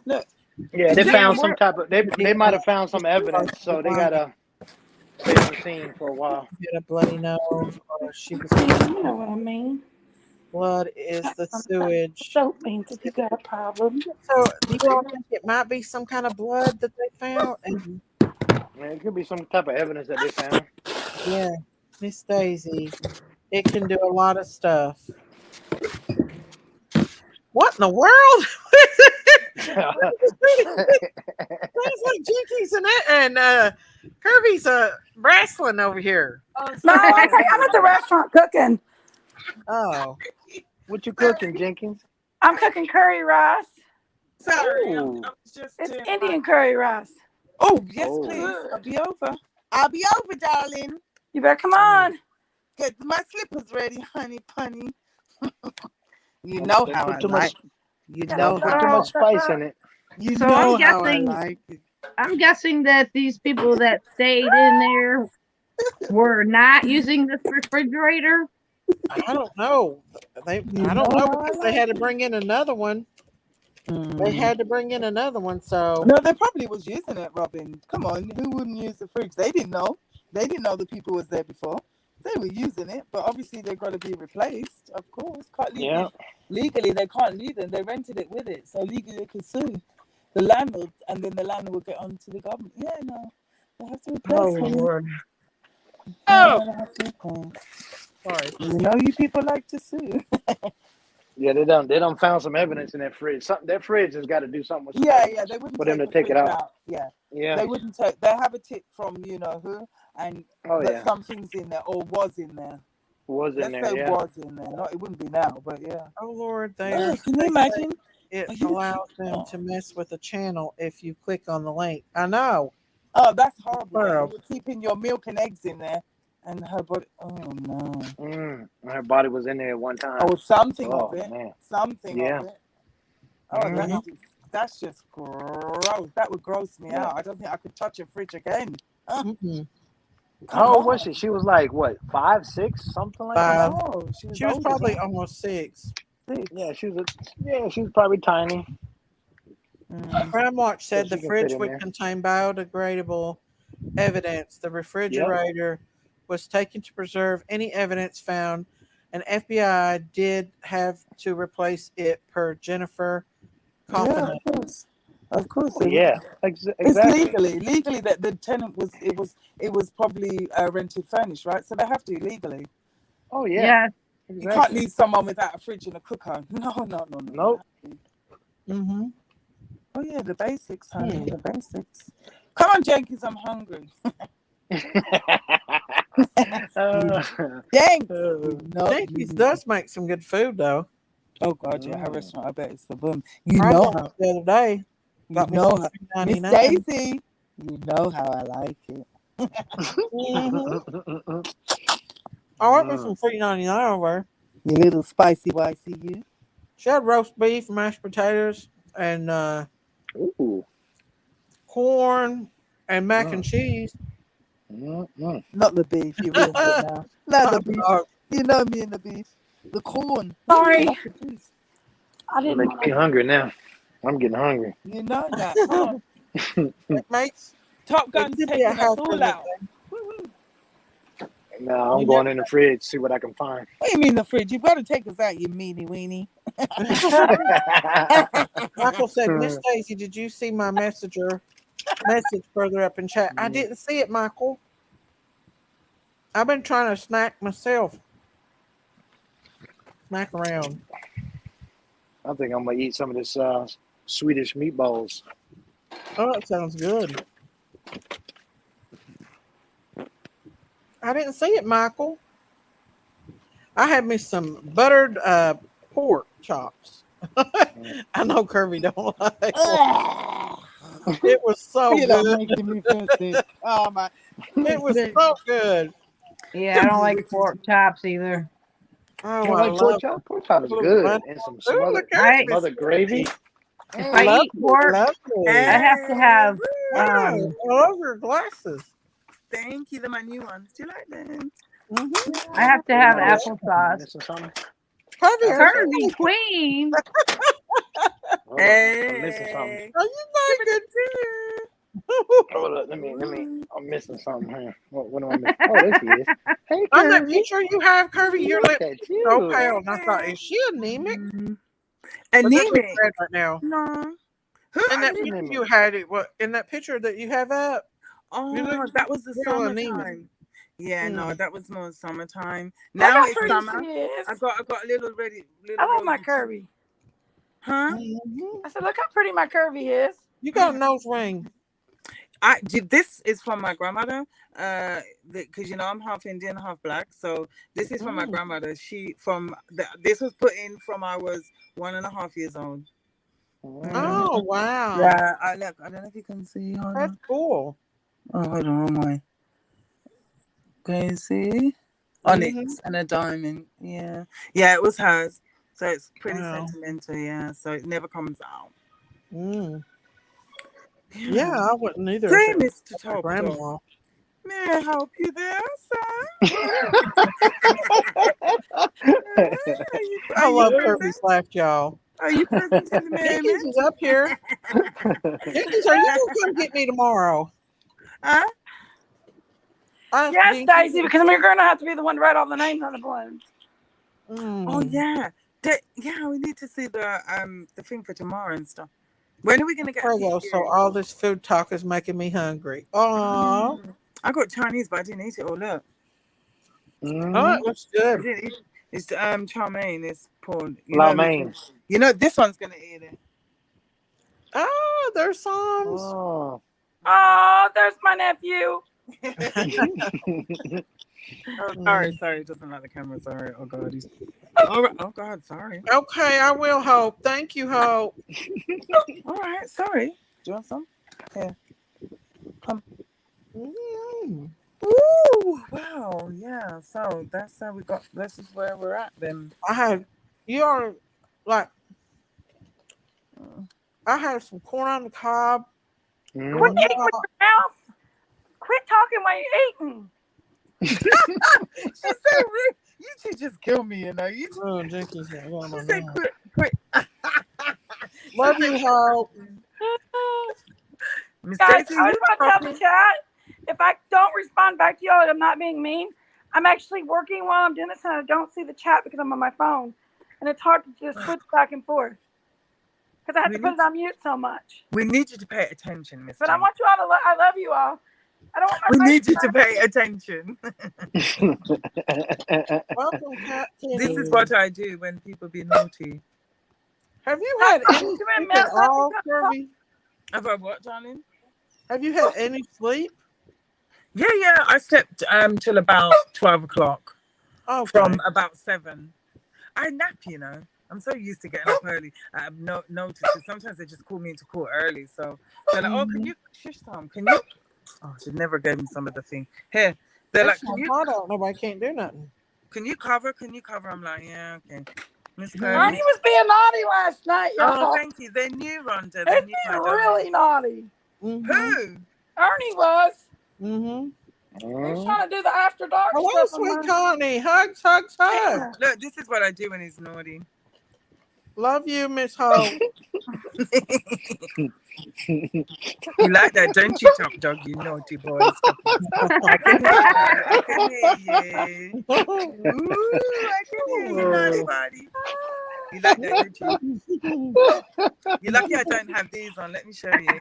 Look. Yeah, they found some type of. They might have found some evidence, so they gotta stay on the scene for a while. Get a bloody nose, or she was. You know what I mean. Blood is the sewage. Soap means if you got a problem. So, do you all think it might be some kind of blood that they found? And it could be some type of evidence that they found. yeah, Miss Daisy, it can do a lot of stuff. What in the world? Sounds like Jinkies and Kirby's wrestling over here. No, I'm at the restaurant cooking. Oh, what you cooking, Jenkins? I'm cooking curry rice. Sorry, it's Indian curry rice. Oh yes, please. I'll be over, darling. You better come on. Get my slippers ready, honey, punny. You know how I like. You know put too much spice in it. You So know I'm how I guessing. like it. I'm guessing that these people that stayed in there were not using this refrigerator. I don't know. I don't know because they had to bring in another one. They had to bring in another one. So no, they probably was using it, Robin. Come on, who wouldn't use the fridge? They didn't know. They didn't know the people was there before. They were using it, but obviously they've got to be replaced. Of course, can't leave Yeah. it. Legally, they can't leave them. They rented it with it, so legally they can sue the landlord, and then the landlord will get on to the government. Yeah, no, they have to replace. Oh Honey. Lord. Oh, They have to replace. sorry. You know, you people like to sue. Yeah, they done found some evidence in that fridge. Something that fridge has got to do something with some Yeah, evidence they wouldn't for them take to the take it fridge out. out. Yeah, Yeah. they wouldn't take. They have a tip from you know who, and Oh that yeah. something's in there or was in there. Was in Let's there, say yeah. was in there. Not, it wouldn't be now, but yeah. Oh Lord, Oh, they can you imagine? it Are you- allows them to mess with the channel if you click on the link. I know. Oh, that's horrible. That Horrible. you're keeping your milk and eggs in there, and her body. Oh no. Her body was in there at one time. Oh, something Oh of it. man. Something Yeah. of it. Oh, Mhm. that's just gross. That would gross me out. I don't think I could touch a fridge again. Mhm. How Come old was on. she? She was like what, 5, 6, something like that? 5. No, she was She was older probably than almost 6. 6. Yeah, she was probably tiny. Crime Watch So said the she can fit fridge in would there. contain biodegradable evidence. The refrigerator was taken to preserve any evidence found, and FBI did have to replace it per Jennifer Yeah, Coffin. of course. Oh, yeah, It's exactly. legally that the tenant was probably rented furnished, right? So they have to legally. Oh yeah. Yeah. You can't leave someone without a fridge and a cooker. No. Nope. Mm-hmm. Oh yeah, the basics, honey. The basics. Come on, Jenkins, I'm hungry. Jenkins. Jenkins does make some good food, though. Oh God, yeah, her restaurant. I bet it's the boom. I You know went how. the other day. You Got me know some how. Miss $3.99. Daisy. You know how I like it. Mm-hmm. I went with some $3.99 over. You little spicy wicey, you. She had roast beef, mashed potatoes, and Ooh. corn and mac and cheese. Not the beef. You ruined it now. Not the beef. You know me and the beef. The corn. Sorry. I You're didn't making me hungry now. I'm getting hungry. You know that. Come on. Mates, Top Gun's taking us all out. No, I'm going in the fridge, see what I can find. What do you mean the fridge? You've got to take us out, you meanie weenie. Michael said, Miss Daisy, did you see my message further up in chat? I didn't see it, Michael. I've been trying to snack myself. Snack around. I think I'm gonna eat some of this Swedish meatballs. Oh, that sounds good. I didn't see it, Michael. I had me some buttered pork chops. I know Kirby don't like it. It was so You're good. not making me feel sick. Oh my! It was so good. Yeah, I don't like pork chops either. Oh, You I like pork love chop? Pork chop is good, and some smothered gravy. If I eat pork, I have to have all over glasses. Thank you, my new ones. Do you like them? I have to have applesauce. Kirby Queen. I'm missing something. Are you like it? Hold up, let me. I'm missing something here. What am I missing? Oh, there she is. Hey, On that Kirby. picture you have, Kirby, your Look lips at you. so pale. And I thought, is she anemic? Anemic? Red right now. No. In that picture you had it. What in that picture that you have up? Oh, you look that was the real anemic. summertime. Yeah, no, that was more summertime. Look Now how it's pretty summer. she is. I got a little ready. I love my curvy. Huh? I said, look how pretty my curvy is. You got a nose ring. This is from my grandmother. Because I'm half Indian, half black. So this is from my grandmother. This was put in from I was 1.5 years old. Oh wow! Yeah, I don't know if you can see. Hold That's on. cool. Oh, hold on, why? Can you see? Onyx and a diamond. Yeah, it was hers. So it's pretty sentimental. Yeah, so it never comes out. Yeah, I wouldn't either. Say, Mr. Top Grandma. Dog. May I help you there, sir? I love Kirby's laugh, y'all. Are you present in the moment? Jenkins is up here. Jenkins, are you gonna come get me tomorrow? Huh? Yes, Daisy, because we're going to have to be the one to write all the names on the balloons. Oh yeah, we need to see the thing for tomorrow and stuff. When are we gonna get? So all this food talk is making me hungry. Oh, I got Chinese, but I didn't eat it all. Look. Oh, it looks good. It's chow mein. It's porn. Lo mein. This one's gonna eat it. Oh, there's some. Oh. Oh, there's my nephew. Sorry, it doesn't like the camera. Sorry. Oh God, oh God, sorry. Okay, I will, Hope. Thank you, Hope. All right, sorry. Do you want some? Here, come. Ooh, wow, yeah. So that's how we got. This is where we're at then. I had some corn on the cob. Quit eating with your mouth. Quit talking while you're eating. She's so rude. You two just kill me, you know. You two. Oh, Jinkies. She said, quit. Love you, Hope. Guys, I just want to tell the chat, if I don't respond back to y'all, I'm not being mean. I'm actually working while I'm doing this, and I don't see the chat because I'm on my phone. And it's hard to just switch back and forth. Because I have to put it on mute so much. We need you to pay attention, Miss. But I want you all to I love you all. I don't want we need you to pay attention. Welcome, Cat Kitty. This is what I do when people be naughty. Have you had any sleep at all, Kirby? Have I what, darling? Have you had any sleep? Yeah. I slept till about 12 o'clock. Oh, from about 7. I nap, you know. I'm so used to getting up early. I have no notice. Sometimes they just call me into court early. So they're like, "Oh, can you shush, Tom? Can you?" Oh, she never gave me some of the thing. Here, they're That's like, nobody can't do nothing. Can you cover? I'm like, yeah, okay. Miss Ernie was being naughty last night, y'all. Oh, thank you. They knew, Rhonda. They knew really naughty. Who? Ernie was. Mm-hmm. He was trying to do the after dark Hello, stuff. sweet Connie. Hugs. Look, this is what I do when he's naughty. Love you, Miss Hope. You like that, don't you, Top Dog? You naughty boy. I can hear you. Ooh, I can hear you, naughty body. You like that, don't you? You're lucky I don't have these on. Let me show you.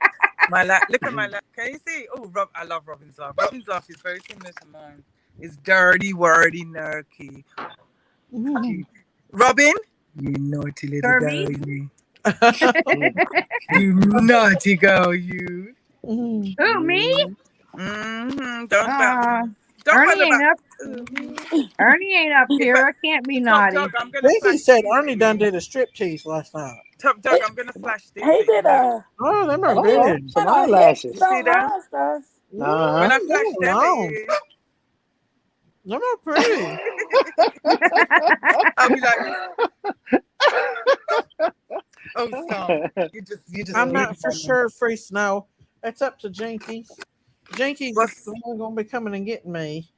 Look at my laugh. Can you see? Oh, I love Robin's laugh. Robin's laugh is very similar to mine. It's dirty, wordy, nerky. Robin, you naughty little girl, you. You naughty girl, you. Who, me? Ernie ain't up here. I can't be naughty. I think he said Ernie done did a striptease last night. Top Dog, I'm gonna flash this. He did a. Oh, them are big. Some eyelashes. You see that? When I flash them, them are pretty. I'll be like, oh, stop. You just. I'm not for sure free snow. That's up to Jinkies. Jinkies is the one gonna be coming and getting me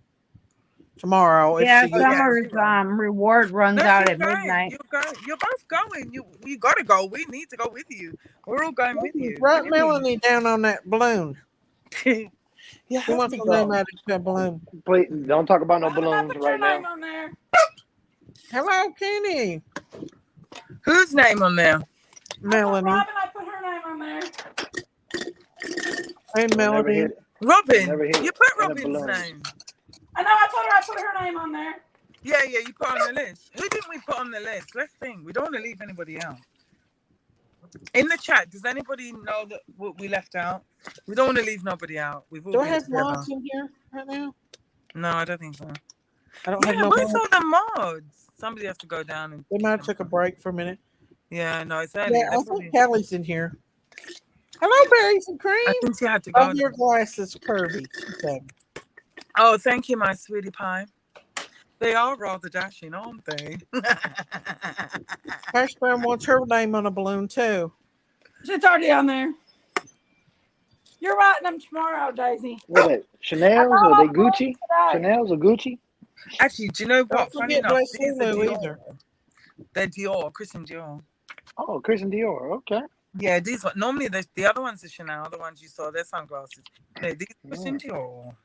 tomorrow. Yeah, Summer's reward runs out at midnight. You're both going. You gotta go. We need to go with you. We're all going with you. Right, Melanie down on that balloon. Yeah, she wants to name out that balloon. Please don't talk about no balloons right now. On there. Hello, Kenny. Whose name on there? Melanie. Robin, I put her name on there. Hey, Melody. Robin. You put Robin's name. I know. I told her I put her name on there. Yeah, you put on the list. Who didn't we put on the list? Let's think. We don't want to leave anybody out. In the chat, does anybody know that what we left out? We don't want to leave nobody out. We've all Do I been have together. mods in here right now? No, I don't think so. I don't have no where's mods. all the mods? Somebody has to go down and. They might have took a break for a minute. Yeah, no, it's early. Yeah, I think Kelly's in here. Hello, berries and cream. I think she had to go. Love your glasses, Kirby. Okay. Oh, thank you, my sweetie pie. They are rather dashing, aren't they? Hash Brown wants her name on a balloon too. It's already on there. You're writing them tomorrow, Daisy. What are they? Chanel's or they Gucci? Chanel's or Gucci? Actually, do you know what? Don't forget Dress Lulu either. They're Dior, Christian Dior. Oh, Christian Dior. Okay. Yeah, these ones. Normally, the other ones are Chanel. The ones you saw, they're sunglasses. No, these are Christian Dior.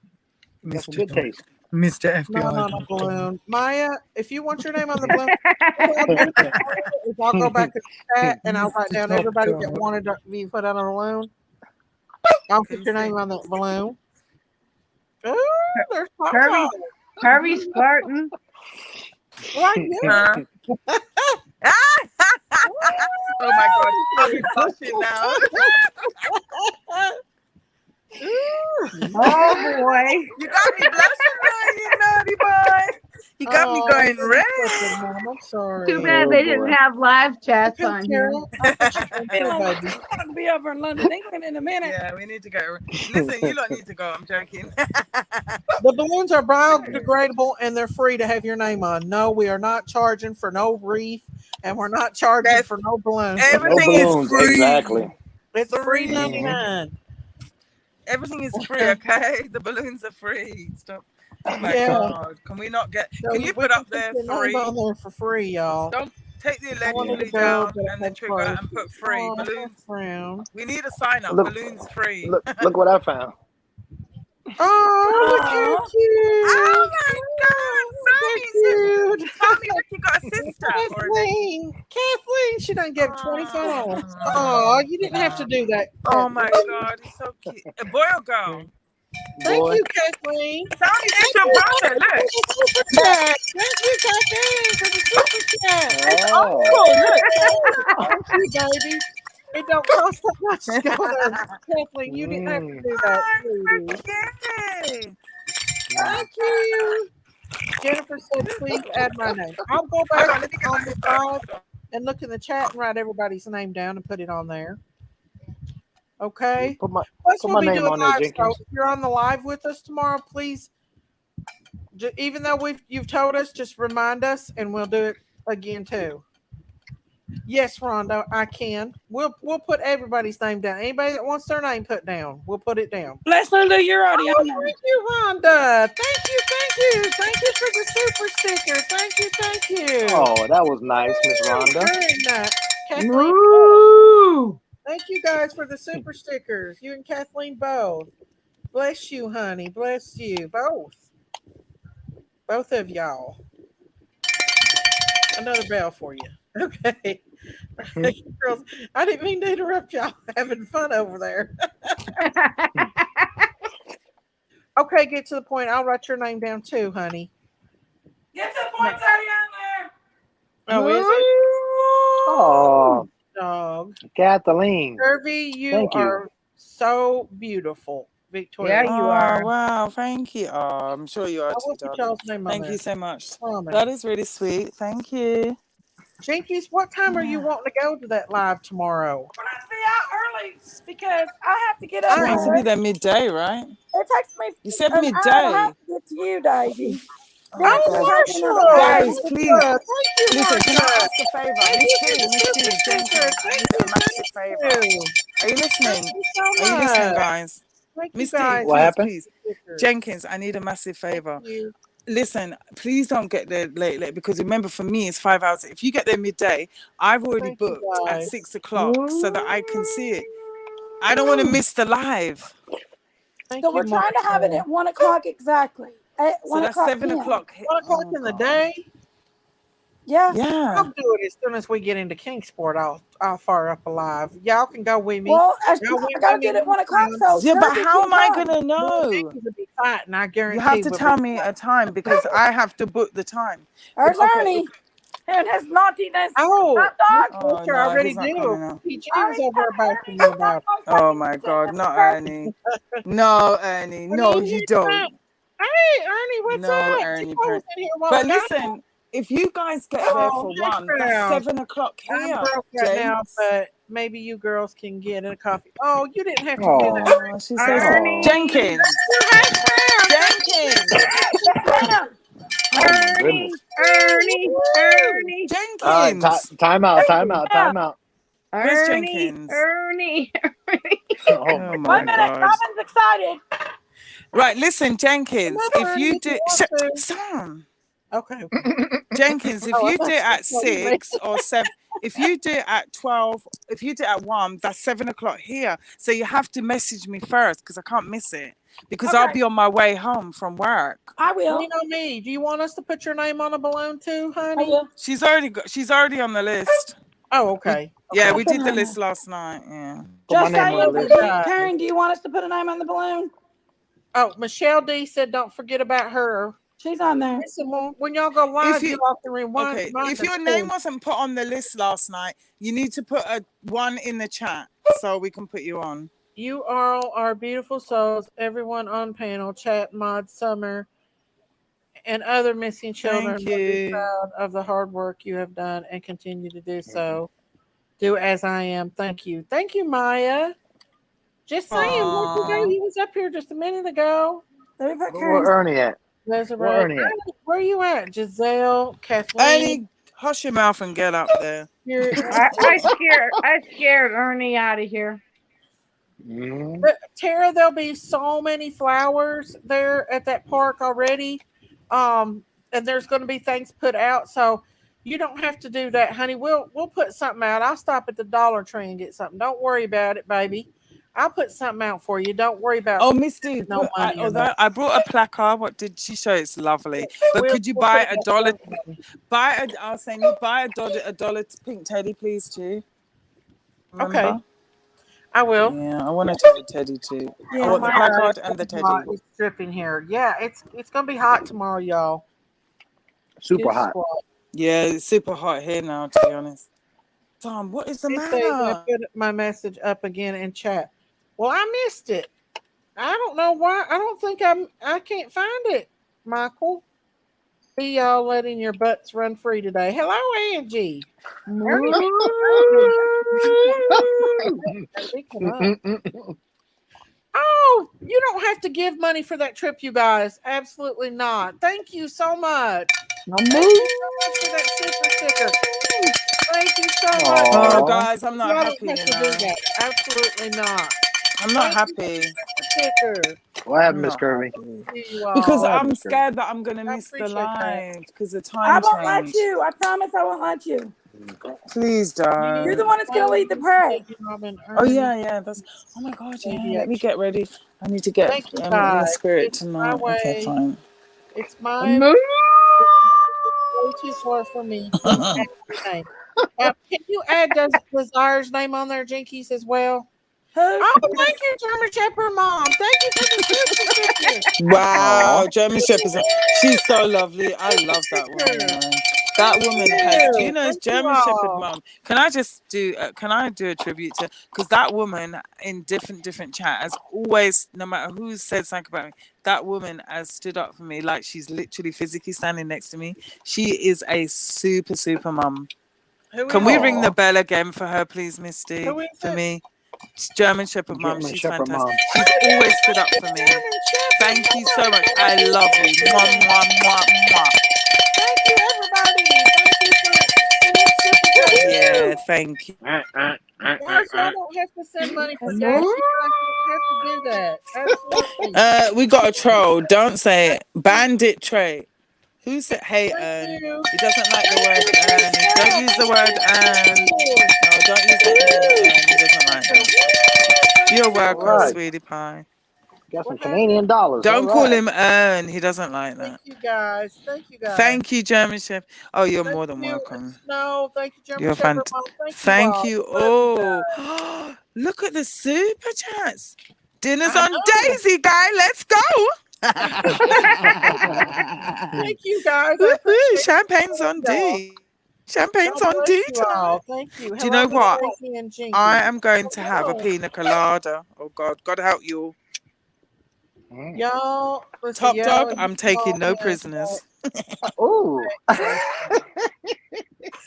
Got some good taste. Mr. Not FBI. on a balloon. Maya, if you want your name on the balloon, what I'll do is I'll go back to the chat and I'll write down everybody that wanted to be put on a balloon. I'll put your name on that balloon. Ooh, there's Papa. Harvey Spartan. Like you. Oh my God, I'll be blushing now. Oh boy. You got me blushing now, you naughty boy. You got me going red. Mom, I'm sorry. Too bad they didn't have live chats on here. to be over in London, England in a minute. Yeah, we need to go. Listen, you don't need to go. I'm joking. The balloons are biodegradable and they're free to have your name on. No, we are not charging for no wreath, and we're not charging for no balloons. Everything is free. Exactly. It's free 99. Everything is free, okay? The balloons are free. Stop. Oh my God. Can we not get? So can you put up there free? on there for free, y'all. Don't take the allegedly go, down and the trigger and put free balloons. We need a sign up. Look, balloons free. Look what I found. Oh, look how cute! Oh my God, Sammy! Tell me like you got a sister. Kathleen, she done get $25. Oh, you didn't have to do that. Oh my God, it's so cute. A boy or girl? Thank you, Kathleen. Sammy, that's your brother. Look. Thank you, Kathleen, for the super chat. Oh, look. Thank you, baby. It don't cost that much to go there. Kathleen, you didn't have to do that. Yay. Thank you. Jennifer said, please add my name. I'll go back on the live and look in the chat and write everybody's name down and put it on there. Okay. Put my we'll be name doing on there, live. Jenkins. So if you're on the live with us tomorrow, please, even though you've told us, just remind us and we'll do it again too. Yes, Rhonda, I can. We'll put everybody's name down. Anybody that wants their name put down, we'll put it down. Bless Lulu, you're already on there. Thank you, Rhonda. Thank you. Thank you for the super sticker. Thank you. Oh, that was nice, Miss Rhonda. Very nice. Kathleen, Woo! thank you guys for the super stickers. You and Kathleen both. Bless you, honey. Bless you both. Both of y'all. Another bell for you. Okay. Girls, I didn't mean to interrupt y'all having fun over there. Okay, get to the point. I'll write your name down too, honey. Get to the point, Teddy, on there. Oh, is it? Oh, dog. Kathleen. Kirby, you are so beautiful. Victoria. Yeah, you are. Wow, thank you. Oh, I'm sure you are too, darling. Thank you so much. That is really sweet. Thank you. Jinkies, what time are you wanting to go to that live tomorrow? We're not to be out early because I have to get up. You want to be there midday, right? It takes me. You said an midday. hour and a half to get to you, Davey. Guys, please. Thank you, listen, can I ask a favor? Thank you. Are you listening? So Are you listening, guys? Miss guys. What happened? Please. Jenkins, I need a massive favor. Listen, please don't get there late because remember, for me, it's 5 hours. If you get there midday, I've already booked at 6 o'clock so that I can see it. I don't want to miss the live. So we're trying to have it at 1 o'clock exactly. At so that's 7 o'clock. 1 o'clock in the day? Yeah. I'll do it as soon as we get into Kingsport. I'll fire up a live. Y'all can go with me. Well, I gotta get it at 1 o'clock. So yeah, but how am I gonna know? I guarantee you have to tell me a time because I have to book the time. There's Ernie and his naughtiness. Oh, dog. I already do. PG was over about me about. Oh my God, not Ernie. No, Ernie. No, you don't. Hey, Ernie, what's up? Ernie. But listen. If you guys get there for 1, that's 7 o'clock here. I'm broke right now, but maybe you girls can get a coffee. Oh, you didn't have to do that. She says, Jenkins. Ernie. Jenkins. Time out. Where's Jenkins? Ernie. Oh my 1 minute. God. Robin's excited. Right, listen, Jenkins. If you do, Sam. Okay. Jenkins, if you do it at 6 or 7, if you do it at 12, if you do it at 1, that's 7 o'clock here. So you have to message me first because I can't miss it. Because I'll be on my way home from work. I will. You know me. Do you want us to put your name on a balloon too, honey? I will. She's already on the list. Oh, okay. We did the list last night. Yeah. Just saying, Karen, do you want us to put a name on the balloon? Oh, Michelle D said, "Don't forget about her." She's on there. Listen, when y'all go live, you have to rewind. Okay, if your name wasn't put on the list last night, you need to put a 1 in the chat so we can put you on. You all are beautiful souls. Everyone on panel, chat, mod, Summer, and other missing children will be proud of the hard work you have done and continue to do so. Do as I am. Thank you. Thank you, Maya. Just saying, he was up here just a minute ago. Let me put Where Ernie at? Desiree. Where Ernie at? Where are you at? Giselle, Kathleen. Ernie, hush your mouth and get up there. I scared Ernie out of here. Tara, there'll be so many flowers there at that park already. And there's going to be things put out. So you don't have to do that, honey. We'll put something out. I'll stop at the Dollar Tree and get something. Don't worry about it, baby. I'll put something out for you. Don't worry about it. Oh, Misty, I brought a placard. What did she show? It's lovely. But could you buy $1? Buy a dollar pink teddy, please, too. Remember? Okay. I will. Yeah, I want a teddy too. I want the placard and the teddy. It's dripping here. Yeah, it's gonna be hot tomorrow, y'all. Super hot. Yeah, it's super hot here now, to be honest. Tom, what is the matter? I put my message up again in chat. Well, I missed it. I don't know why. I don't think I can't find it, Michael. Be y'all letting your butts run free today. Hello, Angie. Oh, you don't have to give money for that trip, you guys. Absolutely not. Thank you so much. Thank you so much for that super sticker. Thank you so much. Oh, guys, I'm not happy. Do that. Absolutely not. I'm not happy. Sticker. What happened, Miss Kirby? Because I'm scared that I'm going to miss the live because the time I won't change. let you. I promise I won't let you. Please don't. You're the one that's going to lead the prayer. Oh, yeah. Oh, my God, yeah. Let me get ready. I need to get in the spirit tonight. Okay, fine. It's my too far for me. Can you add Desire's name on there, Jinkies, as well? Oh, thank you, German Shepherd Mom. Thank you for the super sticker. Wow, German Shepherd. She's so lovely. I love that woman. Man. That woman has. Do you know it's German Shepherd Mom? Can I do a tribute to? Because that woman in different chat has always, no matter who said something about me, that woman has stood up for me like she's literally physically standing next to me. She is a super mom. Can we ring the bell again for her, please, Misty? For me. It's German Shepherd Mom. She's fantastic. Mom. She's always stood up for me. Thank you so much. I love you. Mwah, mwah, mwah, mwah. Thank you, everybody. Thank you for yeah, thank you. Guys, y'all don't have to send money for gas. You guys don't have to do that. Absolutely. We got a troll. Don't say it. Bandit Trey. Who said hey He doesn't like the word Don't use the word No, don't use the He doesn't like it. You're welcome, sweetie pie. Got some Canadian dollars. Don't call him He doesn't like that. Thank you guys. Thank you, German Chef. Oh, you're more than welcome. No, thank you, German You're Chef. Thank you all. Look at the super chats. Dinner's on Daisy, guy. Let's go. Thank you, guys. Champagne's on D. Champagne's on D tonight. Thank you. Do you know what? I am going to have a pina colada. Oh God, God help you. Y'all, Top dog, I'm taking no prisoners. Ooh.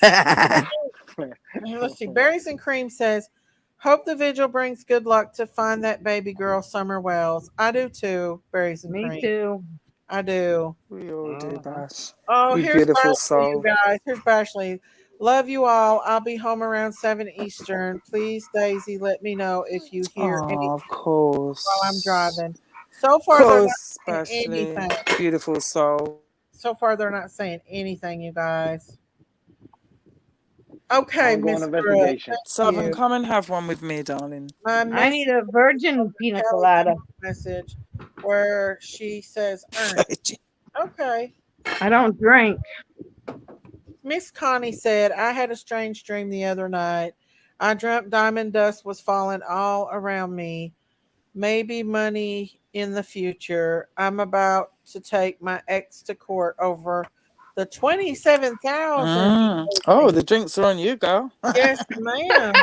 Let's see. Berries and Cream says, hope the vigil brings good luck to find that baby girl, Summerwells. I do too, Berries and Cream. Me too. I do. We all do, Bash. Oh, you here's beautiful Bashley, soul. you guys. Here's Bashley. Love you all. I'll be home around 7 Eastern. Please, Daisy, let me know if you hear anything of course. while I'm driving. So far, they're not saying anything. Beautiful soul. So far, they're not saying anything, you guys. Okay, Ongoing Miss investigation. Southern, come and have one with me, darling. I need a virgin pina colada. Message where she says, "Ernest." Okay. I don't drink. Miss Connie said, I had a strange dream the other night. I dreamt diamond dust was falling all around me. Maybe money in the future. I'm about to take my ex to court over the 27,000 he owes Oh, me. the drinks are on you, girl. Yes, ma'am.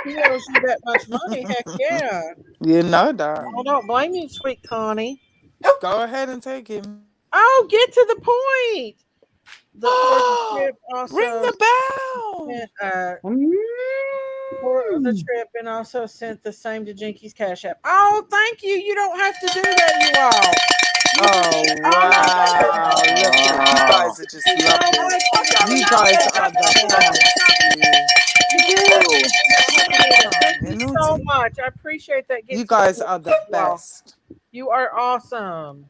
He owes you that much money. Heck yeah. You know that. I don't blame you, sweet Connie. Go ahead and take him. Oh, get to the point. The trip also Ring the bell. sent, for the trip and also sent the same to Jinky's Cash App. Oh, thank you. You don't have to do that, you all. Oh wow! Look, you guys are just lovely. You guys are the best. Thank you so much. I appreciate that. You guys are the best. You are awesome.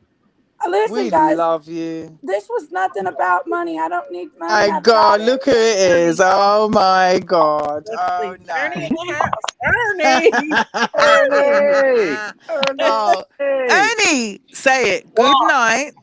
Listen, We guys, love you. this was nothing about money. I don't need money. My I've God, got look who it is. Oh my God. Oh no. Ernie in the house. Ernie. Ernie. Oh, Ernie, say it. Good night.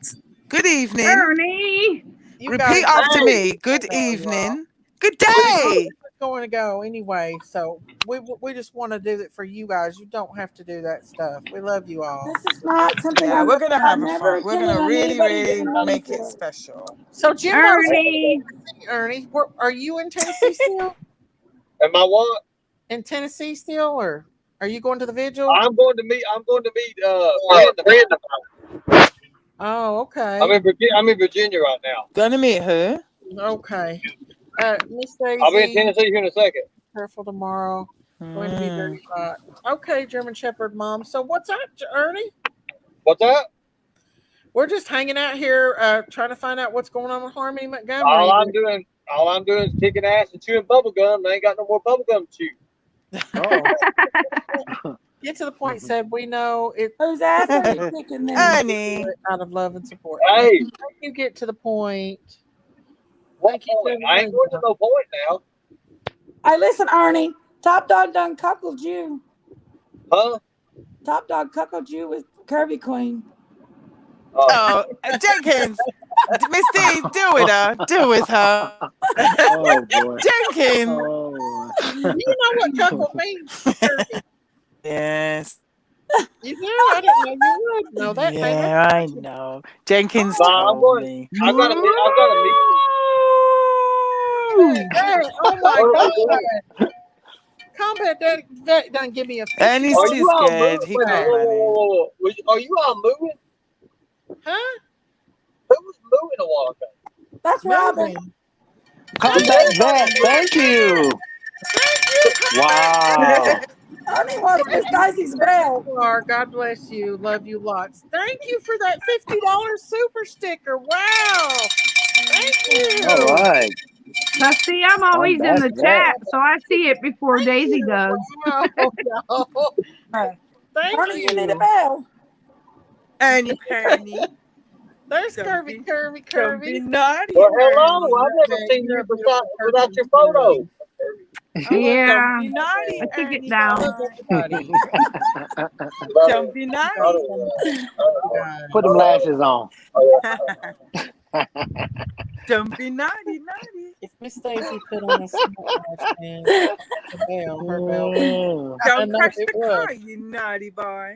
Good evening. Ernie. Repeat after me. Good evening. Good day. Going to go anyway, so we just want to do it for you guys. You don't have to do that stuff. We love you all. This is not something. Yeah, we're gonna have a never fun. We're gonna really, really make it for. special. So Jim, Ernie. Ernie, are you in Tennessee still? Am I what? In Tennessee still, or are you going to the vigil? I'm going to meet Brenda. Oh, okay. I'm in Virginia right now. Gonna meet her. Okay. Miss Daisy. I'll be in Tennessee here in a second. Careful tomorrow. Going to be very hot. Okay, German Shepherd Mom. So what's up, Ernie? What's up? We're just hanging out here, trying to find out what's going on with Harmony Montgomery. All I'm doing is kicking ass and chewing bubble gum. I ain't got no more bubble gum to chew. Get to the point, said we know it. Whose ass are you kicking then? Ernie. Out of love and support. Hey. You get to the point. What point? I ain't going to no point now. Hey, listen, Ernie. Top Dog done cuckolded you. Huh? Top Dog cuckolded you with Curvy Queen. Oh, Jenkins. Miss D, do with her. Do with her. Oh boy. Jenkins. Oh. You know what cuckold means? Yes. You do? I didn't know you would know that. Yeah, I know. Jenkins I'm told going. me. I've got to meet. Hey, oh my God. Combat that doesn't give me a. And he's too scared. He can't Whoa. Are you all moving? Huh? Who was moving a while ago? That's Robin. Combat that. Thank you. Wow. Ernie wants Miss Dicey's bell. God bless you. Love you lots. Thank you for that $50 super sticker. Wow. Thank you. All right. Now, see, I'm always in the chat, so I see it before Daisy does. Wow. Thank Ernie, you. you need a bell. Ernie. There's Curvy. Don't be naughty. Well, hello. I've never seen you without your photo. Yeah, Don't be naughty, I took Ernie. it down. Don't be naughty. Put them lashes on. Don't be naughty. If Miss Daisy put on a smartwatch and her bell. Don't crash the car, you naughty boy.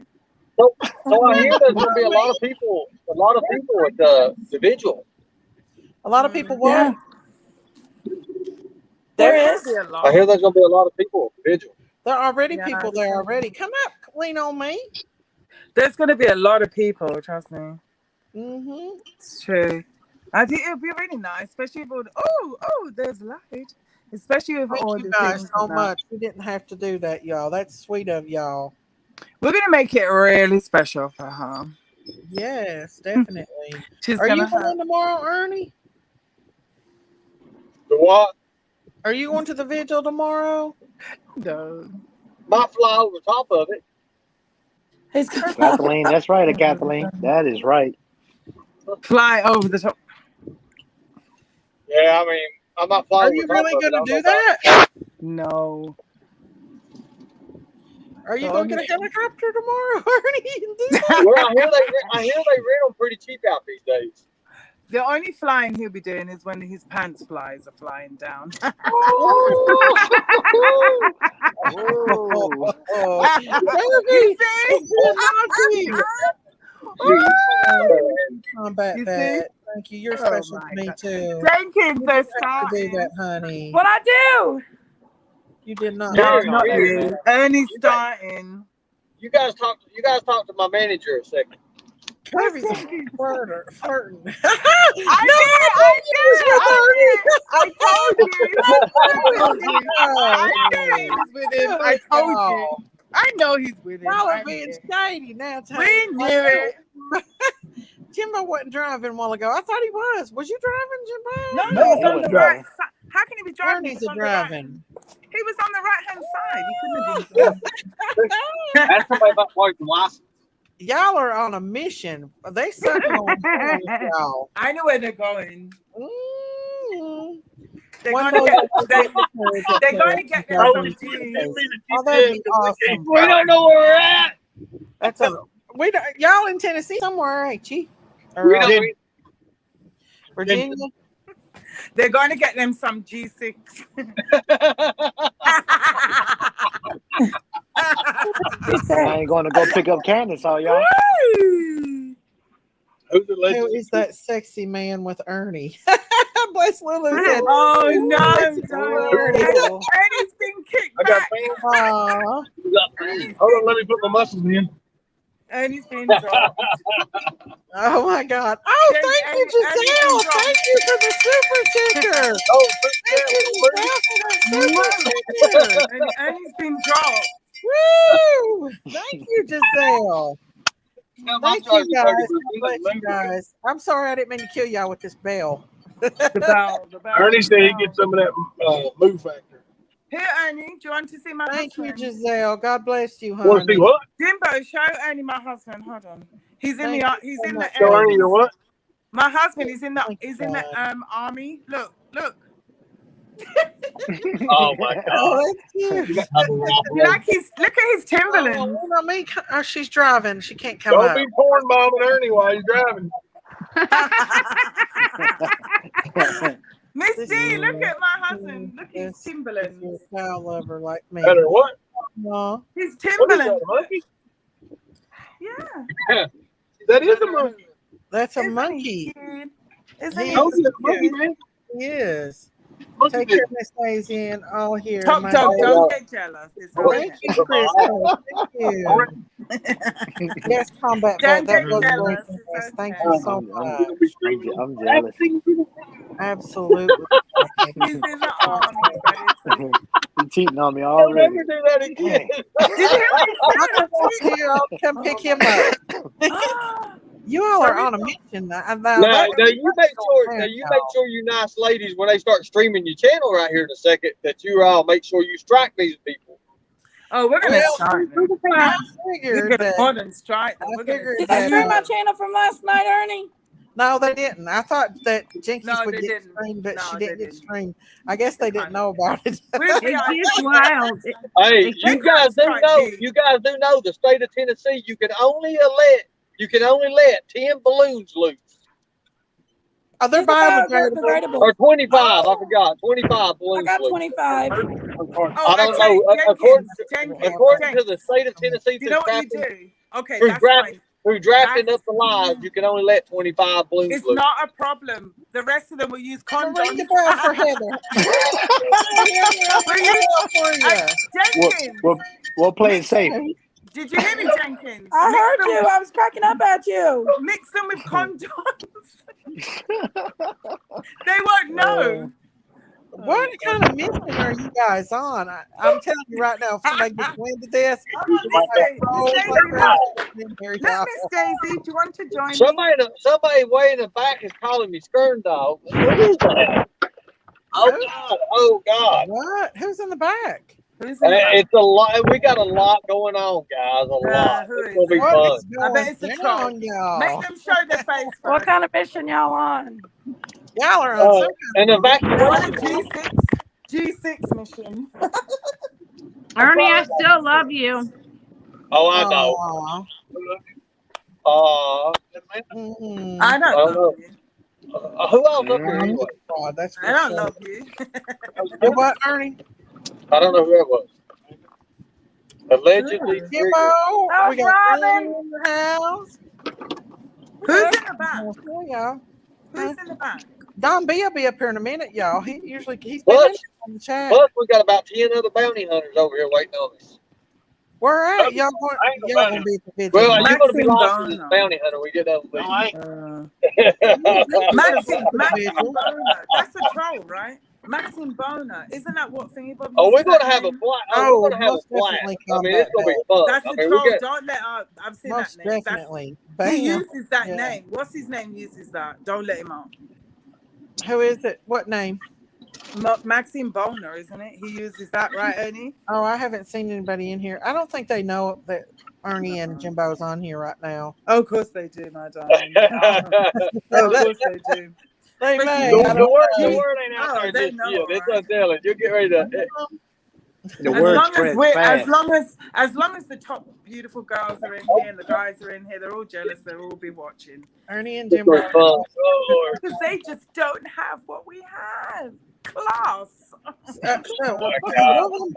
So I hear there's going to be a lot of people at the vigil. A lot of people what? There is. I hear there's going to be a lot of people at the vigil. There are already people there already. Come up, lean on me. There's going to be a lot of people, trust me. Mm-hmm. It's true. I think it'll be really nice, especially with there's light. Especially with all Thank you the guys things so about- much. We didn't have to do that, y'all. That's sweet of y'all. We're gonna make it really special for her. Yes, definitely. She's Are you gonna have- going tomorrow, Ernie? The what? Are you going to the vigil tomorrow? No. Might fly over top of it. Kathleen, that's right, Kathleen. That is right. Fly over the top. Yeah, I mean, I might fly. Are you really going to do that? No. Are you going to get a helicopter tomorrow, Arnie? You do that? Well, I hear they rent them pretty cheap out these days. The only flying he'll be doing is when his pants flies are flying down. Combat vet. Thank you. You're special to me too. Jenkins, they're to do that, honey. What I do? You did not. No, not you. Ernie's starting. You guys talk to my manager a second. Kirby's a flirter. Flirting. I told you. I was with him. I told you. I know he's with him. Y'all are being shady now. We knew it. Jimbo wasn't driving a while ago. I thought he was. Was you driving, Jimbo? No, he was on the right side. How can he be driving? Ernie's driving. He was on the right-hand side. He couldn't have been. That's somebody about like the license. Y'all are on a mission. They suck on y'all. I know where they're going. They're One going day to get their Oh, that'd be awesome. We don't know where we're at. That's a y'all in Tennessee somewhere, ain't you? Or, We don't. Virginia. They're going to get them some G6. I ain't going to go pick up Grandus, all y'all. Who is that sexy man with Ernie? Bless Lulu said. Oh no! Ernie's been kicked I got back. fans. Hold on, let me put my muscles in. Ernie's been dropped. Oh my God! Oh, thank you, Giselle. Thank you for the super ticker. Oh, thank you, Giselle, for the super ticker. Ernie's been dropped. Woo! Thank you, Giselle. Thank you guys. God bless you guys. I'm sorry I didn't mean to kill y'all with this bell. The bell. Ernie said he gets some of that move factor. Here, Ernie, do you want to see my Thank husband? you, Giselle. God bless you, honey. Want to see what? Jimbo, show Ernie my husband. Hold on. He's in Thank the. you He's so in much. the. Show Ernie your what? My husband is in the. Thank Is you, in the God. army. Look. Oh my God! Oh, that's cute. You like his? Look at his Timberlands. Oh, I mean, she's driving. She can't come Don't up. be porn bombing Ernie while you're driving. Miss D, look at my husband. Look at his Timberlands. You're a cow lover like me. Better what? No. His What is that, Timberlands. a monkey? Yeah. That is a monkey. That's a Isn't monkey. he cute? Isn't He he? Told you is it's a monkey, cute. man. He is. Monkey Take man. care, Miss Daisy, and all here. Top my dog, baby. don't get jealous. It's all Thank right. you, Crystal. Thank you. Yes, combat vet. Don't That get was jealous. great. It's Yes, thank okay. you so much. I'm jealous. Absolutely. He's in the army, but it's okay. You cheating on me Don't already. ever do that again. Did you hear I'll come back here. I'll come pick him up. You all are on a mission. Now you make sure you nice ladies when they start streaming your channel right here in a second that you all make sure you strike these people. Oh, we're gonna strike them. I We're figured gonna that. more than strike them. We're gonna figured Did that, you stream my channel from last night, Ernie? No, they didn't. I thought that Jinkies No, would they get didn't. streamed, but No, she they didn't get didn't. streamed. I guess they didn't know about it. We'll be It's on- just wild. Hey, They you guys do strike know. me. You guys do know the state of Tennessee. You can only let 10 balloons loose. Oh, they're biodegradable. Or 25. I forgot. 25 balloons. I got loose. 25. I don't know. According to the state of Tennessee, You know what you do? Okay, through that's drafting, fine. through drafting up the lives, you can only let 25 balloons It's loose. not a problem. The rest of them will use condoms. Ring the bell for Heather. Jenkins, We'll play it safe. did you hear me, Jenkins? I heard you. I was cracking up at you. Mix them with condoms. They won't know. What kind of mission are you guys on? I'm telling you right now, if somebody gets wind of this, Let Miss Daisy, do you want to join me? Somebody way in the back is calling me Skern Dog. What is that? Oh God! Oh God! What? Who's in the back? It's a lot. We got a lot going on, guys. A lot. It's gonna be fun. I bet it's a troll. Y'all? Make them show their face. What kind of mission y'all on? Y'all are on some an kind of evacuation. G6 mission. Ernie, I still love you. Oh, I know. I don't love you. Who else up here anyway? God, that's I don't love you. What, Ernie? I don't know who that was. Allegedly triggered. That We was got Robin. in the house. Who's in the back? Y'all. Who's in the back? Don B will be up here in a minute, y'all. He's been in Plus, on the chat. plus, we got about 10 other bounty hunters over here waiting on us. Where at? Y'all gonna be at the video? Well, you're going to be Maxim lost in this Bono. bounty hunter. We get over Maxim Bono. That's a troll, right? Maxim Bono. Isn't that what Thingy Bob Oh, used we're going to that have a name? fly. Oh, we're going to have a blast. I mean, it's going to be fun. That's I the mean, troll. we get. Don't let out. I've seen Most that name. definitely. He uses that name. What's his name uses that? Don't let him out. Who is it? What name? Maxim Boner, isn't it? He uses that, right, Ernie? Oh, I haven't seen anybody in here. I don't think they know that Ernie and Jimbo's on here right now. Oh, of course they do, my darling. Of course they do. They may. The word ain't out there they just know, yet. It's untelling. You get ready to. As long as the top beautiful girls are in here and the guys are in here, they're all jealous. They'll all be watching. Ernie and Jimbo. Because they just don't have what we have. Class.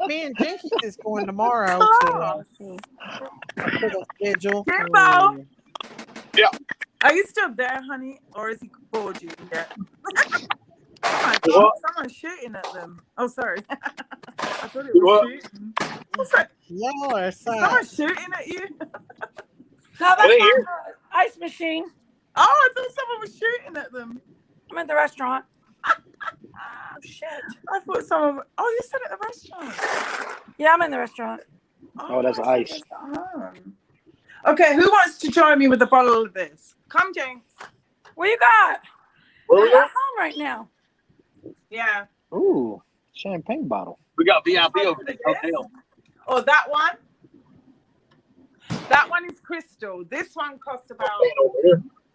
Me and Jenkins is going tomorrow to the schedule. Jimbo. Yeah. Are you still there, honey? Or is he bored you yet? Oh my God, someone's shooting at them. Oh, sorry. I thought it was shooting. What's that? Y'all are someone shooting at you? No, that's not the ice machine. Oh, I thought someone was shooting at them. I'm at the restaurant. Oh, shit. I thought someone... Oh, you said at the restaurant? Yeah, I'm in the restaurant. Oh, that's ice. Okay, who wants to join me with a bottle of this? Come, James. What you got? Where I'm at home right now. Yeah. Ooh, champagne bottle. We got VIP over there. Hotel. Oh, that one? That one is crystal. This one costs about...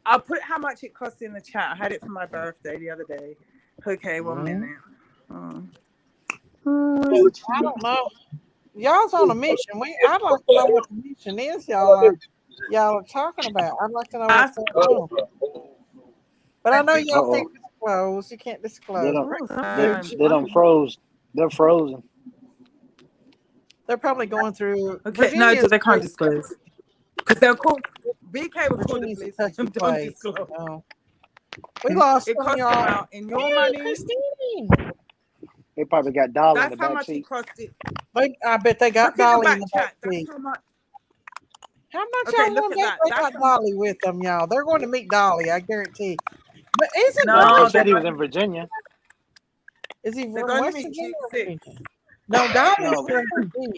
I'll put how much it costs in the chat. I had it for my birthday the other day. Okay, 1 minute. I don't know. Y'all's on a mission. I'd like to know what the mission is y'all are talking about. I'd like to know what's going on. But I know y'all can't disclose. You can't disclose. They don't froze. They're frozen. They're probably going through. Okay, no, they can't disclose. Because they'll call... BK will call the police. Don't disclose. No. We lost it cost y'all. about, in your money... They probably got Dolly in the That's how back much seat. it cost it. I bet they got Dolly in the back seat. How much y'all want that? They got Dolly with them, y'all. They're going to meet Dolly, I guarantee. But isn't No, they said he was in Virginia. Is he They're from going West to meet Virginia? G6. No, Dolly's from Virginia.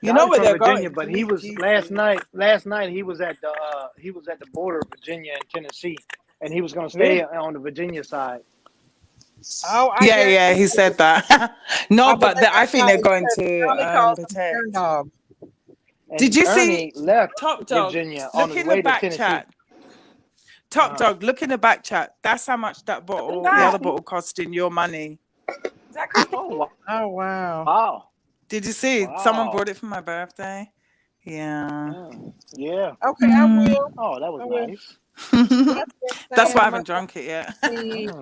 You know where they're Virginia, going. but he was last night he was at the border of Virginia and Tennessee, and he was going to stay on the Virginia side. Oh, yeah, he said that. No, but I think they're going to protect. Did you see left Top Dog? Virginia Look on his in way the to back Tennessee. chat. Top Dog, look in the back chat. That's how much that bottle, the other bottle, cost in your money. Is that crystal? Oh wow! Wow! Did you see? Wow. Someone brought it for my birthday. Yeah. Yeah. Okay, I will. Oh, that was nice. That's why I haven't drunk it yet.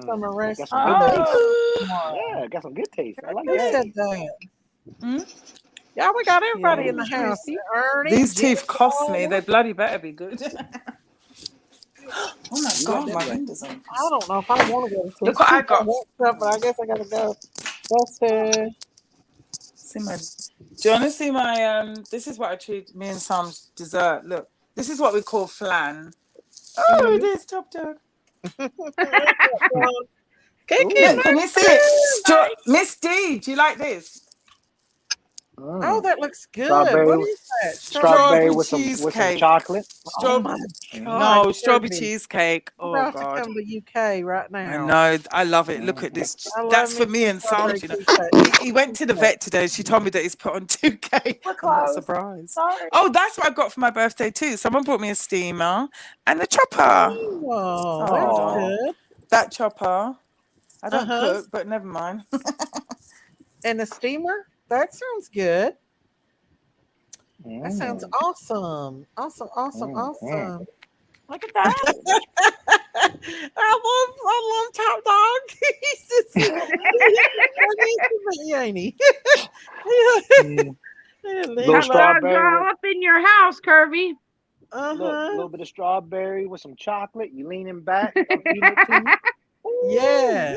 Summer rest. Got some good taste. Yeah, got some good taste. I like Who that. said that? Yeah, we got everybody in the house. Ernie, These teeth cost me. They bloody better be good. Oh my God, my windows on. I don't know if I want to go to Look what I got. Stuff, but I guess I gotta go. That's See my. Do you want to see my This is what I treat me and Sam's dessert. Look, this is what we call flan. Oh, it is Top Dog. Can you see it? Miss D, do you like this? Oh, that looks good. Strawberry, What is that? Strawberry with some chocolate. No, strawberry cheesecake. Oh God. To come to UK right now. I know. I love it. Look at this. That's for me and Sam. You know. He went to the vet today. She told me that he's put on 2K. I'm not surprised. Sorry. Oh, that's what I got for my birthday too. Someone brought me a steamer and a chopper. Oh, that's good. that chopper. I don't Uh-huh. cook, but never mind. And the steamer? That sounds good. That sounds awesome. Awesome, awesome, awesome. Look at that. I love Top Dog. He's ain't he? Little Hot dog strawberry all with up in your house, Kirby. look, a little bit of strawberry with some chocolate. You leaning back, I'm feeding it to you. Yeah.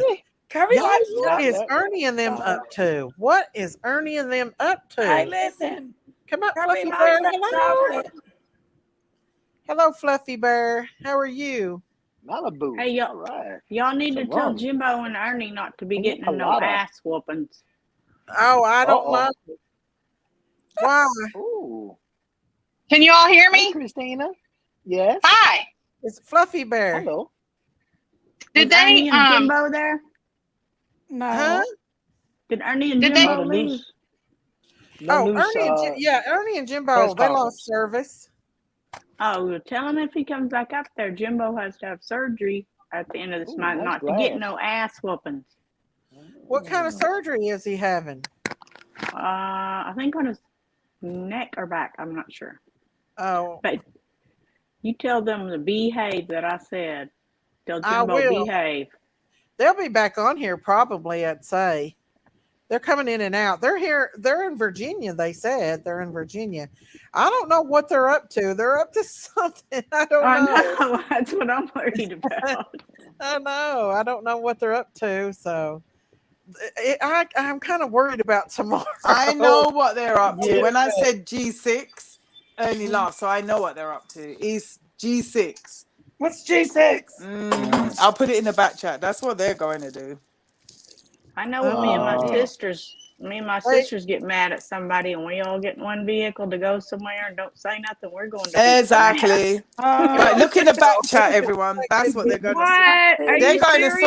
Kirby Y'all, likes what is that- Ernie and them up to? What is Ernie and them up to? Hey, listen. Come up, Kirby Fluffy likes Bear. that Hello. chocolate. Hello, Fluffy Bear. How are you? Malibu. Hey, y'all, All right. y'all need to Some tell rum. Jimbo and Ernie not to be Pina getting in no colada. ass whoopings. Oh, I don't know. Why? Ooh. Can you all hear Hey, me? Christina. Yes. Hi. It's Fluffy Bear. Hello. Did Was Ernie they and Jimbo there? No. Huh? Did Ernie and Did Jimbo they leave? No Oh, loose, Ernie and Jimbo, press they lost conference. service. Oh, well, tell him if he comes back up there, Jimbo has to have surgery at the end of this Ooh, month, nice not to get glass. no ass whoopings. What kind of surgery is he having? I think on his neck or back. I'm not sure. Oh, But you tell them to behave that I said. Tell I Jimbo will. behave. They'll be back on here probably, I'd say. They're coming in and out. They're here. They're in Virginia, they said. They're in Virginia. I don't know what they're up to. They're up to something. I don't I know. know. That's what I'm worried about. I know. I don't know what they're up to. So I'm kind of worried about tomorrow. I know what they're up to. Yeah. When I said G6, Ernie laughed, so I know what they're up to. It's G6. What's G6? I'll put it in the back chat. That's what they're going to do. I know when me and my Oh. sisters get mad at somebody and we all get in one vehicle to go somewhere and don't say nothing, we're going to beat some ass. Exactly. Right, look in the back chat, everyone. That's what they're going to say. What? Are They're you going to serious?